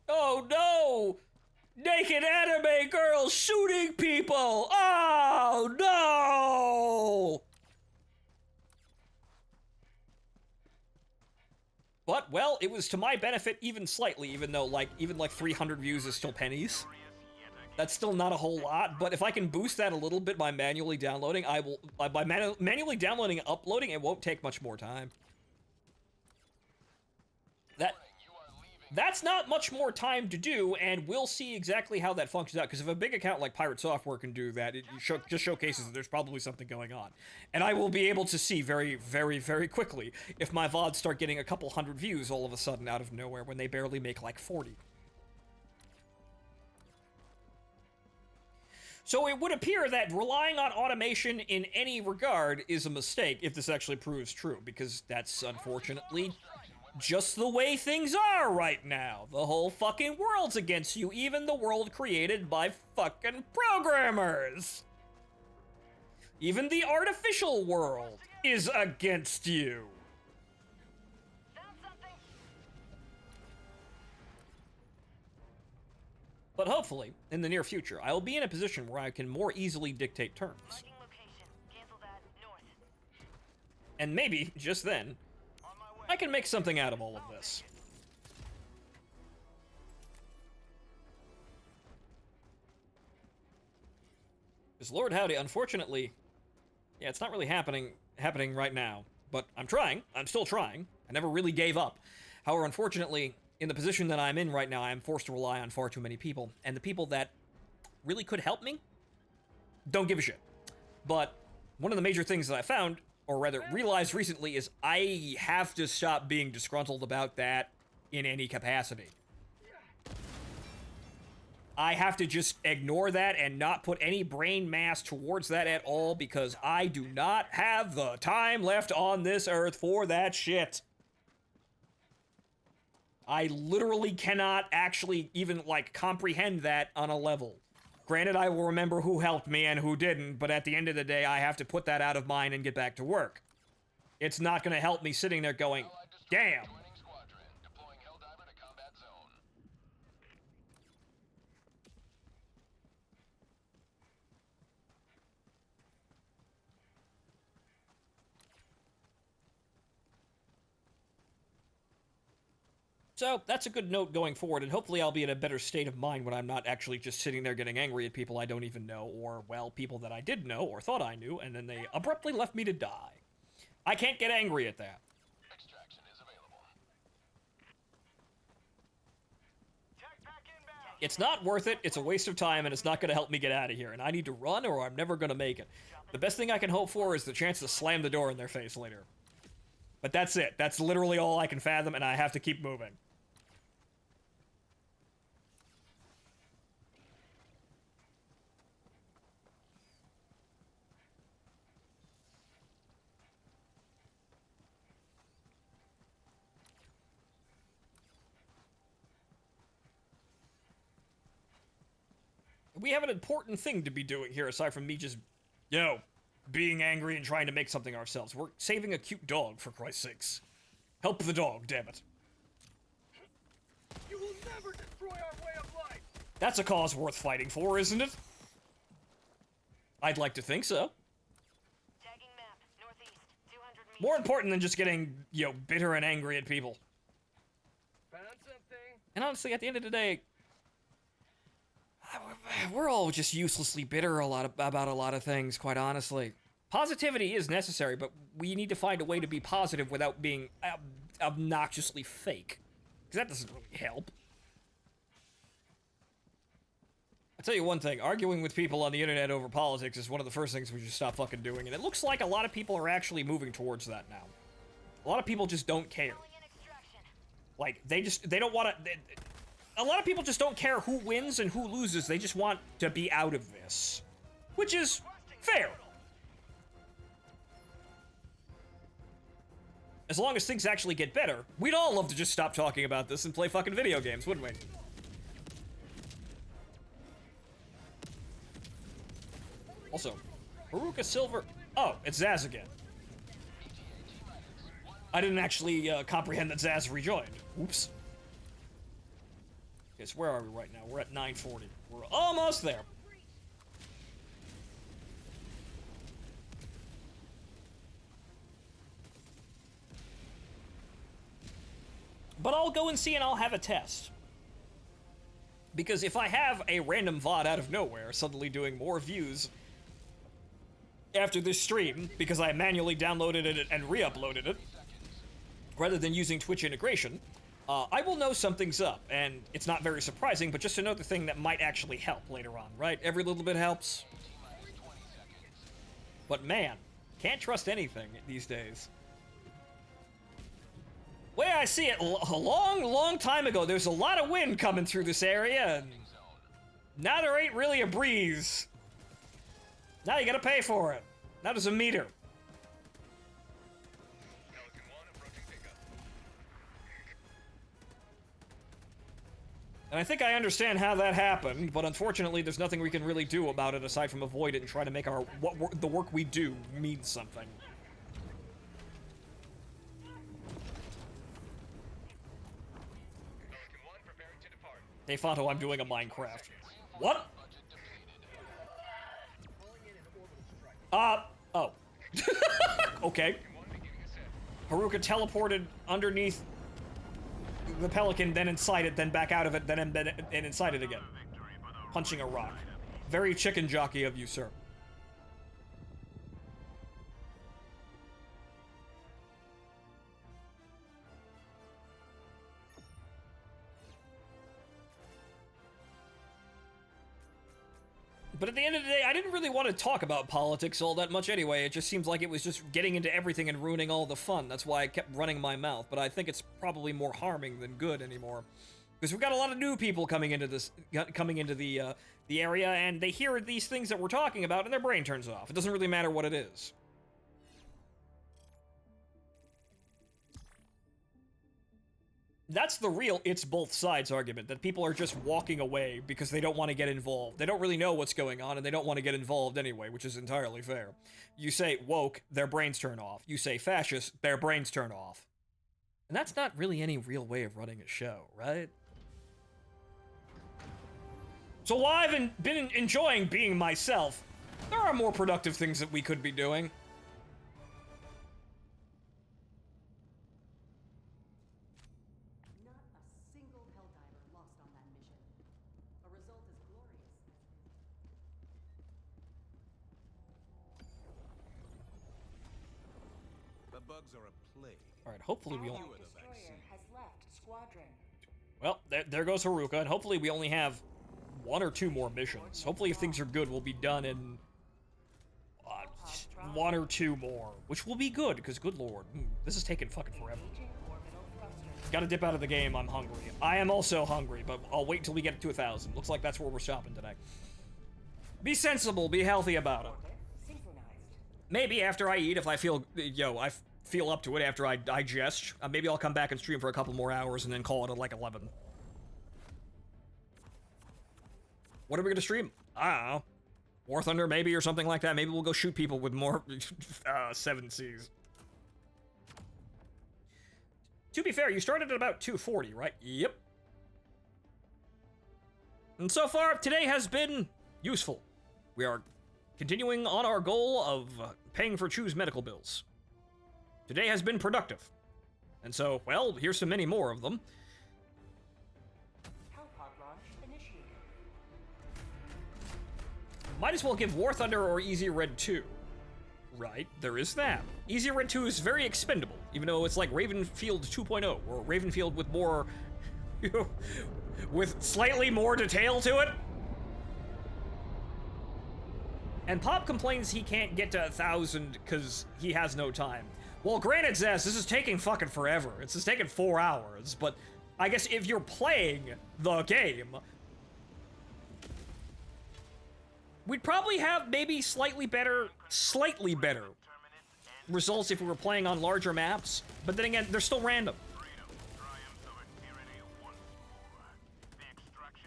Oh no! Naked anime girls shooting people! Oh no! But, well, it was to my benefit even slightly, even though, even 300 views is still pennies. That's still not a whole lot, but if I can boost that a little bit by manually downloading, I will. By manually downloading and uploading, it won't take much more time. That's not much more time to do, and we'll see exactly how that functions out, because if a big account like Pirate Software can do that, it just showcases that there's probably something going on. And I will be able to see very, very, very quickly if my VODs start getting a couple hundred views all of a sudden out of nowhere when they barely make like 40. So it would appear that relying on automation in any regard is a mistake if this actually proves true, because that's unfortunately just the way things are right now. The whole fucking world's against you, even the world created by fucking programmers. Even the artificial world is against you. But hopefully, in the near future, I will be in a position where I can more easily dictate terms. And maybe, just then, I can make something out of all of this. Because Lord Howdy, unfortunately, yeah, it's not really happening right now. But I'm trying. I'm still trying. I never really gave up. However, unfortunately, in the position that I'm in right now, I am forced to rely on far too many people, and the people that really could help me don't give a shit. But one of the major things that I found, or rather realized recently, is I have to stop being disgruntled about that in any capacity. I have to just ignore that and not put any brain mass towards that at all, because I do not have the time left on this earth for that shit. I literally cannot actually even, like, comprehend that on a level. Granted, I will remember who helped me and who didn't, but at the end of the day, I have to put that out of mind and get back to work. It's not gonna help me sitting there going, damn. Joining squadron. Deploying Helldiver to combat zone. So, that's a good note going forward, and hopefully I'll be in a better state of mind when I'm not actually just sitting there getting angry at people I don't even know, or, well, people that I did know or thought I knew, and then they abruptly left me to die. I can't get angry at that. Extraction is available. Tech pack inbound. It's not worth it, it's a waste of time, and it's not gonna help me get out of here, and I need to run or I'm never gonna make it. The best thing I can hope for is the chance to slam the door in their face later. But that's it. That's literally all I can fathom, and I have to keep moving. We have an important thing to be doing here, aside from me just, being angry and trying to make something ourselves. We're saving a cute dog, for Christ's sakes. Help the dog, damn it. You will never destroy our way of life! That's a cause worth fighting for, isn't it? I'd like to think so. Tagging map, northeast, 200 meters. More important than just getting, bitter and angry at people. Found something? And honestly, at the end of the day, we're all just uselessly bitter about a lot of things, quite honestly. Positivity is necessary, but we need to find a way to be positive without being obnoxiously fake. Because that doesn't really help. I'll tell you one thing, arguing with people on the internet over politics is one of the first things we should stop fucking doing, and it looks like a lot of people are actually moving towards that now. A lot of people just don't care. Calling in extraction. Like, they don't want to... A lot of people just don't care who wins and who loses, they just want to be out of this. Which is fair. As long as things actually get better, we'd all love to just stop talking about this and play fucking video games, wouldn't we? Also, Haruka Silver... Oh, it's Zaz again. I didn't actually comprehend that Zaz rejoined. Oops. Okay, so where are we right now? We're at 940. We're almost there. But I'll go and see and I'll have a test. Because if I have a random VOD out of nowhere suddenly doing more views after this stream, because I manually downloaded it and re-uploaded it, rather than using Twitch integration, I will know something's up, and it's not very surprising, but just another thing that might actually help later on, right? Every little bit helps. But man, can't trust anything these days. Way I see it, a long time ago, there's a lot of wind coming through this area, and now there ain't really a breeze. Now you gotta pay for it. Now there's a meter. And I think I understand how that happened, but unfortunately there's nothing we can really do about it aside from avoid it and try to make the work we do mean something. Hey Fonto, I'm doing a Minecraft. What? Oh. Okay. Haruka teleported underneath the pelican, then inside it, then back out of it, then and inside it again. Punching a rock. Very chicken jockey of you, sir. But at the end of the day, I didn't really want to talk about politics all that much anyway. It just seems like it was just getting into everything and ruining all the fun. That's why I kept running my mouth. But I think it's probably more harming than good anymore. Because we've got a lot of new people coming into the area, and they hear these things that we're talking about, and their brain turns off. It doesn't really matter what it is. That's the real it's both sides argument, that people are just walking away because they don't want to get involved. They don't really know what's going on, and they don't want to get involved anyway, which is entirely fair. You say woke, their brains turn off. You say fascist, their brains turn off. And that's not really any real way of running a show, right? So while I've been enjoying being myself, there are more productive things that we could be doing. Not a single Helldiver lost on that mission. A result as glorious as his. The bugs are a plague. All right, hopefully we only... You are the Destroyer vaccine. has left squadron. Well, there goes Haruka, and hopefully we only have 1 or 2 more missions. Hopefully if things are good, we'll be done in 1 or 2 more, which will be good, because good lord, this is taking fucking forever. Engaging orbital thrusters. Gotta dip out of the game, I'm hungry. I am also hungry, but I'll wait until we get to 1,000. Looks like that's where we're stopping today. Be sensible, be healthy about it. Orbit synchronized. Maybe after I eat, if I feel, I feel up to it after I digest, maybe I'll come back and stream for a couple more hours and then call it at like 11. What are we gonna stream? I don't know. War Thunder, maybe, or something like that. Maybe we'll go shoot people with more 7Cs. To be fair, you started at about 240, right? Yep. And so far, today has been useful. We are continuing on our goal of paying for Chew's medical bills. Today has been productive. And so, well, here's so many more of them. Hellpod launch initiated. Might as well give War Thunder or Easy Red 2. Right, there is that. Easy Red 2 is very expendable, even though it's like Ravenfield 2.0, or Ravenfield with more... with slightly more detail to it. And Pop complains he can't get to 1,000 because he has no time. Well, granted, Zaz, this is taking fucking forever. It's just taking 4 hours, but I guess if you're playing the game, we'd probably have maybe slightly better results if we were playing on larger maps, but then again, they're still random.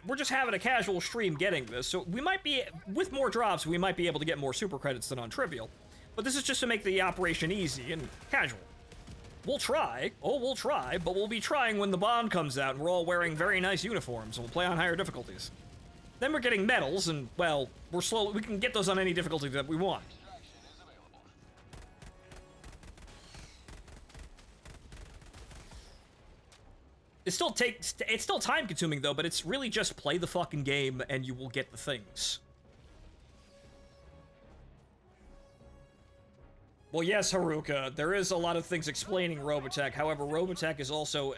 We're just having a casual stream getting this, so we might be, with more drops, we might be able to get more super credits than on Trivial. But this is just to make the operation easy and casual. We'll try, but we'll be trying when the bond comes out and we're all wearing very nice uniforms and we'll play on higher difficulties. Then we're getting medals, and, well, we can get those on any difficulty that we want. It's still time consuming though, but it's really just play the fucking game and you will get the things. Well, yes, Haruka, there is a lot of things explaining Robotech. However, Robotech is also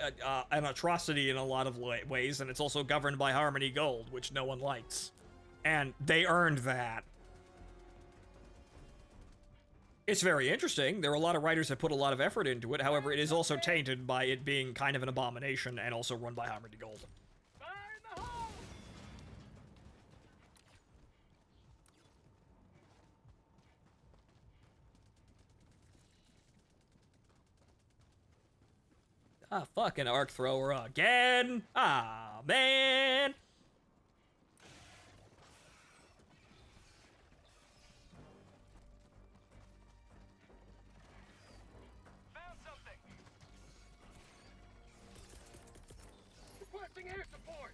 an atrocity in a lot of ways, and it's also governed by Harmony Gold, which no one likes. And they earned that. It's very interesting. There are a lot of writers that put a lot of effort into it. However, it is also tainted by it being kind of an abomination and also run by Harmony Gold. Fire in the hole! Ah, fucking arc thrower again. Ah, man. Found something! Requesting air support!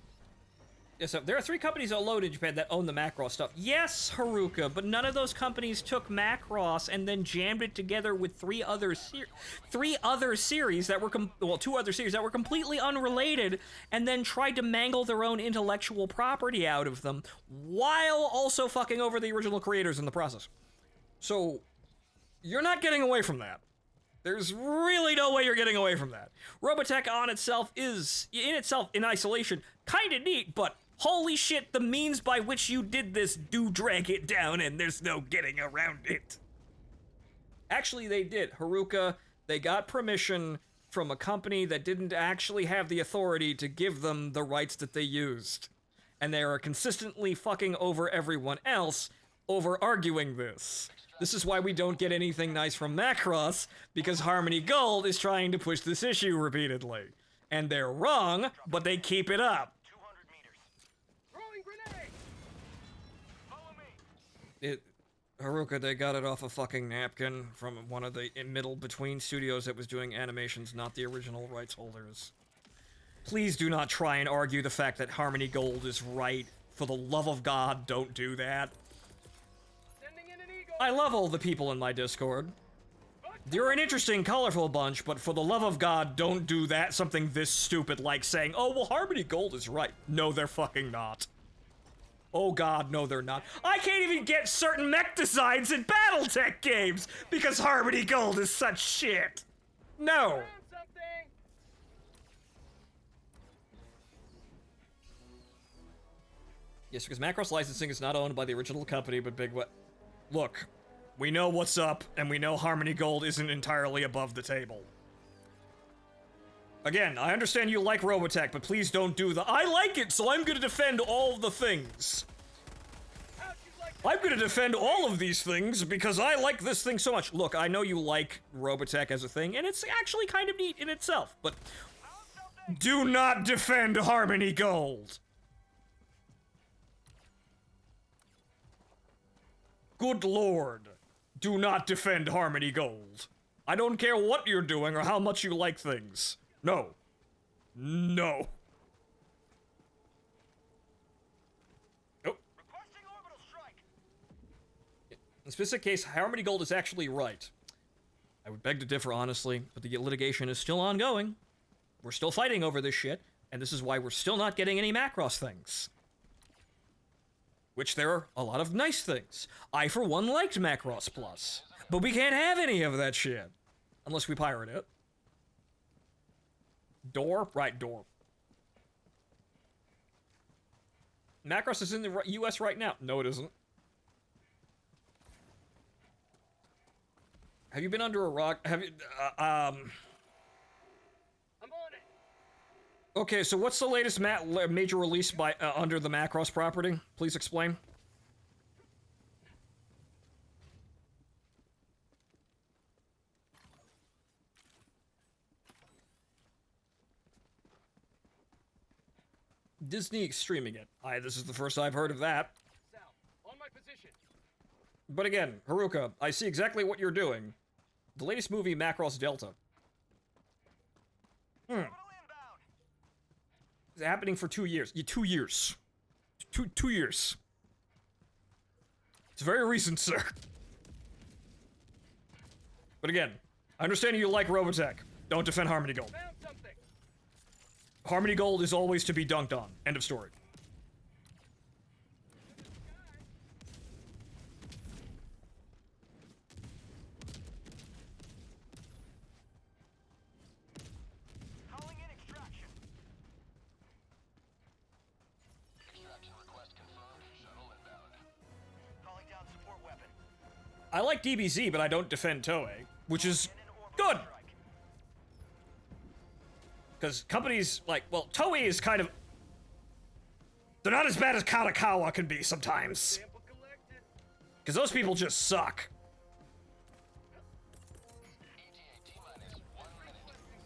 Yeah, so there are 3 companies alone in Japan that own the Macross stuff. Yes, Haruka, but none of those companies took Macross and then jammed it together with 3 other series that were 2 other series that were completely unrelated, and then tried to mangle their own intellectual property out of them, while also fucking over the original creators in the process. So, you're not getting away from that. There's really no way you're getting away from that. Robotech on itself is, in isolation, kind of neat, but Holy shit, the means by which you did this do drag it down and there's no getting around it. Actually, they did. Haruka, they got permission from a company that didn't actually have the authority to give them the rights that they used. And they are consistently fucking over everyone else over arguing this. This is why we don't get anything nice from Macross, because Harmony Gold is trying to push this issue repeatedly. And they're wrong, but they keep it up. 200 meters. Throwing grenade! Follow me. Haruka, they got it off a fucking napkin from one of the middle between studios that was doing animations, not the original rights holders. Please do not try and argue the fact that Harmony Gold is right. For the love of God, don't do that. Sending in an eagle! I love all the people in my Discord. They're an interesting, colorful bunch, but for the love of God, don't do that, something this stupid like saying, oh, well, Harmony Gold is right. No, they're fucking not. Oh god, no they're not. I can't even get certain mech designs in Battletech games because Harmony Gold is such shit. No. Found something! Yes, because Macross Licensing is not owned by the original company, but Big What? Look, we know what's up, and we know Harmony Gold isn't entirely above the table. Again, I understand you like Robotech, but please don't do the I like it, so I'm gonna defend all the things. How'd you like I'm gonna defend all of these things because I like this thing so much. Look, I know you like Robotech as a thing, and it's actually kind of neat in itself, but do not defend Harmony Gold. Good lord. Do not defend Harmony Gold. I don't care what you're doing or how much you like things. No. No. Nope. Requesting orbital strike. In this specific case, Harmony Gold is actually right. I would beg to differ, honestly, but the litigation is still ongoing. We're still fighting over this shit, and this is why we're still not getting any Macross things. Which there are a lot of nice things. I, for one, liked Macross Plus, but we can't have any of that shit. Unless we pirate it. Door? Right, door. Macross is in the US right now. No, it isn't. Have you been under a rock? Have you, I'm on it! Okay, so what's the latest major release by under the Macross property? Please explain. Disney streaming it. This is the first I've heard of that. South, on my position. But again, Haruka, I see exactly what you're doing. The latest movie, Macross Delta. Orbital inbound. It's happening for 2 years. 2 years. 2 years. It's very recent, sir. But again, I understand you like Robotech. Don't defend Harmony Gold. Found something! Harmony Gold is always to be dunked on. End of story. Calling in extraction. Extraction request confirmed. Shuttle inbound. Calling down support weapon. I like DBZ, but I don't defend Toei, which is good. Strike. Because companies like, well, Toei is kind of... They're not as bad as Katakawa can be sometimes. Sample collected. Because those people just suck. ETA T-minus 1 minute. Requesting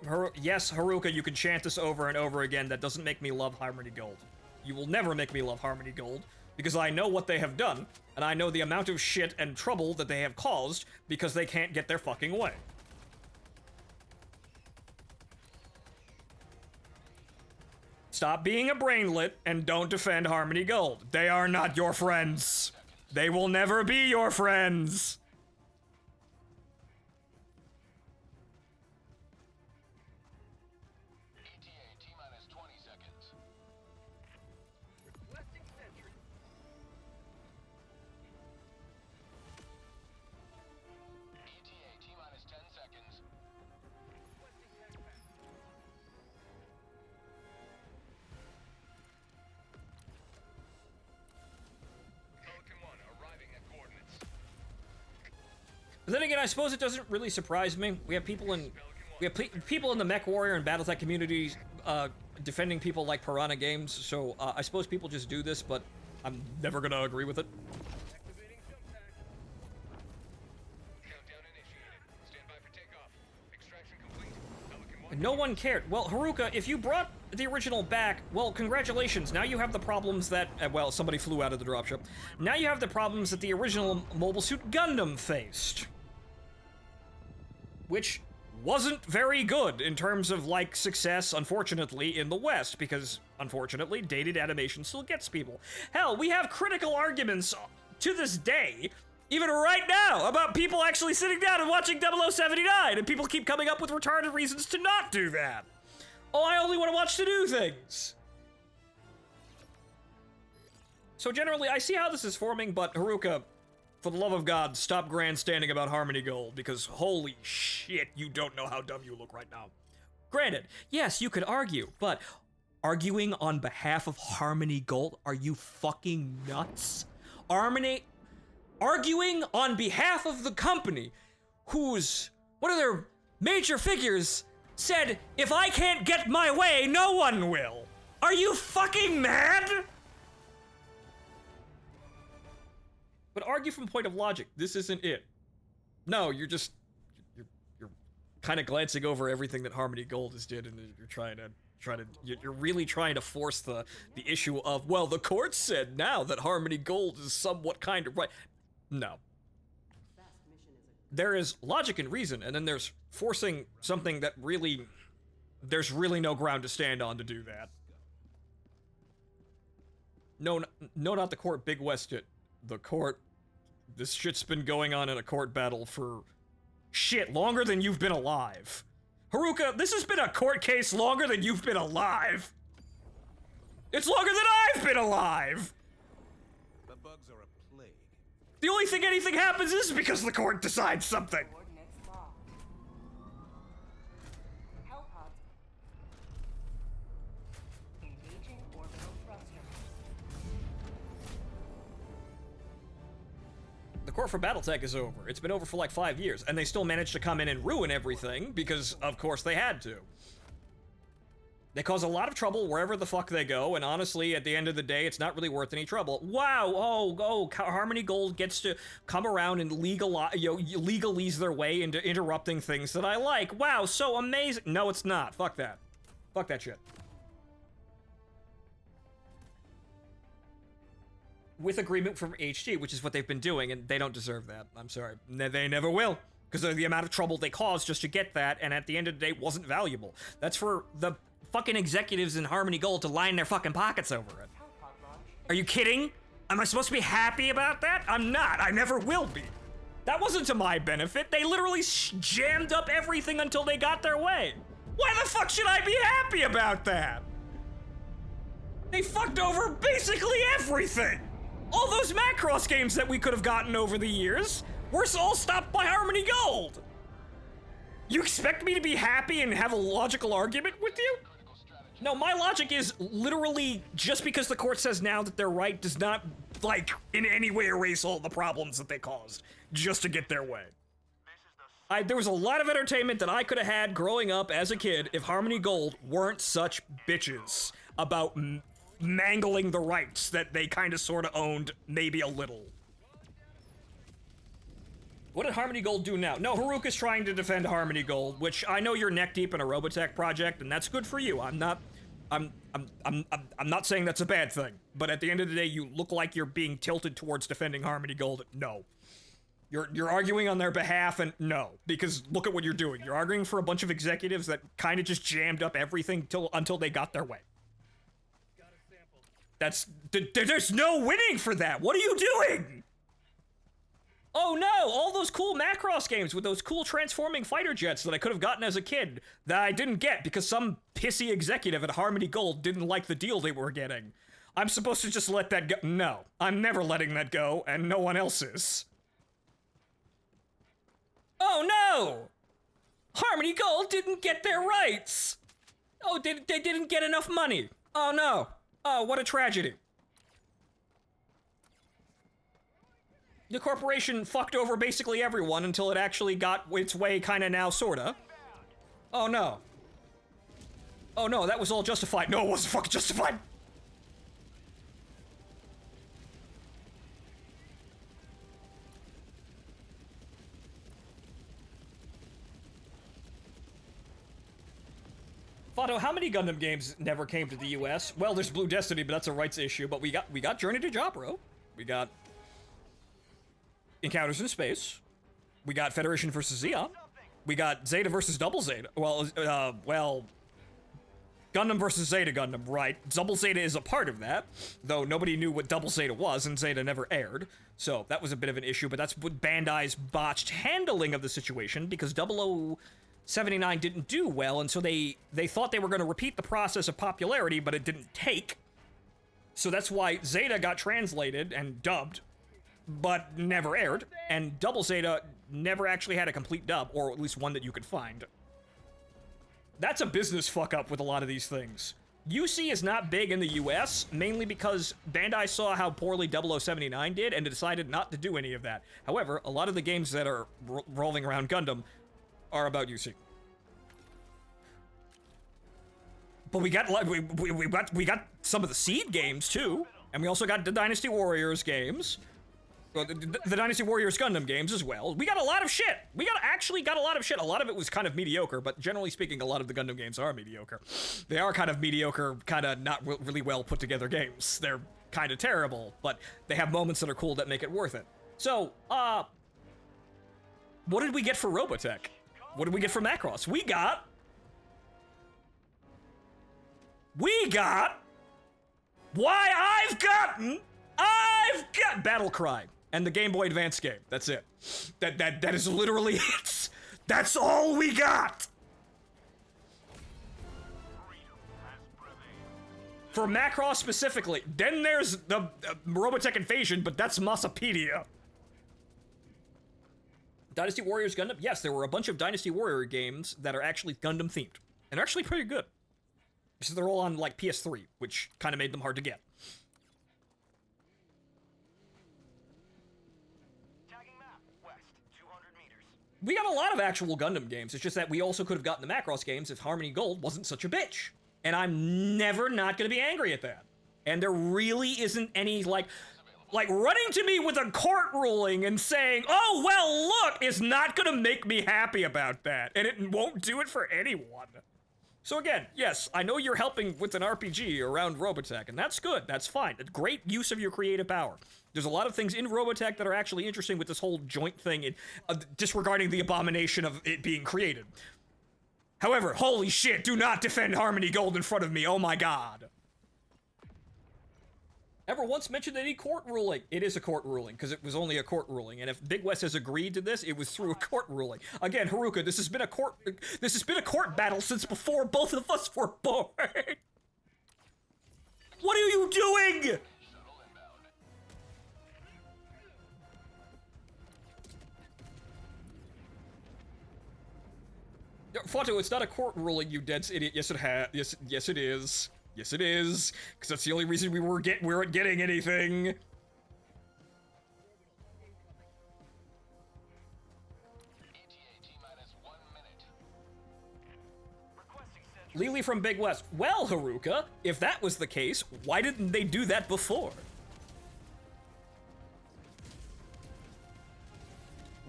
supplies. Yes, Haruka, you can chant this over and over again. That doesn't make me love Harmony Gold. You will never make me love Harmony Gold, because I know what they have done, and I know the amount of shit and trouble that they have caused because they can't get their fucking way. Stop being a brainlet and don't defend Harmony Gold. They are not your friends. They will never be your friends. ETA T-minus 20 seconds. Requesting sentry. ETA T-minus 10 seconds. But then again, I suppose it doesn't really surprise me. We have people in people in the Mech Warrior and BattleTech communities defending people like Piranha Games. So I suppose people just do this, but I'm never gonna agree with it. Activating jump pack. Countdown initiated. Stand by for takeoff. Extraction complete. Pelican 1. No one cared. Well, Haruka, if you brought the original back, well, congratulations. Now you have the problems that, well, somebody flew out of the dropship. Now you have the problems that the original Mobile Suit Gundam faced. Which wasn't very good in terms of, like, success, unfortunately, in the West, because, unfortunately, dated animation still gets people. Hell, we have critical arguments to this day, even right now, about people actually sitting down and watching 0079, and people keep coming up with retarded reasons to not do that. Oh, I only want to watch the new things. So generally, I see how this is forming, but Haruka, for the love of God, stop grandstanding about Harmony Gold, because holy shit, you don't know how dumb you look right now. Granted, yes, you could argue, but arguing on behalf of Harmony Gold, are you fucking nuts? Arguing on behalf of the company whose one of their major figures said, if I can't get my way, no one will. Are you fucking mad? But argue from point of logic. This isn't it. No, you're kind of glancing over everything that Harmony Gold has did, and you're really trying to force the issue of, well, the court said now that Harmony Gold is somewhat kind of right. No. There is logic and reason, and then there's forcing something that really, there's really no ground to stand on to do that. No, not the court, Big West it. The court, this shit's been going on in a court battle for, shit, longer than you've been alive. Haruka, this has been a court case longer than you've been alive. It's longer than I've been alive. The bugs are a plague. The only thing anything happens is because the court decides something. Coordinates locked. Hell pod. Engaging orbital thruster. The court for BattleTech is over. It's been over for like 5 years, and they still managed to come in and ruin everything because, of course, they had to. They cause a lot of trouble wherever the fuck they go, and honestly, at the end of the day, it's not really worth any trouble. Wow, Harmony Gold gets to come around and legalese their way into interrupting things that I like. Wow, so amazing. No, it's not. Fuck that. Fuck that shit. With agreement from HG, which is what they've been doing, and they don't deserve that. I'm sorry. They never will. Because of the amount of trouble they caused just to get that, and at the end of the day, wasn't valuable. That's for the fucking executives in Harmony Gold to line their fucking pockets over it. Hell pod launch. Are you kidding? Am I supposed to be happy about that? I'm not. I never will be. That wasn't to my benefit. They literally jammed up everything until they got their way. Why the fuck should I be happy about that? They fucked over basically everything. All those Macross games that we could have gotten over the years were all stopped by Harmony Gold. You expect me to be happy and have a logical argument with you? No, my logic is literally just because the court says now that they're right does not, like, in any way erase all the problems that they caused just to get their way. There was a lot of entertainment that I could have had growing up as a kid if Harmony Gold weren't such bitches about mangling the rights that they kind of sort of owned, maybe a little. What did Harmony Gold do now? No, Haruka's trying to defend Harmony Gold, which I know you're neck deep in a Robotech project, and that's good for you. I'm not saying that's a bad thing, but at the end of the day, you look like you're being tilted towards defending Harmony Gold. No. You're arguing on their behalf, and no, because look at what you're doing. You're arguing for a bunch of executives that kind of just jammed up everything until they got their way. There's no winning for that. What are you doing? Oh no, all those cool Macross games with those cool transforming fighter jets that I could have gotten as a kid that I didn't get because some pissy executive at Harmony Gold didn't like the deal they were getting. I'm supposed to just let that go? No, I'm never letting that go, and no one else is. Oh no! Harmony Gold didn't get their rights! Oh, they didn't get enough money. Oh no. Oh, what a tragedy. The corporation fucked over basically everyone until it actually got its way kinda now, sorta. Oh no. Oh no, that was all justified. No, it wasn't fucking justified! Fato, how many Gundam games never came to the US? Well, there's Blue Destiny, but that's a rights issue, but we got Journey to Jaburo. We got Encounters in Space. We got Federation versus Zeon. We got Zeta versus Double Zeta. Well, Gundam versus Zeta Gundam, right. Double Zeta is a part of that, though nobody knew what Double Zeta was, and Zeta never aired. So that was a bit of an issue, but that's what Bandai's botched handling of the situation, because 0079 didn't do well, and so they thought they were going to repeat the process of popularity, but it didn't take. So that's why Zeta got translated and dubbed, but never aired, and Double Zeta never actually had a complete dub, or at least one that you could find. That's a business fuck-up with a lot of these things. UC is not big in the US, mainly because Bandai saw how poorly 0079 did and decided not to do any of that. However, a lot of the games that are rolling around Gundam are about UC. But we got some of the Seed games too, and we also got the Dynasty Warriors games. Well, the Dynasty Warriors Gundam games as well. We got a lot of shit. Actually got a lot of shit. A lot of it was kind of mediocre, but generally speaking, a lot of the Gundam games are mediocre. They are kind of mediocre, kind of not really well put together games. They're kind of terrible, but they have moments that are cool that make it worth it. So, what did we get for Robotech? What did we get for Macross? We got why I've got Battle Cry and the Game Boy Advance game. That's it. That is literally it. That's all we got for Macross specifically. Then there's the Robotech Invasion, but that's Massapedia. Dynasty Warriors Gundam? Yes, there were a bunch of Dynasty Warrior games that are actually Gundam themed. And they're actually pretty good. So they're all on, like, PS3, which kind of made them hard to get. Tagging map, west, 200 meters. We got a lot of actual Gundam games. It's just that we also could have gotten the Macross games if Harmony Gold wasn't such a bitch. And I'm never not going to be angry at that. And there really isn't any, like running to me with a court ruling and saying, oh, well, look, is not going to make me happy about that. And it won't do it for anyone. So again, yes, I know you're helping with an RPG around Robotech, and that's good, that's fine. A great use of your creative power. There's a lot of things in Robotech that are actually interesting with this whole joint thing, disregarding the abomination of it being created. However, holy shit, do not defend Harmony Gold in front of me, oh my god. Ever once mentioned any court ruling? It is a court ruling, because it was only a court ruling, and if Big West has agreed to this, it was through a court ruling. Again, Haruka, this has been a court battle since before both of us were born. What are you doing? Fato, it's not a court ruling, you dense idiot. Yes, it has. Yes, it is. Yes, it is, because that's the only reason we weren't getting anything. ETA T-minus 1 minute. Requesting central. Lily from Big West. Well, Haruka, if that was the case, why didn't they do that before?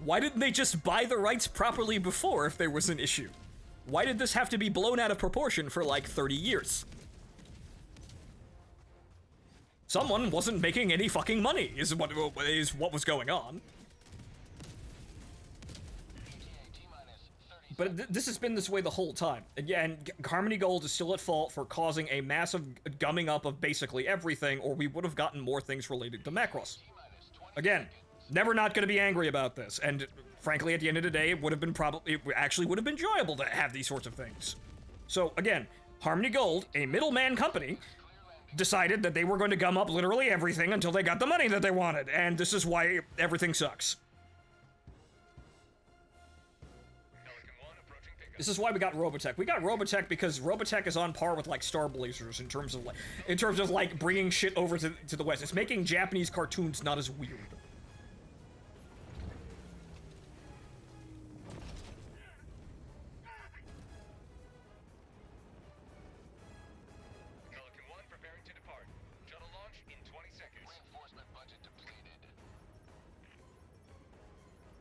Why didn't they just buy the rights properly before if there was an issue? Why did this have to be blown out of proportion for like 30 years? Someone wasn't making any fucking money, is what was going on. But this has been this way the whole time. Again, Harmony Gold is still at fault for causing a massive gumming up of basically everything, or we would have gotten more things related to Macross. Again, never not going to be angry about this, and frankly, at the end of the day, it actually would have been enjoyable to have these sorts of things. So again, Harmony Gold, a middleman company, decided that they were going to gum up literally everything until they got the money that they wanted, and this is why everything sucks. This is why we got Robotech. We got Robotech because Robotech is on par with like Star Blazers in terms of like bringing shit over to the West. It's making Japanese cartoons not as weird.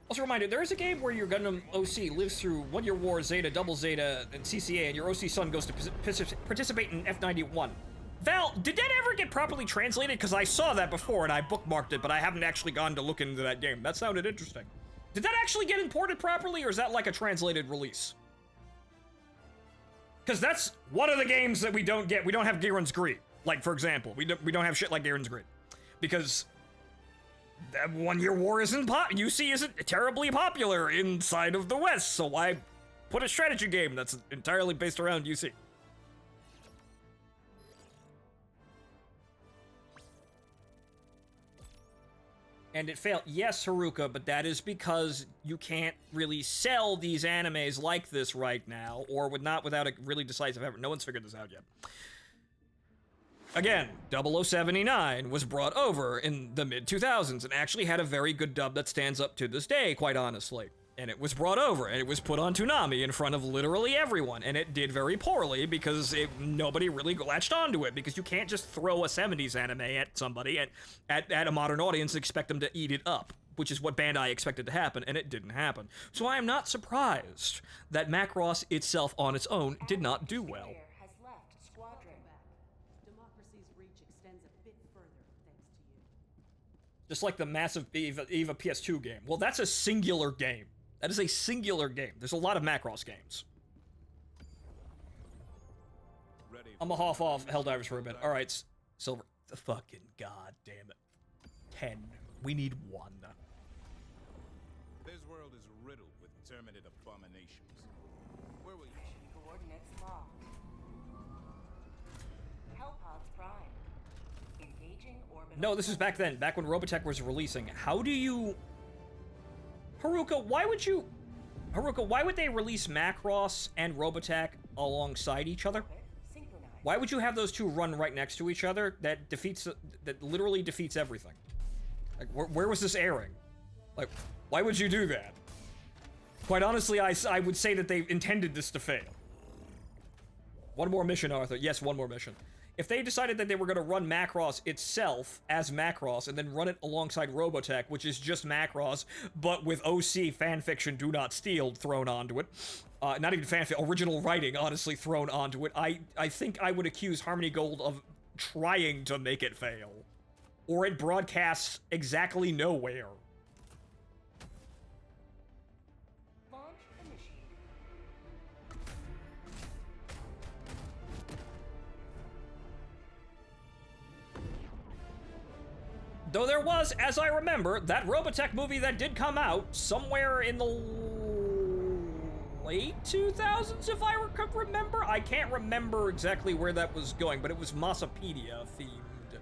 Also, reminder, there is a game where your Gundam OC lives through 1 Year War, Zeta, Double Zeta, and CCA, and your OC son goes to participate in F91. Val, did that ever get properly translated? Because I saw that before and I bookmarked it, but I haven't actually gone to look into that game. That sounded interesting. Did that actually get imported properly, or is that like a translated release? Because that's one of the games that we don't get. We don't have Gairen's Greed. Like, for example, we don't have shit like Gairen's Greed. Because that 1 Year War UC isn't terribly popular inside of the West, so I put a strategy game that's entirely based around UC. And it failed. Yes, Haruka, but that is because you can't really sell these animes like this right now, or without a really decisive effort. No one's figured this out yet. Again, 0079 was brought over in the mid-2000s and actually had a very good dub that stands up to this day, quite honestly. And it was brought over, and it was put on Toonami in front of literally everyone, and it did very poorly because nobody really latched onto it, because you can't just throw a 70s anime at somebody, at a modern audience, and expect them to eat it up, which is what Bandai expected to happen, and it didn't happen. So I am not surprised that Macross itself on its own did not do well. Has left squadron. Democracy's reach extends a bit further thanks to you. Just like the massive EVA PS2 game. Well, that's a singular game. That is a singular game. There's a lot of Macross games. I'm gonna half off Helldivers for a bit. All right, Silver. The fucking god damn it. 10. We need 1. This world is riddled with terminate abominations. Where will you? Mission coordinates locked. Hellpods Prime. Engaging orbital. No, this is back then, back when Robotech was releasing. How do you... Haruka, why would they release Macross and Robotech alongside each other? Synchronized. Why would you have those two run right next to each other? That literally defeats everything. Like, where was this airing? Like, why would you do that? Quite honestly, I would say that they intended this to fail. One more mission, Arthur. Yes, one more mission. If they decided that they were going to run Macross itself as Macross and then run it alongside Robotech, which is just Macross, but with OC fanfiction Do Not Steal thrown onto it, not even fanfic, original writing, honestly, thrown onto it, I think I would accuse Harmony Gold of trying to make it fail. Or it broadcasts exactly nowhere. Launch initiated. Though there was, as I remember, that Robotech movie that did come out somewhere in the late 2000s, if I remember. I can't remember exactly where that was going, but it was Massapedia themed.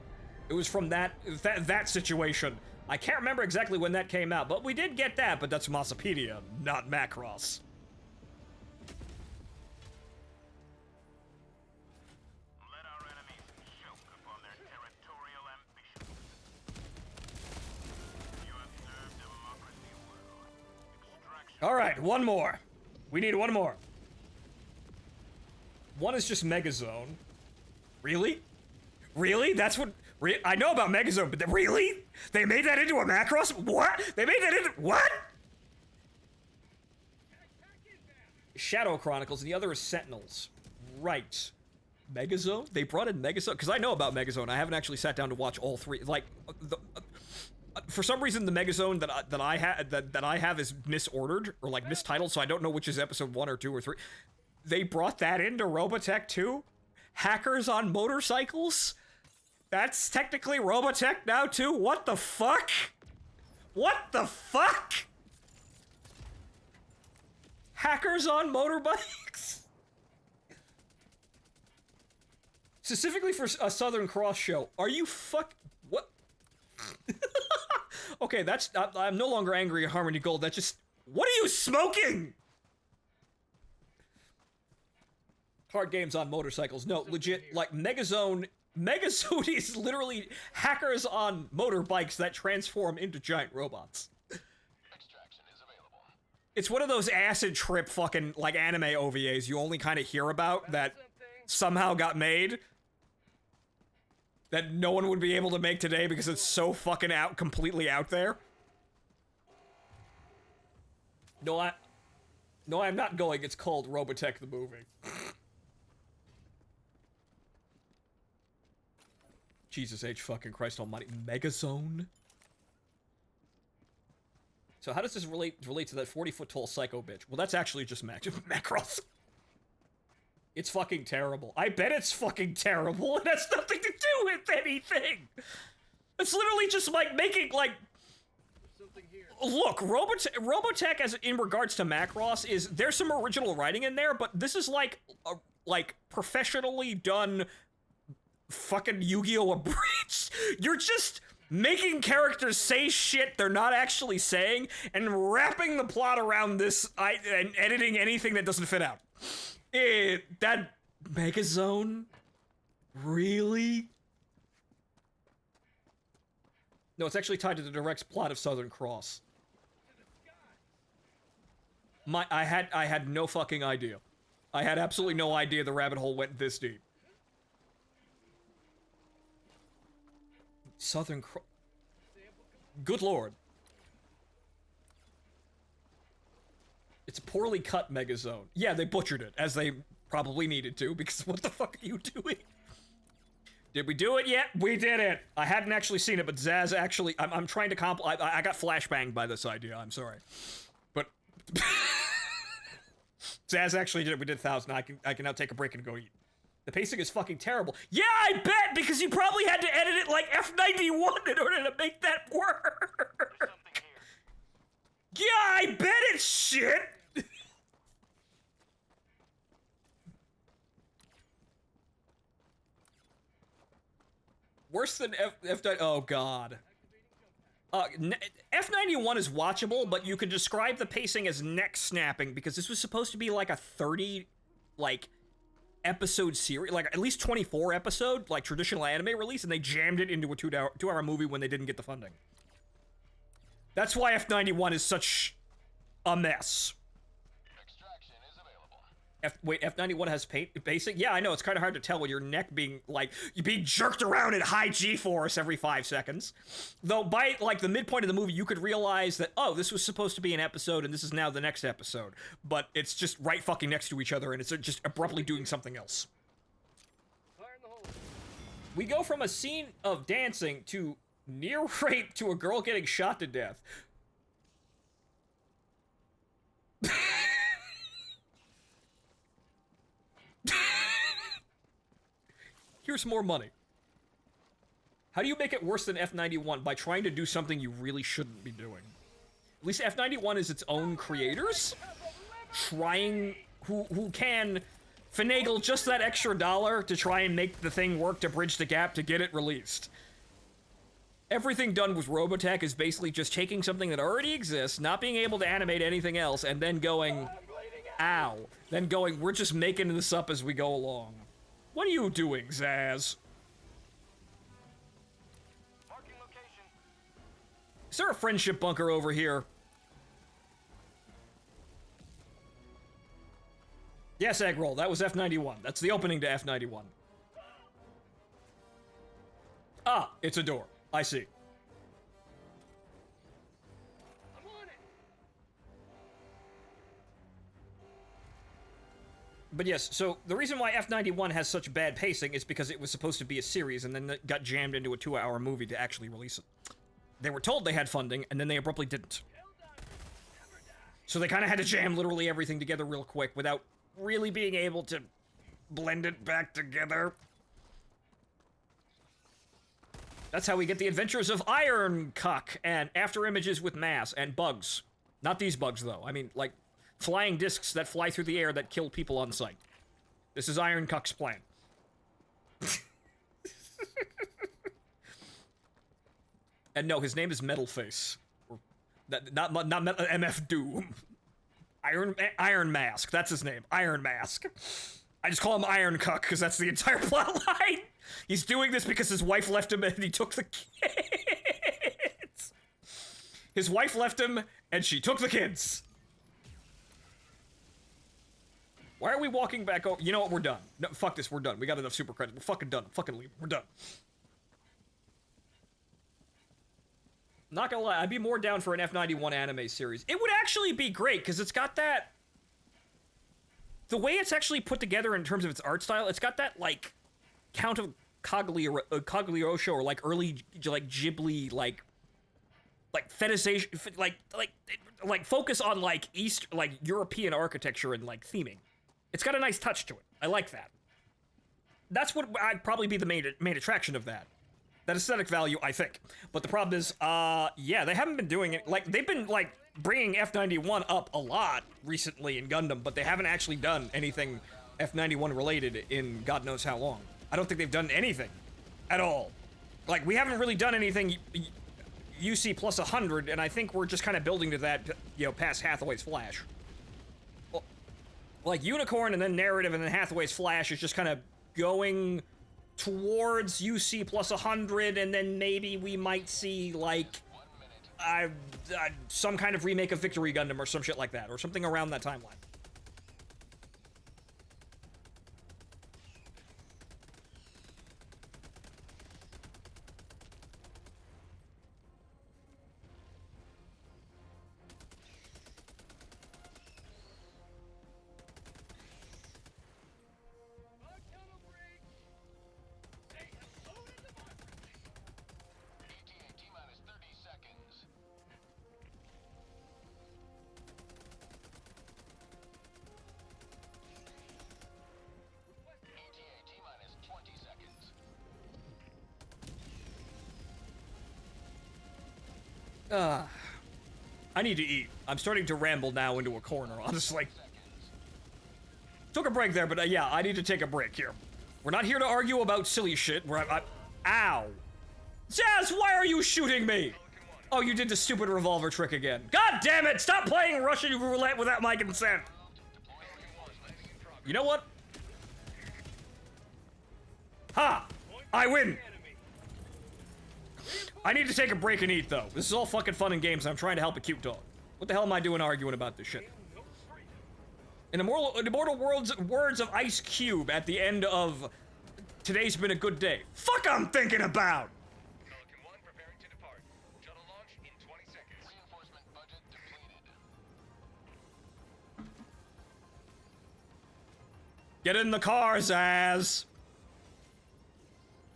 It was from that situation. I can't remember exactly when that came out, but we did get that, but that's Massapedia, not Macross. Let our enemies choke upon their territorial ambitions. You have served democracy well. Extraction. All right, one more. We need one more. One is just Megazone. Really? Really? That's what... I know about Megazone, but really? They made that into a Macross? What? They made that into... What? Shadow Chronicles, and the other is Sentinels. Right. Megazone? They brought in Megazone? Because I know about Megazone. I haven't actually sat down to watch all three. Like, for some reason, the Megazone that I have is misordered, or like mistitled, so I don't know which is episode 1 or 2 or 3. They brought that into Robotech too? Hackers on motorcycles? That's technically Robotech now too? What the fuck? What the fuck? Hackers on motorbikes? Specifically for a Southern Cross show. Are you what? Okay, that's... I'm no longer angry at Harmony Gold. That's just... What are you smoking? Hard games on motorcycles. No, legit, like, Megazone is literally hackers on motorbikes that transform into giant robots. Extraction is available. It's one of those acid trip fucking, like, anime OVAs you only kind of hear about that somehow got made. That no one would be able to make today because it's so fucking completely out there. No, I'm not going. It's called Robotech the movie. Jesus H. fucking Christ almighty. Megazone? So how does this relate to that 40-foot tall psycho bitch? Well, that's actually just Macross. It's fucking terrible. I bet it's fucking terrible. It has nothing to do with anything. It's literally just like making like... Look, Robotech as in regards to Macross is, there's some original writing in there, but this is like professionally done fucking Yu-Gi-Oh! Abridged. You're just making characters say shit they're not actually saying and wrapping the plot around this and editing anything that doesn't fit out. That Megazone? Really? No, it's actually tied to the direct plot of Southern Cross. I had no fucking idea. I had absolutely no idea the rabbit hole went this deep. Southern Cross. Good lord. It's a poorly cut Megazone. Yeah, they butchered it, as they probably needed to, because what the fuck are you doing? Did we do it yet? We did it! I hadn't actually seen it, but Zaz actually... I'm trying to I got flashbanged by this idea, I'm sorry. But... Zaz actually did it, we did 1,000. I can now take a break and go eat. The pacing is fucking terrible. Yeah, I bet, because you probably had to edit it like F91 in order to make that work. Yeah, I bet it's shit! Worse than F90. Oh god. F91 is watchable, but you could describe the pacing as neck snapping because this was supposed to be like a 30 episode series, like at least 24 episode like traditional anime release, and they jammed it into a two-hour movie when they didn't get the funding. That's why F91 is such a mess. Extraction is available. F91 has basic? Yeah, I know, it's kind of hard to tell with your neck being, like, you're being jerked around at high G-force every 5 seconds. Though, by, like, the midpoint of the movie, you could realize that, oh, this was supposed to be an episode, and this is now the next episode. But it's just right fucking next to each other, and it's just abruptly doing something else. We go from a scene of dancing to near rape to a girl getting shot to death. Here's more money. How do you make it worse than F91? By trying to do something you really shouldn't be doing. At least F91 is its own creators trying, who can finagle just that extra $1 to try and make the thing work to bridge the gap to get it released. Everything done with Robotech is basically just taking something that already exists, not being able to animate anything else, and then going, ow. Then going, we're just making this up as we go along. What are you doing, Zaz? Marking location. Is there a friendship bunker over here? Yes, egg roll. That was F91. That's the opening to F91. Ah, it's a door. I see. I'm on it. But yes, so the reason why F91 has such bad pacing is because it was supposed to be a series and then it got jammed into a 2-hour movie to actually release it. They were told they had funding and then they abruptly didn't. So they kind of had to jam literally everything together real quick without really being able to blend it back together. That's how we get the adventures of Iron Cuck and After Images with Mass and bugs. Not these bugs, though. I mean, like, flying discs that fly through the air that kill people on sight. This is Iron Cuck's plan. And no, his name is Metalface. Not MF Doom. Iron Mask. That's his name. Iron Mask. I just call him Iron Cuck because that's the entire plot line. He's doing this because his wife left him and he took the kids. His wife left him and she took the kids. Why are we walking back over? You know what? We're done. No, fuck this. We're done. We got enough super credit. We're fucking done. Fucking leave. We're done. Not gonna lie, I'd be more down for an F91 anime series. It would actually be great, because it's got that... The way it's actually put together in terms of its art style, it's got that, like, Count of Cagliostro, or, like, early, like, Ghibli, like fetishization, like focus on, like, European architecture and, like, theming. It's got a nice touch to it. I like that. That's what I'd probably be the main attraction of that. That aesthetic value, I think. But the problem is, yeah, they haven't been doing it. Like, they've been, like, bringing F91 up a lot recently in Gundam, but they haven't actually done anything F91 related in God knows how long. I don't think they've done anything at all. Like, we haven't really done anything UC plus 100, and I think we're just kind of building to that, you know, past Hathaway's Flash. Well, like, Unicorn and then Narrative and then Hathaway's Flash is just kind of going towards UC plus 100, and then maybe we might see, like, some kind of remake of Victory Gundam or some shit like that, or something around that timeline. Counter break. Say hello to democracy. ETA T-minus 30 seconds. ETA T-minus 20 seconds. I need to eat. I'm starting to ramble now into a corner, honestly. Took a break there, but yeah, I need to take a break here. We're not here to argue about silly shit. Ow. Jazz, why are you shooting me? Oh, you did the stupid revolver trick again. God damn it! Stop playing Russian roulette without my consent. You know what? Ha! I win! I need to take a break and eat, though. This is all fucking fun and games, and I'm trying to help a cute dog. What the hell am I doing arguing about this shit? In immortal words of Ice Cube at the end of Today's Been a Good Day. Fuck I'm thinking about! Pelican 1 preparing to depart. Shuttle launch in 20 seconds. Reinforcement budget depleted. Get in the car, Zaz!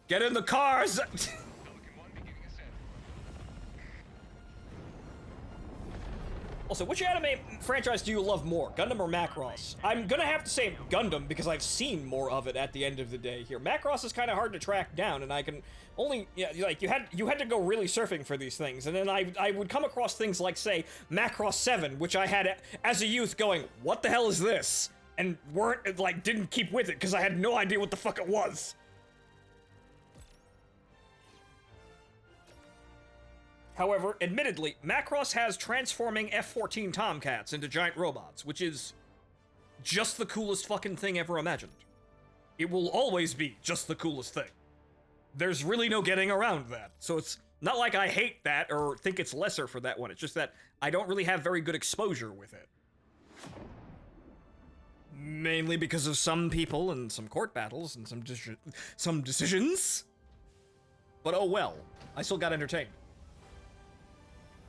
Get in the car, Zaz! Pelican 1 beginning ascent. Also, which anime franchise do you love more, Gundam or Macross? I'm gonna have to say Gundam because I've seen more of it at the end of the day here. Macross is kind of hard to track down, and I can only, yeah, like, you had to go really surfing for these things, and then I would come across things like, say, Macross 7, which I had as a youth going, what the hell is this? And didn't keep with it because I had no idea what the fuck it was. However, admittedly, Macross has transforming F-14 Tomcats into giant robots, which is just the coolest fucking thing ever imagined. It will always be just the coolest thing. There's really no getting around that. So it's not like I hate that or think it's lesser for that one. It's just that I don't really have very good exposure with it. Mainly because of some people and some court battles and some decisions. But oh well, I still got entertained.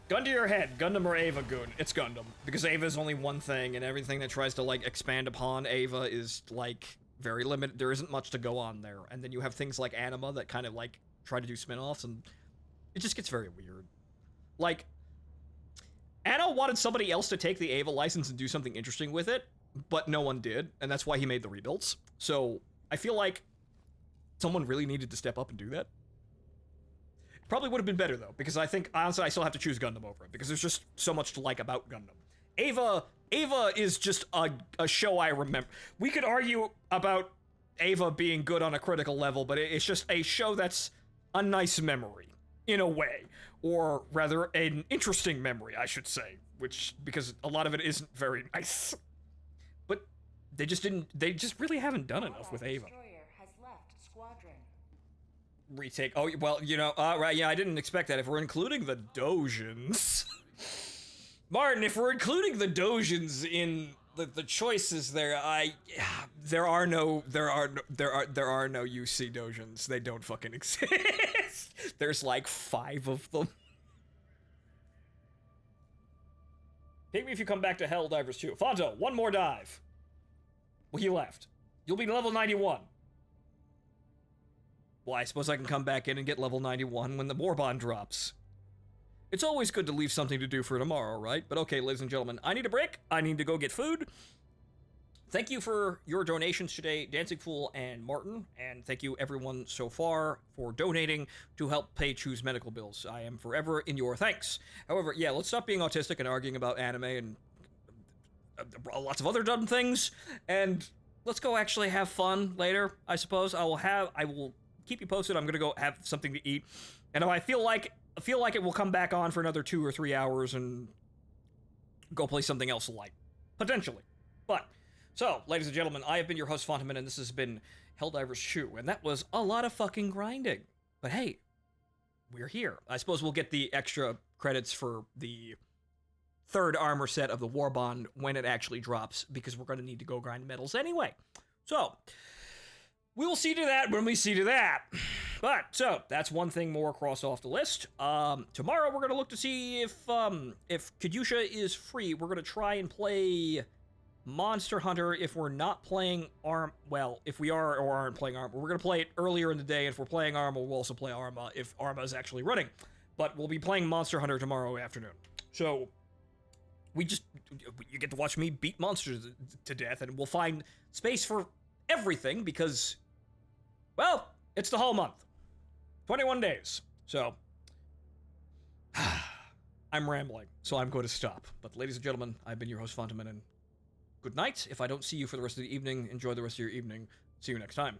Gun to your head, Gundam or Ava, Goon? It's Gundam. Because Ava is only one thing, and everything that tries to, like, expand upon Ava is, like, very limited. There isn't much to go on there. And then you have things like Anima that kind of, like, try to do spin-offs, and it just gets very weird. Like, Anna wanted somebody else to take the Ava license and do something interesting with it, but no one did, and that's why he made the rebuilds. So, I feel like someone really needed to step up and do that. Probably would have been better, though, because I think, honestly, I still have to choose Gundam over it, because there's just so much to like about Gundam. Ava is just a show I remember. We could argue about Ava being good on a critical level, but it's just a show that's a nice memory, in a way. Or, rather, an interesting memory, I should say, because a lot of it isn't very nice. But they just really haven't done enough with Ava. Destroyer has left squadron. Retake. Oh, well, you know, right, yeah, I didn't expect that. If we're including the Dojins... Martin, if we're including the Dojins in the choices there, there are no UC Dojins. They don't fucking exist. There's like 5 of them. Pick me if you come back to Helldivers 2. Fonzo, one more dive. Well, he left. You'll be level 91. Well, I suppose I can come back in and get level 91 when the Warbond drops. It's always good to leave something to do for tomorrow, right? But okay, ladies and gentlemen, I need a break. I need to go get food. Thank you for your donations today, Dancing Fool and Martin, and thank you everyone so far for donating to help pay Chew's medical bills. I am forever in your thanks. However, yeah, let's stop being autistic and arguing about anime and lots of other dumb things, and let's go actually have fun later, I suppose. I will keep you posted. I'm gonna go have something to eat, and if I feel like it will come back on for another 2 or 3 hours and go play something else light. Potentially. But, so, ladies and gentlemen, I have been your host, Fontaman, and this has been Helldivers 2, and that was a lot of fucking grinding. But hey, we're here. I suppose we'll get the extra credits for the third armor set of the Warbond when it actually drops, because we're going to need to go grind medals anyway. So, we will see to that when we see to that. But, so, that's one thing more crossed off the list. Tomorrow we're going to look to see if Kadusha is free. We're going to try and play Monster Hunter if we're not playing if we are or aren't playing Arma. We're going to play it earlier in the day. If we're playing Arma, we'll also play Arma if Arma is actually running. But we'll be playing Monster Hunter tomorrow afternoon. So, you get to watch me beat monsters to death, and we'll find space for everything because, well, it's the whole month. 21 days. So, I'm rambling, so I'm going to stop. But ladies and gentlemen, I've been your host, Fontaman, and good night. If I don't see you for the rest of the evening, enjoy the rest of your evening. See you next time.